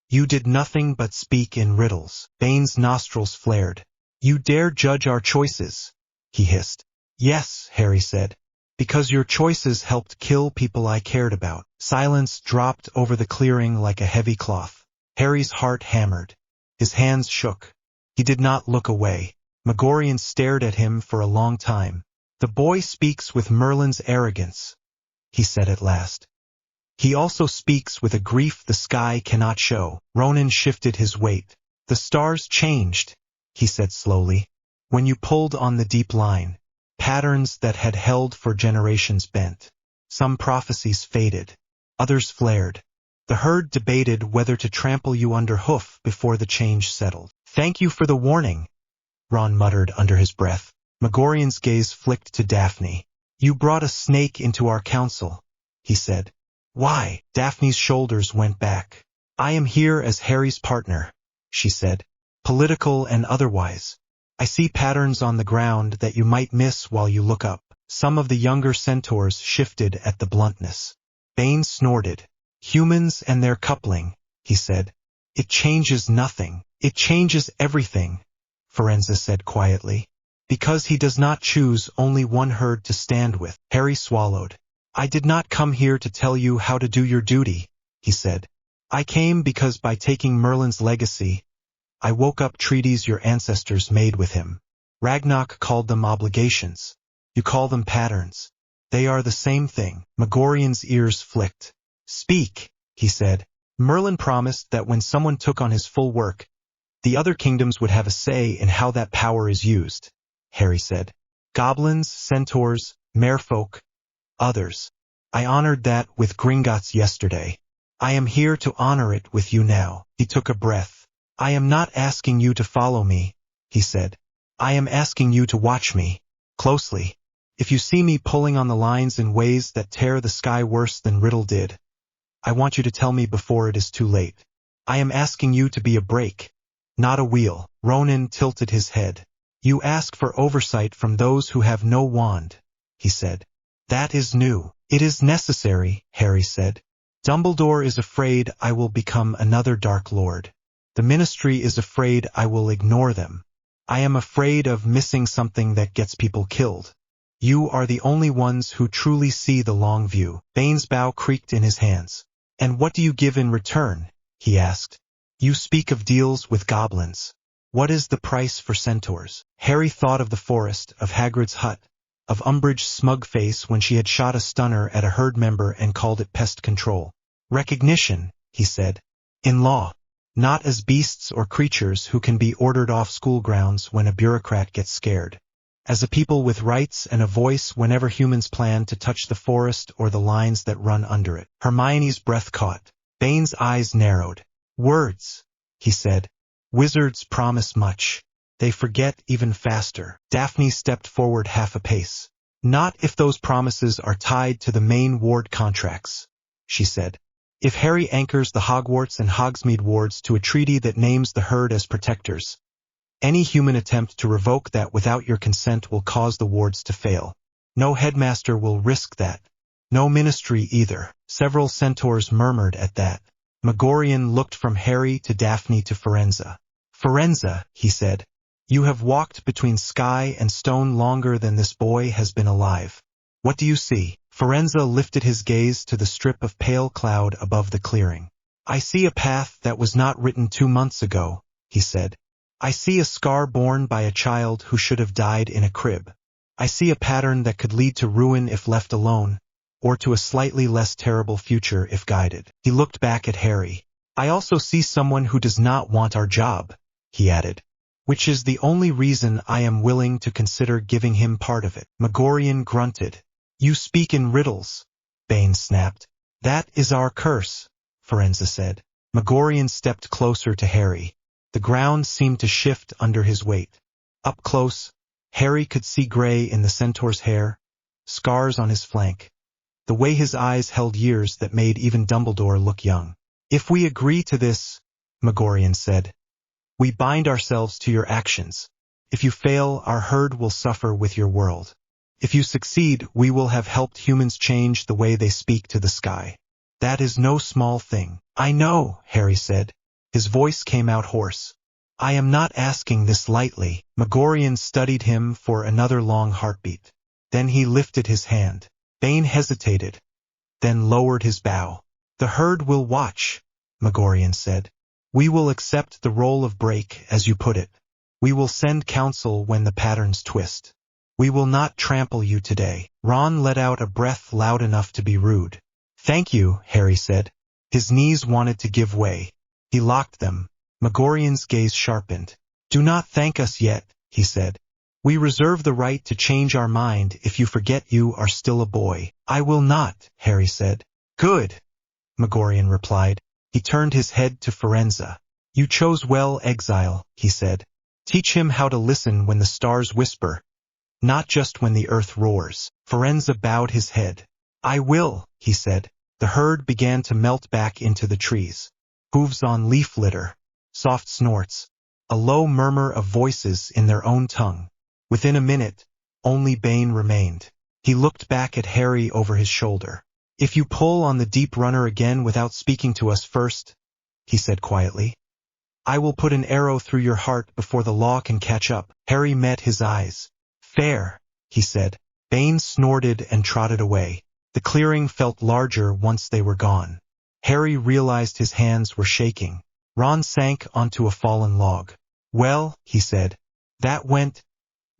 You did nothing but speak in riddles. Bane's nostrils flared. You dare judge our choices, he hissed. Yes, Harry said, because your choices helped kill people I cared about. Silence dropped over the clearing like a heavy cloth. Harry's heart hammered. His hands shook. He did not look away. Megorian stared at him for a long time. The boy speaks with Merlin's arrogance, he said at last. He also speaks with a grief the sky cannot show. Ronan shifted his weight. The stars changed, he said slowly. When you pulled on the deep line, patterns that had held for generations bent. Some prophecies faded. Others flared. The herd debated whether to trample you under hoof before the change settled. Thank you for the warning, Ron muttered under his breath. Megorian's gaze flicked to Daphne. You brought a snake into our council, he said. Why? Daphne's shoulders went back. I am here as Harry's partner, she said. Political and otherwise. I see patterns on the ground that you might miss while you look up. Some of the younger centaurs shifted at the bluntness. Bane snorted. Humans and their coupling, he said. It changes nothing. It changes everything, Firenze said quietly. Because he does not choose only one herd to stand with. Harry swallowed. I did not come here to tell you how to do your duty, he said. I came because by taking Merlin's legacy, I woke up treaties your ancestors made with him. Ragnarok called them obligations. You call them patterns. They are the same thing. Megorian's ears flicked. Speak, he said. Merlin promised that when someone took on his full work, the other kingdoms would have a say in how that power is used, Harry said. Goblins, centaurs, merfolk, others. I honored that with Gringotts yesterday. I am here to honor it with you now. He took a breath. I am not asking you to follow me, he said. I am asking you to watch me closely. If you see me pulling on the lines in ways that tear the sky worse than Riddle did, I want you to tell me before it is too late. I am asking you to be a brake, not a wheel. Ronan tilted his head. You ask for oversight from those who have no wand, he said. That is new. It is necessary, Harry said. Dumbledore is afraid I will become another Dark Lord. The Ministry is afraid I will ignore them. I am afraid of missing something that gets people killed. You are the only ones who truly see the long view. Bane's bow creaked in his hands. And what do you give in return? He asked. You speak of deals with goblins. What is the price for centaurs? Harry thought of the forest, of Hagrid's hut, of Umbridge's smug face when she had shot a stunner at a herd member and called it pest control. Recognition, he said. In law. not as beasts or creatures who can be ordered off school grounds when a bureaucrat gets scared. As a people with rights and a voice whenever humans plan to touch the forest or the lines that run under it. Hermione's breath caught. Bane's eyes narrowed. Words, he said. Wizards promise much. They forget even faster. Daphne stepped forward half a pace. Not if those promises are tied to the main ward contracts, she said. If Harry anchors the Hogwarts and Hogsmeade wards to a treaty that names the herd as protectors, any human attempt to revoke that without your consent will cause the wards to fail. No headmaster will risk that. No ministry either. Several centaurs murmured at that. Megorian looked from Harry to Daphne to Firenze. Firenze, he said, you have walked between sky and stone longer than this boy has been alive. What do you see? Firenze lifted his gaze to the strip of pale cloud above the clearing. I see a path that was not written 2 months ago, he said. I see a scar borne by a child who should have died in a crib. I see a pattern that could lead to ruin if left alone, or to a slightly less terrible future if guided. He looked back at Harry. I also see someone who does not want our job, he added, which is the only reason I am willing to consider giving him part of it. Megorian grunted. You speak in riddles, Bane snapped. That is our curse, Firenze said. Megorian stepped closer to Harry. The ground seemed to shift under his weight. Up close, Harry could see gray in the centaur's hair, scars on his flank. The way his eyes held years that made even Dumbledore look young. If we agree to this, Megorian said, we bind ourselves to your actions. If you fail, our herd will suffer with your world. If you succeed, we will have helped humans change the way they speak to the sky. That is no small thing. I know, Harry said. His voice came out hoarse. I am not asking this lightly. Megorian studied him for another long heartbeat. Then he lifted his hand. Bane hesitated, then lowered his bow. The herd will watch, Megorian said. We will accept the role of break, as you put it. We will send counsel when the patterns twist. We will not trample you today. Ron let out a breath loud enough to be rude. Thank you, Harry said. His knees wanted to give way. He locked them. Megorian's gaze sharpened. Do not thank us yet, he said. We reserve the right to change our mind if you forget you are still a boy. I will not, Harry said. Good, Megorian replied. He turned his head to Firenze. You chose well, Exile, he said. Teach him how to listen when the stars whisper, not just when the earth roars. Firenze bowed his head. I will, he said. The herd began to melt back into the trees. Hooves on leaf litter, soft snorts, a low murmur of voices in their own tongue. Within a minute, only Bane remained. He looked back at Harry over his shoulder. If you pull on the deep runner again without speaking to us first, he said quietly, I will put an arrow through your heart before the law can catch up. Harry met his eyes. Fair, he said. Bane snorted and trotted away. The clearing felt larger once they were gone. Harry realized his hands were shaking. Ron sank onto a fallen log. Well, he said, that went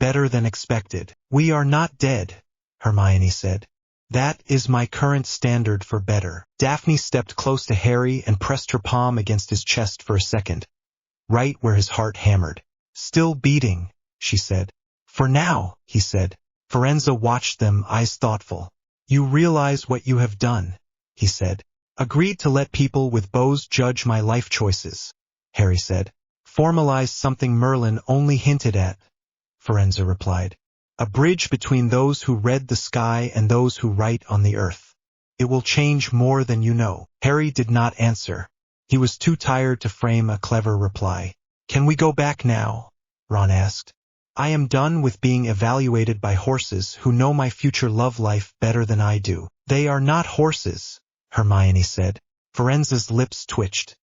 better than expected. We are not dead, Hermione said. That is my current standard for better. Daphne stepped close to Harry and pressed her palm against his chest for a second, right where his heart hammered. Still beating, she said. For now, he said. Firenze watched them, eyes thoughtful. You realize what you have done, he said. Agreed to let people with bows judge my life choices, Harry said. Formalized something Merlin only hinted at, Firenze replied. A bridge between those who read the sky and those who write on the earth. It will change more than you know. Harry did not answer. He was too tired to frame a clever reply. Can we go back now? Ron asked. I am done with being evaluated by horses who know my future love life better than I do. They are not horses, Hermione said. Firenze's lips twitched.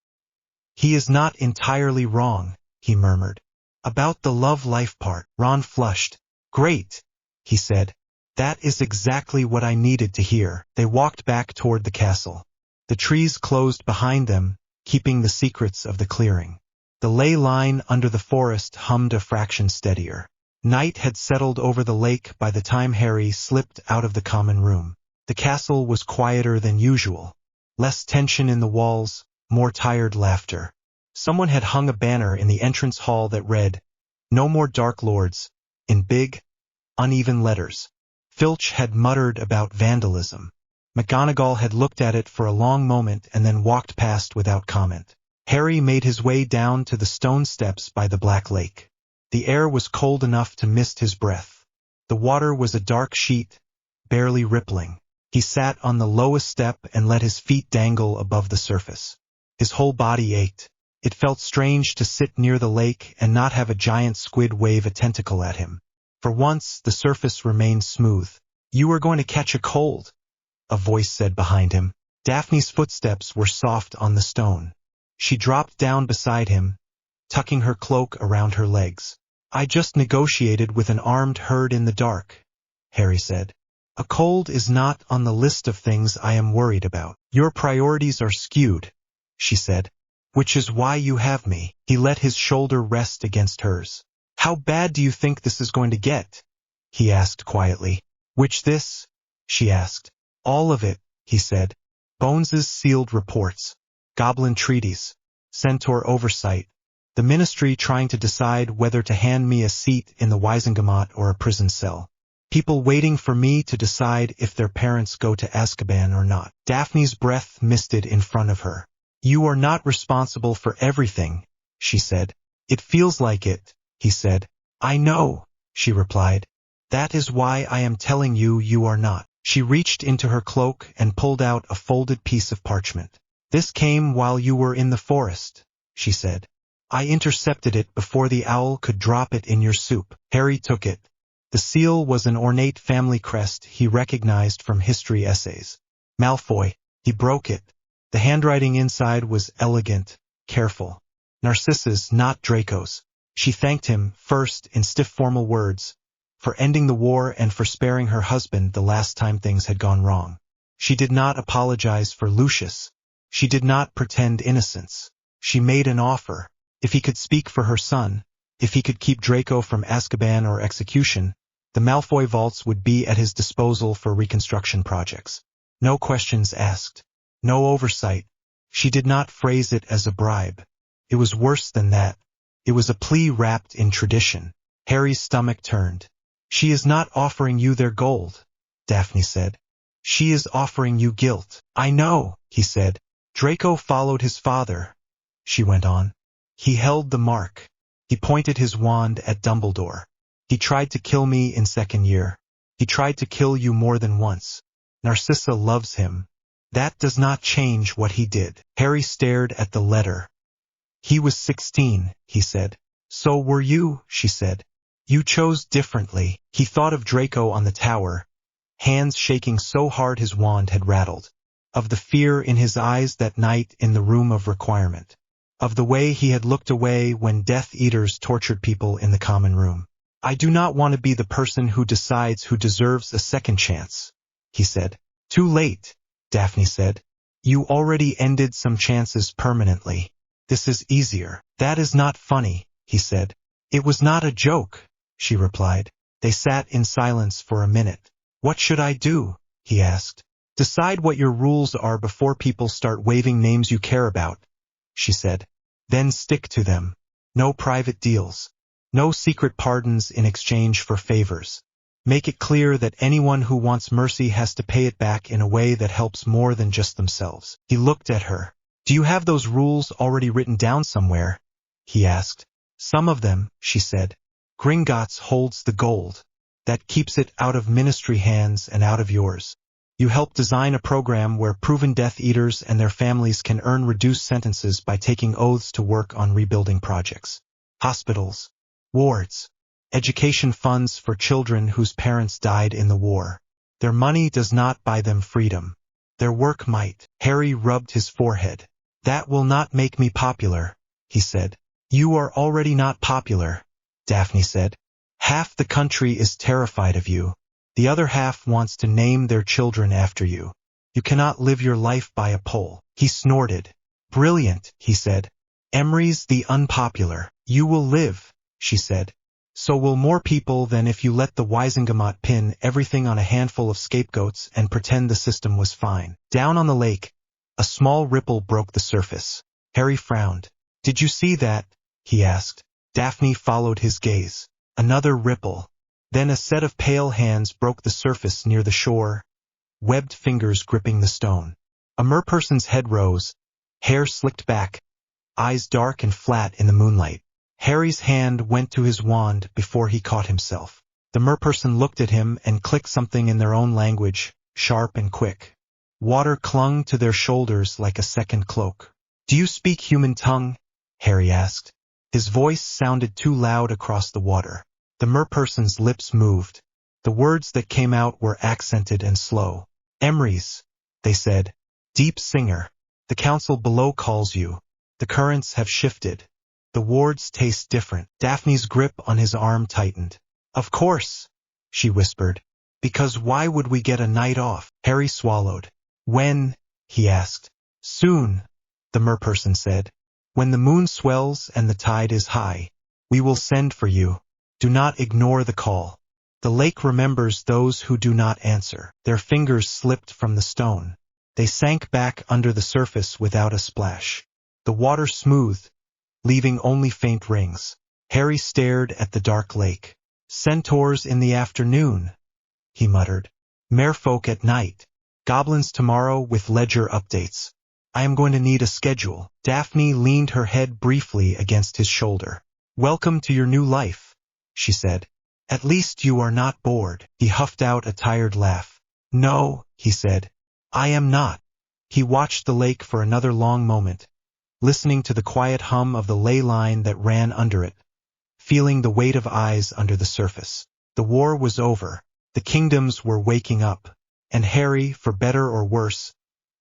He is not entirely wrong, he murmured. About the love life part. Ron flushed. Great, he said. That is exactly what I needed to hear. They walked back toward the castle. The trees closed behind them, keeping the secrets of the clearing. The ley line under the forest hummed a fraction steadier. Night had settled over the lake by the time Harry slipped out of the common room. The castle was quieter than usual. Less tension in the walls, more tired laughter. Someone had hung a banner in the entrance hall that read, "No more Dark Lords," in big, uneven letters. Filch had muttered about vandalism. McGonagall had looked at it for a long moment and then walked past without comment. Harry made his way down to the stone steps by the Black Lake. The air was cold enough to mist his breath. The water was a dark sheet, barely rippling. He sat on the lowest step and let his feet dangle above the surface. His whole body ached. It felt strange to sit near the lake and not have a giant squid wave a tentacle at him. For once, the surface remained smooth. "You are going to catch a cold," a voice said behind him. Daphne's footsteps were soft on the stone. She dropped down beside him, tucking her cloak around her legs. "I just negotiated with an armed herd in the dark," Harry said. "A cold is not on the list of things I am worried about." "Your priorities are skewed," she said. "Which is why you have me." He let his shoulder rest against hers. "How bad do you think this is going to get?" he asked quietly. "Which this?" she asked. "All of it," he said. "Bones's sealed reports, Goblin treaties, Centaur oversight, the Ministry trying to decide whether to hand me a seat in the Wisengamot or a prison cell. People waiting for me to decide if their parents go to Azkaban or not." Daphne's breath misted in front of her. "You are not responsible for everything," she said. "It feels like it," he said. "I know," she replied. "That is why I am telling you you are not." She reached into her cloak and pulled out a folded piece of parchment. "This came while you were in the forest," she said. "I intercepted it before the owl could drop it in your soup." Harry took it. The seal was an ornate family crest he recognized from history essays. "Malfoy." He broke it. The handwriting inside was elegant, careful. Narcissa's, not Draco's. She thanked him, first in stiff formal words, for ending the war and for sparing her husband the last time things had gone wrong. She did not apologize for Lucius. She did not pretend innocence. She made an offer. If he could speak for her son, if he could keep Draco from Azkaban or execution, the Malfoy vaults would be at his disposal for reconstruction projects. No questions asked. No oversight. She did not phrase it as a bribe. It was worse than that. It was a plea wrapped in tradition. Harry's stomach turned. "She is not offering you their gold," Daphne said. "She is offering you guilt." "I know," he said. "Draco followed his father," she went on. "He held the mark. He pointed his wand at Dumbledore. He tried to kill me in second year. He tried to kill you more than once. Narcissa loves him. That does not change what he did." Harry stared at the letter. "He was 16, he said. "So were you," she said. "You chose differently." He thought of Draco on the tower, hands shaking so hard his wand had rattled. Of the fear in his eyes that night in the room of requirement. Of the way he had looked away when Death Eaters tortured people in the common room. "I do not want to be the person who decides who deserves a second chance," he said. "Too late," Daphne said. "You already ended some chances permanently. This is easier." "That is not funny," he said. "It was not a joke," she replied. They sat in silence for a minute. "What should I do?" he asked. "Decide what your rules are before people start waving names you care about," she said. "Then stick to them. No private deals. No secret pardons in exchange for favors. Make it clear that anyone who wants mercy has to pay it back in a way that helps more than just themselves." He looked at her. "Do you have those rules already written down somewhere?" he asked. "Some of them," she said. "Gringotts holds the gold. That keeps it out of Ministry hands and out of yours. You help design a program where proven Death Eaters and their families can earn reduced sentences by taking oaths to work on rebuilding projects. Hospitals, wards, education funds for children whose parents died in the war. Their money does not buy them freedom. Their work might." Harry rubbed his forehead. "That will not make me popular," he said. "You are already not popular," Daphne said. "Half the country is terrified of you. The other half wants to name their children after you. You cannot live your life by a poll." He snorted. "Brilliant," he said. "Emery's the unpopular." "You will live," she said. "So will more people than if you let the Wisengamot pin everything on a handful of scapegoats and pretend the system was fine." Down on the lake, a small ripple broke the surface. Harry frowned. Did you see that? He asked. Daphne followed his gaze. Another ripple. Then a set of pale hands broke the surface near the shore, webbed fingers gripping the stone. A merperson's head rose, hair slicked back, eyes dark and flat in the moonlight. Harry's hand went to his wand before he caught himself. The merperson looked at him and clicked something in their own language, sharp and quick. Water clung to their shoulders like a second cloak. Do you speak human tongue? Harry asked. His voice sounded too loud across the water. The merperson's lips moved. The words that came out were accented and slow. Emrys, they said. Deep singer. The council below calls you. The currents have shifted. The wards taste different. Daphne's grip on his arm tightened. Of course, she whispered. Because why would we get a night off? Harry swallowed. When? He asked. Soon, the merperson said. When the moon swells and the tide is high, we will send for you. Do not ignore the call. The lake remembers those who do not answer. Their fingers slipped from the stone. They sank back under the surface without a splash. The water smoothed, leaving only faint rings. Harry stared at the dark lake. Centaurs in the afternoon, he muttered. Merfolk at night. Goblins tomorrow with ledger updates. I am going to need a schedule. Daphne leaned her head briefly against his shoulder. Welcome to your new life, she said. At least you are not bored. He huffed out a tired laugh. No, he said. I am not. He watched the lake for another long moment, listening to the quiet hum of the ley line that ran under it, feeling the weight of eyes under the surface. The war was over. The kingdoms were waking up, and Harry, for better or worse,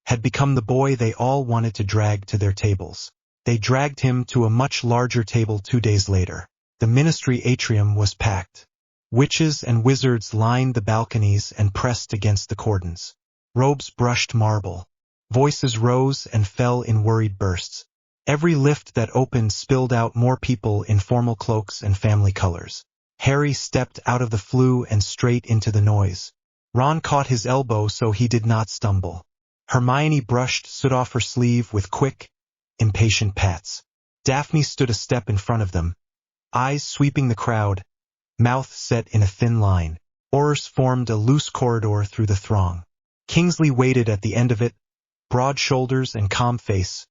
had become the boy they all wanted to drag to their tables. They dragged him to a much larger table 2 days later. The ministry atrium was packed. Witches and wizards lined the balconies and pressed against the cordons. Robes brushed marble. Voices rose and fell in worried bursts. Every lift that opened spilled out more people in formal cloaks and family colors. Harry stepped out of the flue and straight into the noise. Ron caught his elbow so he did not stumble. Hermione brushed soot off her sleeve with quick, impatient pats. Daphne stood a step in front of them, eyes sweeping the crowd, mouth set in a thin line. Oars formed a loose corridor through the throng. Kingsley waited at the end of it, broad shoulders and calm face,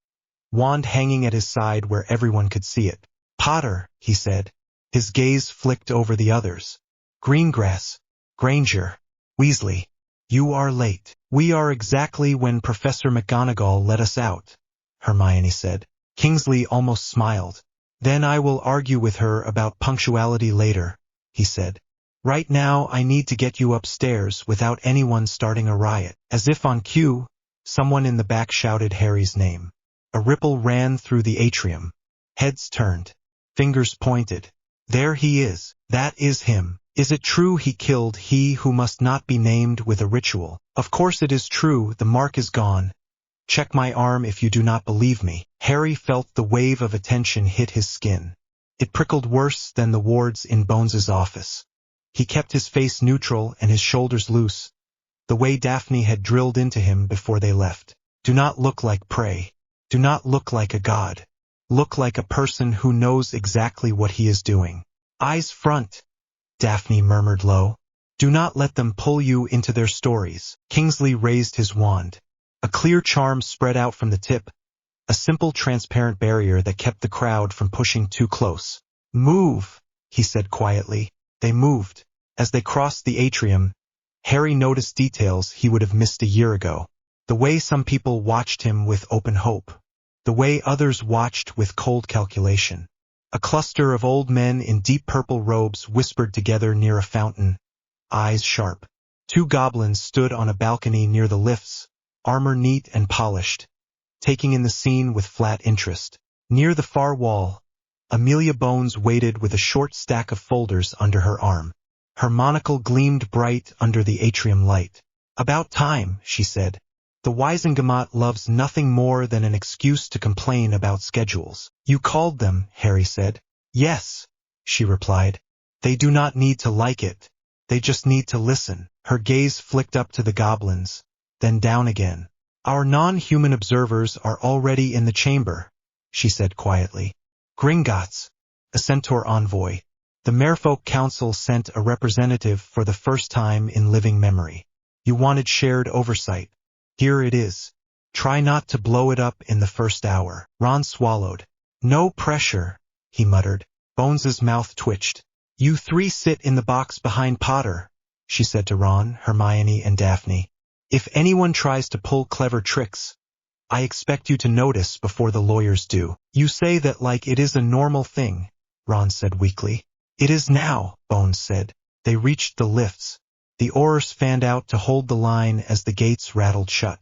wand hanging at his side where everyone could see it. Potter, he said. His gaze flicked over the others. Greengrass, Granger, Weasley. You are late. We are exactly when Professor McGonagall let us out, Hermione said. Kingsley almost smiled. Then I will argue with her about punctuality later, he said. Right now I need to get you upstairs without anyone starting a riot. As if on cue, someone in the back shouted Harry's name. A ripple ran through the atrium. Heads turned. Fingers pointed. There he is. That is him. Is it true he killed he who must not be named with a ritual? Of course it is true, the mark is gone. Check my arm if you do not believe me. Harry felt the wave of attention hit his skin. It prickled worse than the wards in Bones's office. He kept his face neutral and his shoulders loose, the way Daphne had drilled into him before they left. Do not look like prey. Do not look like a god. Look like a person who knows exactly what he is doing. Eyes front, Daphne murmured low. Do not let them pull you into their stories. Kingsley raised his wand. A clear charm spread out from the tip, a simple transparent barrier that kept the crowd from pushing too close. Move, he said quietly. They moved. As they crossed the atrium, Harry noticed details he would have missed a year ago. The way some people watched him with open hope. The way others watched with cold calculation. A cluster of old men in deep purple robes whispered together near a fountain, eyes sharp. 2 goblins stood on a balcony near the lifts, armor neat and polished, taking in the scene with flat interest. Near the far wall, Amelia Bones waited with a short stack of folders under her arm. Her monocle gleamed bright under the atrium light. About time, she said. The Wisengamot loves nothing more than an excuse to complain about schedules. You called them, Harry said. Yes, she replied. They do not need to like it. They just need to listen. Her gaze flicked up to the goblins, then down again. Our non-human observers are already in the chamber, she said quietly. Gringotts, a centaur envoy. The Merfolk Council sent a representative for the first time in living memory. You wanted shared oversight. Here it is. Try not to blow it up in the first hour. Ron swallowed. No pressure, he muttered. Bones's mouth twitched. You three sit in the box behind Potter, she said to Ron, Hermione, and Daphne. If anyone tries to pull clever tricks, I expect you to notice before the lawyers do. You say that like it is a normal thing, Ron said weakly. It is now, Bones said. They reached the lifts. The oars fanned out to hold the line as the gates rattled shut.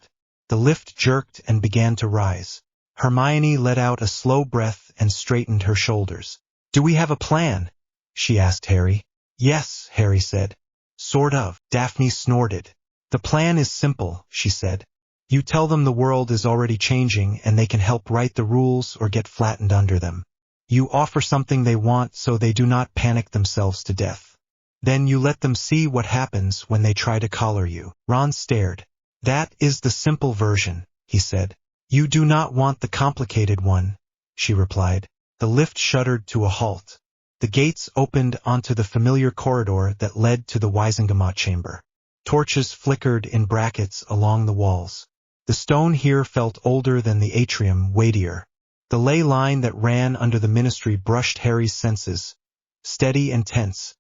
The lift jerked and began to rise. Hermione let out a slow breath and straightened her shoulders. Do we have a plan? She asked Harry. Yes, Harry said. Sort of. Daphne snorted. The plan is simple, she said. You tell them the world is already changing and they can help write the rules or get flattened under them. You offer something they want so they do not panic themselves to death. Then you let them see what happens when they try to collar you. Ron stared. That is the simple version, he said. You do not want the complicated one, she replied. The lift shuddered to a halt. The gates opened onto the familiar corridor that led to the Wizengamot chamber. Torches flickered in brackets along the walls. The stone here felt older than the atrium, weightier. The ley line that ran under the ministry brushed Harry's senses, steady and tense,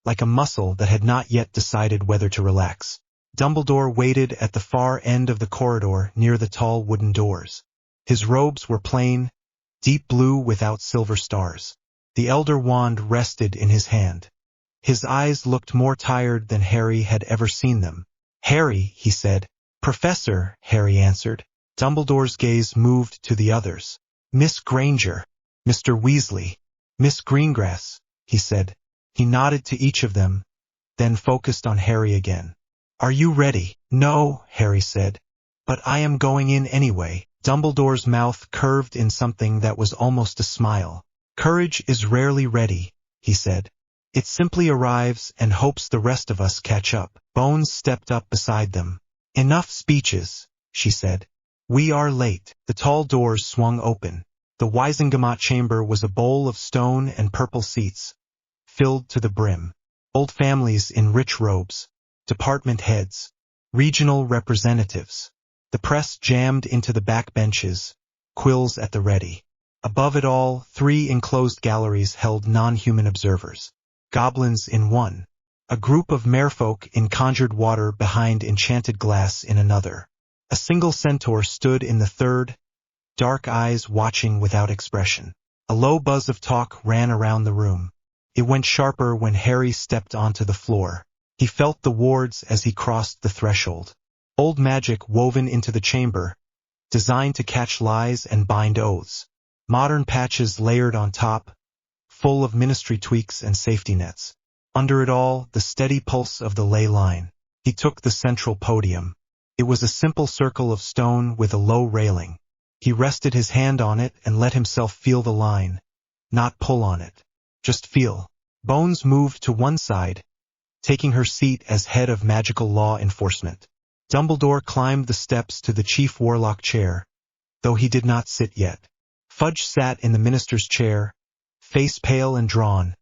like a muscle that had not yet decided whether to relax. Dumbledore waited at the far end of the corridor near the tall wooden doors. His robes were plain, deep blue without silver stars. The elder wand rested in his hand. His eyes looked more tired than Harry had ever seen them. Harry, he said. Professor, Harry answered. Dumbledore's gaze moved to the others. Miss Granger, Mr. Weasley, Miss Greengrass, he said. He nodded to each of them, then focused on Harry again. Are you ready? No, Harry said. But I am going in anyway. Dumbledore's mouth curved in something that was almost a smile. Courage is rarely ready, he said. It simply arrives and hopes the rest of us catch up. Bones stepped up beside them. Enough speeches, she said. We are late. The tall doors swung open. The Wizengamot chamber was a bowl of stone and purple seats, filled to the brim. Old families in rich robes, department heads, regional representatives. The press jammed into the back benches, quills at the ready. Above it all, 3 enclosed galleries held non-human observers. Goblins in one. A group of merfolk in conjured water behind enchanted glass in another. A single centaur stood in the third, dark eyes watching without expression. A low buzz of talk ran around the room. It went sharper when Harry stepped onto the floor. He felt the wards as he crossed the threshold. Old magic woven into the chamber, designed to catch lies and bind oaths. Modern patches layered on top, full of ministry tweaks and safety nets. Under it all, the steady pulse of the ley line. He took the central podium. It was a simple circle of stone with a low railing. He rested his hand on it and let himself feel the line. Not pull on it. Just feel. Bones moved to one side, taking her seat as head of magical law enforcement. Dumbledore climbed the steps to the chief warlock chair, though he did not sit yet. Fudge sat in the minister's chair, face pale and drawn,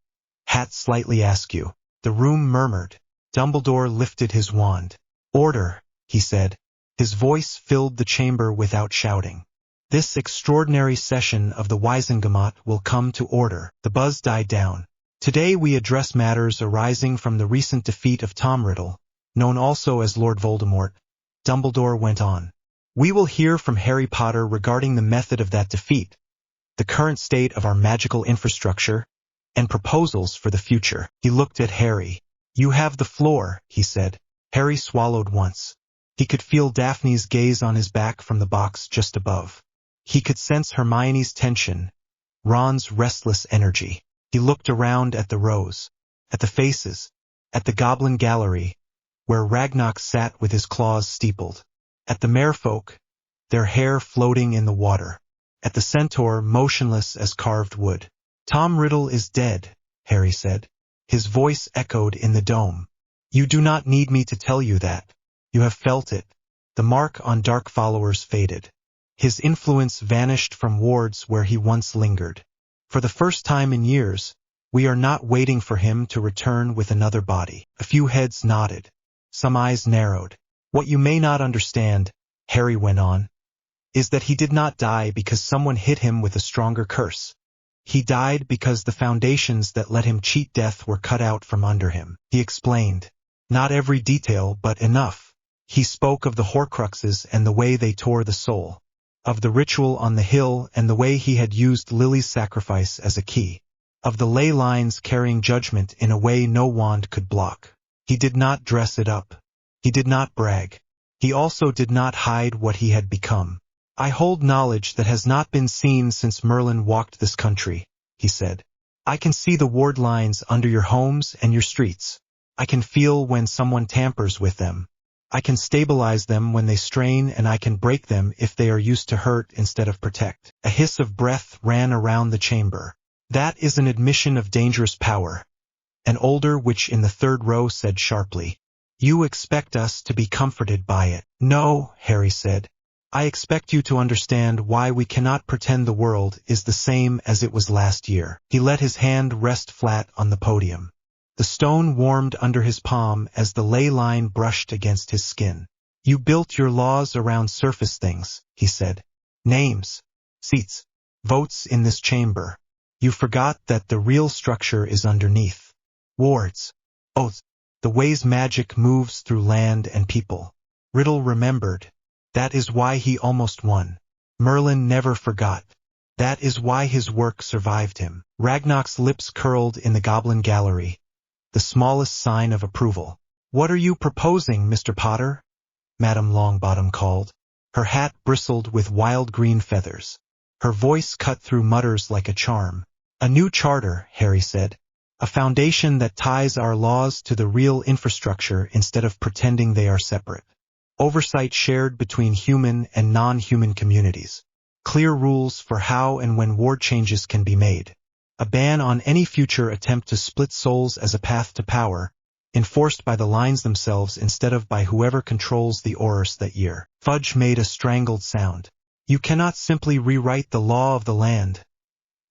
hat slightly askew. The room murmured. Dumbledore lifted his wand. Order, he said. His voice filled the chamber without shouting. This extraordinary session of the Wizengamot will come to order. The buzz died down. Today we address matters arising from the recent defeat of Tom Riddle, known also as Lord Voldemort. Dumbledore went on. We will hear from Harry Potter regarding the method of that defeat, the current state of our magical infrastructure, and proposals for the future. He looked at Harry. You have the floor, he said. Harry swallowed once. He could feel Daphne's gaze on his back from the box just above. He could sense Hermione's tension, Ron's restless energy. He looked around at the rows, at the faces, at the goblin gallery, where Ragnarok sat with his claws steepled, at the merfolk, their hair floating in the water, at the centaur motionless as carved wood. Tom Riddle is dead, Harry said. His voice echoed in the dome. You do not need me to tell you that. You have felt it. The mark on dark followers faded. His influence vanished from wards where he once lingered. For the first time in years, we are not waiting for him to return with another body. A few heads nodded. Some eyes narrowed. What you may not understand, Harry went on, is that he did not die because someone hit him with a stronger curse. He died because the foundations that let him cheat death were cut out from under him. He explained. Not every detail, but enough. He spoke of the Horcruxes and the way they tore the soul, of the ritual on the hill and the way he had used Lily's sacrifice as a key, of the ley lines carrying judgment in a way no wand could block. He did not dress it up. He did not brag. He also did not hide what he had become. I hold knowledge that has not been seen since Merlin walked this country, he said. I can see the ward lines under your homes and your streets. I can feel when someone tampers with them. I can stabilize them when they strain, and I can break them if they are used to hurt instead of protect. A hiss of breath ran around the chamber. That is an admission of dangerous power. An older witch in the third row said sharply. You expect us to be comforted by it. No, Harry said. I expect you to understand why we cannot pretend the world is the same as it was last year. He let his hand rest flat on the podium. The stone warmed under his palm as the ley line brushed against his skin. You built your laws around surface things, he said. Names, seats, votes in this chamber. You forgot that the real structure is underneath. Wards, oaths, the ways magic moves through land and people. Riddle remembered. That is why he almost won. Merlin never forgot. That is why his work survived him. Ragnarok's lips curled in the goblin gallery, the smallest sign of approval. What are you proposing, Mr. Potter? Madame Longbottom called. Her hat bristled with wild green feathers. Her voice cut through mutters like a charm. A new charter, Harry said. A foundation that ties our laws to the real infrastructure instead of pretending they are separate. Oversight shared between human and non-human communities. Clear rules for how and when ward changes can be made. A ban on any future attempt to split souls as a path to power, enforced by the lines themselves instead of by whoever controls the Aurors that year. Fudge made a strangled sound. You cannot simply rewrite the law of the land,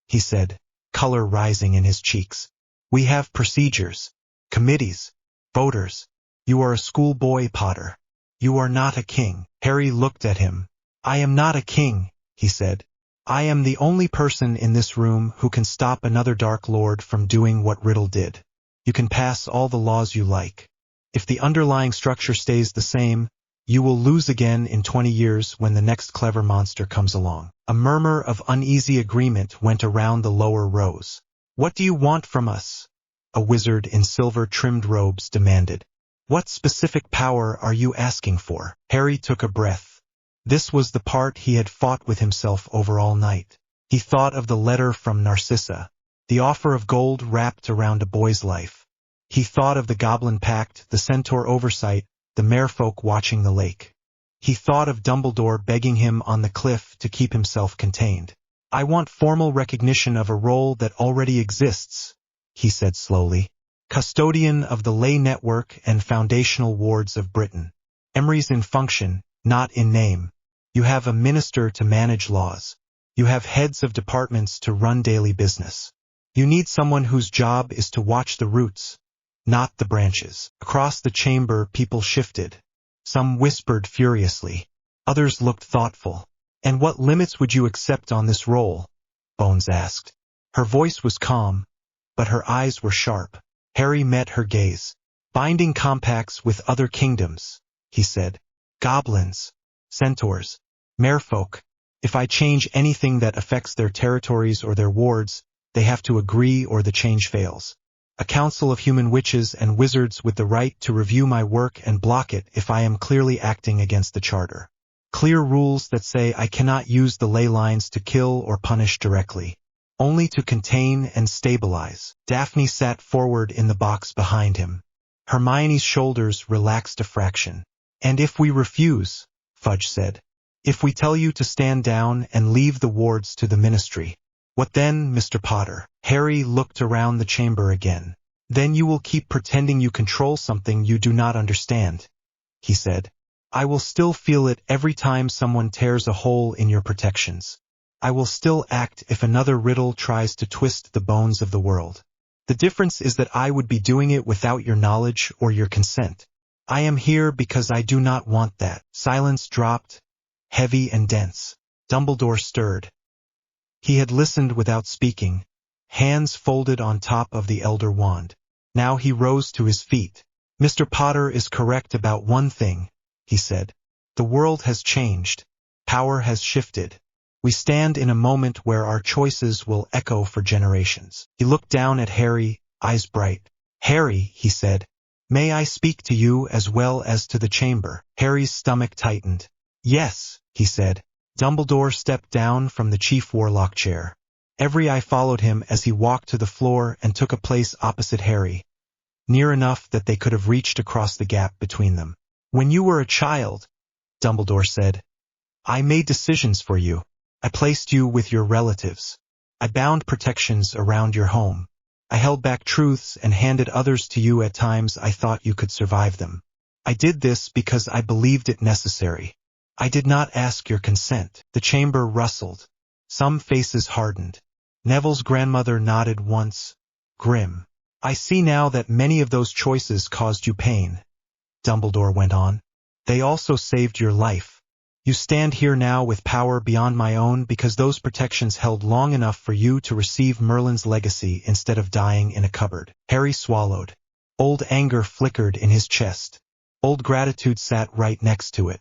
he said, color rising in his cheeks. We have procedures, committees, voters. You are a schoolboy, Potter. You are not a king. Harry looked at him. I am not a king, he said. I am the only person in this room who can stop another Dark Lord from doing what Riddle did. You can pass all the laws you like. If the underlying structure stays the same, you will lose again in 20 years when the next clever monster comes along. A murmur of uneasy agreement went around the lower rows. What do you want from us? A wizard in silver-trimmed robes demanded. What specific power are you asking for? Harry took a breath. This was the part he had fought with himself over all night. He thought of the letter from Narcissa, the offer of gold wrapped around a boy's life. He thought of the Goblin Pact, the Centaur oversight, the merfolk watching the lake. He thought of Dumbledore begging him on the cliff to keep himself contained. I want formal recognition of a role that already exists, he said slowly. Custodian of the lay network and foundational wards of Britain. Emery's in function, not in name. You have a minister to manage laws. You have heads of departments to run daily business. You need someone whose job is to watch the roots, not the branches. Across the chamber, people shifted. Some whispered furiously. Others looked thoughtful. And what limits would you accept on this role? Bones asked. Her voice was calm, but her eyes were sharp. Harry met her gaze. Binding compacts with other kingdoms, he said. Goblins, centaurs, merfolk. If I change anything that affects their territories or their wards, they have to agree or the change fails. A council of human witches and wizards with the right to review my work and block it if I am clearly acting against the charter. Clear rules that say I cannot use the ley lines to kill or punish directly. Only to contain and stabilize. Daphne sat forward in the box behind him. Hermione's shoulders relaxed a fraction. And if we refuse, Fudge said. If we tell you to stand down and leave the wards to the ministry. What then, Mr. Potter? Harry looked around the chamber again. Then you will keep pretending you control something you do not understand, he said. I will still feel it every time someone tears a hole in your protections. I will still act if another riddle tries to twist the bones of the world. The difference is that I would be doing it without your knowledge or your consent. I am here because I do not want that. Silence dropped, heavy and dense. Dumbledore stirred. He had listened without speaking, hands folded on top of the Elder Wand. Now he rose to his feet. Mr. Potter is correct about one thing, he said. The world has changed. Power has shifted. We stand in a moment where our choices will echo for generations. He looked down at Harry, eyes bright. Harry, he said, may I speak to you as well as to the chamber? Harry's stomach tightened. Yes, he said. Dumbledore stepped down from the Chief Warlock chair. Every eye followed him as he walked to the floor and took a place opposite Harry, near enough that they could have reached across the gap between them. When you were a child, Dumbledore said, I made decisions for you. I placed you with your relatives. I bound protections around your home. I held back truths and handed others to you at times I thought you could survive them. I did this because I believed it necessary. I did not ask your consent. The chamber rustled. Some faces hardened. Neville's grandmother nodded once, grim. I see now that many of those choices caused you pain, Dumbledore went on. They also saved your life. You stand here now with power beyond my own because those protections held long enough for you to receive Merlin's legacy instead of dying in a cupboard. Harry swallowed. Old anger flickered in his chest. Old gratitude sat right next to it.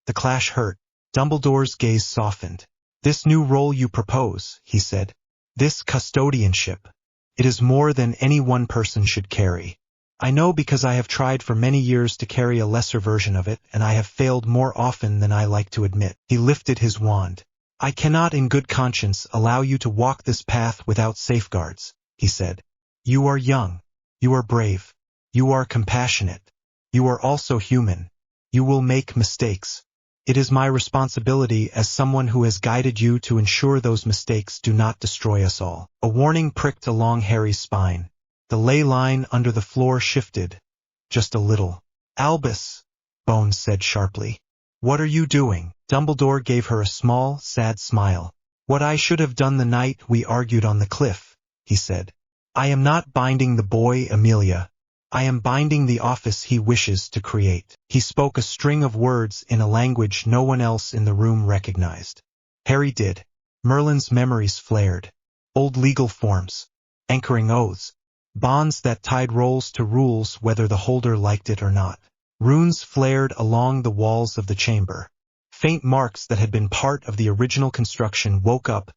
The clash hurt. Dumbledore's gaze softened. This new role you propose, he said. This custodianship. It is more than any one person should carry. I know because I have tried for many years to carry a lesser version of it, and I have failed more often than I like to admit. He lifted his wand. I cannot in good conscience allow you to walk this path without safeguards, he said. You are young. You are brave. You are compassionate. You are also human. You will make mistakes. It is my responsibility as someone who has guided you to ensure those mistakes do not destroy us all. A warning pricked along Harry's spine. The ley line under the floor shifted. Just a little. Albus, Bones said sharply. What are you doing? Dumbledore gave her a small, sad smile. What I should have done the night we argued on the cliff, he said. I am not binding the boy, Amelia. I am binding the office he wishes to create. He spoke a string of words in a language no one else in the room recognized. Harry did. Merlin's memories flared. Old legal forms. Anchoring oaths. Bonds that tied roles to rules whether the holder liked it or not. Runes flared along the walls of the chamber. Faint marks that had been part of the original construction woke up,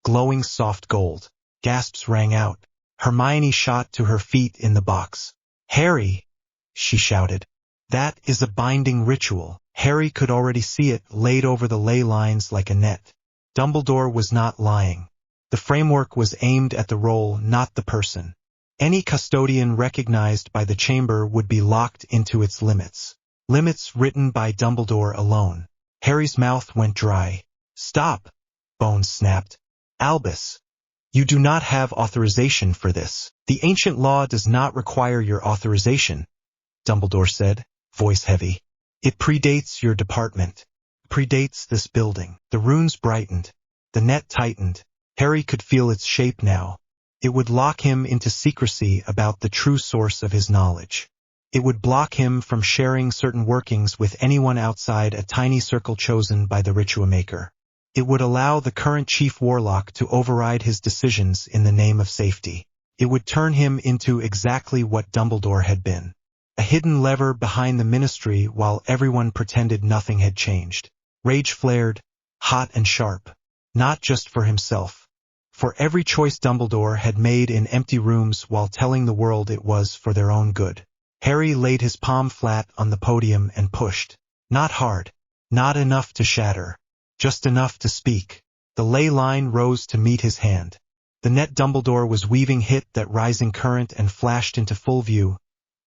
glowing soft gold. Gasps rang out. Hermione shot to her feet in the box. Harry, she shouted. That is a binding ritual. Harry could already see it laid over the ley lines like a net. Dumbledore was not lying. The framework was aimed at the role, not the person. Any custodian recognized by the chamber would be locked into its limits. Limits written by Dumbledore alone. Harry's mouth went dry. Stop, Bones snapped. Albus. You do not have authorization for this. The ancient law does not require your authorization, Dumbledore said, voice heavy. It predates your department. Predates this building. The runes brightened. The net tightened. Harry could feel its shape now. It would lock him into secrecy about the true source of his knowledge. It would block him from sharing certain workings with anyone outside a tiny circle chosen by the ritual maker. It would allow the current Chief Warlock to override his decisions in the name of safety. It would turn him into exactly what Dumbledore had been. A hidden lever behind the Ministry while everyone pretended nothing had changed. Rage flared, hot and sharp. Not just for himself. For every choice Dumbledore had made in empty rooms while telling the world it was for their own good. Harry laid his palm flat on the podium and pushed. Not hard. Not enough to shatter. Just enough to speak. The ley line rose to meet his hand. The net Dumbledore was weaving hit that rising current and flashed into full view,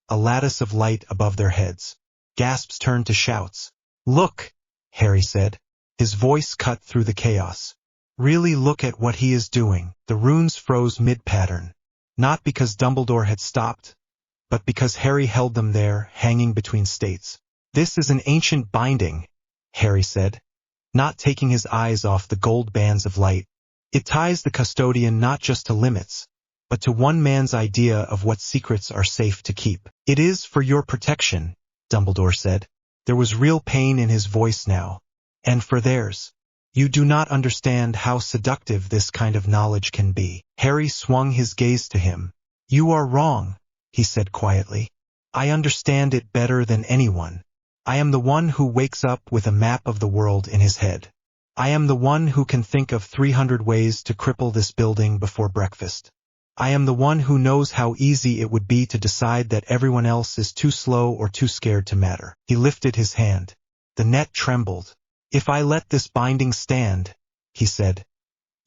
a lattice of light above their heads. Gasps turned to shouts. Look, Harry said. His voice cut through the chaos. Really look at what he is doing. The runes froze mid-pattern. Not because Dumbledore had stopped, but because Harry held them there, hanging between states. This is an ancient binding, Harry said, not taking his eyes off the gold bands of light. It ties the custodian not just to limits, but to one man's idea of what secrets are safe to keep. It is for your protection, Dumbledore said. There was real pain in his voice now, and for theirs. You do not understand how seductive this kind of knowledge can be. Harry swung his gaze to him. You are wrong, he said quietly. I understand it better than anyone. I am the one who wakes up with a map of the world in his head. I am the one who can think of 300 ways to cripple this building before breakfast. I am the one who knows how easy it would be to decide that everyone else is too slow or too scared to matter. He lifted his hand. The net trembled. If I let this binding stand, he said,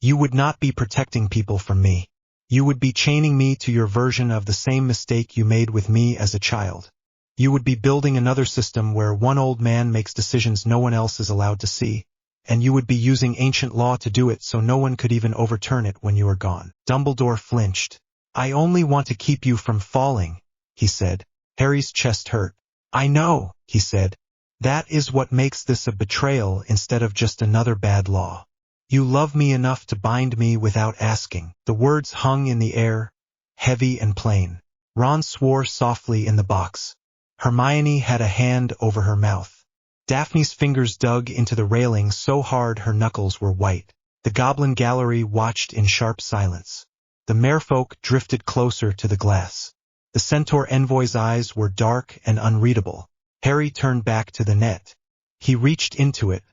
you would not be protecting people from me. You would be chaining me to your version of the same mistake you made with me as a child. You would be building another system where one old man makes decisions no one else is allowed to see, and you would be using ancient law to do it so no one could even overturn it when you are gone. Dumbledore flinched. I only want to keep you from falling, he said. Harry's chest hurt. I know, he said. That is what makes this a betrayal instead of just another bad law. You love me enough to bind me without asking. The words hung in the air, heavy and plain. Ron swore softly in the box. Hermione had a hand over her mouth. Daphne's fingers dug into the railing so hard her knuckles were white. The goblin gallery watched in sharp silence. The merfolk drifted closer to the glass. The centaur envoy's eyes were dark and unreadable. Harry turned back to the net. He reached into it,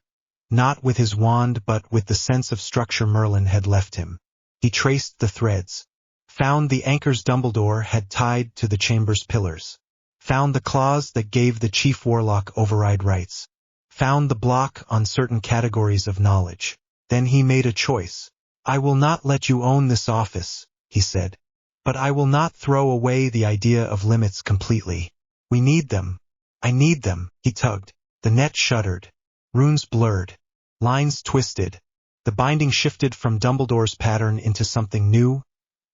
not with his wand but with the sense of structure Merlin had left him. He traced the threads, found the anchors Dumbledore had tied to the chamber's pillars, found the clause that gave the chief warlock override rights, found the block on certain categories of knowledge. Then he made a choice. I will not let you own this office, he said, but I will not throw away the idea of limits completely. We need them. I need them. He tugged. The net shuddered. Runes blurred. Lines twisted. The binding shifted from Dumbledore's pattern into something new,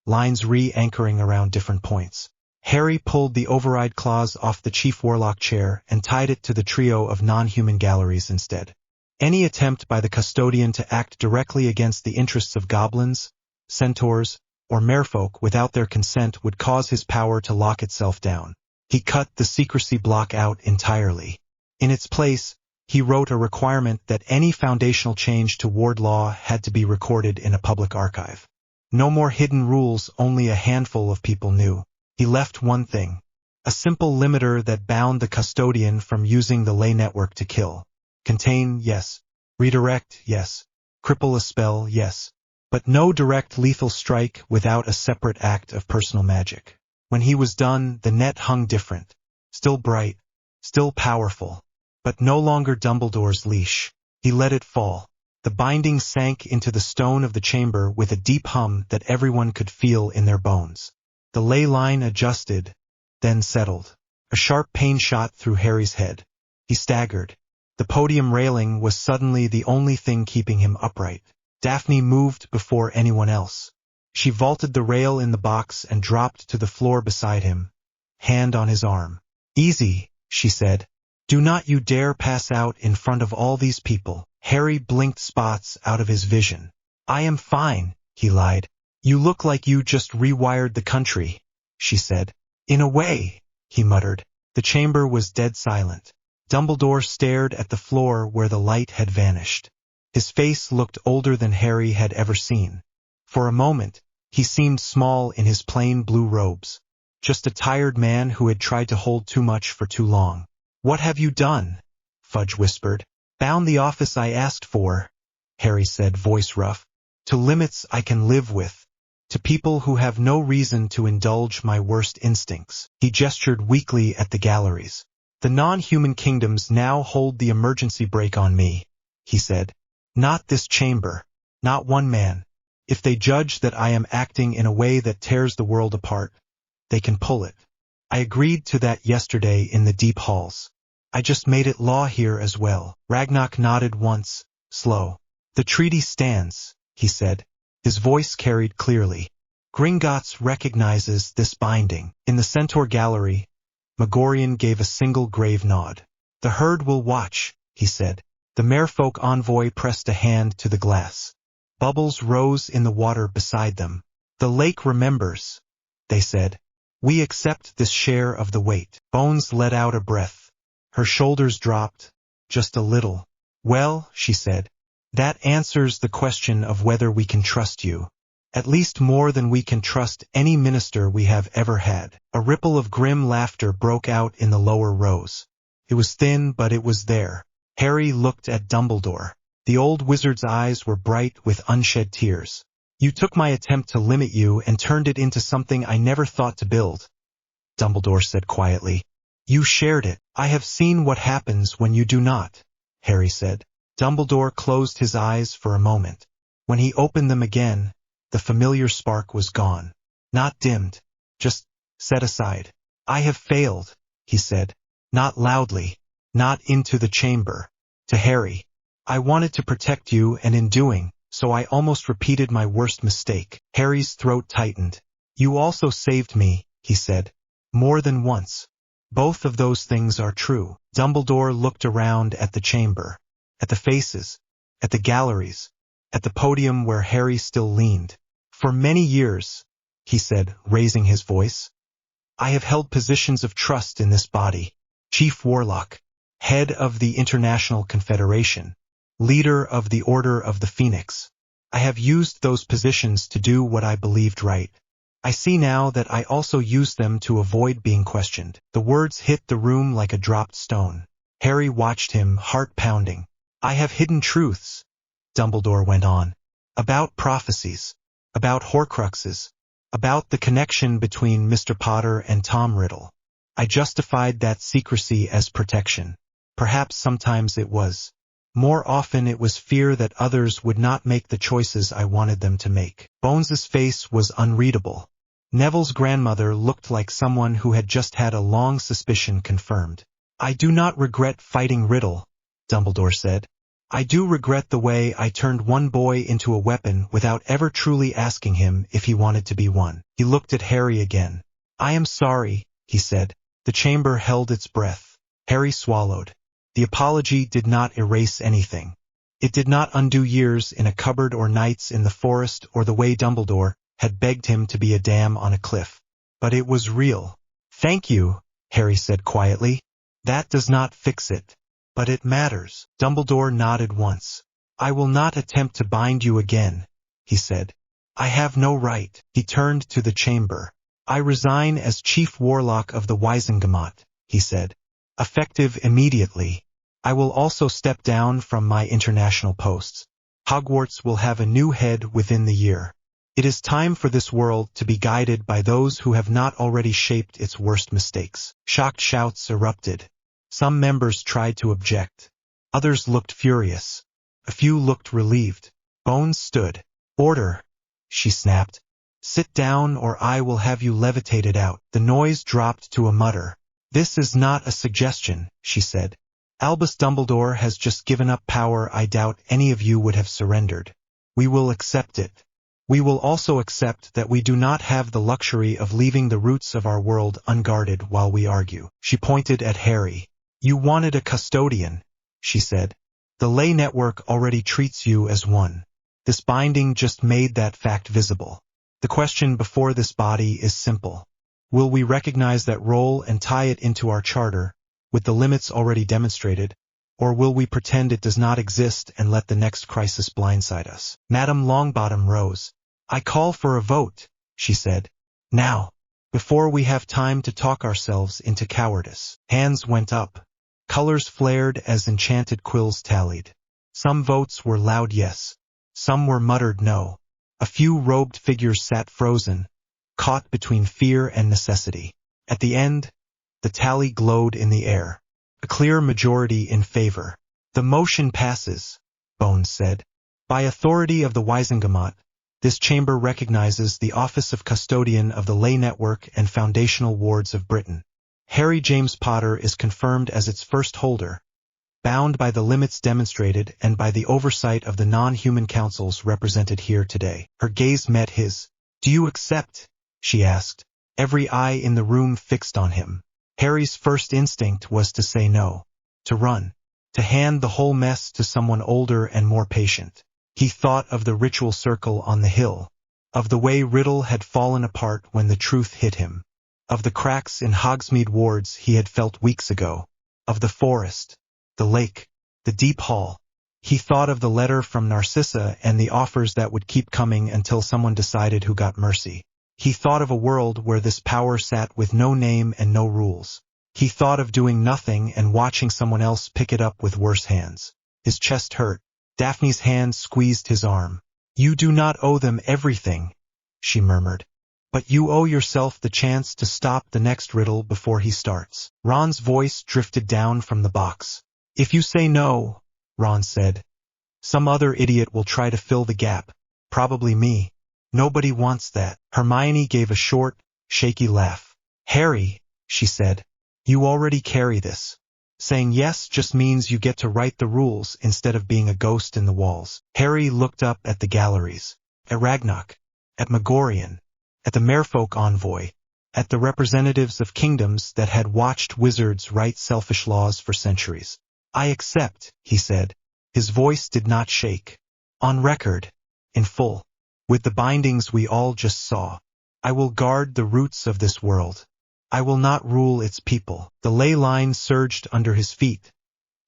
lines re-anchoring around different points. Harry pulled the override clause off the chief warlock chair and tied it to the trio of non-human galleries instead. Any attempt by the custodian to act directly against the interests of goblins, centaurs, or merfolk without their consent would cause his power to lock itself down. He cut the secrecy block out entirely. In its place, he wrote a requirement that any foundational change to ward law had to be recorded in a public archive. No more hidden rules only a handful of people knew. He left one thing. A simple limiter that bound the custodian from using the ley network to kill. Contain, yes. Redirect, yes. Cripple a spell, yes. But no direct lethal strike without a separate act of personal magic. When he was done, the net hung different. Still bright, still powerful, but no longer Dumbledore's leash. He let it fall. The binding sank into the stone of the chamber with a deep hum that everyone could feel in their bones. The ley line adjusted, then settled. A sharp pain shot through Harry's head. He staggered. The podium railing was suddenly the only thing keeping him upright. Daphne moved before anyone else. She vaulted the rail in the box and dropped to the floor beside him, hand on his arm. Easy, she said. Do not you dare pass out in front of all these people. Harry blinked spots out of his vision. I am fine, he lied. You look like you just rewired the country, she said. In a way, he muttered. The chamber was dead silent. Dumbledore stared at the floor where the light had vanished. His face looked older than Harry had ever seen. For a moment, he seemed small in his plain blue robes. Just a tired man who had tried to hold too much for too long. What have you done? Fudge whispered. Bound the office I asked for, Harry said, voice rough. To limits I can live with. To people who have no reason to indulge my worst instincts. He gestured weakly at the galleries. The non-human kingdoms now hold the emergency brake on me, he said. Not this chamber. Not one man. If they judge that I am acting in a way that tears the world apart, they can pull it. I agreed to that yesterday in the deep halls. I just made it law here as well. Ragnarok nodded once, slow. The treaty stands, he said. His voice carried clearly. Gringotts recognizes this binding. In the Centaur gallery, Megorian gave a single grave nod. The herd will watch, he said. The merfolk envoy pressed a hand to the glass. Bubbles rose in the water beside them. The lake remembers, they said. We accept this share of the weight. Bones let out a breath. Her shoulders dropped, just a little. Well, she said, that answers the question of whether we can trust you. At least more than we can trust any minister we have ever had. A ripple of grim laughter broke out in the lower rows. It was thin, but it was there. Harry looked at Dumbledore. The old wizard's eyes were bright with unshed tears. You took my attempt to limit you and turned it into something I never thought to build, Dumbledore said quietly. You shared it. I have seen what happens when you do not, Harry said. Dumbledore closed his eyes for a moment. When he opened them again, the familiar spark was gone. Not dimmed, just set aside. I have failed, he said. Not loudly, not into the chamber. To Harry. I wanted to protect you, and in doing so I almost repeated my worst mistake. Harry's throat tightened. You also saved me, he said. More than once. Both of those things are true. Dumbledore looked around at the chamber, at the faces, at the galleries, at the podium where Harry still leaned. For many years, he said, raising his voice, I have held positions of trust in this body. Chief Warlock, head of the International Confederation, leader of the Order of the Phoenix. I have used those positions to do what I believed right. I see now that I also used them to avoid being questioned. The words hit the room like a dropped stone. Harry watched him, heart pounding. I have hidden truths, Dumbledore went on, about prophecies, about Horcruxes, about the connection between Mr. Potter and Tom Riddle. I justified that secrecy as protection. Perhaps sometimes it was. More often it was fear that others would not make the choices I wanted them to make. Bones's face was unreadable. Neville's grandmother looked like someone who had just had a long suspicion confirmed. I do not regret fighting Riddle, Dumbledore said. I do regret the way I turned one boy into a weapon without ever truly asking him if he wanted to be one. He looked at Harry again. I am sorry, he said. The chamber held its breath. Harry swallowed. The apology did not erase anything. It did not undo years in a cupboard or nights in the forest or the way Dumbledore had begged him to be a dam on a cliff. But it was real. Thank you, Harry said quietly. That does not fix it. But it matters. Dumbledore nodded once. I will not attempt to bind you again, he said. I have no right. He turned to the chamber. I resign as Chief Warlock of the Wizengamot, he said. Effective immediately. I will also step down from my international posts. Hogwarts will have a new head within the year. It is time for this world to be guided by those who have not already shaped its worst mistakes. Shocked shouts erupted. Some members tried to object. Others looked furious. A few looked relieved. Bones stood. Order, she snapped. Sit down or I will have you levitated out. The noise dropped to a mutter. This is not a suggestion, she said. Albus Dumbledore has just given up power I doubt any of you would have surrendered. We will accept it. We will also accept that we do not have the luxury of leaving the roots of our world unguarded while we argue. She pointed at Harry. You wanted a custodian, she said. The lay network already treats you as one. This binding just made that fact visible. The question before this body is simple. Will we recognize that role and tie it into our charter, with the limits already demonstrated, or will we pretend it does not exist and let the next crisis blindside us? Madame Longbottom rose. I call for a vote, she said. Now, before we have time to talk ourselves into cowardice. Hands went up. Colors flared as enchanted quills tallied. Some votes were loud yes. Some were muttered no. A few robed figures sat frozen, caught between fear and necessity. At the end, the tally glowed in the air. A clear majority in favor. The motion passes, Bones said. By authority of the Wizengamot, this chamber recognizes the office of custodian of the lay network and foundational wards of Britain. Harry James Potter is confirmed as its first holder, bound by the limits demonstrated and by the oversight of the non-human councils represented here today. Her gaze met his. Do you accept? She asked, every eye in the room fixed on him. Harry's first instinct was to say no. to run, to hand the whole mess to someone older and more patient. He thought of the ritual circle on the hill, of the way Riddle had fallen apart when the truth hit him, of the cracks in Hogsmeade wards he had felt weeks ago, of the forest, the lake, the deep hall. He thought of the letter from Narcissa and the offers that would keep coming until someone decided who got mercy. He thought of a world where this power sat with no name and no rules. He thought of doing nothing and watching someone else pick it up with worse hands. His chest hurt. Daphne's hand squeezed his arm. "You do not owe them everything," she murmured. "But you owe yourself the chance to stop the next riddle before he starts." Ron's voice drifted down from the box. "If you say no," Ron said, "some other idiot will try to fill the gap. Probably me. Nobody wants that." Hermione gave a short, shaky laugh. "Harry," she said, "you already carry this. Saying yes just means you get to write the rules instead of being a ghost in the walls." Harry looked up at the galleries, at Ragnarok, at Megorian, at the Merfolk envoy, at the representatives of kingdoms that had watched wizards write selfish laws for centuries. "I accept," he said. His voice did not shake. "On record, in full, with the bindings we all just saw. I will guard the roots of this world. I will not rule its people." The ley line surged under his feet,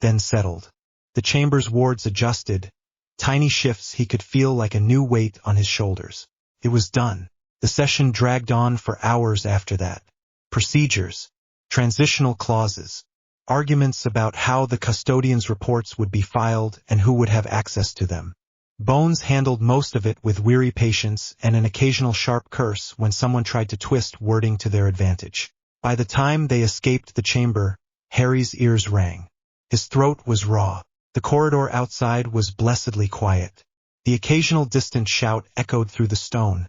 then settled. The chamber's wards adjusted, tiny shifts he could feel like a new weight on his shoulders. It was done. The session dragged on for hours after that. Procedures, transitional clauses, arguments about how the custodian's reports would be filed and who would have access to them. Bones handled most of it with weary patience and an occasional sharp curse when someone tried to twist wording to their advantage. By the time they escaped the chamber, Harry's ears rang. His throat was raw. The corridor outside was blessedly quiet. The occasional distant shout echoed through the stone,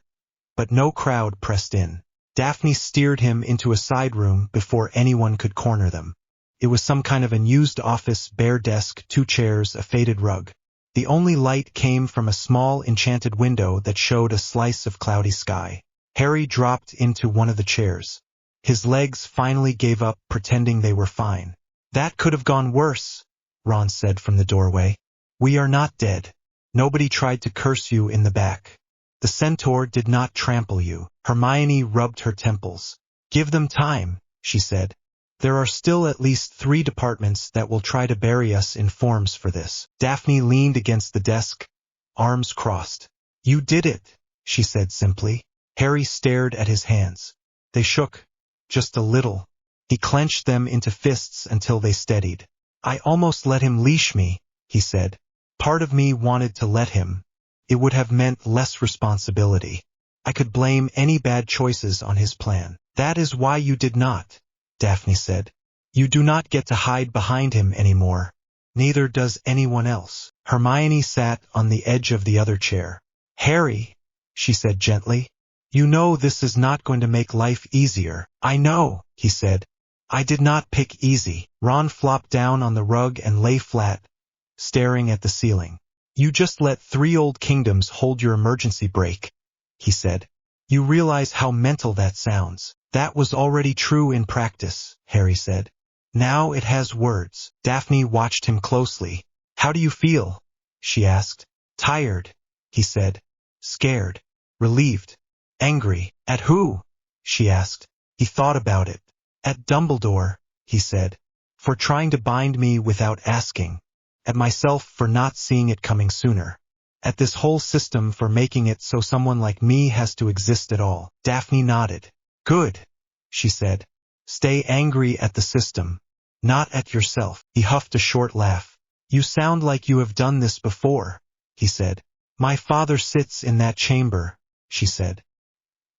but no crowd pressed in. Daphne steered him into a side room before anyone could corner them. It was some kind of unused office, bare desk, 2 chairs, a faded rug. The only light came from a small enchanted window that showed a slice of cloudy sky. Harry dropped into one of the chairs. His legs finally gave up, pretending they were fine. "That could have gone worse," Ron said from the doorway. "We are not dead. Nobody tried to curse you in the back. The centaur did not trample you." Hermione rubbed her temples. "Give them time," she said. "There are still at least 3 departments that will try to bury us in forms for this." Daphne leaned against the desk, arms crossed. "You did it," she said simply. Harry stared at his hands. They shook, just a little. He clenched them into fists until they steadied. "I almost let him leash me," he said. "Part of me wanted to let him. It would have meant less responsibility. I could blame any bad choices on his plan." "That is why you did not," Daphne said. "You do not get to hide behind him anymore. Neither does anyone else." Hermione sat on the edge of the other chair. "Harry," she said gently, "you know this is not going to make life easier." "I know," he said. "I did not pick easy." Ron flopped down on the rug and lay flat, staring at the ceiling. "You just let 3 old kingdoms hold your emergency brake," he said. "You realize how mental that sounds." "That was already true in practice," Harry said. "Now it has words." Daphne watched him closely. "How do you feel?" she asked. "Tired," he said. "Scared. Relieved. Angry." "At who?" she asked. He thought about it. "At Dumbledore," he said, "for trying to bind me without asking. At myself for not seeing it coming sooner. At this whole system for making it so someone like me has to exist at all." Daphne nodded. "Good," she said. "Stay angry at the system, not at yourself." He huffed a short laugh. "You sound like you have done this before," he said. "My father sits in that chamber," she said.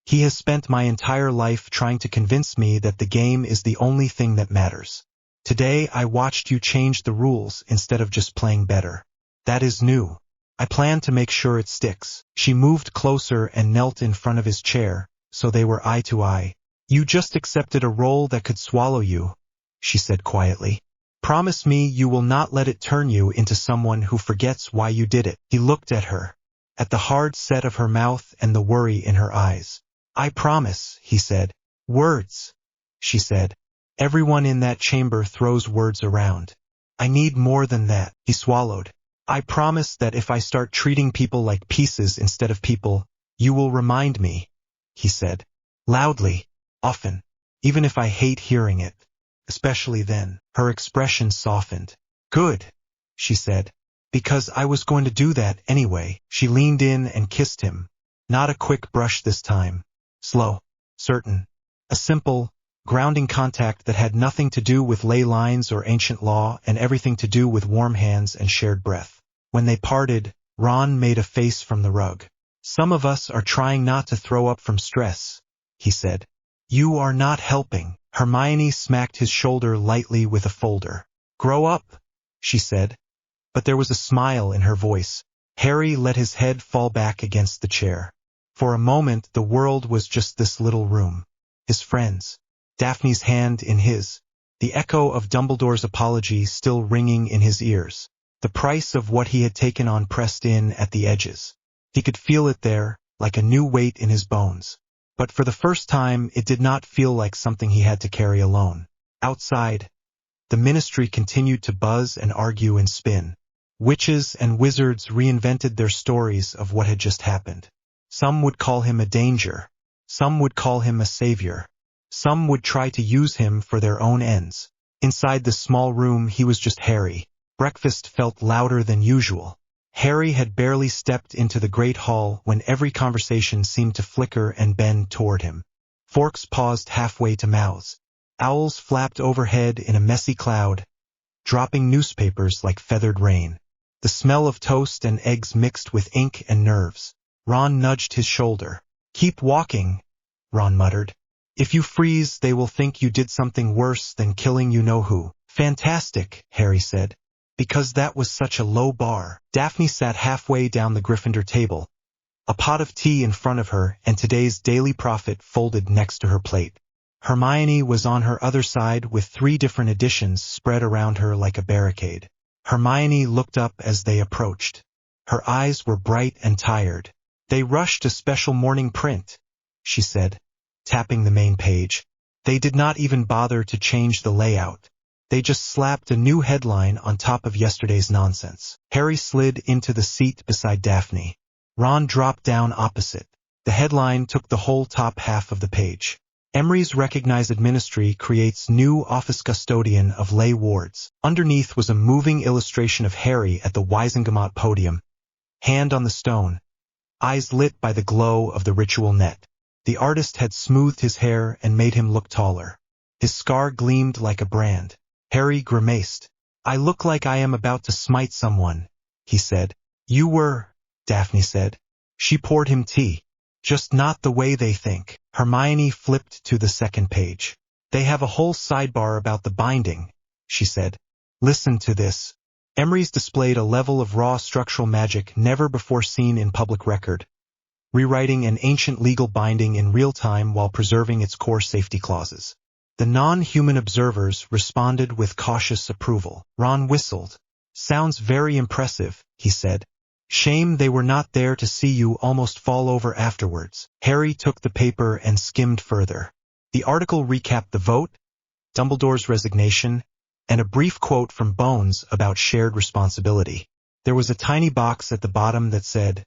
"He has spent my entire life trying to convince me that the game is the only thing that matters. Today I watched you change the rules instead of just playing better. That is new. I plan to make sure it sticks." She moved closer and knelt in front of his chair, so they were eye to eye. "You just accepted a role that could swallow you," she said quietly. "Promise me you will not let it turn you into someone who forgets why you did it." He looked at her, at the hard set of her mouth and the worry in her eyes. "I promise," he said. "Words," she said. "Everyone in that chamber throws words around. I need more than that. He swallowed. I promise that if I start treating people like pieces instead of people, you will remind me, he said. Loudly, often, even if I hate hearing it. Especially then. Her expression softened. Good, she said. Because I was going to do that anyway. She leaned in and kissed him. Not a quick brush this time. Slow, certain. A simple, grounding contact that had nothing to do with ley lines or ancient law and everything to do with warm hands and shared breath. When they parted, Ron made a face from the rug. Some of us are trying not to throw up from stress, he said. You are not helping. Hermione smacked his shoulder lightly with a folder. Grow up, she said. But there was a smile in her voice. Harry let his head fall back against the chair. For a moment the world was just this little room. His friends. Daphne's hand in his. The echo of Dumbledore's apology still ringing in his ears. The price of what he had taken on pressed in at the edges. He could feel it there, like a new weight in his bones. But for the first time it did not feel like something he had to carry alone. Outside, the ministry continued to buzz and argue and spin. Witches and wizards reinvented their stories of what had just happened. Some would call him a danger. Some would call him a savior. Some would try to use him for their own ends. Inside the small room he was just Harry. Breakfast felt louder than usual. Harry had barely stepped into the great hall when every conversation seemed to flicker and bend toward him. Forks paused halfway to mouths. Owls flapped overhead in a messy cloud, dropping newspapers like feathered rain. The smell of toast and eggs mixed with ink and nerves. Ron nudged his shoulder. Keep walking, Ron muttered. If you freeze, they will think you did something worse than killing you-know-who. Fantastic, Harry said. Because that was such a low bar. Daphne sat halfway down the Gryffindor table, a pot of tea in front of her and today's Daily Prophet folded next to her plate. Hermione was on her other side with 3 different editions spread around her like a barricade. Hermione looked up as they approached. Her eyes were bright and tired. They rushed a special morning print, she said, tapping the main page. They did not even bother to change the layout. They just slapped a new headline on top of yesterday's nonsense. Harry slid into the seat beside Daphne. Ron dropped down opposite. The headline took the whole top half of the page. Emery's recognized ministry creates new office custodian of lay wards. Underneath was a moving illustration of Harry at the Wisengamot podium, hand on the stone, eyes lit by the glow of the ritual net. The artist had smoothed his hair and made him look taller. His scar gleamed like a brand. Harry grimaced. I look like I am about to smite someone, he said. You were, Daphne said. She poured him tea. Just not the way they think. Hermione flipped to the second page. They have a whole sidebar about the binding, she said. Listen to this. Emery's displayed a level of raw structural magic never before seen in public record, rewriting an ancient legal binding in real time while preserving its core safety clauses. The non-human observers responded with cautious approval. Ron whistled. Sounds very impressive, he said. Shame they were not there to see you almost fall over afterwards. Harry took the paper and skimmed further. The article recapped the vote, Dumbledore's resignation, and a brief quote from Bones about shared responsibility. There was a tiny box at the bottom that said,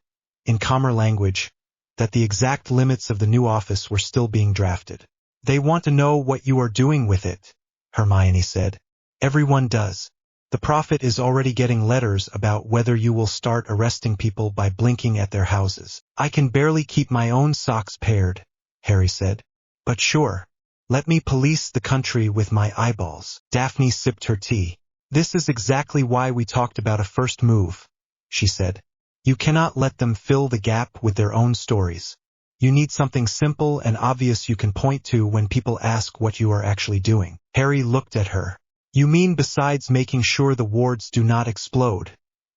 in calmer language, that the exact limits of the new office were still being drafted. They want to know what you are doing with it, Hermione said. Everyone does. The prophet is already getting letters about whether you will start arresting people by blinking at their houses. I can barely keep my own socks paired, Harry said. But sure. Let me police the country with my eyeballs. Daphne sipped her tea. This is exactly why we talked about a first move, she said. You cannot let them fill the gap with their own stories. You need something simple and obvious you can point to when people ask what you are actually doing. Harry looked at her. You mean besides making sure the wards do not explode?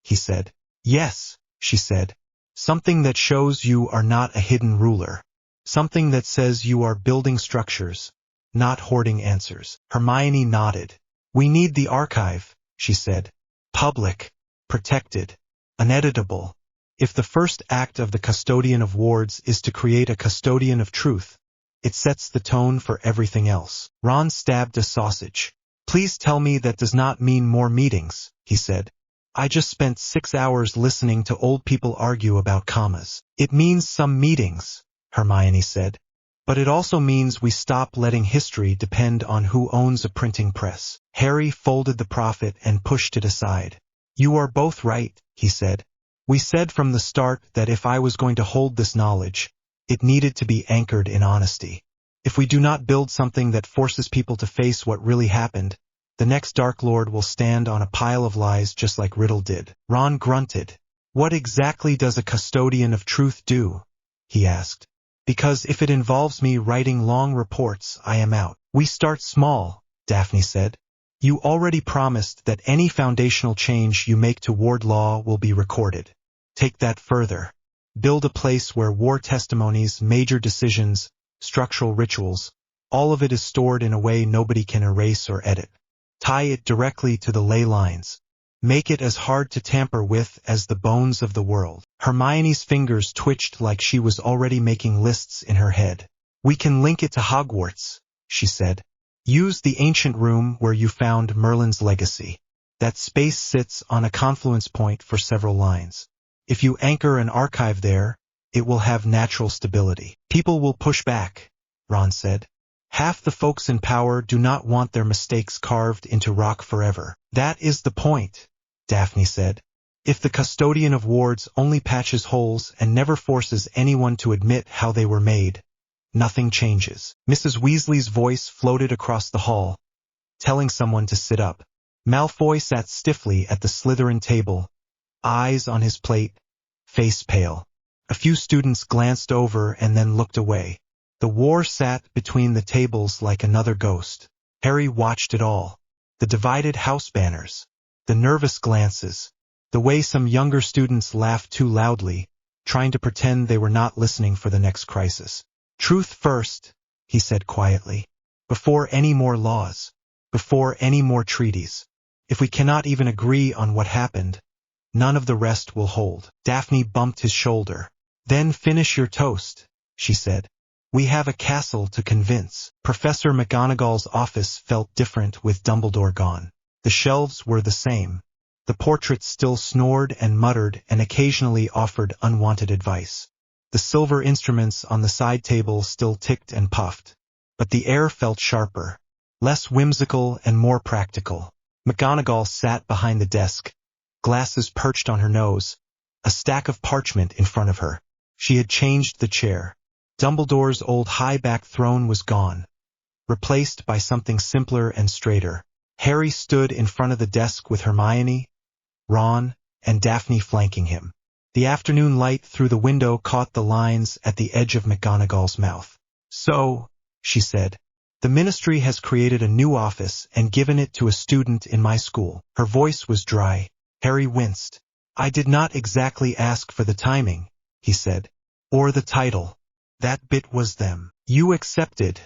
He said. Yes, she said. Something that shows you are not a hidden ruler. Something that says you are building structures, not hoarding answers. Hermione nodded. We need the archive, she said. Public, protected, uneditable. If the first act of the custodian of wards is to create a custodian of truth, it sets the tone for everything else. Ron stabbed a sausage. Please tell me that does not mean more meetings, he said. I just spent 6 hours listening to old people argue about commas. It means some meetings, Hermione said. But it also means we stop letting history depend on who owns a printing press. Harry folded the prophet and pushed it aside. You are both right, he said. We said from the start that if I was going to hold this knowledge, it needed to be anchored in honesty. If we do not build something that forces people to face what really happened, the next Dark Lord will stand on a pile of lies just like Riddle did. Ron grunted. What exactly does a custodian of truth do? He asked. Because if it involves me writing long reports, I am out. We start small, Daphne said. You already promised that any foundational change you make toward law will be recorded. Take that further. Build a place where war testimonies, major decisions, structural rituals, all of it is stored in a way nobody can erase or edit. Tie it directly to the ley lines. Make it as hard to tamper with as the bones of the world. Hermione's fingers twitched like she was already making lists in her head. We can link it to Hogwarts, she said. Use the ancient room where you found Merlin's legacy. That space sits on a confluence point for several lines. If you anchor an archive there, it will have natural stability. People will push back, Ron said. Half the folks in power do not want their mistakes carved into rock forever. That is the point, Daphne said. If the custodian of wards only patches holes and never forces anyone to admit how they were made, nothing changes. Mrs. Weasley's voice floated across the hall, telling someone to sit up. Malfoy sat stiffly at the Slytherin table, eyes on his plate, face pale. A few students glanced over and then looked away. The war sat between the tables like another ghost. Harry watched it all. The divided house banners, the nervous glances, the way some younger students laughed too loudly, trying to pretend they were not listening for the next crisis. Truth first, he said quietly. Before any more laws. Before any more treaties. If we cannot even agree on what happened, none of the rest will hold. Daphne bumped his shoulder. Then finish your toast, she said. We have a castle to convince. Professor McGonagall's office felt different with Dumbledore gone. The shelves were the same. The portraits still snored and muttered and occasionally offered unwanted advice. The silver instruments on the side table still ticked and puffed. But the air felt sharper, less whimsical and more practical. McGonagall sat behind the desk, glasses perched on her nose, a stack of parchment in front of her. She had changed the chair. Dumbledore's old high-backed throne was gone, replaced by something simpler and straighter. Harry stood in front of the desk with Hermione, Ron, and Daphne flanking him. The afternoon light through the window caught the lines at the edge of McGonagall's mouth. So, she said, the ministry has created a new office and given it to a student in my school. Her voice was dry. Harry winced. I did not exactly ask for the timing, he said, or the title. That bit was them. You accepted,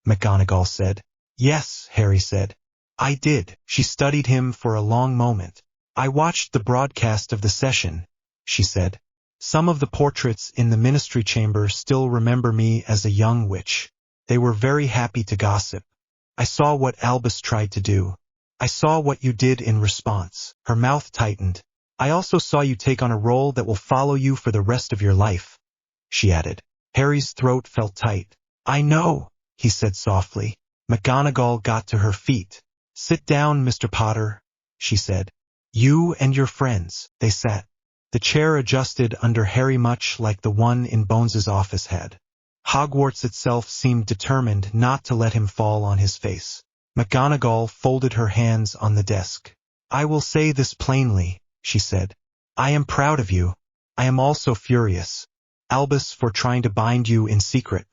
McGonagall said. Yes, Harry said. I did. She studied him for a long moment. I watched the broadcast of the session, she said. Some of the portraits in the ministry chamber still remember me as a young witch. They were very happy to gossip. I saw what Albus tried to do. I saw what you did in response. Her mouth tightened. I also saw you take on a role that will follow you for the rest of your life, she added. Harry's throat felt tight. I know, he said softly. McGonagall got to her feet. Sit down, Mr. Potter, she said. You and your friends. They sat. The chair adjusted under Harry much like the one in Bones's office had. Hogwarts itself seemed determined not to let him fall on his face. McGonagall folded her hands on the desk. I will say this plainly, she said. I am proud of you. I am also furious. Albus for trying to bind you in secret.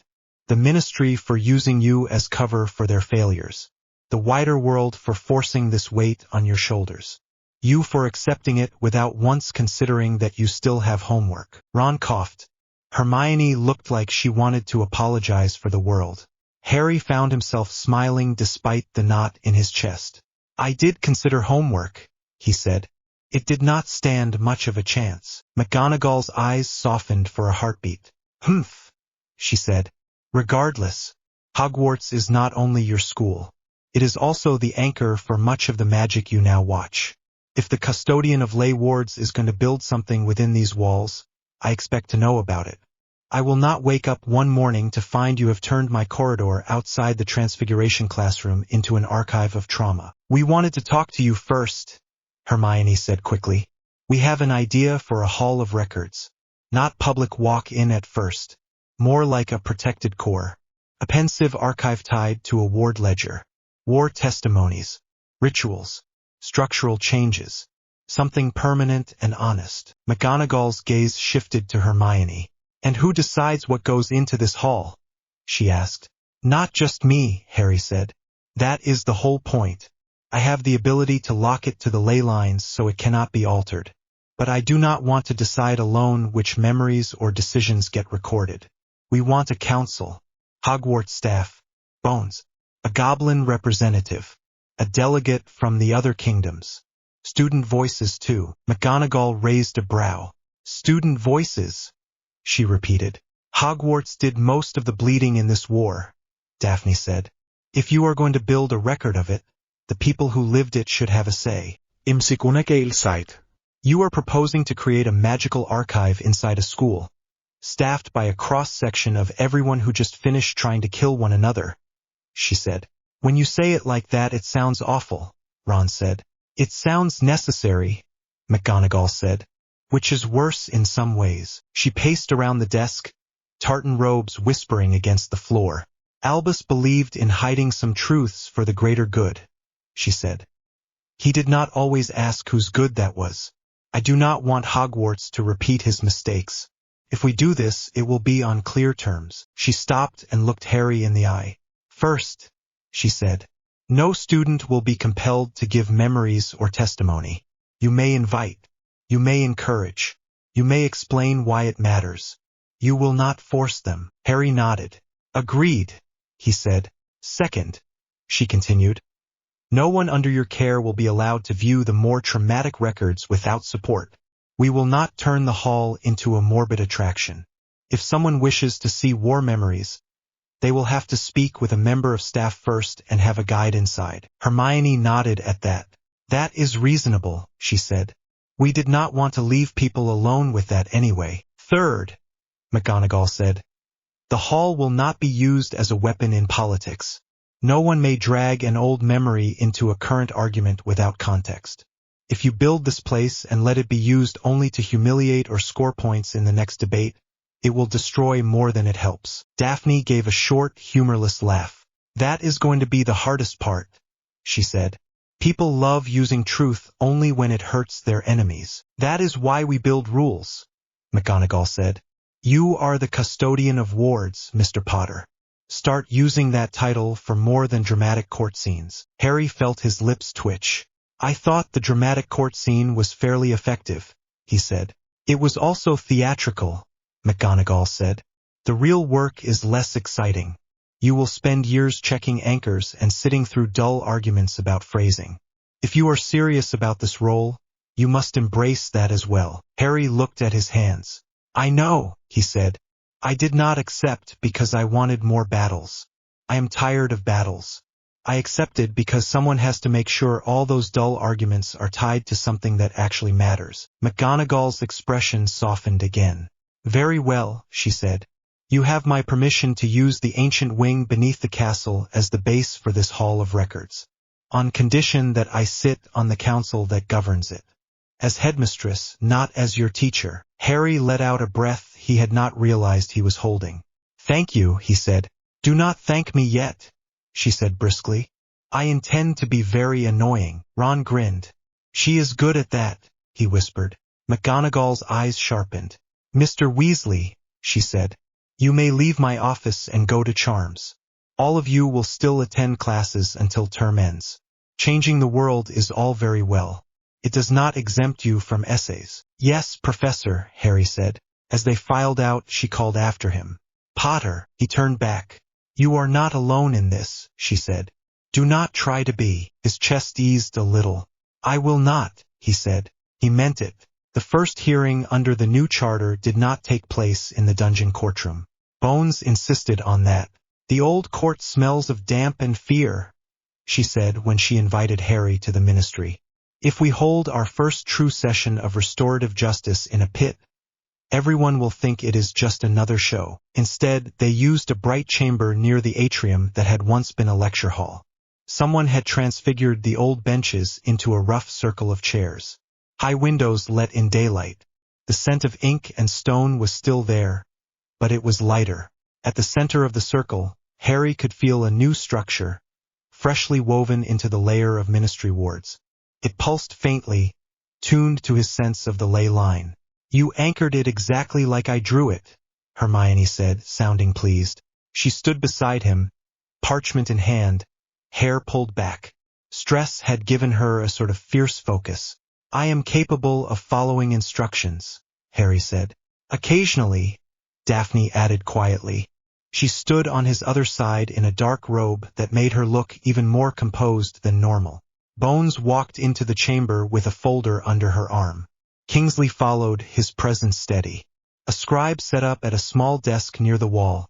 The ministry for using you as cover for their failures. The wider world for forcing this weight on your shoulders. You for accepting it without once considering that you still have homework. Ron coughed. Hermione looked like she wanted to apologize for the world. Harry found himself smiling despite the knot in his chest. I did consider homework, he said. It did not stand much of a chance. McGonagall's eyes softened for a heartbeat. Humph, she said. Regardless, Hogwarts is not only your school. It is also the anchor for much of the magic you now watch. If the custodian of ley wards is going to build something within these walls, I expect to know about it. I will not wake up one morning to find you have turned my corridor outside the Transfiguration classroom into an archive of trauma. We wanted to talk to you first, Hermione said quickly. We have an idea for a hall of records. Not public walk-in at first. More like a protected core. A pensive archive tied to a ward ledger. War testimonies. Rituals. Structural changes. Something permanent and honest. McGonagall's gaze shifted to Hermione. And who decides what goes into this hall? She asked. Not just me, Harry said. That is the whole point. I have the ability to lock it to the ley lines so it cannot be altered. But I do not want to decide alone which memories or decisions get recorded. We want a council. Hogwarts staff. Bones. A goblin representative. A delegate from the other kingdoms. Student voices too. McGonagall raised a brow. Student voices, she repeated. Hogwarts did most of the bleeding in this war, Daphne said. If you are going to build a record of it, the people who lived it should have a say. McGonagall sighed. You are proposing to create a magical archive inside a school, staffed by a cross-section of everyone who just finished trying to kill one another, she said. When you say it like that it sounds awful, Ron said. It sounds necessary, McGonagall said, which is worse in some ways. She paced around the desk, tartan robes whispering against the floor. Albus believed in hiding some truths for the greater good, she said. He did not always ask whose good that was. I do not want Hogwarts to repeat his mistakes. If we do this, it will be on clear terms. She stopped and looked Harry in the eye. First, she said, no student will be compelled to give memories or testimony. You may invite. You may encourage. You may explain why it matters. You will not force them. Harry nodded. Agreed, he said. Second, she continued, no one under your care will be allowed to view the more traumatic records without support. We will not turn the hall into a morbid attraction. If someone wishes to see war memories, they will have to speak with a member of staff first and have a guide inside. Hermione nodded at that. That is reasonable, she said. We did not want to leave people alone with that anyway. Third, McGonagall said, the hall will not be used as a weapon in politics. No one may drag an old memory into a current argument without context. If you build this place and let it be used only to humiliate or score points in the next debate, it will destroy more than it helps. Daphne gave a short, humorless laugh. That is going to be the hardest part, she said. People love using truth only when it hurts their enemies. That is why we build rules, McGonagall said. You are the custodian of wards, Mr. Potter. Start using that title for more than dramatic court scenes. Harry felt his lips twitch. I thought the dramatic court scene was fairly effective, he said. It was also theatrical, McGonagall said. The real work is less exciting. You will spend years checking anchors and sitting through dull arguments about phrasing. If you are serious about this role, you must embrace that as well. Harry looked at his hands. I know, he said. I did not accept because I wanted more battles. I am tired of battles. I accepted because someone has to make sure all those dull arguments are tied to something that actually matters. McGonagall's expression softened again. Very well, she said. You have my permission to use the ancient wing beneath the castle as the base for this hall of records, on condition that I sit on the council that governs it. As headmistress, not as your teacher. Harry let out a breath he had not realized he was holding. Thank you, he said. Do not thank me yet, she said briskly. I intend to be very annoying. Ron grinned. She is good at that, he whispered. McGonagall's eyes sharpened. Mr. Weasley, she said, you may leave my office and go to Charms. All of you will still attend classes until term ends. Changing the world is all very well. It does not exempt you from essays. Yes, Professor, Harry said. As they filed out, she called after him. Potter, he turned back. You are not alone in this, she said. Do not try to be. His chest eased a little. I will not, he said. He meant it. The first hearing under the new charter did not take place in the dungeon courtroom. Bones insisted on that. The old court smells of damp and fear, she said when she invited Harry to the ministry. If we hold our first true session of restorative justice in a pit, everyone will think it is just another show. Instead, they used a bright chamber near the atrium that had once been a lecture hall. Someone had transfigured the old benches into a rough circle of chairs. High windows let in daylight. The scent of ink and stone was still there, but it was lighter. At the center of the circle, Harry could feel a new structure, freshly woven into the layer of ministry wards. It pulsed faintly, tuned to his sense of the ley line. "You anchored it exactly like I drew it," Hermione said, sounding pleased. She stood beside him, parchment in hand, hair pulled back. Stress had given her a sort of fierce focus. "I am capable of following instructions," Harry said. "Occasionally," Daphne added quietly. She stood on his other side in a dark robe that made her look even more composed than normal. Bones walked into the chamber with a folder under her arm. Kingsley followed, his presence steady. A scribe sat up at a small desk near the wall,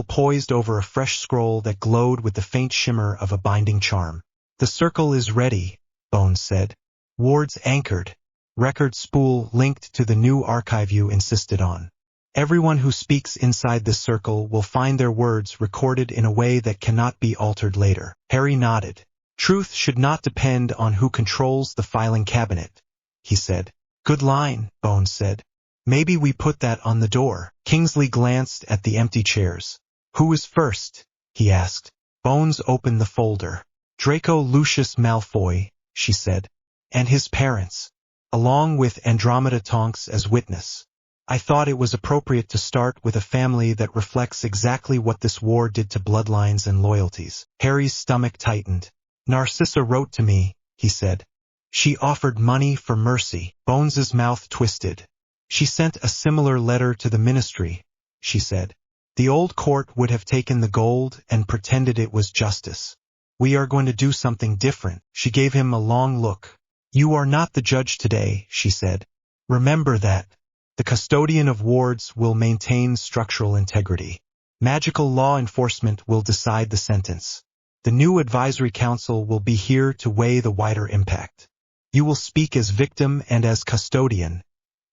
poised over a fresh scroll that glowed with the faint shimmer of a binding charm. "The circle is ready," Bones said. "Wards anchored. Record spool linked to the new archive you insisted on. Everyone who speaks inside this circle will find their words recorded in a way that cannot be altered later." Harry nodded. "Truth should not depend on who controls the filing cabinet," he said. "Good line," Bones said. "Maybe we put that on the door." Kingsley glanced at the empty chairs. "Who is first?" he asked. Bones opened the folder. "Draco Lucius Malfoy," she said, "and his parents, along with Andromeda Tonks as witness. I thought it was appropriate to start with a family that reflects exactly what this war did to bloodlines and loyalties." Harry's stomach tightened. "Narcissa wrote to me," he said. "She offered money for mercy." Bones's mouth twisted. "She sent a similar letter to the ministry," she said. "The old court would have taken the gold and pretended it was justice. We are going to do something different." She gave him a long look. "You are not the judge today," she said. "Remember that. The custodian of wards will maintain structural integrity. Magical law enforcement will decide the sentence. The new advisory council will be here to weigh the wider impact. You will speak as victim and as custodian,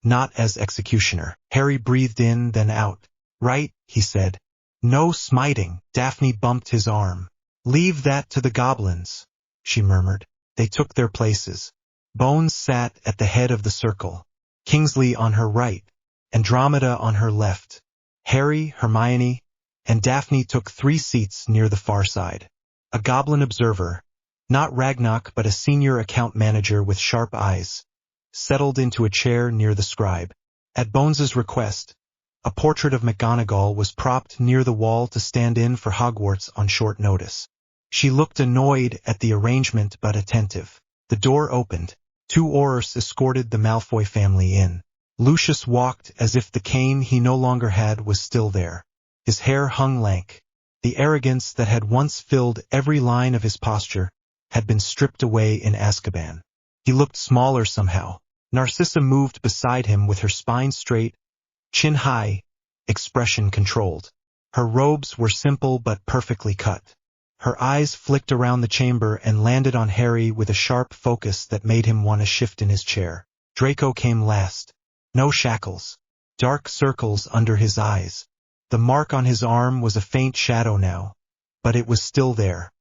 not as executioner." Harry breathed in, then out. "Right," he said. "No smiting." Daphne bumped his arm. "Leave that to the goblins," she murmured. They took their places. Bones sat at the head of the circle, Kingsley on her right, Andromeda on her left. Harry, Hermione, and Daphne took 3 seats near the far side. A goblin observer, not Ragnarok but a senior account manager with sharp eyes, settled into a chair near the scribe. At Bones's request, a portrait of McGonagall was propped near the wall to stand in for Hogwarts on short notice. She looked annoyed at the arrangement but attentive. The door opened. 2 Aurors escorted the Malfoy family in. Lucius walked as if the cane he no longer had was still there. His hair hung lank. The arrogance that had once filled every line of his posture had been stripped away in Azkaban. He looked smaller somehow. Narcissa moved beside him with her spine straight, chin high, expression controlled. Her robes were simple but perfectly cut. Her eyes flicked around the chamber and landed on Harry with a sharp focus that made him want to shift in his chair. Draco came last. No shackles. Dark circles under his eyes. The mark on his arm was a faint shadow now, but it was still there.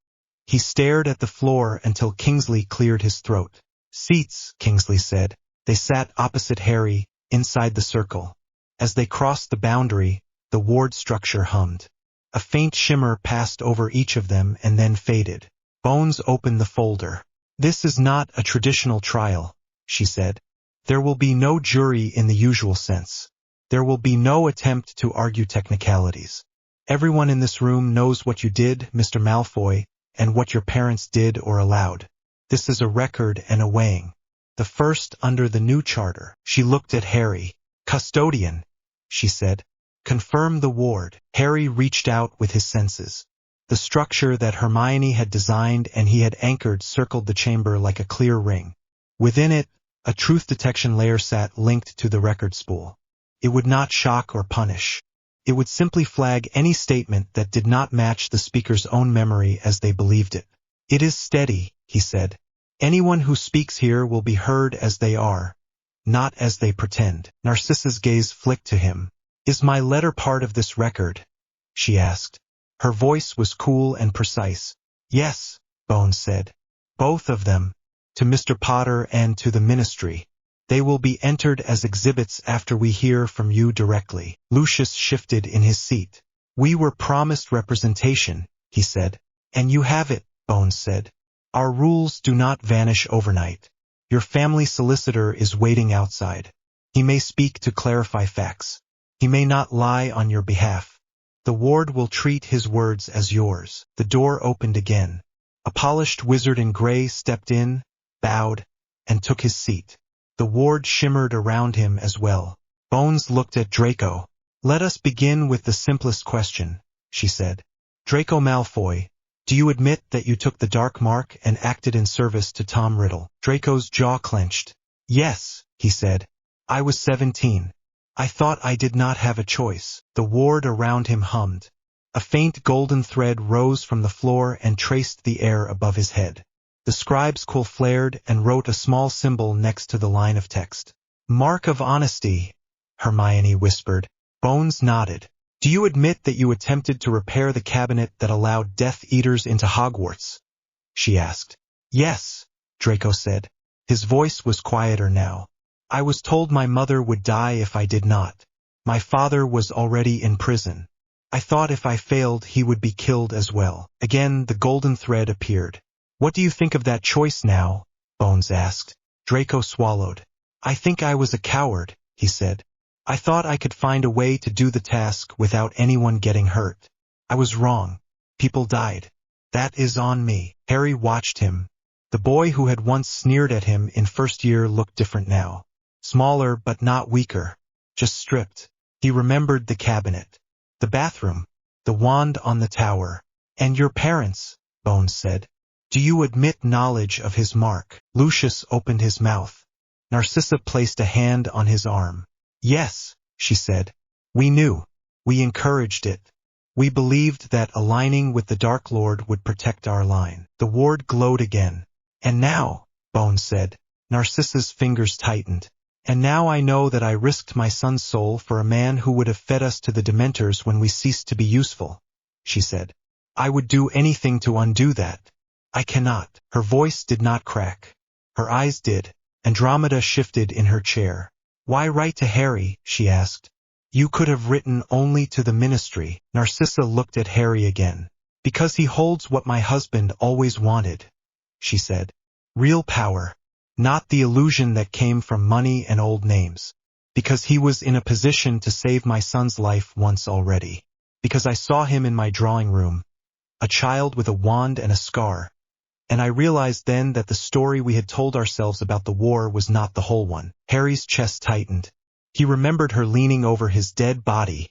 He stared at the floor until Kingsley cleared his throat. "Seats," Kingsley said. They sat opposite Harry, inside the circle. As they crossed the boundary, the ward structure hummed. A faint shimmer passed over each of them and then faded. Bones opened the folder. "This is not a traditional trial," she said. "There will be no jury in the usual sense. There will be no attempt to argue technicalities. Everyone in this room knows what you did, Mr. Malfoy, and what your parents did or allowed. This is a record and a weighing. The first under the new charter." She looked at Harry. "Custodian," she said. "Confirm the ward." Harry reached out with his senses. The structure that Hermione had designed and he had anchored circled the chamber like a clear ring. Within it, a truth detection layer sat linked to the record spool. It would not shock or punish. It would simply flag any statement that did not match the speaker's own memory as they believed it. It is steady, he said. Anyone who speaks here will be heard as they are, not as they pretend. Narcissa's gaze flicked to him. Is my letter part of this record? She asked. Her voice was cool and precise. Yes, Bones said. Both of them, to Mr. Potter and to the ministry. They will be entered as exhibits after we hear from you directly. Lucius shifted in his seat. We were promised representation, he said. And you have it, Bones said. Our rules do not vanish overnight. Your family solicitor is waiting outside. He may speak to clarify facts. He may not lie on your behalf. The ward will treat his words as yours. The door opened again. A polished wizard in gray stepped in, bowed, and took his seat. The ward shimmered around him as well. Bones looked at Draco. Let us begin with the simplest question, she said. Draco Malfoy, do you admit that you took the dark mark and acted in service to Tom Riddle? Draco's jaw clenched. Yes, he said. I was 17. I thought I did not have a choice. The ward around him hummed. A faint golden thread rose from the floor and traced the air above his head. The scribe's quill flared and wrote a small symbol next to the line of text. Mark of honesty, Hermione whispered. Bones nodded. Do you admit that you attempted to repair the cabinet that allowed Death Eaters into Hogwarts? She asked. Yes, Draco said. His voice was quieter now. I was told my mother would die if I did not. My father was already in prison. I thought if I failed he would be killed as well. Again the golden thread appeared. What do you think of that choice now? Bones asked. Draco swallowed. I think I was a coward, he said. I thought I could find a way to do the task without anyone getting hurt. I was wrong. People died. That is on me. Harry watched him. The boy who had once sneered at him in first year looked different now. Smaller but not weaker. Just stripped. He remembered the cabinet. The bathroom. The wand on the tower. And your parents, Bones said. Do you admit knowledge of his mark? Lucius opened his mouth. Narcissa placed a hand on his arm. Yes, she said. We knew. We encouraged it. We believed that aligning with the Dark Lord would protect our line. The ward glowed again. And now, Bones said. Narcissa's fingers tightened. And now I know that I risked my son's soul for a man who would have fed us to the Dementors when we ceased to be useful, she said. I would do anything to undo that. I cannot. Her voice did not crack. Her eyes did. Andromeda shifted in her chair. Why write to Harry? She asked. You could have written only to the ministry. Narcissa looked at Harry again. Because he holds what my husband always wanted, she said. Real power. Not the illusion that came from money and old names. Because he was in a position to save my son's life once already. Because I saw him in my drawing room. A child with a wand and a scar. And I realized then that the story we had told ourselves about the war was not the whole one. Harry's chest tightened. He remembered her leaning over his dead body,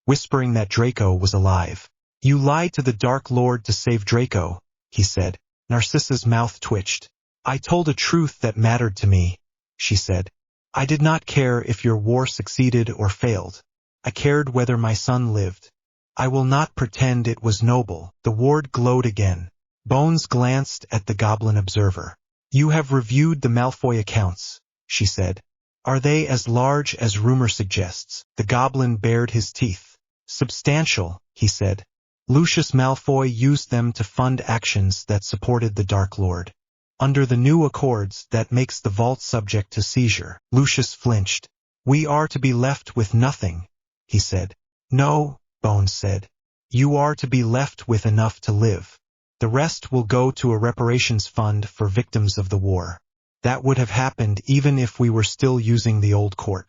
whispering that Draco was alive. You lied to the Dark Lord to save Draco, he said. Narcissa's mouth twitched. I told a truth that mattered to me, she said. I did not care if your war succeeded or failed. I cared whether my son lived. I will not pretend it was noble. The ward glowed again. Bones glanced at the Goblin Observer. You have reviewed the Malfoy accounts, she said. Are they as large as rumor suggests? The Goblin bared his teeth. Substantial, he said. Lucius Malfoy used them to fund actions that supported the Dark Lord. Under the new accords, that makes the vault subject to seizure. Lucius flinched. We are to be left with nothing, he said. No, Bones said. You are to be left with enough to live. The rest will go to a reparations fund for victims of the war. That would have happened even if we were still using the old court.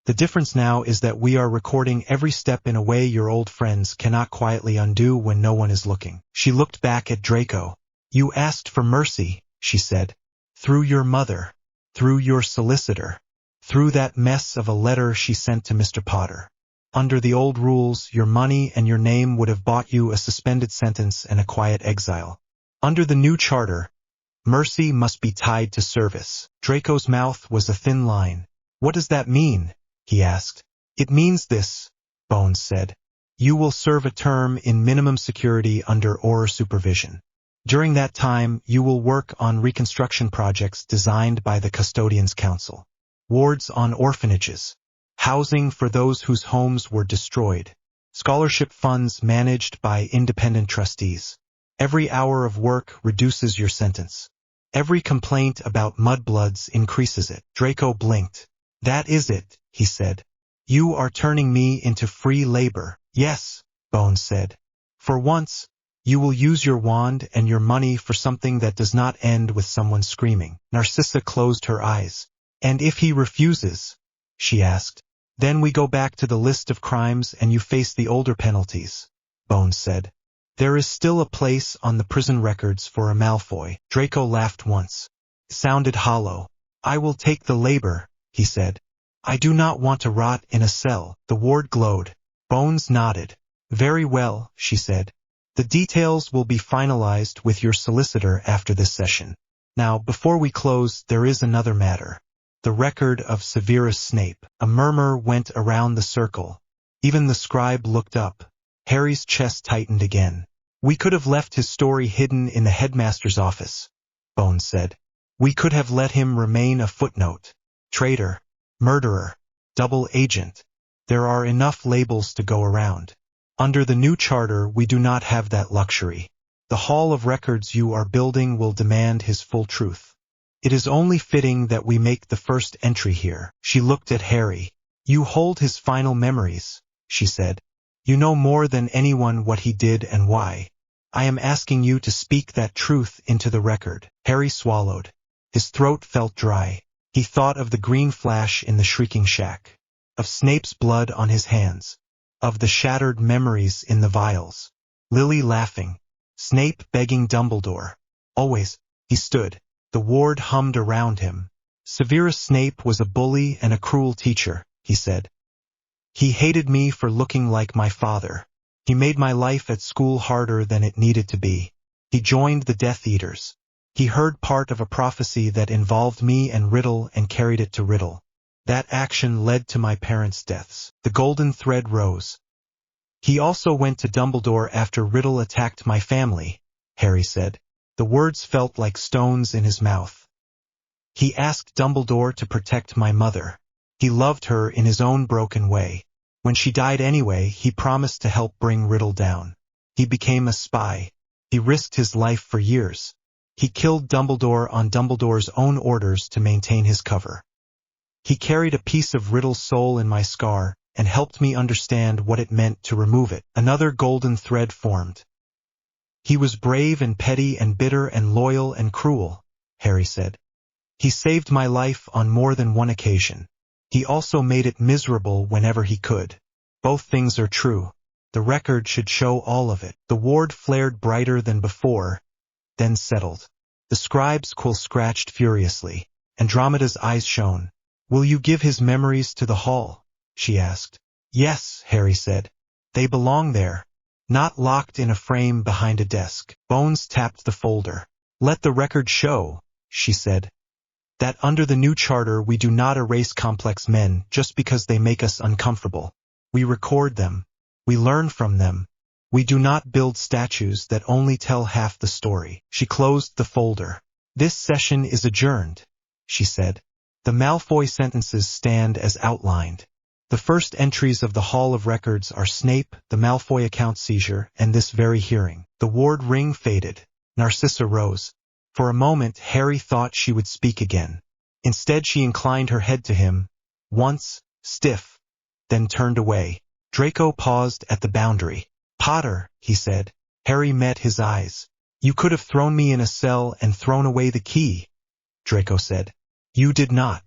The difference now is that we are recording every step in a way your old friends cannot quietly undo when no one is looking. She looked back at Draco. You asked for mercy, she said. Through your mother. Through your solicitor. Through that mess of a letter she sent to Mr. Potter. Under the old rules, your money and your name would have bought you a suspended sentence and a quiet exile. Under the new charter, mercy must be tied to service. Draco's mouth was a thin line. What does that mean? He asked. It means this, Bones said. You will serve a term in minimum security under Auror supervision. During that time, you will work on reconstruction projects designed by the Custodians' Council, wards on orphanages, housing for those whose homes were destroyed, scholarship funds managed by independent trustees. Every hour of work reduces your sentence. Every complaint about mudbloods increases it. Draco blinked. That is it, he said. You are turning me into free labor. Yes, Bones said. For once, you will use your wand and your money for something that does not end with someone screaming. Narcissa closed her eyes. And if he refuses? She asked. Then we go back to the list of crimes and you face the older penalties, Bones said. There is still a place on the prison records for a Malfoy. Draco laughed once. It sounded hollow. I will take the labor, he said. I do not want to rot in a cell. The ward glowed. Bones nodded. Very well, she said. The details will be finalized with your solicitor after this session. Now, before we close, there is another matter. The record of Severus Snape. A murmur went around the circle. Even the scribe looked up. Harry's chest tightened again. We could have left his story hidden in the headmaster's office, Bones said. We could have let him remain a footnote. Traitor, murderer, double agent. There are enough labels to go around. Under the new charter, we do not have that luxury. The Hall of Records you are building will demand his full truth. It is only fitting that we make the first entry here. She looked at Harry. You hold his final memories, she said. You know more than anyone what he did and why. I am asking you to speak that truth into the record. Harry swallowed. His throat felt dry. He thought of the green flash in the shrieking shack, of Snape's blood on his hands, of the shattered memories in the vials. Lily laughing. Snape begging Dumbledore. Always. He stood. The ward hummed around him. Severus Snape was a bully and a cruel teacher, he said. He hated me for looking like my father. He made my life at school harder than it needed to be. He joined the Death Eaters. He heard part of a prophecy that involved me and Riddle and carried it to Riddle. That action led to my parents' deaths. The golden thread rose. He also went to Dumbledore after Riddle attacked my family, Harry said. The words felt like stones in his mouth. He asked Dumbledore to protect my mother. He loved her in his own broken way. When she died anyway, he promised to help bring Riddle down. He became a spy. He risked his life for years. He killed Dumbledore on Dumbledore's own orders to maintain his cover. He carried a piece of Riddle's soul in my scar and helped me understand what it meant to remove it. Another golden thread formed. He was brave and petty and bitter and loyal and cruel, Harry said. He saved my life on more than one occasion. He also made it miserable whenever he could. Both things are true. The record should show all of it. The ward flared brighter than before, then settled. The scribe's quill scratched furiously. Andromeda's eyes shone. Will you give his memories to the hall? She asked. Yes, Harry said. They belong there. Not locked in a frame behind a desk. Bones tapped the folder. Let the record show, she said, that under the new charter we do not erase complex men just because they make us uncomfortable. We record them. We learn from them. We do not build statues that only tell half the story. She closed the folder. This session is adjourned, she said. The Malfoy sentences stand as outlined. The first entries of the Hall of Records are Snape, the Malfoy account seizure, and this very hearing. The ward ring faded. Narcissa rose. For a moment, Harry thought she would speak again. Instead, she inclined her head to him, once, stiff, then turned away. Draco paused at the boundary. Potter, he said. Harry met his eyes. You could have thrown me in a cell and thrown away the key, Draco said. You did not.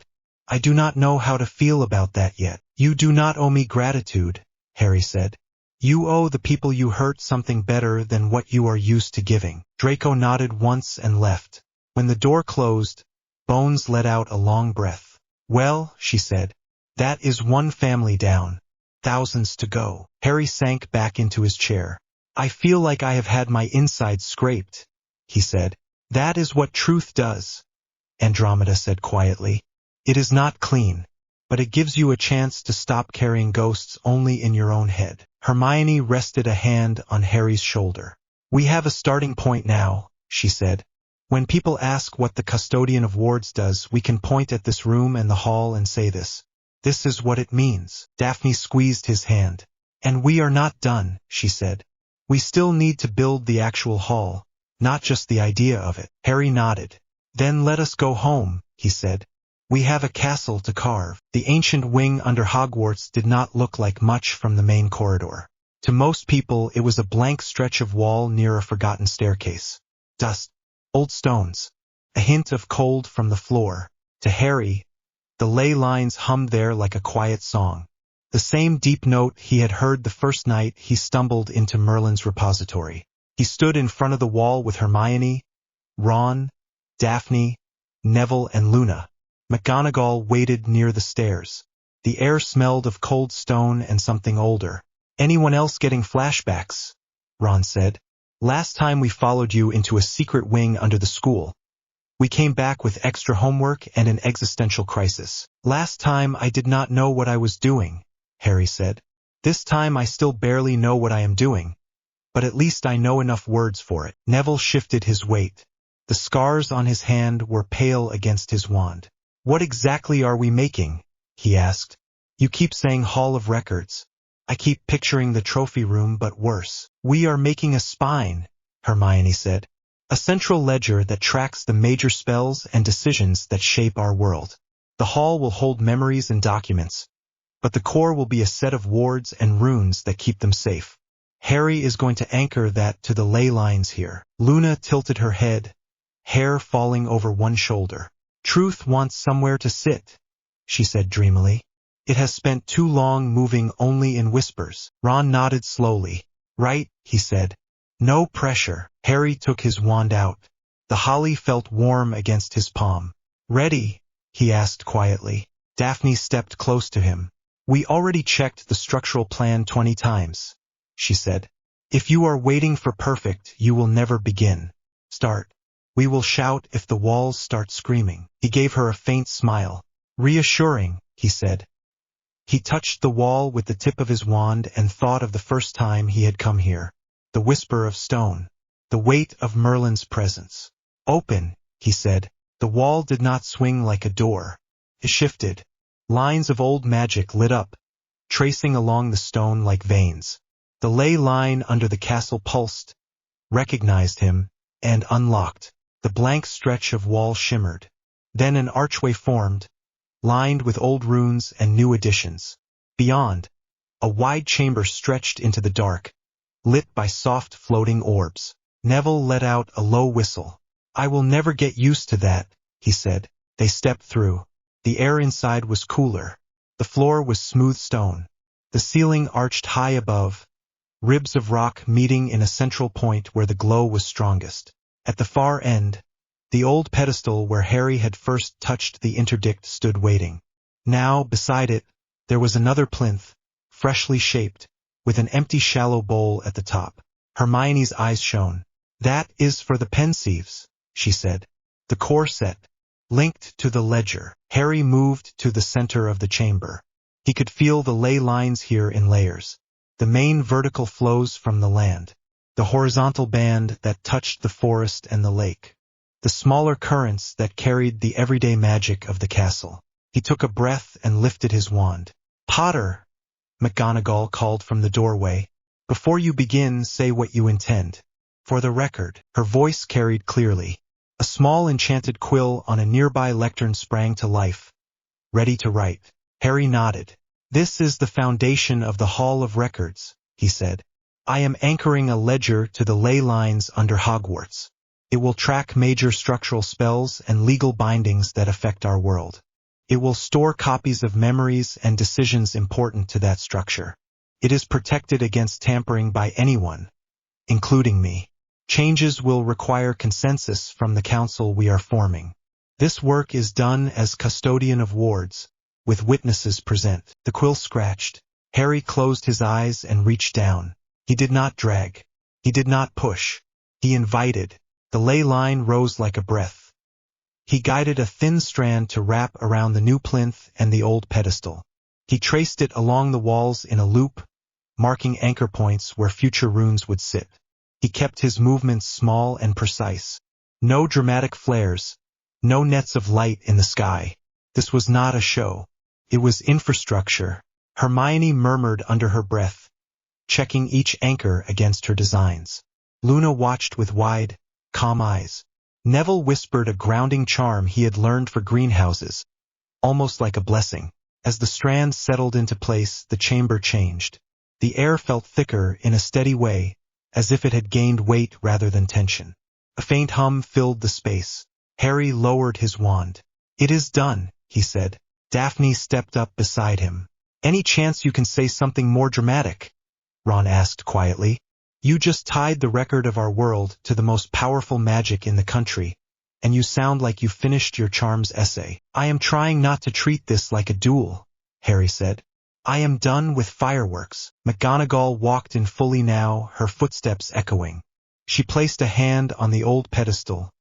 I do not know how to feel about that yet. You do not owe me gratitude, Harry said. You owe the people you hurt something better than what you are used to giving. Draco nodded once and left. When the door closed, Bones let out a long breath. Well, she said, that is one family down. Thousands to go. Harry sank back into his chair. I feel like I have had my insides scraped, he said. That is what truth does, Andromeda said quietly. It is not clean, but it gives you a chance to stop carrying ghosts only in your own head. Hermione rested a hand on Harry's shoulder. We have a starting point now, she said. When people ask what the custodian of wards does, we can point at this room and the hall and say this. This is what it means. Daphne squeezed his hand. And we are not done, she said. We still need to build the actual hall, not just the idea of it. Harry nodded. Then let us go home, he said. We have a castle to carve. The ancient wing under Hogwarts did not look like much from the main corridor. To most people, it was a blank stretch of wall near a forgotten staircase. Dust, old stones, a hint of cold from the floor. To Harry, the ley lines hummed there like a quiet song. The same deep note he had heard the first night he stumbled into Merlin's repository. He stood in front of the wall with Hermione, Ron, Daphne, Neville, and Luna. McGonagall waited near the stairs. The air smelled of cold stone and something older. Anyone else getting flashbacks? Ron said. Last time we followed you into a secret wing under the school. We came back with extra homework and an existential crisis. Last time I did not know what I was doing, Harry said. This time I still barely know what I am doing, but at least I know enough words for it. Neville shifted his weight. The scars on his hand were pale against his wand. What exactly are we making? He asked. You keep saying Hall of Records. I keep picturing the trophy room, but worse. We are making a spine, Hermione said. A central ledger that tracks the major spells and decisions that shape our world. The hall will hold memories and documents, but the core will be a set of wards and runes that keep them safe. Harry is going to anchor that to the ley lines here. Luna tilted her head, hair falling over one shoulder. Truth wants somewhere to sit, she said dreamily. It has spent too long moving only in whispers. Ron nodded slowly. Right, he said. No pressure. Harry took his wand out. The holly felt warm against his palm. Ready? He asked quietly. Daphne stepped close to him. We already checked the structural plan 20 times, she said. If you are waiting for perfect, you will never begin. Start. We will shout if the walls start screaming. He gave her a faint smile. Reassuring, he said. He touched the wall with the tip of his wand and thought of the first time he had come here. The whisper of stone. The weight of Merlin's presence. Open, he said. The wall did not swing like a door. It shifted. Lines of old magic lit up, tracing along the stone like veins. The ley line under the castle pulsed, recognized him, and unlocked. The blank stretch of wall shimmered. Then an archway formed, lined with old runes and new additions. Beyond, a wide chamber stretched into the dark, lit by soft floating orbs. Neville let out a low whistle. I will never get used to that, he said. They stepped through. The air inside was cooler. The floor was smooth stone. The ceiling arched high above, ribs of rock meeting in a central point where the glow was strongest. At the far end, the old pedestal where Harry had first touched the interdict stood waiting. Now, beside it, there was another plinth, freshly shaped, with an empty shallow bowl at the top. Hermione's eyes shone. That is for the Pensieves, she said. The core set, linked to the ledger. Harry moved to the center of the chamber. He could feel the ley lines here in layers. The main vertical flows from the land. The horizontal band that touched the forest and the lake. The smaller currents that carried the everyday magic of the castle. He took a breath and lifted his wand. Potter, McGonagall called from the doorway. Before you begin, say what you intend. For the record, her voice carried clearly. A small enchanted quill on a nearby lectern sprang to life, ready to write. Harry nodded. This is the foundation of the Hall of Records, he said. I am anchoring a ledger to the ley lines under Hogwarts. It will track major structural spells and legal bindings that affect our world. It will store copies of memories and decisions important to that structure. It is protected against tampering by anyone, including me. Changes will require consensus from the council we are forming. This work is done as custodian of wards, with witnesses present. The quill scratched. Harry closed his eyes and reached down. He did not drag. He did not push. He invited. The ley line rose like a breath. He guided a thin strand to wrap around the new plinth and the old pedestal. He traced it along the walls in a loop, marking anchor points where future runes would sit. He kept his movements small and precise. No dramatic flares, no nets of light in the sky. This was not a show. It was infrastructure. Hermione murmured under her breath, checking each anchor against her designs. Luna watched with wide, calm eyes. Neville whispered a grounding charm he had learned for greenhouses, almost like a blessing. As the strands settled into place, the chamber changed. The air felt thicker in a steady way, as if it had gained weight rather than tension. A faint hum filled the space. Harry lowered his wand. "It is done," he said. Daphne stepped up beside him. "Any chance you can say something more dramatic?" Ron asked quietly. "You just tied the record of our world to the most powerful magic in the country, and you sound like you finished your charms essay." "I am trying not to treat this like a duel," Harry said. "I am done with fireworks." McGonagall walked in fully now, her footsteps echoing. She placed a hand on the old pedestal,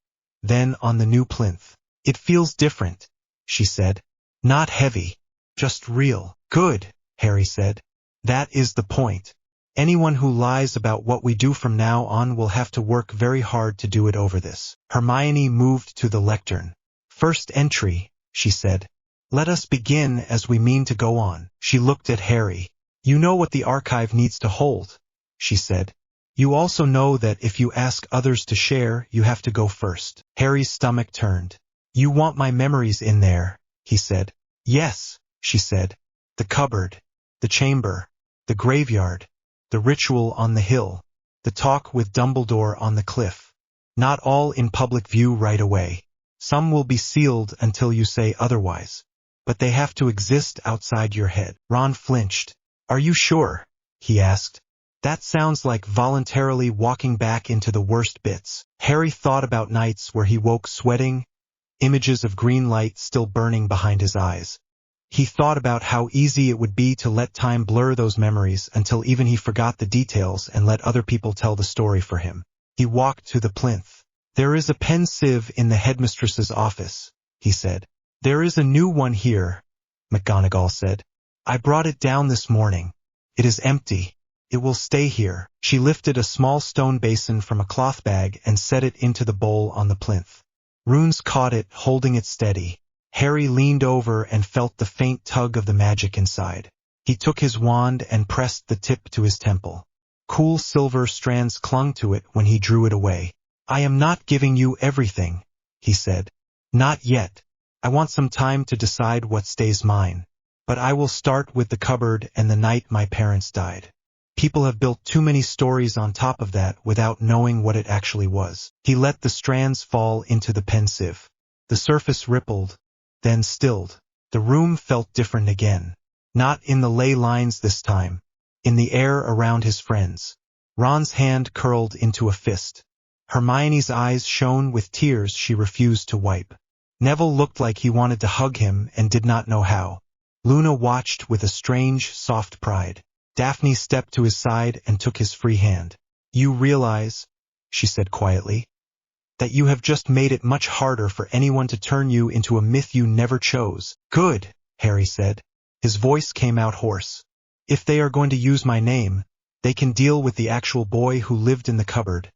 then on the new plinth. "It feels different," she said. "Not heavy, just real." "Good," Harry said. "That is the point. Anyone who lies about what we do from now on will have to work very hard to do it over this." Hermione moved to the lectern. "First entry," she said. "Let us begin as we mean to go on." She looked at Harry. "You know what the archive needs to hold," she said. "You also know that if you ask others to share, you have to go first." Harry's stomach turned. "You want my memories in there," he said. "Yes," she said. "The cupboard, the chamber, the graveyard, the ritual on the hill, the talk with Dumbledore on the cliff. Not all in public view right away. Some will be sealed until you say otherwise. But they have to exist outside your head." Ron flinched. "Are you sure?" he asked. "That sounds like voluntarily walking back into the worst bits." Harry thought about nights where he woke sweating, images of green light still burning behind his eyes. He thought about how easy it would be to let time blur those memories until even he forgot the details and let other people tell the story for him. He walked to the plinth. "There is a pen sieve in the headmistress's office," he said. "There is a new one here," McGonagall said. "I brought it down this morning. It is empty. It will stay here." She lifted a small stone basin from a cloth bag and set it into the bowl on the plinth. Runes caught it, holding it steady. Harry leaned over and felt the faint tug of the magic inside. He took his wand and pressed the tip to his temple. Cool silver strands clung to it when he drew it away. "I am not giving you everything," he said. "Not yet. I want some time to decide what stays mine. But I will start with the cupboard and the night my parents died. People have built too many stories on top of that without knowing what it actually was." He let the strands fall into the pen sieve. The surface rippled, then stilled. The room felt different again. Not in the ley lines this time. In the air around his friends. Ron's hand curled into a fist. Hermione's eyes shone with tears she refused to wipe. Neville looked like he wanted to hug him and did not know how. Luna watched with a strange, soft pride. Daphne stepped to his side and took his free hand. "You realize," she said quietly, "that you have just made it much harder for anyone to turn you into a myth you never chose." "Good," Harry said. His voice came out hoarse. "If they are going to use my name, they can deal with the actual boy who lived in the cupboard,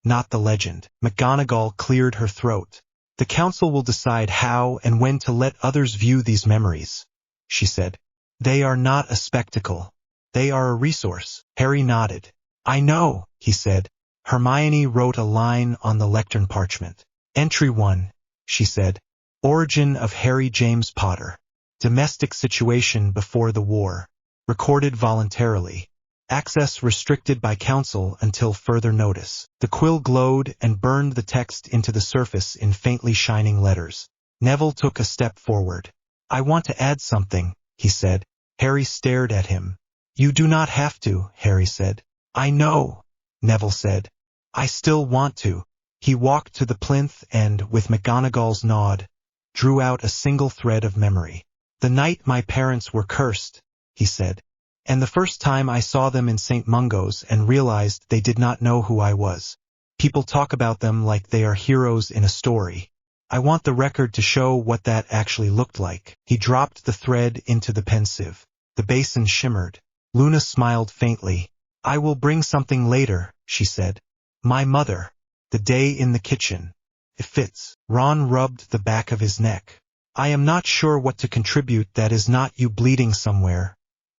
not the legend." McGonagall cleared her throat. "The council will decide how and when to let others view these memories," she said. "They are not a spectacle. They are a resource." Harry nodded. "I know," he said. Hermione wrote a line on the lectern parchment. "Entry 1, she said. Origin of Harry James Potter. Domestic situation before the war. Recorded voluntarily. Access restricted by council until further notice." The quill glowed and burned the text into the surface in faintly shining letters. Neville took a step forward. "I want to add something," he said. Harry stared at him. "You do not have to," Harry said. "I know," Neville said. "I still want to." He walked to the plinth and, with McGonagall's nod, drew out a single thread of memory. "The night my parents were cursed," he said. "And the first time I saw them in St. Mungo's and realized they did not know who I was. People talk about them like they are heroes in a story. I want the record to show what that actually looked like." He dropped the thread into the pen sieve. The basin shimmered. Luna smiled faintly. "I will bring something later," she said. My mother. The day in the kitchen. It fits. Ron rubbed the back of his neck. I am not sure what to contribute that is not you bleeding somewhere,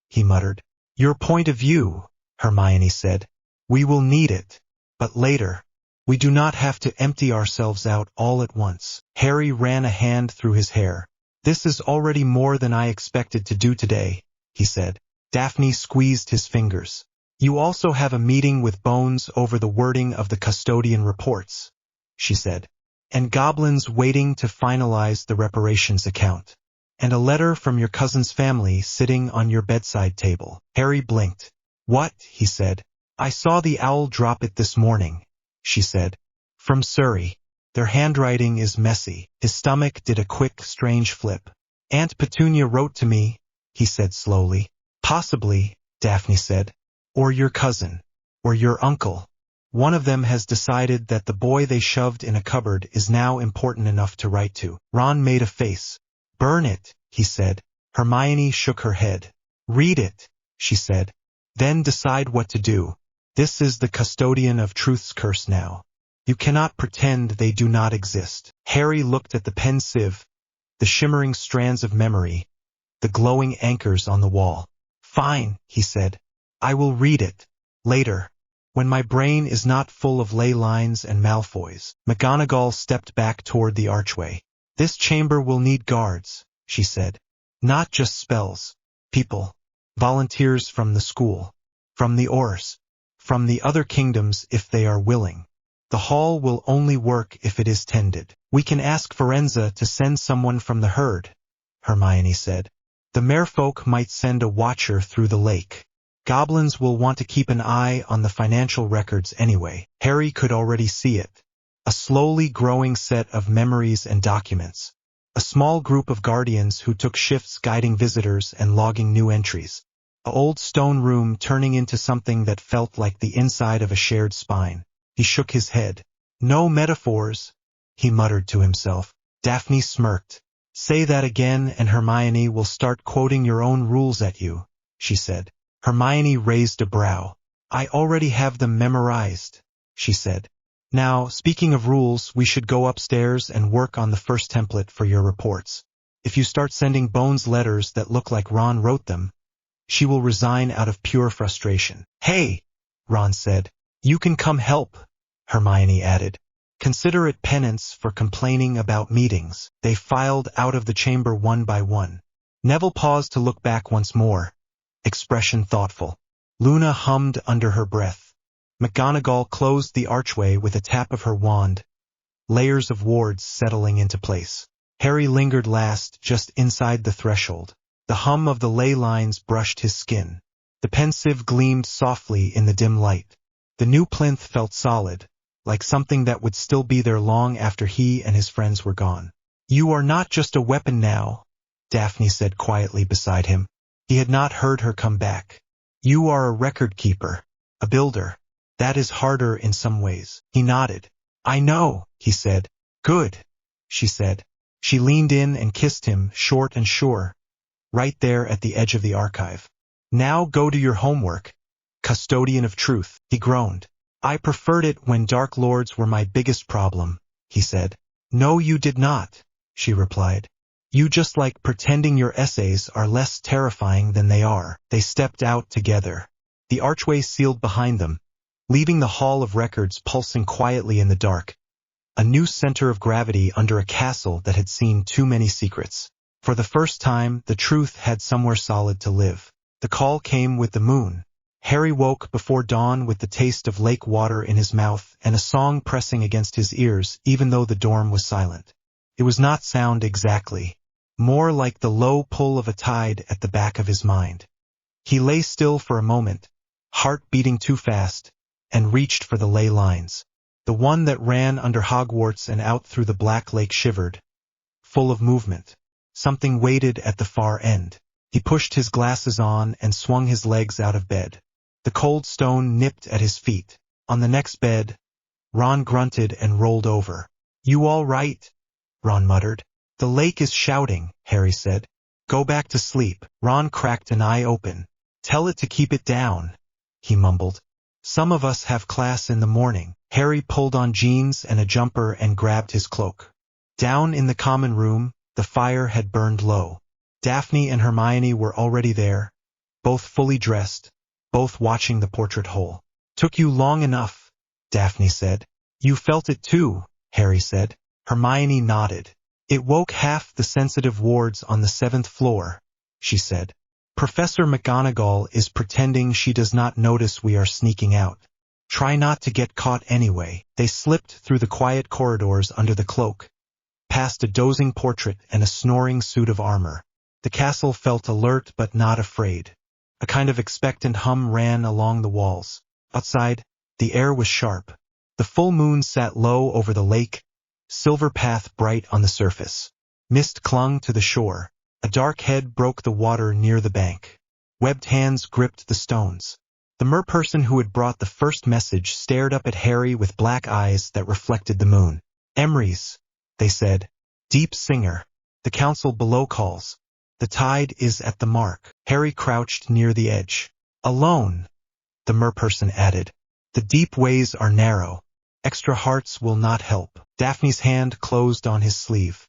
he muttered. Your point of view, Hermione said. We will need it. But later. We do not have to empty ourselves out all at once. Harry ran a hand through his hair. This is already more than I expected to do today, he said. Daphne squeezed his fingers. You also have a meeting with Bones over the wording of the custodian reports, she said. And goblins waiting to finalize the reparations account. And a letter from your cousin's family sitting on your bedside table. Harry blinked. What? He said. I saw the owl drop it this morning, she said. From Surrey. Their handwriting is messy. His stomach did a quick, strange flip. Aunt Petunia wrote to me, he said slowly. Possibly, Daphne said. Or your cousin. Or your uncle. One of them has decided that the boy they shoved in a cupboard is now important enough to write to. Ron made a face. Burn it, he said. Hermione shook her head. Read it, she said. Then decide what to do. This is the custodian of truth's curse now. You cannot pretend they do not exist. Harry looked at the pensieve, the shimmering strands of memory, the glowing anchors on the wall. Fine, he said. I will read it. Later. When my brain is not full of ley lines and Malfoys. McGonagall stepped back toward the archway. This chamber will need guards, she said. Not just spells. People. Volunteers from the school. From the Aurs. From the other kingdoms if they are willing. The hall will only work if it is tended. We can ask Firenze to send someone from the herd, Hermione said. The merfolk might send a watcher through the lake. Goblins will want to keep an eye on the financial records anyway. Harry could already see it. A slowly growing set of memories and documents. A small group of guardians who took shifts guiding visitors and logging new entries. An old stone room turning into something that felt like the inside of a shared spine. He shook his head. No metaphors, he muttered to himself. Daphne smirked. Say that again and Hermione will start quoting your own rules at you, she said. Hermione raised a brow. I already have them memorized, she said. Now, speaking of rules, we should go upstairs and work on the first template for your reports. If you start sending Bones letters that look like Ron wrote them, she will resign out of pure frustration. Hey, Ron said. You can come help, Hermione added. Consider it penance for complaining about meetings. They filed out of the chamber one by one. Neville paused to look back once more. Expression thoughtful. Luna hummed under her breath. McGonagall closed the archway with a tap of her wand. Layers of wards settling into place. Harry lingered last, just inside the threshold. The hum of the ley lines brushed his skin. The pensieve gleamed softly in the dim light. The new plinth felt solid, like something that would still be there long after he and his friends were gone. You are not just a weapon now, Daphne said quietly beside him. He had not heard her come back. You are a record keeper, a builder. That is harder in some ways. He nodded. I know, he said. Good, she said. She leaned in and kissed him, short and sure, right there at the edge of the archive. Now go do your homework. Custodian of truth, he groaned. I preferred it when Dark Lords were my biggest problem, he said. No, you did not, she replied. You just like pretending your essays are less terrifying than they are. They stepped out together. The archway sealed behind them, leaving the Hall of Records pulsing quietly in the dark. A new center of gravity under a castle that had seen too many secrets. For the first time, the truth had somewhere solid to live. The call came with the moon. Harry woke before dawn with the taste of lake water in his mouth and a song pressing against his ears even though the dorm was silent. It was not sound exactly. More like the low pull of a tide at the back of his mind. He lay still for a moment, heart beating too fast, and reached for the ley lines. The one that ran under Hogwarts and out through the Black Lake shivered, full of movement. Something waited at the far end. He pushed his glasses on and swung his legs out of bed. The cold stone nipped at his feet. On the next bed, Ron grunted and rolled over. You all right? Ron muttered. The lake is shouting, Harry said. Go back to sleep. Ron cracked an eye open. Tell it to keep it down, he mumbled. Some of us have class in the morning. Harry pulled on jeans and a jumper and grabbed his cloak. Down in the common room, the fire had burned low. Daphne and Hermione were already there, both fully dressed, both watching the portrait hole. "Took you long enough," Daphne said. "You felt it too," Harry said. Hermione nodded. "It woke half the sensitive wards on the 7th floor," she said. "Professor McGonagall is pretending she does not notice we are sneaking out. Try not to get caught anyway." They slipped through the quiet corridors under the cloak, past a dozing portrait and a snoring suit of armor. The castle felt alert but not afraid. A kind of expectant hum ran along the walls. Outside, the air was sharp. The full moon sat low over the lake, silver path bright on the surface. Mist clung to the shore. A dark head broke the water near the bank. Webbed hands gripped the stones. The merperson who had brought the first message stared up at Harry with black eyes that reflected the moon. "Emery's," they said. "Deep singer. The council below calls. The tide is at the mark." Harry crouched near the edge. "Alone," the merperson added. "The deep ways are narrow. Extra hearts will not help." Daphne's hand closed on his sleeve.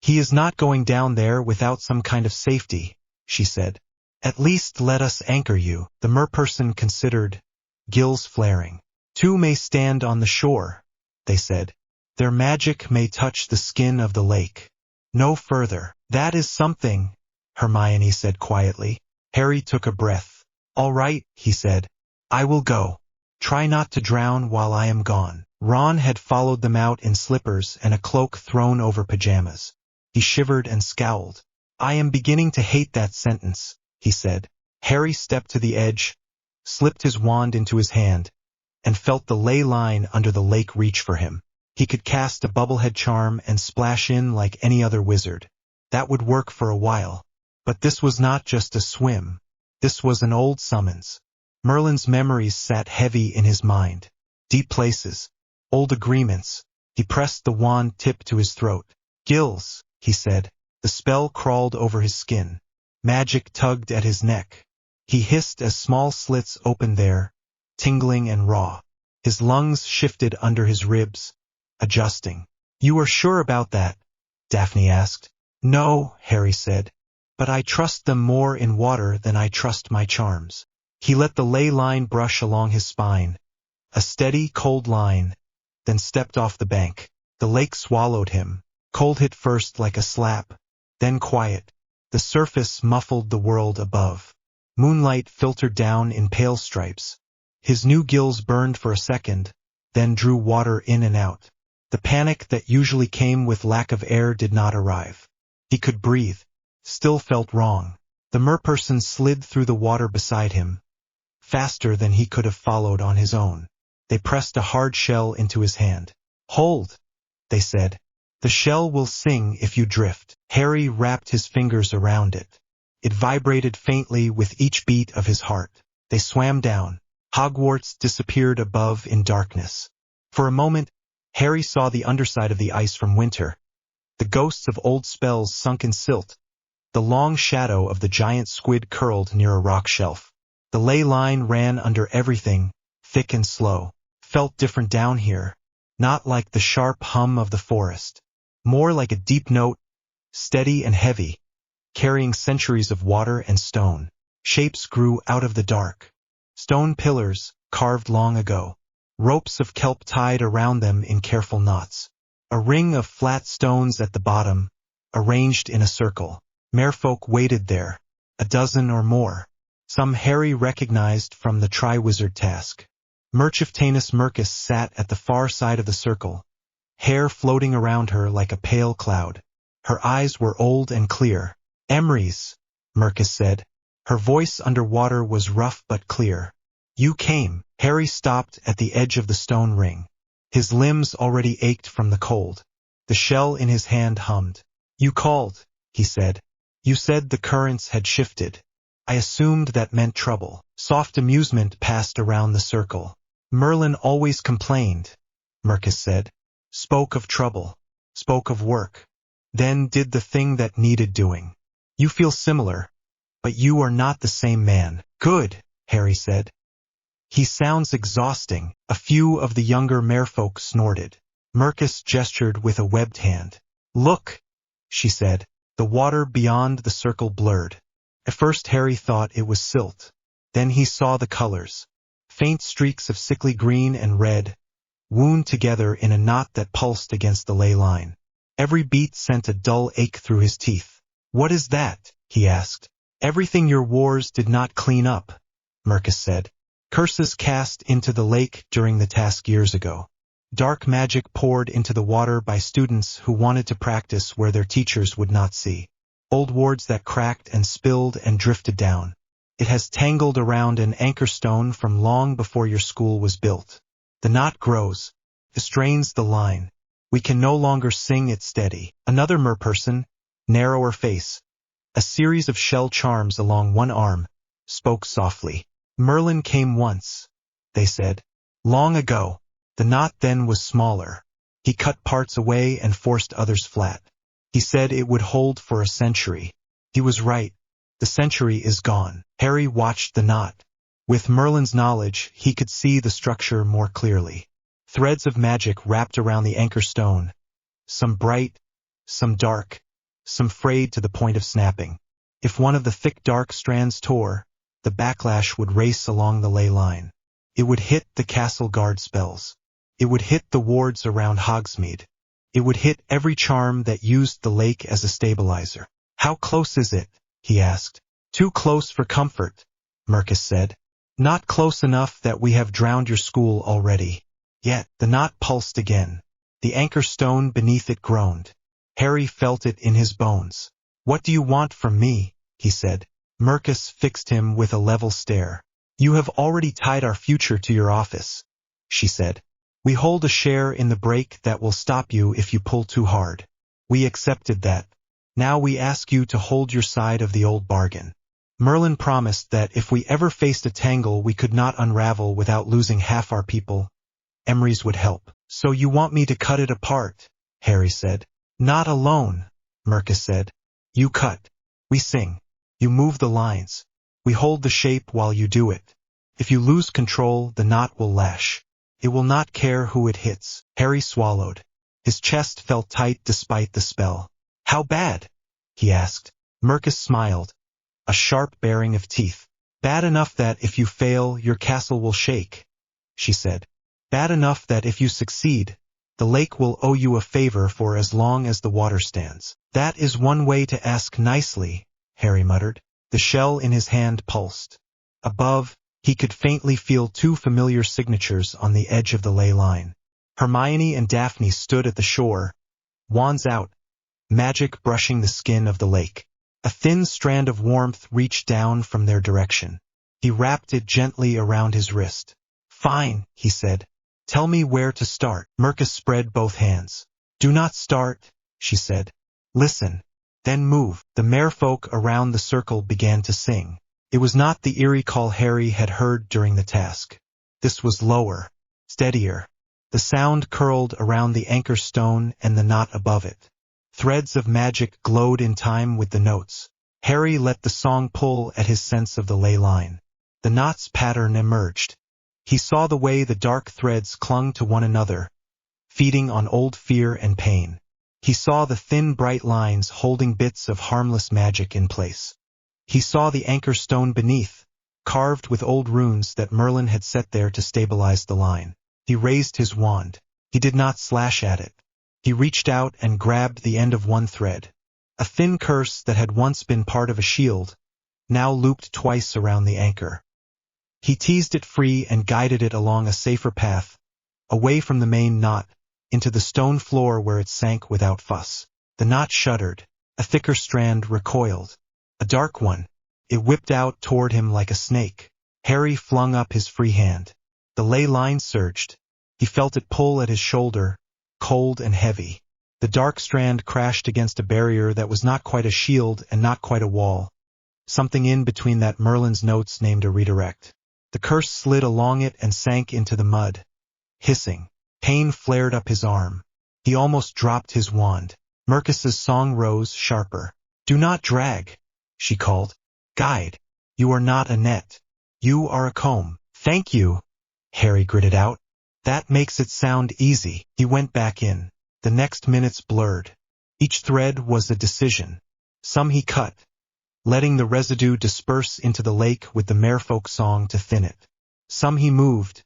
"He is not going down there without some kind of safety," she said. "At least let us anchor you." The merperson considered, gills flaring. "Two may stand on the shore," they said. "Their magic may touch the skin of the lake. No further." "That is something," Hermione said quietly. Harry took a breath. "All right," he said. "I will go. Try not to drown while I am gone." Ron had followed them out in slippers and a cloak thrown over pajamas. He shivered and scowled. "I am beginning to hate that sentence," he said. Harry stepped to the edge, slipped his wand into his hand, and felt the ley line under the lake reach for him. He could cast a bubblehead charm and splash in like any other wizard. That would work for a while. But this was not just a swim. This was an old summons. Merlin's memories sat heavy in his mind. Deep places, old agreements. He pressed the wand tip to his throat. "Gills," he said. The spell crawled over his skin. Magic tugged at his neck. He hissed as small slits opened there, tingling and raw. His lungs shifted under his ribs, adjusting. "You are sure about that?" Daphne asked. "No," Harry said, "but I trust them more in water than I trust my charms." He let the ley line brush along his spine, a steady, cold line, then stepped off the bank. The lake swallowed him. Cold hit first like a slap, then quiet. The surface muffled the world above. Moonlight filtered down in pale stripes. His new gills burned for a second, then drew water in and out. The panic that usually came with lack of air did not arrive. He could breathe, still felt wrong. The merperson slid through the water beside him, faster than he could have followed on his own. They pressed a hard shell into his hand. "Hold," they said. "The shell will sing if you drift." Harry wrapped his fingers around it. It vibrated faintly with each beat of his heart. They swam down. Hogwarts disappeared above in darkness. For a moment, Harry saw the underside of the ice from winter. The ghosts of old spells sunk in silt. The long shadow of the giant squid curled near a rock shelf. The ley line ran under everything, thick and slow. Felt different down here. Not like the sharp hum of the forest. More like a deep note, steady and heavy, carrying centuries of water and stone. Shapes grew out of the dark. Stone pillars, carved long ago. Ropes of kelp tied around them in careful knots. A ring of flat stones at the bottom, arranged in a circle. Merfolk waited there, a dozen or more. Some Harry recognized from the Triwizard Task. Merchiftanus Mercus sat at the far side of the circle, hair floating around her like a pale cloud. Her eyes were old and clear. "Emery's," Mercus said. Her voice underwater was rough but clear. "You came." Harry stopped at the edge of the stone ring. His limbs already ached from the cold. The shell in his hand hummed. "You called," he said. "You said the currents had shifted. I assumed that meant trouble." Soft amusement passed around the circle. "Merlin always complained," Mercus said. "Spoke of trouble. Spoke of work. Then did the thing that needed doing. You feel similar, but you are not the same man." "Good," Harry said. He sounds exhausting. A few of the younger merfolk snorted. Mercus gestured with a webbed hand. Look, she said. The water beyond the circle blurred. At first Harry thought it was silt. Then he saw the colors. Faint streaks of sickly green and red, wound together in a knot that pulsed against the ley line. Every beat sent a dull ache through his teeth. What is that? He asked. Everything your wars did not clean up, Mercus said. Curses cast into the lake during the task years ago. Dark magic poured into the water by students who wanted to practice where their teachers would not see. Old wards that cracked and spilled and drifted down. It has tangled around an anchor stone from long before your school was built. The knot grows. It strains the line. We can no longer sing it steady. Another merperson, narrower face, a series of shell charms along one arm, spoke softly. Merlin came once, they said. Long ago. The knot then was smaller. He cut parts away and forced others flat. He said it would hold for a century. He was right. The century is gone. Harry watched the knot. With Merlin's knowledge, he could see the structure more clearly. Threads of magic wrapped around the anchor stone. Some bright, some dark, some frayed to the point of snapping. If one of the thick dark strands tore, the backlash would race along the ley line. It would hit the castle guard spells. It would hit the wards around Hogsmeade. It would hit every charm that used the lake as a stabilizer. How close is it? He asked. Too close for comfort, Mercus said. Not close enough that we have drowned your school already. Yet, the knot pulsed again. The anchor stone beneath it groaned. Harry felt it in his bones. What do you want from me? He said. Mercus fixed him with a level stare. You have already tied our future to your office, she said. We hold a share in the break that will stop you if you pull too hard. We accepted that. Now we ask you to hold your side of the old bargain. Merlin promised that if we ever faced a tangle we could not unravel without losing half our people, Emery's would help. So you want me to cut it apart? Harry said. Not alone, Mercus said. You cut. We sing. You move the lines. We hold the shape while you do it. If you lose control, the knot will lash. It will not care who it hits. Harry swallowed. His chest felt tight despite the spell. How bad? He asked. Mercus smiled. A sharp baring of teeth. Bad enough that if you fail, your castle will shake, she said. Bad enough that if you succeed, the lake will owe you a favor for as long as the water stands. That is one way to ask nicely, Harry muttered. The shell in his hand pulsed. Above, he could faintly feel two familiar signatures on the edge of the ley line. Hermione and Daphne stood at the shore, wands out, magic brushing the skin of the lake. A thin strand of warmth reached down from their direction. He wrapped it gently around his wrist. Fine, he said. Tell me where to start. Mercus spread both hands. Do not start, she said. Listen, then move. The merfolk around the circle began to sing. It was not the eerie call Harry had heard during the task. This was lower, steadier. The sound curled around the anchor stone and the knot above it. Threads of magic glowed in time with the notes. Harry let the song pull at his sense of the ley line. The knot's pattern emerged. He saw the way the dark threads clung to one another, feeding on old fear and pain. He saw the thin bright lines holding bits of harmless magic in place. He saw the anchor stone beneath, carved with old runes that Merlin had set there to stabilize the line. He raised his wand. He did not slash at it. He reached out and grabbed the end of one thread. A thin curse that had once been part of a shield, now looped twice around the anchor. He teased it free and guided it along a safer path, away from the main knot, into the stone floor where it sank without fuss. The knot shuddered. A thicker strand recoiled. A dark one. It whipped out toward him like a snake. Harry flung up his free hand. The ley line surged. He felt it pull at his shoulder, cold and heavy. The dark strand crashed against a barrier that was not quite a shield and not quite a wall. Something in between that Merlin's notes named a redirect. The curse slid along it and sank into the mud. Hissing. Pain flared up his arm. He almost dropped his wand. Mercus's song rose sharper. Do not drag, she called. Guide. You are not a net. You are a comb. Thank you, Harry gritted out. That makes it sound easy. He went back in. The next minutes blurred. Each thread was a decision. Some he cut, letting the residue disperse into the lake with the merfolk song to thin it. Some he moved,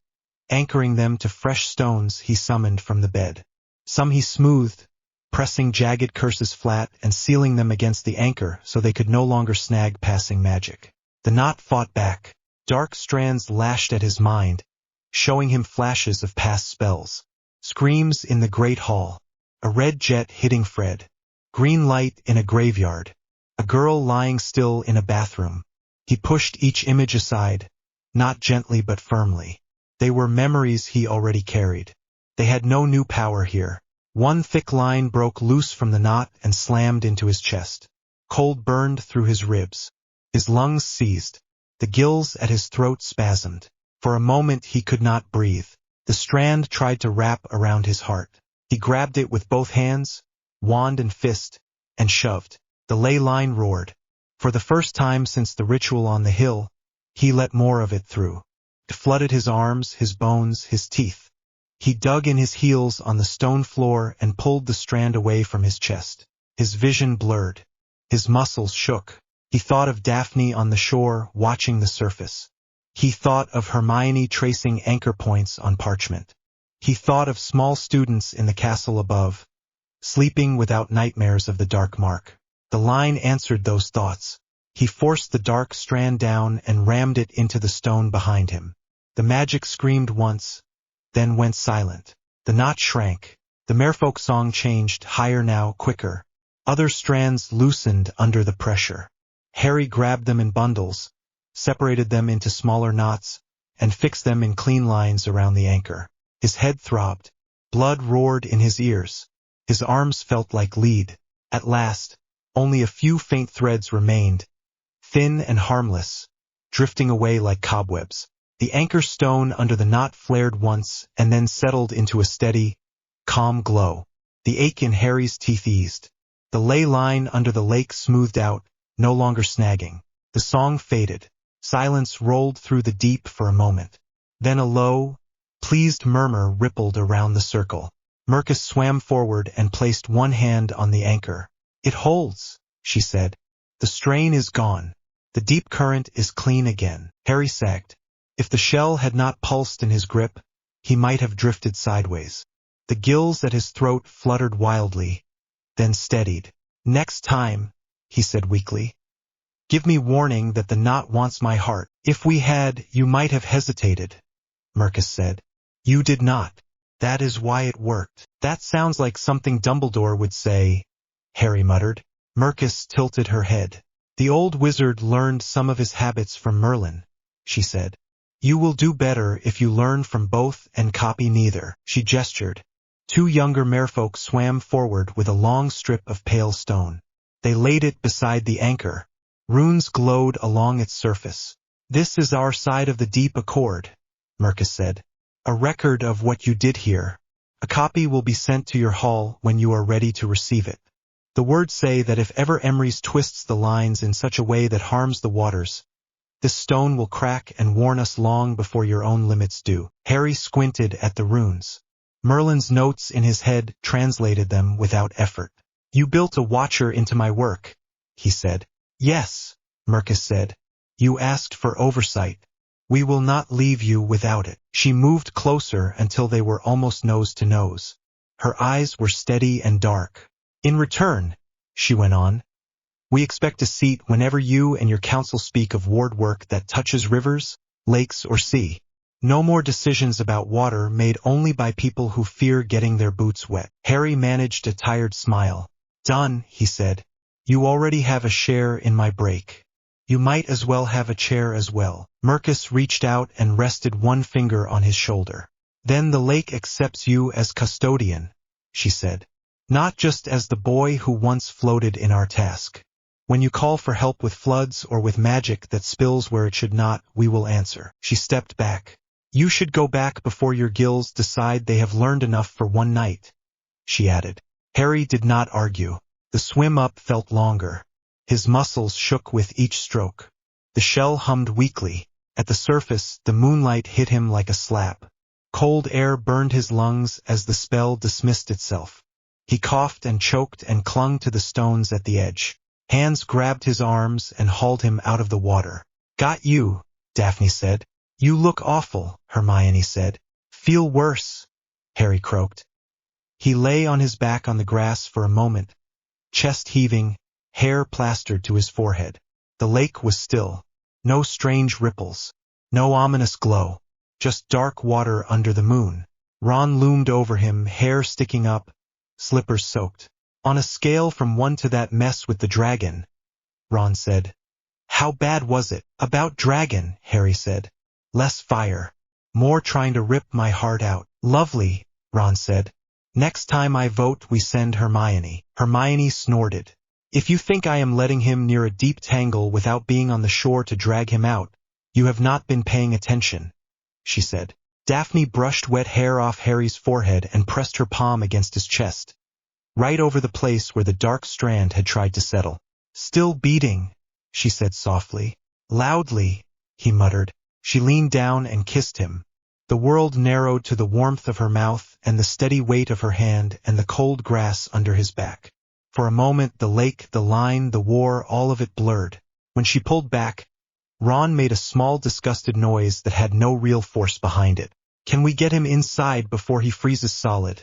anchoring them to fresh stones he summoned from the bed. Some he smoothed, pressing jagged curses flat and sealing them against the anchor so they could no longer snag passing magic. The knot fought back. Dark strands lashed at his mind, showing him flashes of past spells. Screams in the great hall. A red jet hitting Fred. Green light in a graveyard. A girl lying still in a bathroom. He pushed each image aside, not gently but firmly. They were memories he already carried. They had no new power here. One thick line broke loose from the knot and slammed into his chest. Cold burned through his ribs. His lungs seized. The gills at his throat spasmed. For a moment he could not breathe. The strand tried to wrap around his heart. He grabbed it with both hands, wand and fist, and shoved. The ley line roared. For the first time since the ritual on the hill, he let more of it through. It flooded his arms, his bones, his teeth. He dug in his heels on the stone floor and pulled the strand away from his chest. His vision blurred. His muscles shook. He thought of Daphne on the shore, watching the surface. He thought of Hermione tracing anchor points on parchment. He thought of small students in the castle above, sleeping without nightmares of the dark mark. The line answered those thoughts. He forced the dark strand down and rammed it into the stone behind him. The magic screamed once, then went silent. The knot shrank. The merfolk song changed, higher now, quicker. Other strands loosened under the pressure. Harry grabbed them in bundles, separated them into smaller knots, and fixed them in clean lines around the anchor. His head throbbed. Blood roared in his ears. His arms felt like lead. At last, only a few faint threads remained, thin and harmless, drifting away like cobwebs. The anchor stone under the knot flared once and then settled into a steady, calm glow. The ache in Harry's teeth eased. The ley line under the lake smoothed out, no longer snagging. The song faded. Silence rolled through the deep for a moment. Then a low, pleased murmur rippled around the circle. Mercus swam forward and placed one hand on the anchor. It holds, she said. The strain is gone. The deep current is clean again. Harry sagged. If the shell had not pulsed in his grip, he might have drifted sideways. The gills at his throat fluttered wildly, then steadied. Next time, he said weakly. Give me warning that the knot wants my heart. If we had, you might have hesitated, Mercus said. You did not. That is why it worked. That sounds like something Dumbledore would say, Harry muttered. Mercus tilted her head. The old wizard learned some of his habits from Merlin, she said. You will do better if you learn from both and copy neither. She gestured. Two younger merfolk swam forward with a long strip of pale stone. They laid it beside the anchor. Runes glowed along its surface. This is our side of the deep accord, Mercus said. A record of what you did here. A copy will be sent to your hall when you are ready to receive it. The words say that if ever Emrys twists the lines in such a way that harms the waters, this stone will crack and warn us long before your own limits do. Harry squinted at the runes. Merlin's notes in his head translated them without effort. You built a watcher into my work, he said. Yes, Mercus said. You asked for oversight. We will not leave you without it. She moved closer until they were almost nose to nose. Her eyes were steady and dark. In return, she went on, we expect a seat whenever you and your council speak of ward work that touches rivers, lakes, or sea. No more decisions about water made only by people who fear getting their boots wet. Harry managed a tired smile. Done, he said. You already have a share in my break. You might as well have a chair as well. Mercus reached out and rested one finger on his shoulder. Then the lake accepts you as custodian, she said. Not just as the boy who once floated in our task. When you call for help with floods or with magic that spills where it should not, we will answer. She stepped back. You should go back before your gills decide they have learned enough for one night, she added. Harry did not argue. The swim up felt longer. His muscles shook with each stroke. The shell hummed weakly. At the surface, the moonlight hit him like a slap. Cold air burned his lungs as the spell dismissed itself. He coughed and choked and clung to the stones at the edge. Hands grabbed his arms and hauled him out of the water. "Got you," Daphne said. "You look awful," Hermione said. "Feel worse," Harry croaked. He lay on his back on the grass for a moment, chest heaving, hair plastered to his forehead. The lake was still. No strange ripples. No ominous glow. Just dark water under the moon. Ron loomed over him, hair sticking up, slippers soaked. "On a scale from 1 to that mess with the dragon," Ron said. "How bad was it?" "About dragon," Harry said. "Less fire. More trying to rip my heart out." "Lovely," Ron said. "Next time I vote we send Hermione." Hermione snorted. "If you think I am letting him near a deep tangle without being on the shore to drag him out, you have not been paying attention," she said. Daphne brushed wet hair off Harry's forehead and pressed her palm against his chest, right over the place where the dark strand had tried to settle. "Still beating," she said softly. "Loudly," he muttered. She leaned down and kissed him. The world narrowed to the warmth of her mouth and the steady weight of her hand and the cold grass under his back. For a moment the lake, the line, the war, all of it blurred. When she pulled back, Ron made a small disgusted noise that had no real force behind it. "Can we get him inside before he freezes solid?"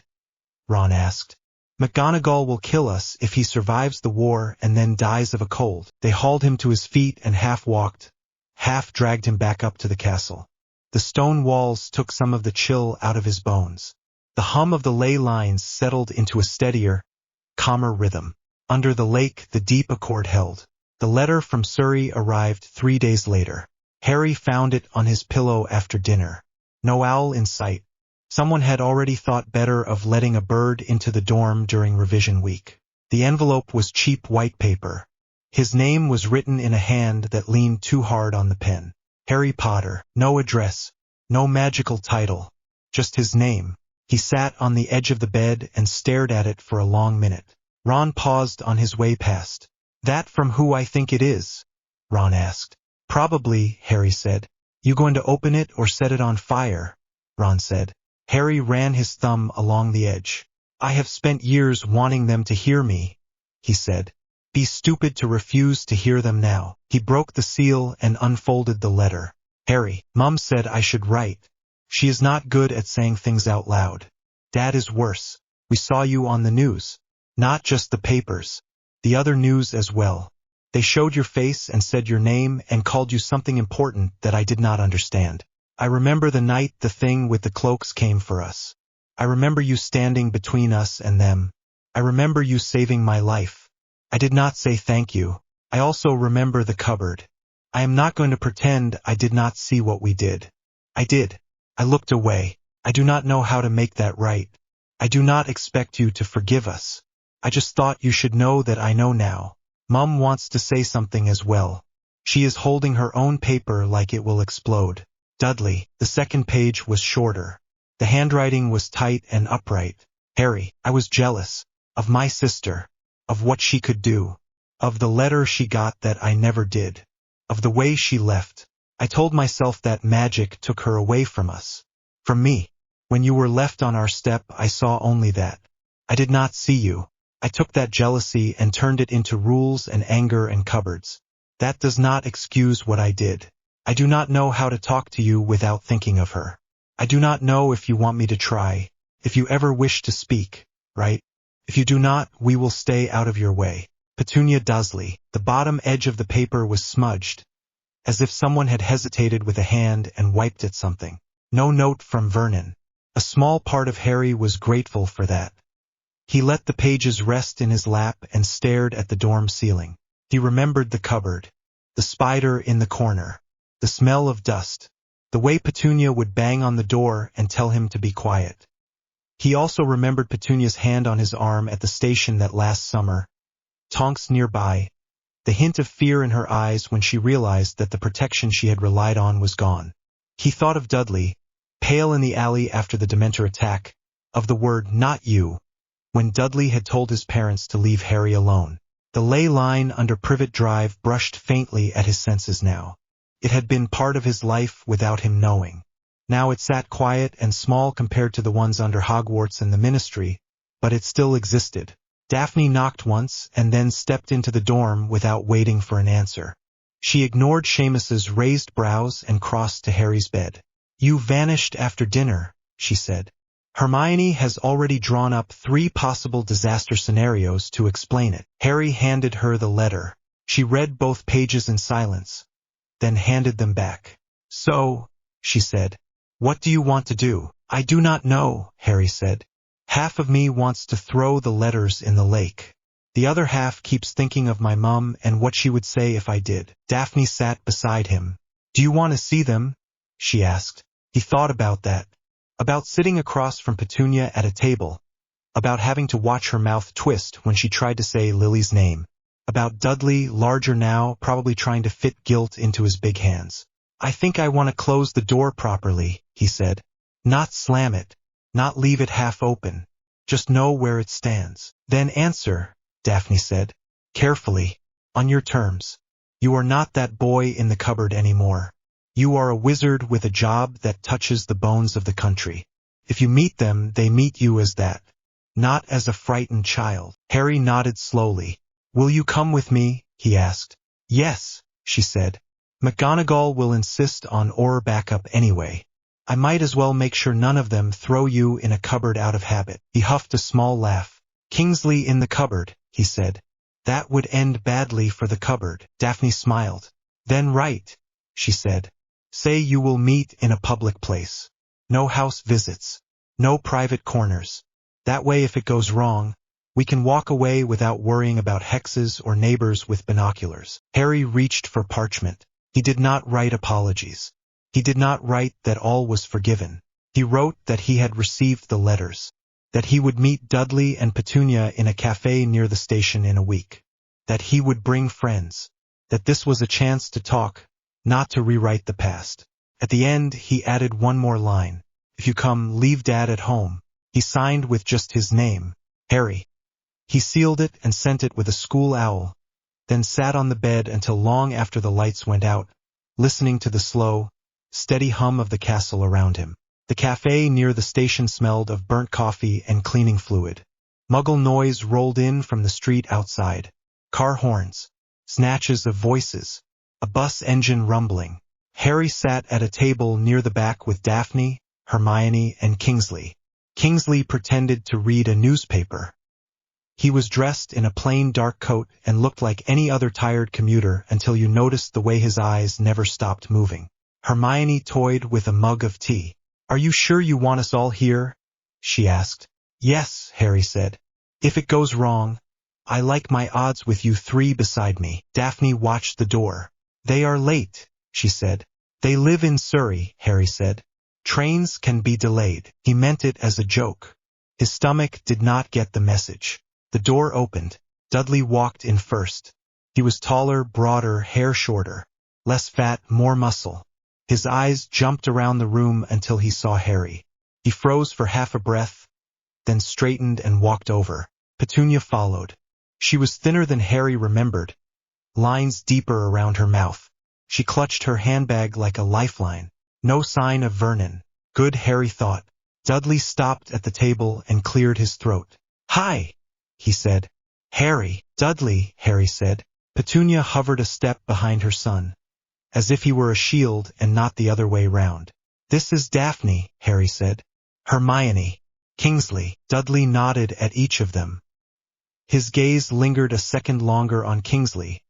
Ron asked. "McGonagall will kill us if he survives the war and then dies of a cold." They hauled him to his feet and half walked, half dragged him back up to the castle. The stone walls took some of the chill out of his bones. The hum of the ley lines settled into a steadier, calmer rhythm. Under the lake, the deep accord held. The letter from Surrey arrived 3 days later. Harry found it on his pillow after dinner. No owl in sight. Someone had already thought better of letting a bird into the dorm during revision week. The envelope was cheap white paper. His name was written in a hand that leaned too hard on the pen. Harry Potter. No address. No magical title. Just his name. He sat on the edge of the bed and stared at it for a long minute. Ron paused on his way past. "That from who I think it is?" Ron asked. "Probably," Harry said. "You going to open it or set it on fire?" Ron said. Harry ran his thumb along the edge. "I have spent years wanting them to hear me," he said. "Be stupid to refuse to hear them now." He broke the seal and unfolded the letter. "Harry, Mum said I should write. She is not good at saying things out loud. Dad is worse. We saw you on the news. Not just the papers. The other news as well. They showed your face and said your name and called you something important that I did not understand. I remember the night the thing with the cloaks came for us. I remember you standing between us and them. I remember you saving my life. I did not say thank you. I also remember the cupboard. I am not going to pretend I did not see what we did. I did. I looked away. I do not know how to make that right. I do not expect you to forgive us. I just thought you should know that I know now. Mum wants to say something as well. She is holding her own paper like it will explode. Dudley." The second page was shorter. The handwriting was tight and upright. "Harry, I was jealous. Of my sister. Of what she could do. Of the letter she got that I never did. Of the way she left. I told myself that magic took her away from us. From me. When you were left on our step, I saw only that. I did not see you. I took that jealousy and turned it into rules and anger and cupboards. That does not excuse what I did. I do not know how to talk to you without thinking of her. I do not know if you want me to try, if you ever wish to speak, right? If you do not, we will stay out of your way. Petunia Dursley." The bottom edge of the paper was smudged, as if someone had hesitated with a hand and wiped at something. No note from Vernon. A small part of Harry was grateful for that. He let the pages rest in his lap and stared at the dorm ceiling. He remembered the cupboard, the spider in the corner, the smell of dust, the way Petunia would bang on the door and tell him to be quiet. He also remembered Petunia's hand on his arm at the station that last summer, Tonks nearby, the hint of fear in her eyes when she realized that the protection she had relied on was gone. He thought of Dudley, pale in the alley after the Dementor attack, of the word "not you," when Dudley had told his parents to leave Harry alone. The ley line under Privet Drive brushed faintly at his senses now. It had been part of his life without him knowing. Now it sat quiet and small compared to the ones under Hogwarts and the Ministry, but it still existed. Daphne knocked once and then stepped into the dorm without waiting for an answer. She ignored Seamus's raised brows and crossed to Harry's bed. "You vanished after dinner," she said. "Hermione has already drawn up 3 possible disaster scenarios to explain it." Harry handed her the letter. She read both pages in silence, then handed them back. "So," she said, "what do you want to do?" "I do not know," Harry said. "Half of me wants to throw the letters in the lake. The other half keeps thinking of my mum and what she would say if I did." Daphne sat beside him. "Do you want to see them?" she asked. He thought about that. About sitting across from Petunia at a table. About having to watch her mouth twist when she tried to say Lily's name. About Dudley, larger now, probably trying to fit guilt into his big hands. "I think I want to close the door properly," he said. "Not slam it. Not leave it half open. Just know where it stands. Then answer," Daphne said. "Carefully. On your terms. You are not that boy in the cupboard anymore. You are a wizard with a job that touches the bones of the country. If you meet them, they meet you as that. Not as a frightened child." Harry nodded slowly. "Will you come with me?" he asked. "Yes," she said. "McGonagall will insist on Auror backup anyway. I might as well make sure none of them throw you in a cupboard out of habit." He huffed a small laugh. "Kingsley in the cupboard," he said. "That would end badly for the cupboard." Daphne smiled. "Then right," she said. "Say you will meet in a public place. No house visits. No private corners. That way if it goes wrong, we can walk away without worrying about hexes or neighbors with binoculars." Harry reached for parchment. He did not write apologies. He did not write that all was forgiven. He wrote that he had received the letters. That he would meet Dudley and Petunia in a cafe near the station in a week. That he would bring friends. That this was a chance to talk, not to rewrite the past. At the end, he added one more line. "If you come, leave Dad at home." He signed with just his name, Harry. He sealed it and sent it with a school owl, then sat on the bed until long after the lights went out, listening to the slow, steady hum of the castle around him. The cafe near the station smelled of burnt coffee and cleaning fluid. Muggle noise rolled in from the street outside. Car horns, snatches of voices, a bus engine rumbling. Harry sat at a table near the back with Daphne, Hermione, and Kingsley. Kingsley pretended to read a newspaper. He was dressed in a plain dark coat and looked like any other tired commuter until you noticed the way his eyes never stopped moving. Hermione toyed with a mug of tea. "Are you sure you want us all here?" she asked. "Yes," Harry said. "If it goes wrong, I like my odds with you 3 beside me." Daphne watched the door. "They are late," she said. "They live in Surrey," Harry said. "Trains can be delayed." He meant it as a joke. His stomach did not get the message. The door opened. Dudley walked in first. He was taller, broader, hair shorter. Less fat, more muscle. His eyes jumped around the room until he saw Harry. He froze for half a breath, then straightened and walked over. Petunia followed. She was thinner than Harry remembered, lines deeper around her mouth. She clutched her handbag like a lifeline. No sign of Vernon. Good, Harry thought. Dudley stopped at the table and cleared his throat. "Hi," he said. "Harry." "Dudley," Harry said. Petunia hovered a step behind her son, as if he were a shield and not the other way round. "This is Daphne," Harry said. "Hermione." "Kingsley." Dudley nodded at each of them. His gaze lingered a second longer on Kingsley,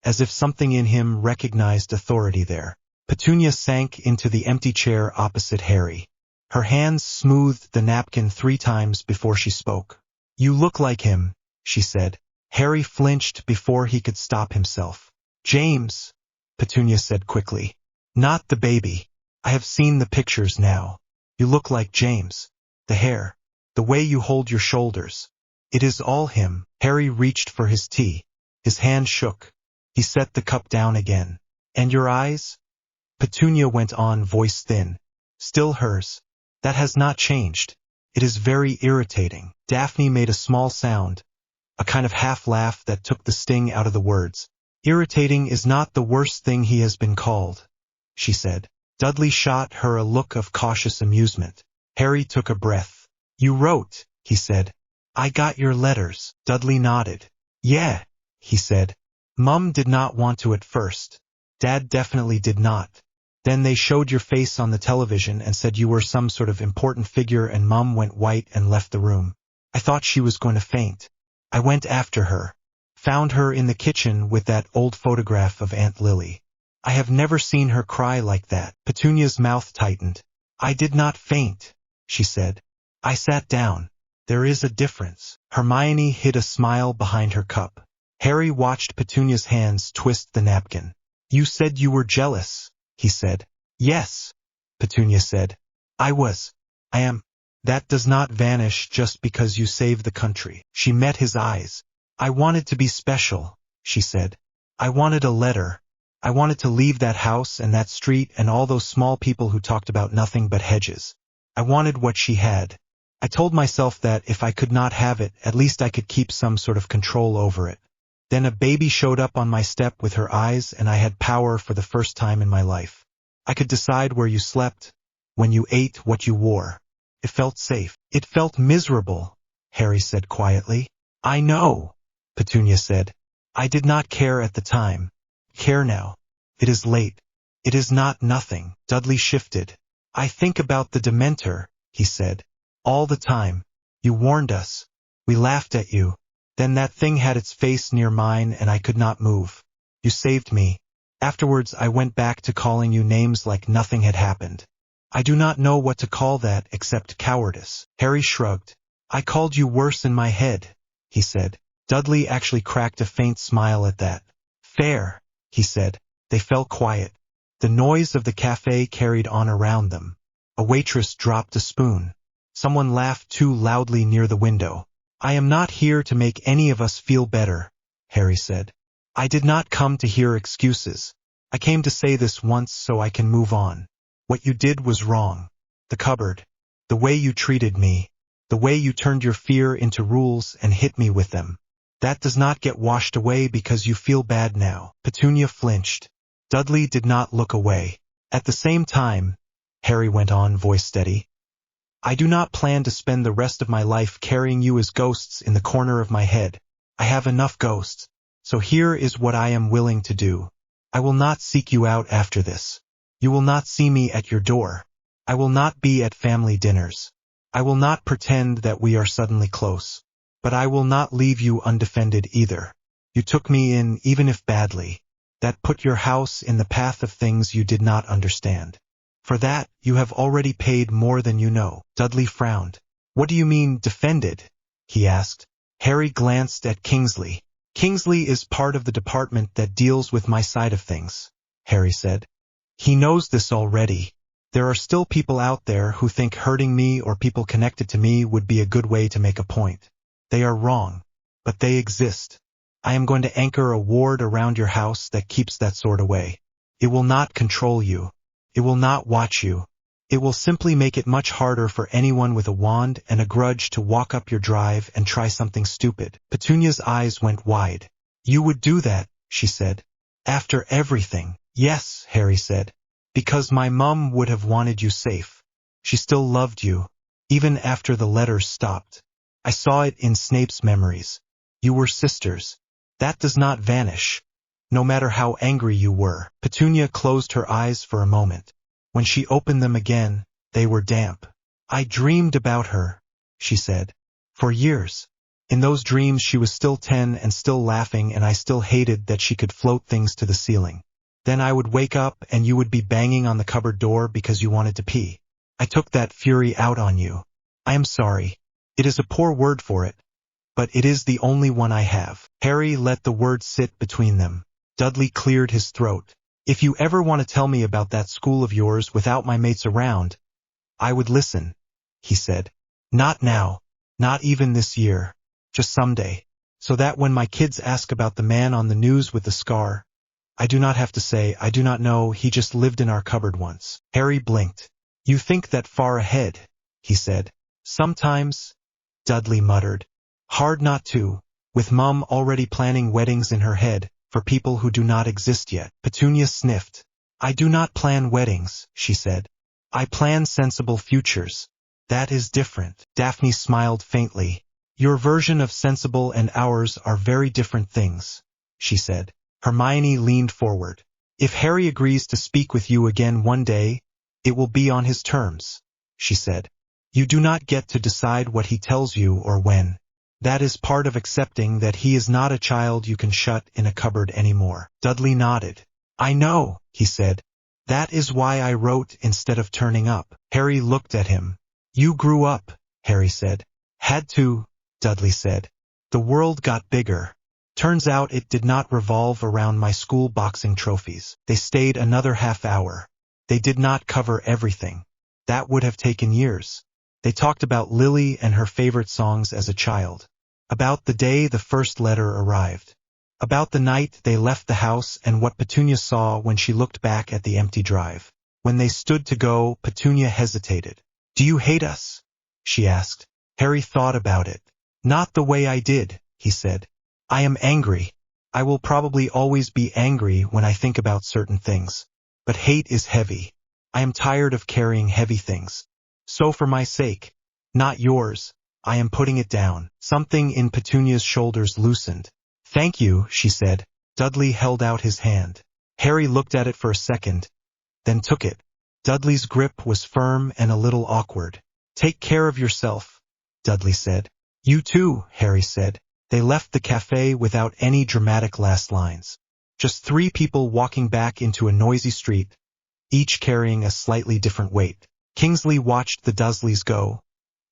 as if something in him recognized authority there. Petunia sank into the empty chair opposite Harry. Her hands smoothed the napkin 3 times before she spoke. "You look like him," she said. Harry flinched before he could stop himself. "James," Petunia said quickly. "Not the baby. I have seen the pictures now. You look like James. The hair, the way you hold your shoulders. It is all him." Harry reached for his tea. His hand shook. He set the cup down again. "And your eyes?" Petunia went on, voice thin. "Still hers. That has not changed. It is very irritating." Daphne made a small sound, a kind of half-laugh that took the sting out of the words. "Irritating is not the worst thing he has been called." she said. Dudley shot her a look of cautious amusement. Harry took a breath. You wrote, he said. I got your letters. Dudley nodded. Yeah, he said. Mum did not want to at first. Dad definitely did not. Then they showed your face on the television and said you were some sort of important figure, and Mum went white and left the room. I thought she was going to faint. I went after her. Found her in the kitchen with that old photograph of Aunt Lily. I have never seen her cry like that. Petunia's mouth tightened. I did not faint, she said. I sat down. There is a difference. Hermione hid a smile behind her cup. Harry watched Petunia's hands twist the napkin. You said you were jealous, he said. Yes, Petunia said. I was. I am. That does not vanish just because you saved the country. She met his eyes. I wanted to be special, she said. I wanted a letter. I wanted to leave that house and that street and all those small people who talked about nothing but hedges. I wanted what she had. I told myself that if I could not have it, at least I could keep some sort of control over it. Then a baby showed up on my step with her eyes, and I had power for the first time in my life. I could decide where you slept, when you ate, what you wore. It felt safe. It felt miserable, Harry said quietly. I know, Petunia said. I did not care at the time. Care now. It is late. It is not nothing. Dudley shifted. I think about the Dementor, he said. All the time. You warned us. We laughed at you. Then that thing had its face near mine and I could not move. You saved me. Afterwards I went back to calling you names like nothing had happened. I do not know what to call that except cowardice. Harry shrugged. I called you worse in my head, he said. Dudley actually cracked a faint smile at that. Fair, he said. They fell quiet. The noise of the cafe carried on around them. A waitress dropped a spoon. Someone laughed too loudly near the window. I am not here to make any of us feel better, Harry said. I did not come to hear excuses. I came to say this once so I can move on. What you did was wrong. The cupboard. The way you treated me. The way you turned your fear into rules and hit me with them. That does not get washed away because you feel bad now. Petunia flinched. Dudley did not look away. At the same time, Harry went on, voice steady, I do not plan to spend the rest of my life carrying you as ghosts in the corner of my head. I have enough ghosts. So here is what I am willing to do. I will not seek you out after this. You will not see me at your door. I will not be at family dinners. I will not pretend that we are suddenly close. But I will not leave you undefended either. You took me in, even if badly. That put your house in the path of things you did not understand. For that, you have already paid more than you know. Dudley frowned. What do you mean, defended? He asked. Harry glanced at Kingsley. Kingsley is part of the department that deals with my side of things, Harry said. He knows this already. There are still people out there who think hurting me or people connected to me would be a good way to make a point. They are wrong. But they exist. I am going to anchor a ward around your house that keeps that sort away. It will not control you. It will not watch you. It will simply make it much harder for anyone with a wand and a grudge to walk up your drive and try something stupid. Petunia's eyes went wide. You would do that, she said. After everything. Yes, Harry said. Because my mum would have wanted you safe. She still loved you, even after the letters stopped. I saw it in Snape's memories. You were sisters. That does not vanish. No matter how angry you were. Petunia closed her eyes for a moment. When she opened them again, they were damp. I dreamed about her, she said. For years. In those dreams she was still 10 and still laughing, and I still hated that she could float things to the ceiling. Then I would wake up and you would be banging on the cupboard door because you wanted to pee. I took that fury out on you. I am sorry. It is a poor word for it. But it is the only one I have. Harry let the word sit between them. Dudley cleared his throat. If you ever want to tell me about that school of yours without my mates around, I would listen, he said. Not now. Not even this year. Just someday. So that when my kids ask about the man on the news with the scar, I do not have to say, I do not know, he just lived in our cupboard once. Harry blinked. You think that far ahead, he said. Sometimes, Dudley muttered. Hard not to, with Mum already planning weddings in her head, for people who do not exist yet. Petunia sniffed. I do not plan weddings, she said. I plan sensible futures. That is different. Daphne smiled faintly. Your version of sensible and ours are very different things, she said. Hermione leaned forward. If Harry agrees to speak with you again one day, it will be on his terms, she said. You do not get to decide what he tells you or when. That is part of accepting that he is not a child you can shut in a cupboard anymore. Dudley nodded. I know, he said. That is why I wrote instead of turning up. Harry looked at him. You grew up, Harry said. Had to, Dudley said. The world got bigger. Turns out it did not revolve around my school boxing trophies. They stayed another half hour. They did not cover everything. That would have taken years. They talked about Lily and her favorite songs as a child. About the day the first letter arrived. About the night they left the house and what Petunia saw when she looked back at the empty drive. When they stood to go, Petunia hesitated. Do you hate us? She asked. Harry thought about it. Not the way I did, he said. I am angry. I will probably always be angry when I think about certain things. But hate is heavy. I am tired of carrying heavy things. So for my sake, not yours, I am putting it down. Something in Petunia's shoulders loosened. Thank you, she said. Dudley held out his hand. Harry looked at it for a second, then took it. Dudley's grip was firm and a little awkward. Take care of yourself, Dudley said. You too, Harry said. They left the cafe without any dramatic last lines. Just 3 people walking back into a noisy street, each carrying a slightly different weight. Kingsley watched the Dursleys go,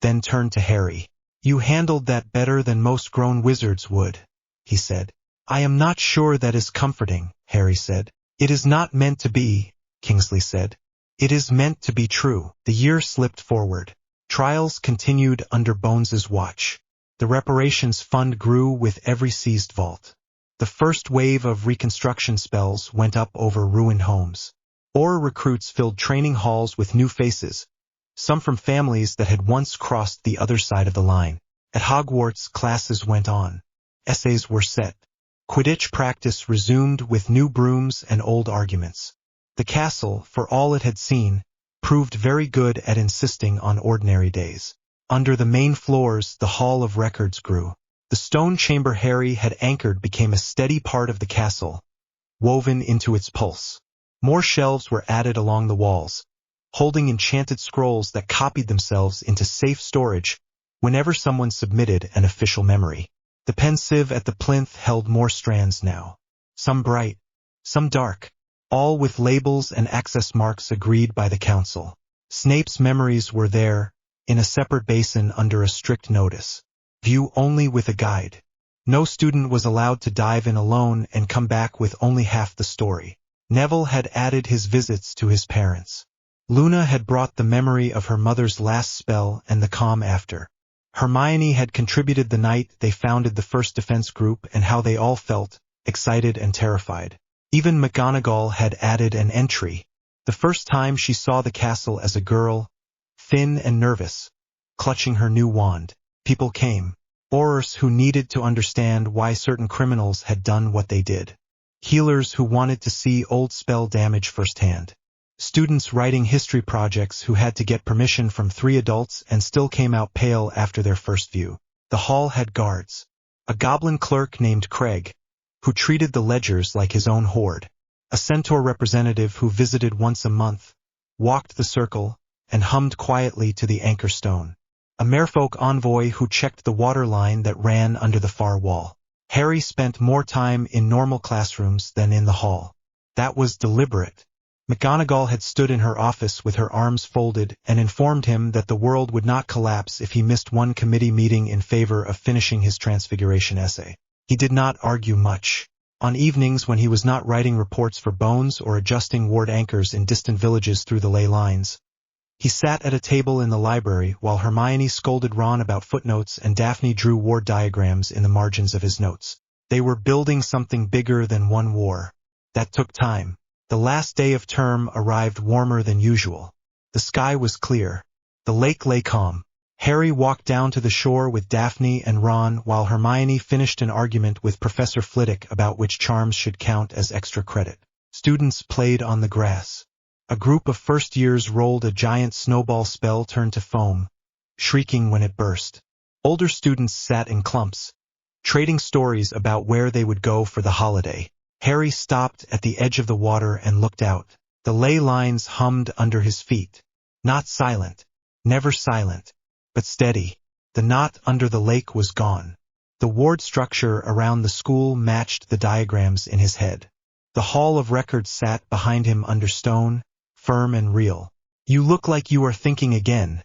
then turned to Harry. You handled that better than most grown wizards would, he said. I am not sure that is comforting, Harry said. It is not meant to be, Kingsley said. It is meant to be true. The year slipped forward. Trials continued under Bones's watch. The reparations fund grew with every seized vault. The first wave of reconstruction spells went up over ruined homes. Auror recruits filled training halls with new faces, some from families that had once crossed the other side of the line. At Hogwarts, classes went on. Essays were set. Quidditch practice resumed with new brooms and old arguments. The castle, for all it had seen, proved very good at insisting on ordinary days. Under the main floors, the Hall of Records grew. The stone chamber Harry had anchored became a steady part of the castle, woven into its pulse. More shelves were added along the walls, holding enchanted scrolls that copied themselves into safe storage whenever someone submitted an official memory. The pensieve at the plinth held more strands now, some bright, some dark, all with labels and access marks agreed by the council. Snape's memories were there, in a separate basin under a strict notice. View only with a guide. No student was allowed to dive in alone and come back with only half the story. Neville had added his visits to his parents. Luna had brought the memory of her mother's last spell and the calm after. Hermione had contributed the night they founded the first defense group and how they all felt, excited and terrified. Even McGonagall had added an entry. The first time she saw the castle as a girl, thin and nervous, clutching her new wand. People came. Aurors who needed to understand why certain criminals had done what they did. Healers who wanted to see old spell damage firsthand. Students writing history projects who had to get permission from 3 adults and still came out pale after their first view. The hall had guards. A goblin clerk named Craig, who treated the ledgers like his own hoard. A centaur representative who visited once a month, walked the circle, and hummed quietly to the anchor stone. A merfolk envoy who checked the water line that ran under the far wall. Harry spent more time in normal classrooms than in the hall. That was deliberate. McGonagall had stood in her office with her arms folded and informed him that the world would not collapse if he missed one committee meeting in favor of finishing his Transfiguration essay. He did not argue much. On evenings when he was not writing reports for Bones or adjusting ward anchors in distant villages through the ley lines, he sat at a table in the library while Hermione scolded Ron about footnotes and Daphne drew war diagrams in the margins of his notes. They were building something bigger than one war. That took time. The last day of term arrived warmer than usual. The sky was clear. The lake lay calm. Harry walked down to the shore with Daphne and Ron while Hermione finished an argument with Professor Flitwick about which charms should count as extra credit. Students played on the grass. A group of first years rolled a giant snowball spell turned to foam, shrieking when it burst. Older students sat in clumps, trading stories about where they would go for the holiday. Harry stopped at the edge of the water and looked out. The ley lines hummed under his feet. Not silent, never silent, but steady. The knot under the lake was gone. The ward structure around the school matched the diagrams in his head. The Hall of Records sat behind him under stone, firm and real. "You look like you are thinking again,"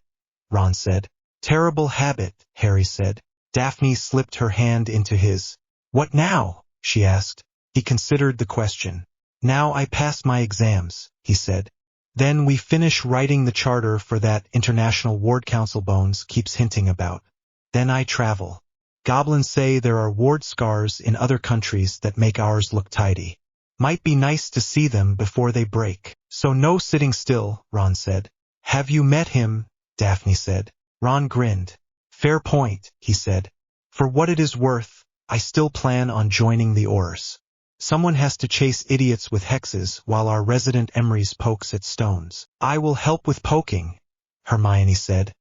Ron said. "Terrible habit," Harry said. Daphne slipped her hand into his. "What now?" she asked. He considered the question. "Now I pass my exams," he said. "Then we finish writing the charter for that international ward council Bones keeps hinting about. Then I travel. Goblins say there are ward scars in other countries that make ours look tidy. Might be nice to see them before they break. So no sitting still," Ron said. "Have you met him?" Daphne said. Ron grinned. "Fair point," he said. "For what it is worth, I still plan on joining the oars. Someone has to chase idiots with hexes while our resident Emery's pokes at stones." "I will help with poking," Hermione said,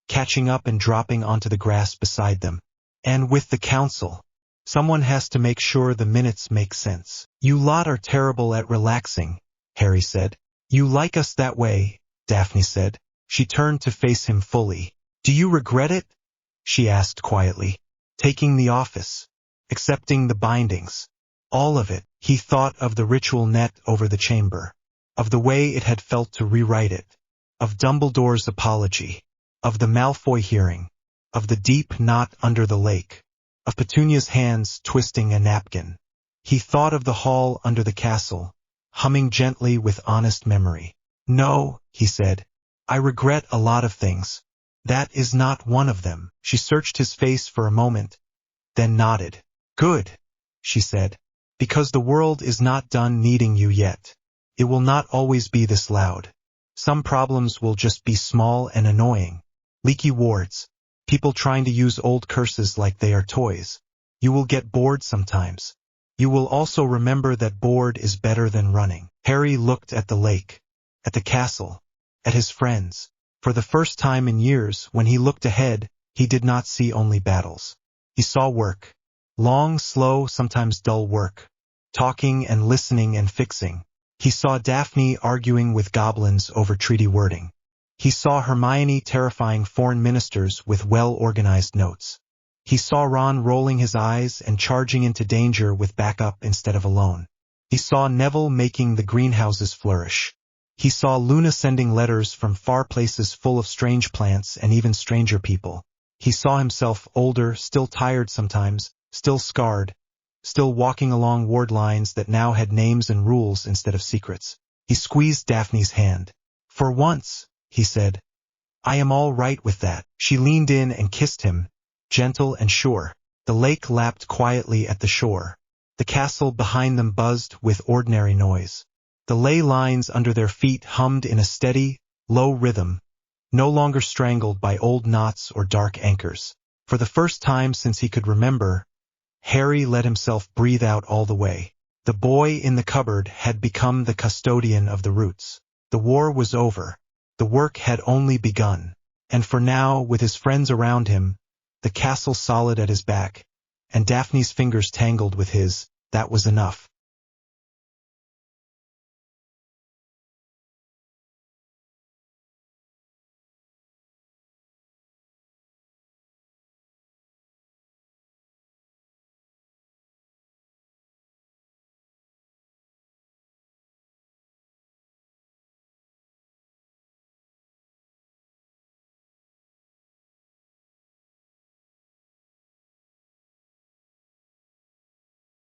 catching up and dropping onto the grass beside them. "And with the council. Someone has to make sure the minutes make sense." "You lot are terrible at relaxing," Harry said. "You like us that way," Daphne said. She turned to face him fully. "Do you regret it?" she asked quietly. "Taking the office. Accepting the bindings. All of it." He thought of the ritual net over the chamber. Of the way it had felt to rewrite it. Of Dumbledore's apology. Of the Malfoy hearing. Of the deep knot under the lake. Of Petunia's hands twisting a napkin. He thought of the hall under the castle, humming gently with honest memory. "No," he said. "I regret a lot of things. That is not one of them." She searched his face for a moment, then nodded. "Good," she said. "Because the world is not done needing you yet. It will not always be this loud. Some problems will just be small and annoying. Leaky wards. People trying to use old curses like they are toys. You will get bored sometimes. You will also remember that bored is better than running." Harry looked at the lake, at the castle, at his friends. For the first time in years, when he looked ahead, he did not see only battles. He saw work. Long, slow, sometimes dull work. Talking and listening and fixing. He saw Daphne arguing with goblins over treaty wording. He saw Hermione terrifying foreign ministers with well-organized notes. He saw Ron rolling his eyes and charging into danger with backup instead of alone. He saw Neville making the greenhouses flourish. He saw Luna sending letters from far places full of strange plants and even stranger people. He saw himself older, still tired sometimes, still scarred, still walking along ward lines that now had names and rules instead of secrets. He squeezed Daphne's hand. "For once," he said, "I am all right with that." She leaned in and kissed him, gentle and sure. The lake lapped quietly at the shore. The castle behind them buzzed with ordinary noise. The ley lines under their feet hummed in a steady, low rhythm, no longer strangled by old knots or dark anchors. For the first time since he could remember, Harry let himself breathe out all the way. The boy in the cupboard had become the custodian of the roots. The war was over. The work had only begun. And for now, with his friends around him, the castle solid at his back, and Daphne's fingers tangled with his, that was enough.